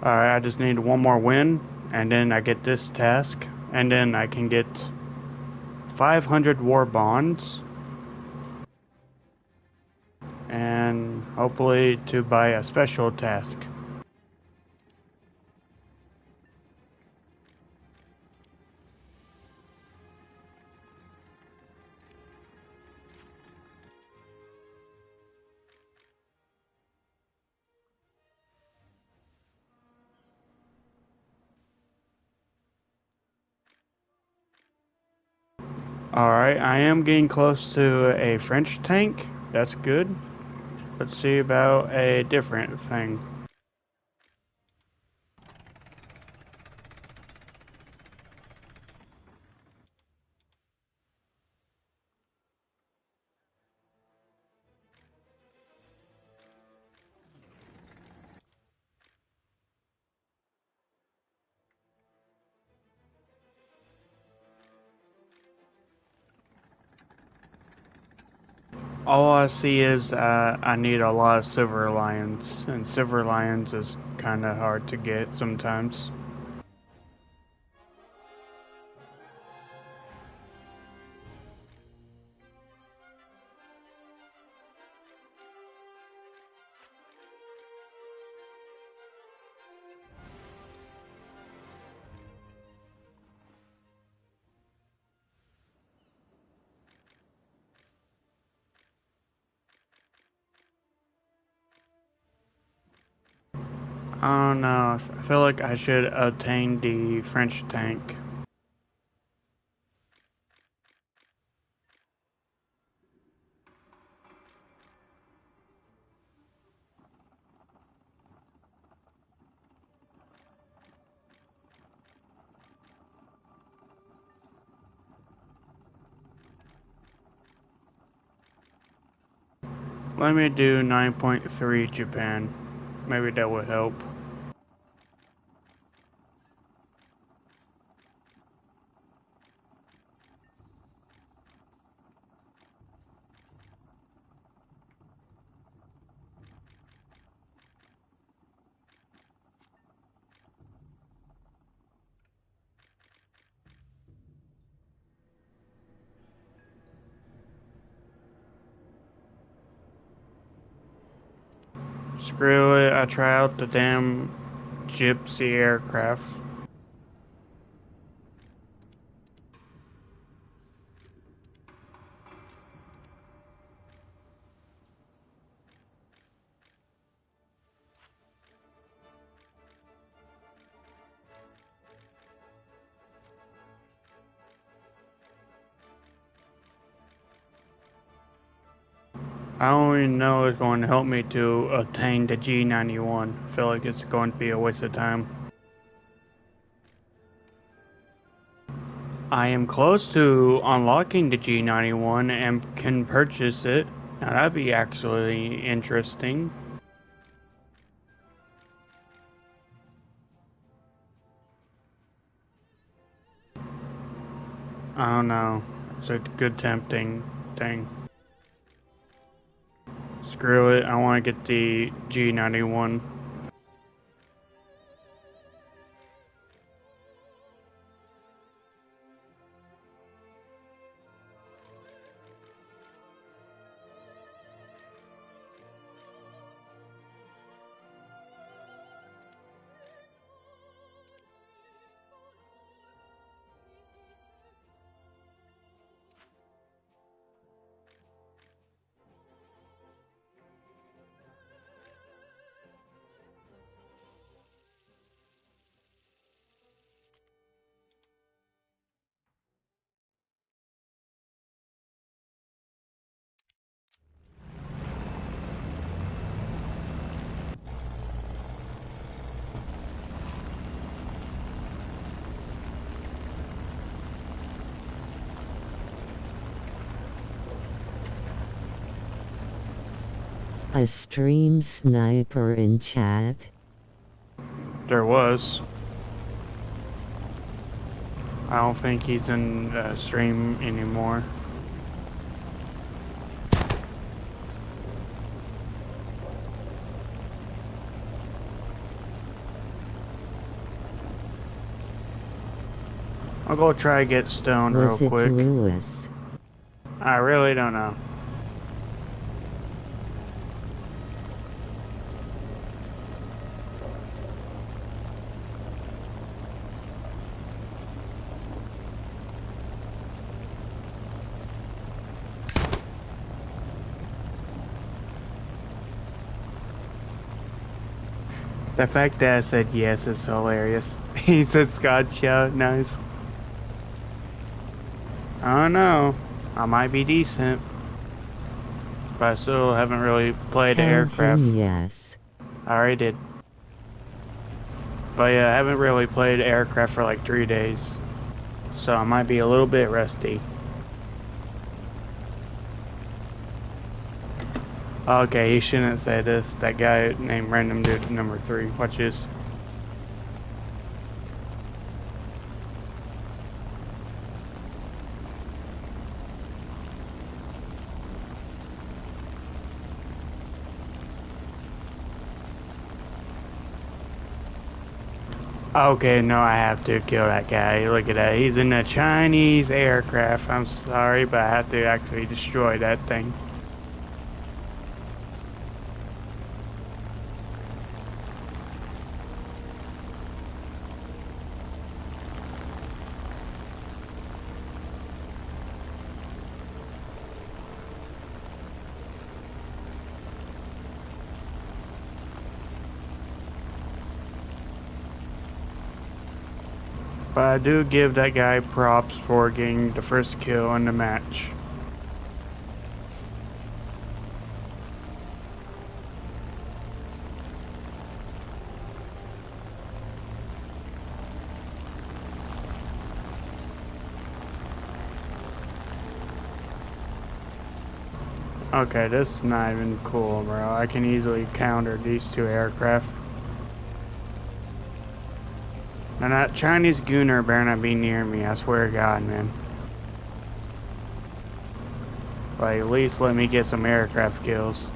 Alright, I just need one more win, and then I get this task, and then I can get 500 war bonds, and hopefully to buy a special task. Alright, I am getting close to a French tank. That's good. Let's see about a different thing. All I see is I need a lot of silver lions, and silver lions is kind of hard to get sometimes. I don't know. I feel like I should obtain the French tank. Let me do 9.3 Japan. Maybe that would help. Screw it, I try out the damn gypsy aircraft. I don't even know it's going to help me to obtain the G91. I feel like it's going to be a waste of time. I am close to unlocking the G91 and can purchase it. Now that'd be actually interesting. I don't know. It's a good tempting thing. Screw it, I want to get the G91. A stream sniper in chat. There was. I don't think he's in the stream anymore. I'll go try to get stoned real Was it quick. Lewis? I really don't know. The fact that I said yes is hilarious. He said Scotch, yeah, nice. I don't know. I might be decent. But I still haven't really played the Tell aircraft. him yes. I already did. But yeah, I haven't really played aircraft for like 3 days. So I might be a little bit rusty. Okay, he shouldn't say this. That guy named Random Dude number 3. Watch this. Okay, no, I have to kill that guy. Look at that. He's in a Chinese aircraft. I'm sorry, but I have to actually destroy that thing. But I do give that guy props for getting the first kill in the match. Okay, this is not even cool, bro. I can easily counter these two aircraft. And that Chinese gooner better not be near me, I swear to God, man. Like, at least let me get some aircraft kills.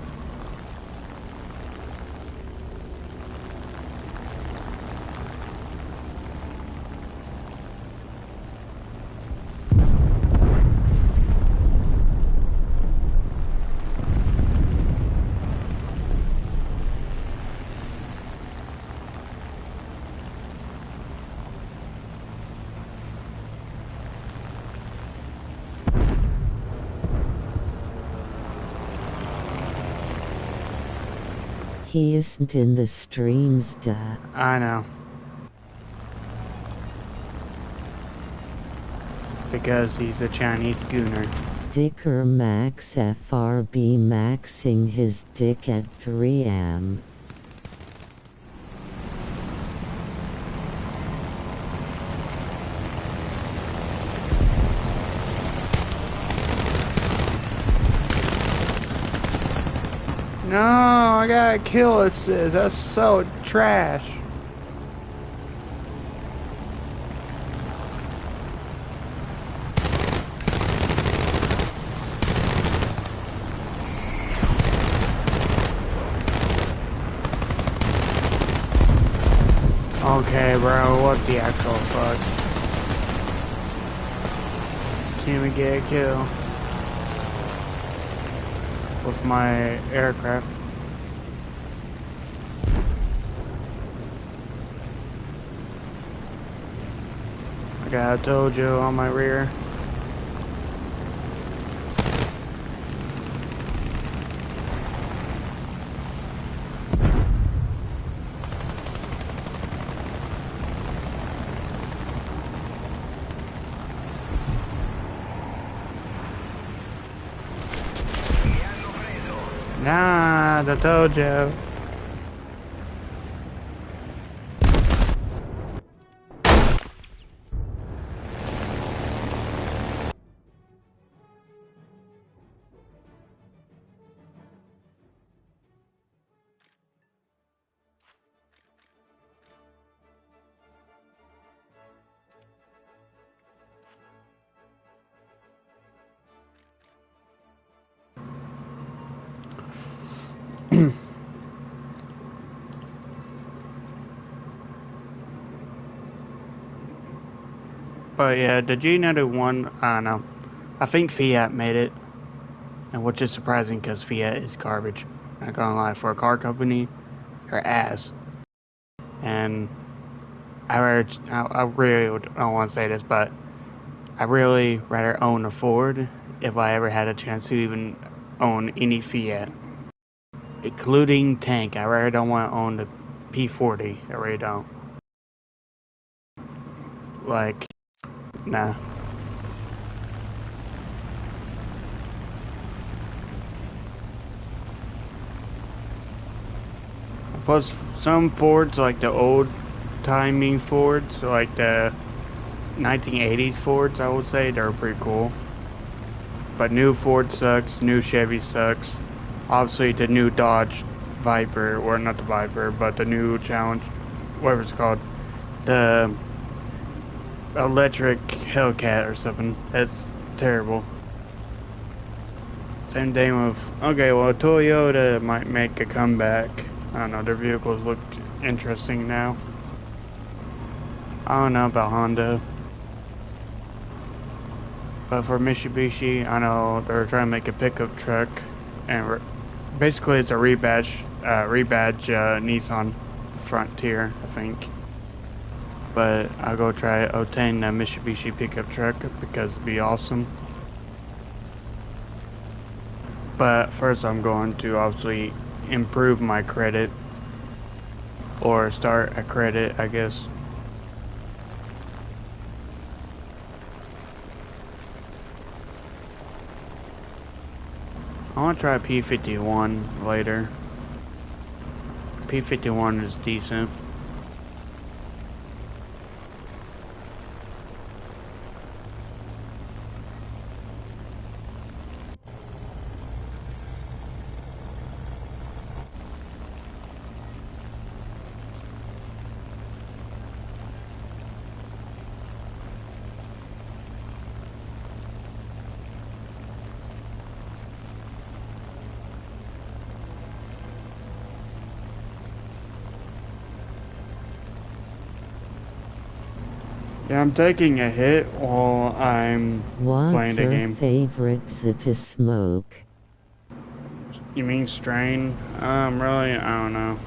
He isn't in the streams, duh. I know. Because he's a Chinese gooner. Dicker Max FRB maxing his dick at 3am. No, I gotta kill assist. That's so trash. Okay, bro, what the actual fuck? Can't even get a kill with my aircraft. I got a Tojo on my rear. Nah, the Tojo. But yeah, the G91, I don't know. I think Fiat made it, and which is surprising because Fiat is garbage. Not gonna lie, for a car company, they're ass. And I really don't want to say this, but I really rather own a Ford if I ever had a chance to even own any Fiat, including tank. I really don't want to own the P40. I really don't. Like, nah. Plus, some Fords, like the old timing Fords, like the 1980s Fords, I would say, they're pretty cool. But new Ford sucks, new Chevy sucks. Obviously, the new Dodge Viper, or not the Viper, but the new Challenge, whatever it's called, the electric Hellcat or something. That's terrible. Same thing with, okay, well, Toyota might make a comeback. I don't know, their vehicles look interesting now. I don't know about Honda. But for Mitsubishi, I know they're trying to make a pickup truck, and basically it's a rebadge Nissan Frontier, I think. But I'll go try obtain a Mitsubishi pickup truck because it'd be awesome. But first I'm going to obviously improve my credit, or start a credit, I guess. I want to try P51 later. P51 is decent. Yeah, I'm taking a hit while I'm playing What's the her game. favorite to smoke? You mean strain? Really, I don't know.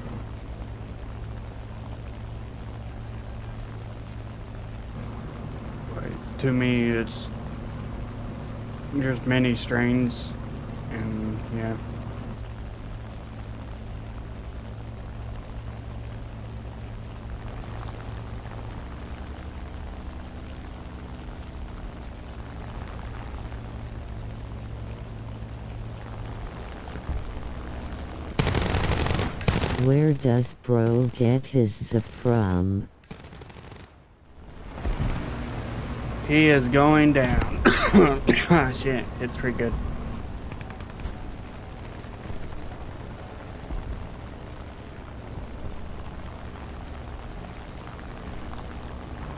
Like, to me, there's many strains, and yeah. Where does bro get his from? He is going down. Ah, shit, it's pretty good.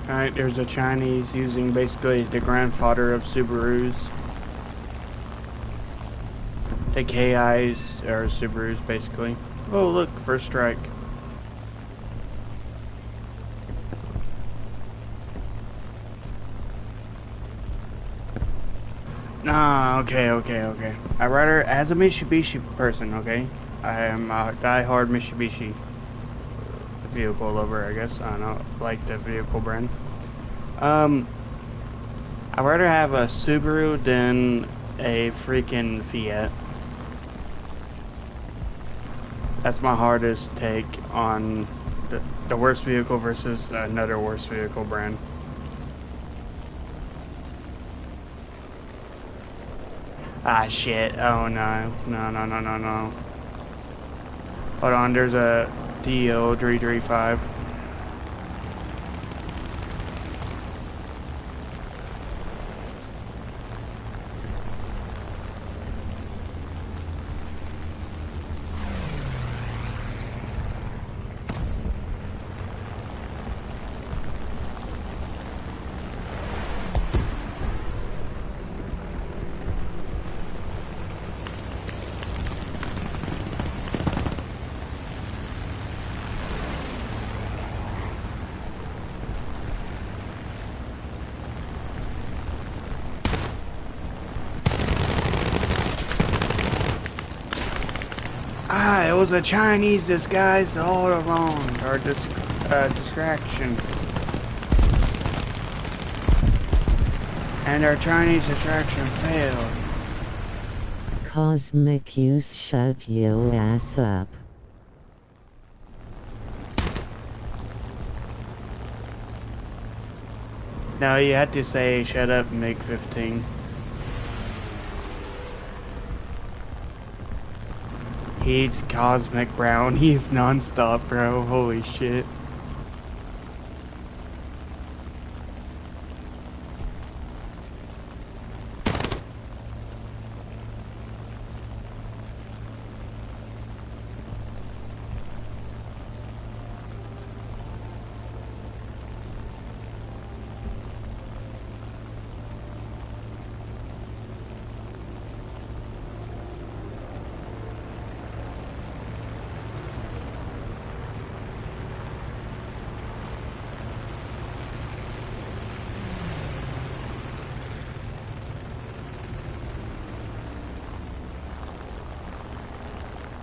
Alright, there's a Chinese using basically the grandfather of Subarus. The KIs are Subarus, basically. Oh, look, first strike. Ah, okay. I rather, as a Mitsubishi person, okay? I am a die-hard Mitsubishi vehicle lover, I guess. I don't know, like the vehicle brand. I'd rather have a Subaru than a freaking Fiat. That's my hardest take on the worst vehicle versus another worst vehicle brand. Ah, shit. Oh, no. No. Hold on, there's a DO 335. Ah, it was a Chinese disguise all along, or distraction. And our Chinese distraction failed. Cosmic use, shut yo ass up. No, you had to say shut up, MiG-15. He's Cosmic Brown. He's non-stop, bro. Holy shit.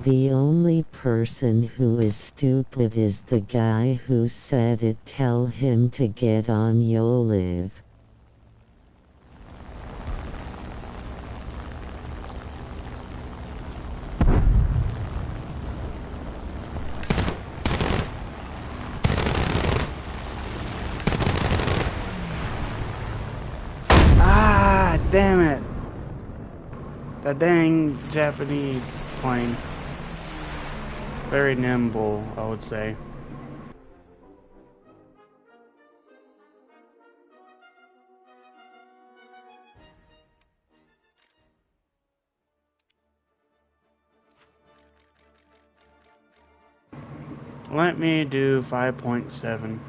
The only person who is stupid is the guy who said it. Tell him to get on Yoliv. Ah, damn it. The dang Japanese plane. Very nimble, I would say. Let me do 5.7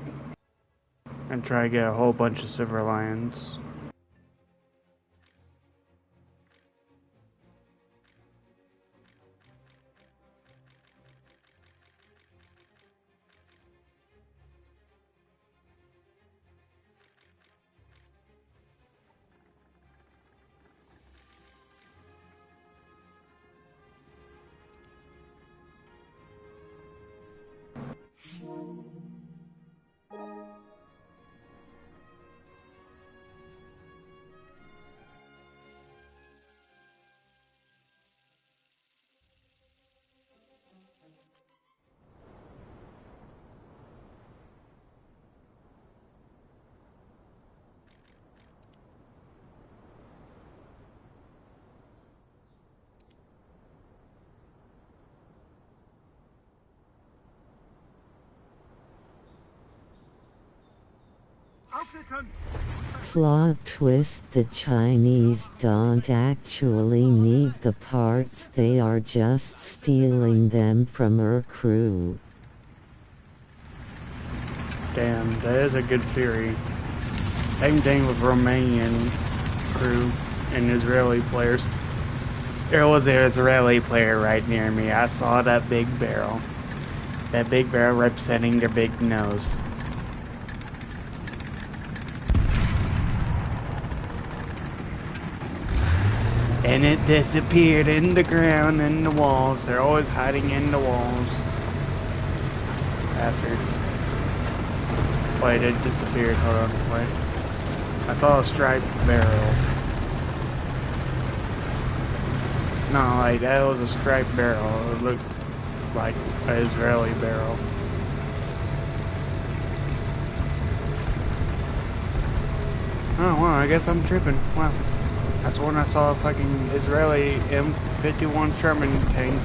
and try to get a whole bunch of silver lions. Plot twist: the Chinese don't actually need the parts, they are just stealing them from our crew. Damn, that is a good theory. Same thing with Romanian crew and Israeli players. There was an Israeli player right near me. I saw that big barrel. That big barrel representing their big nose. And it disappeared in the ground, in the walls. They're always hiding in the walls. Bastards. Wait, it disappeared. Hold on, wait. I saw a striped barrel. No, like, that was a striped barrel. It looked like an Israeli barrel. Oh, wow, I guess I'm tripping. Wow. That's when I saw a fucking Israeli M51 Sherman tank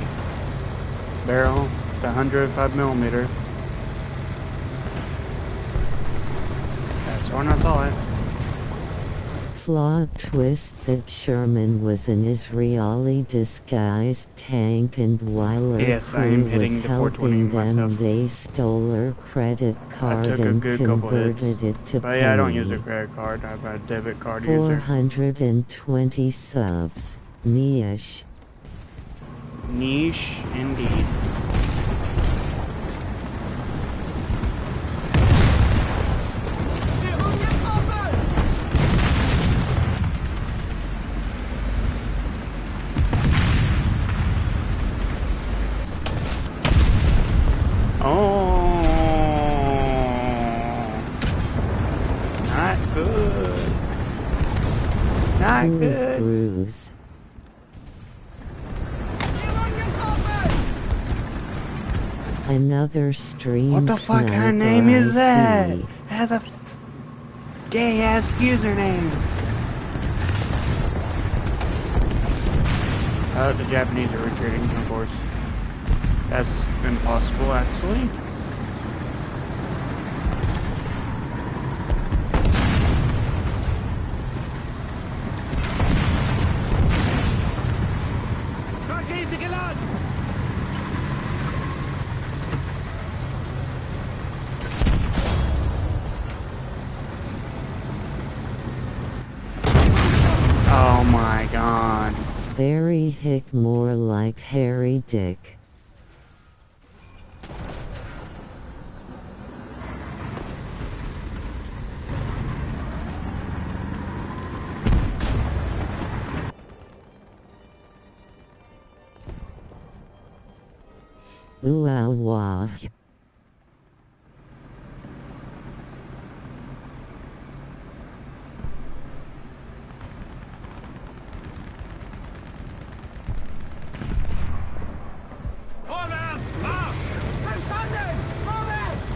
barrel, the 105mm. That's when I saw it. Plot twist: that Sherman was an Israeli disguised tank, and while our crew was helping them, they stole her credit card and converted it to penny. Yeah, I don't use a credit card. I'm a debit card user. 420 subs. Niche. Niche, indeed. Oh, not good. Not good. Bruce. Another stream. What the fuck kind of name is that? It has a gay ass username. The Japanese are retreating, of course. That's impossible, actually. Oh my god. Very hick, more like Harry Dick. Uawa. Vorwärts, Marsch! Verstanden! Vorwärts!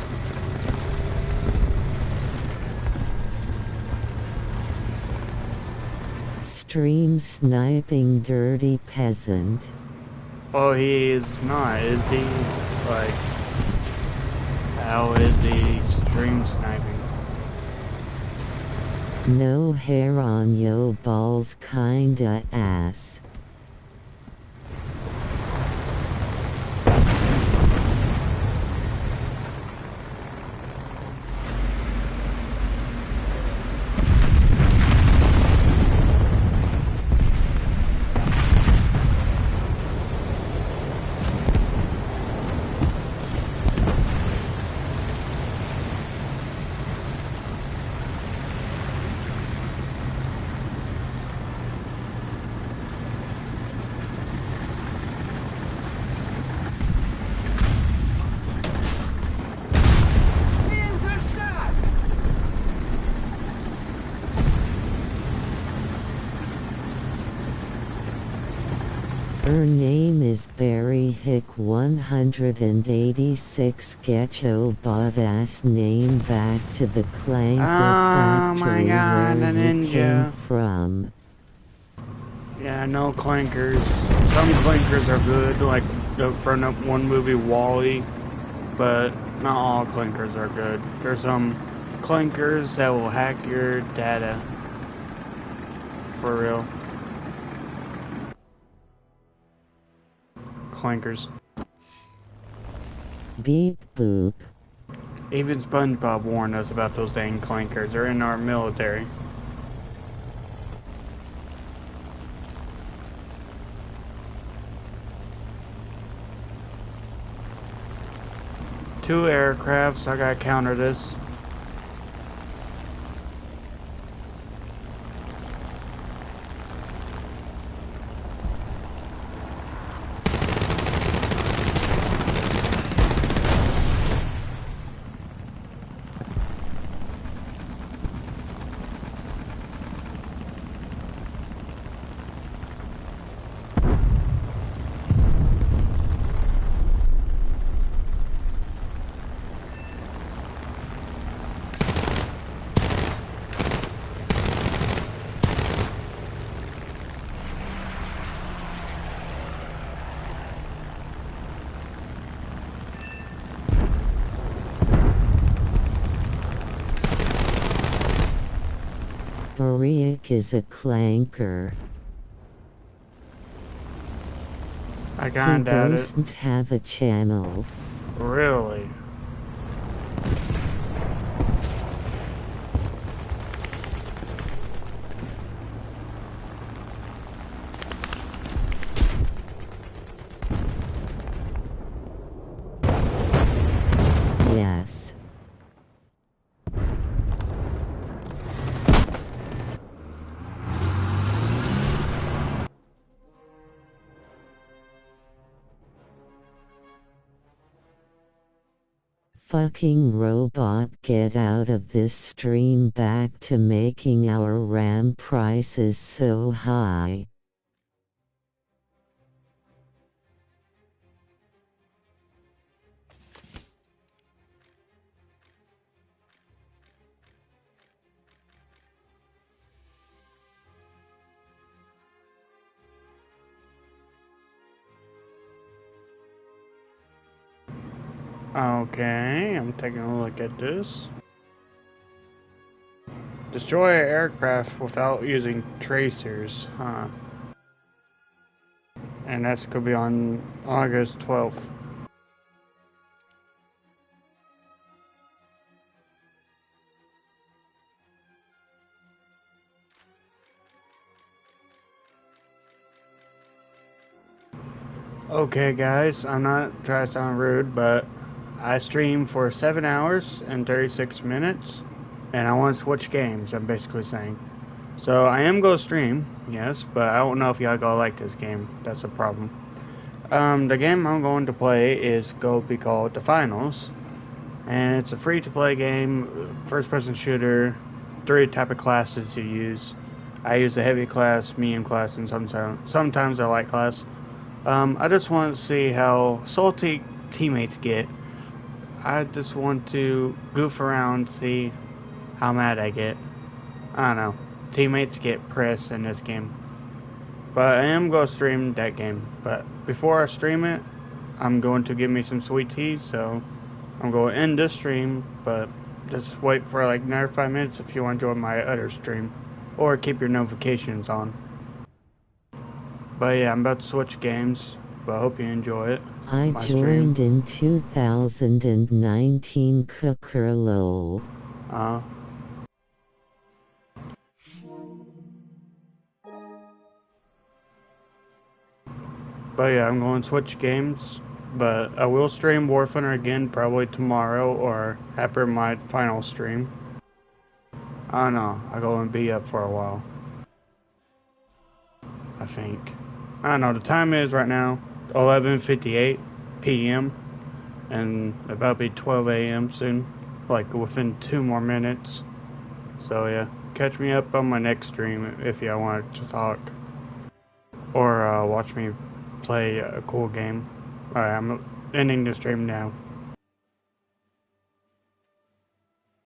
Stream sniping dirty peasant. Oh, he is not, is he? Like, how is he stream sniping? No hair on yo balls kinda ass. Ziel zerstört! Her name is Barry Hick 186. Get your badass name back to the clanker factory my God, where the you ninja. came from. Yeah, no clankers. Some clankers are good, like from that one movie Wall-E, but not all clankers are good. There's some clankers that will hack your data. For real. Clankers. Beep boop. Even SpongeBob warned us about those dang clankers. They're in our military. Two aircrafts, I gotta counter this. Bariak is a clanker. I He kinda doubt it. doesn't have a channel. Really? Yes. Fucking robot, get out of this stream back to making our RAM prices so high. Okay, I'm taking a look at this. Destroy an aircraft without using tracers, huh? And that's gonna be on August 12th. Okay guys, I'm not trying to sound rude, but I streamed for 7 hours and 36 minutes, and I want to switch games, I'm basically saying. So I am going to stream, yes, but I don't know if y'all gonna like this game. That's a problem. The game I'm going to play is going to be called The Finals, and it's a free-to-play game, first-person shooter, 3 type of classes you use. I use a heavy class, medium class, and sometimes a light class. I just want to see how salty teammates get. I just want to goof around, see how mad I get. I don't know. Teammates get pressed in this game. But I am going to stream that game. But before I stream it, I'm going to give me some sweet tea. So I'm going to end this stream. But just wait for like another 5 minutes if you want to join my other stream. Or keep your notifications on. But yeah, I'm about to switch games. But I hope you enjoy it. I joined in 2019 Cookerlow. But yeah, I'm going to switch games. But I will stream Warthunder again probably tomorrow or after my final stream. I don't know. I'm going to be up for a while. I think. I don't know. The time is right now 11:58 p.m. and about to be 12 a.m. soon. Like within 2 more minutes. So yeah, catch me up on my next stream if y'all want to talk. Or watch me play a cool game. Alright, I'm ending the stream now.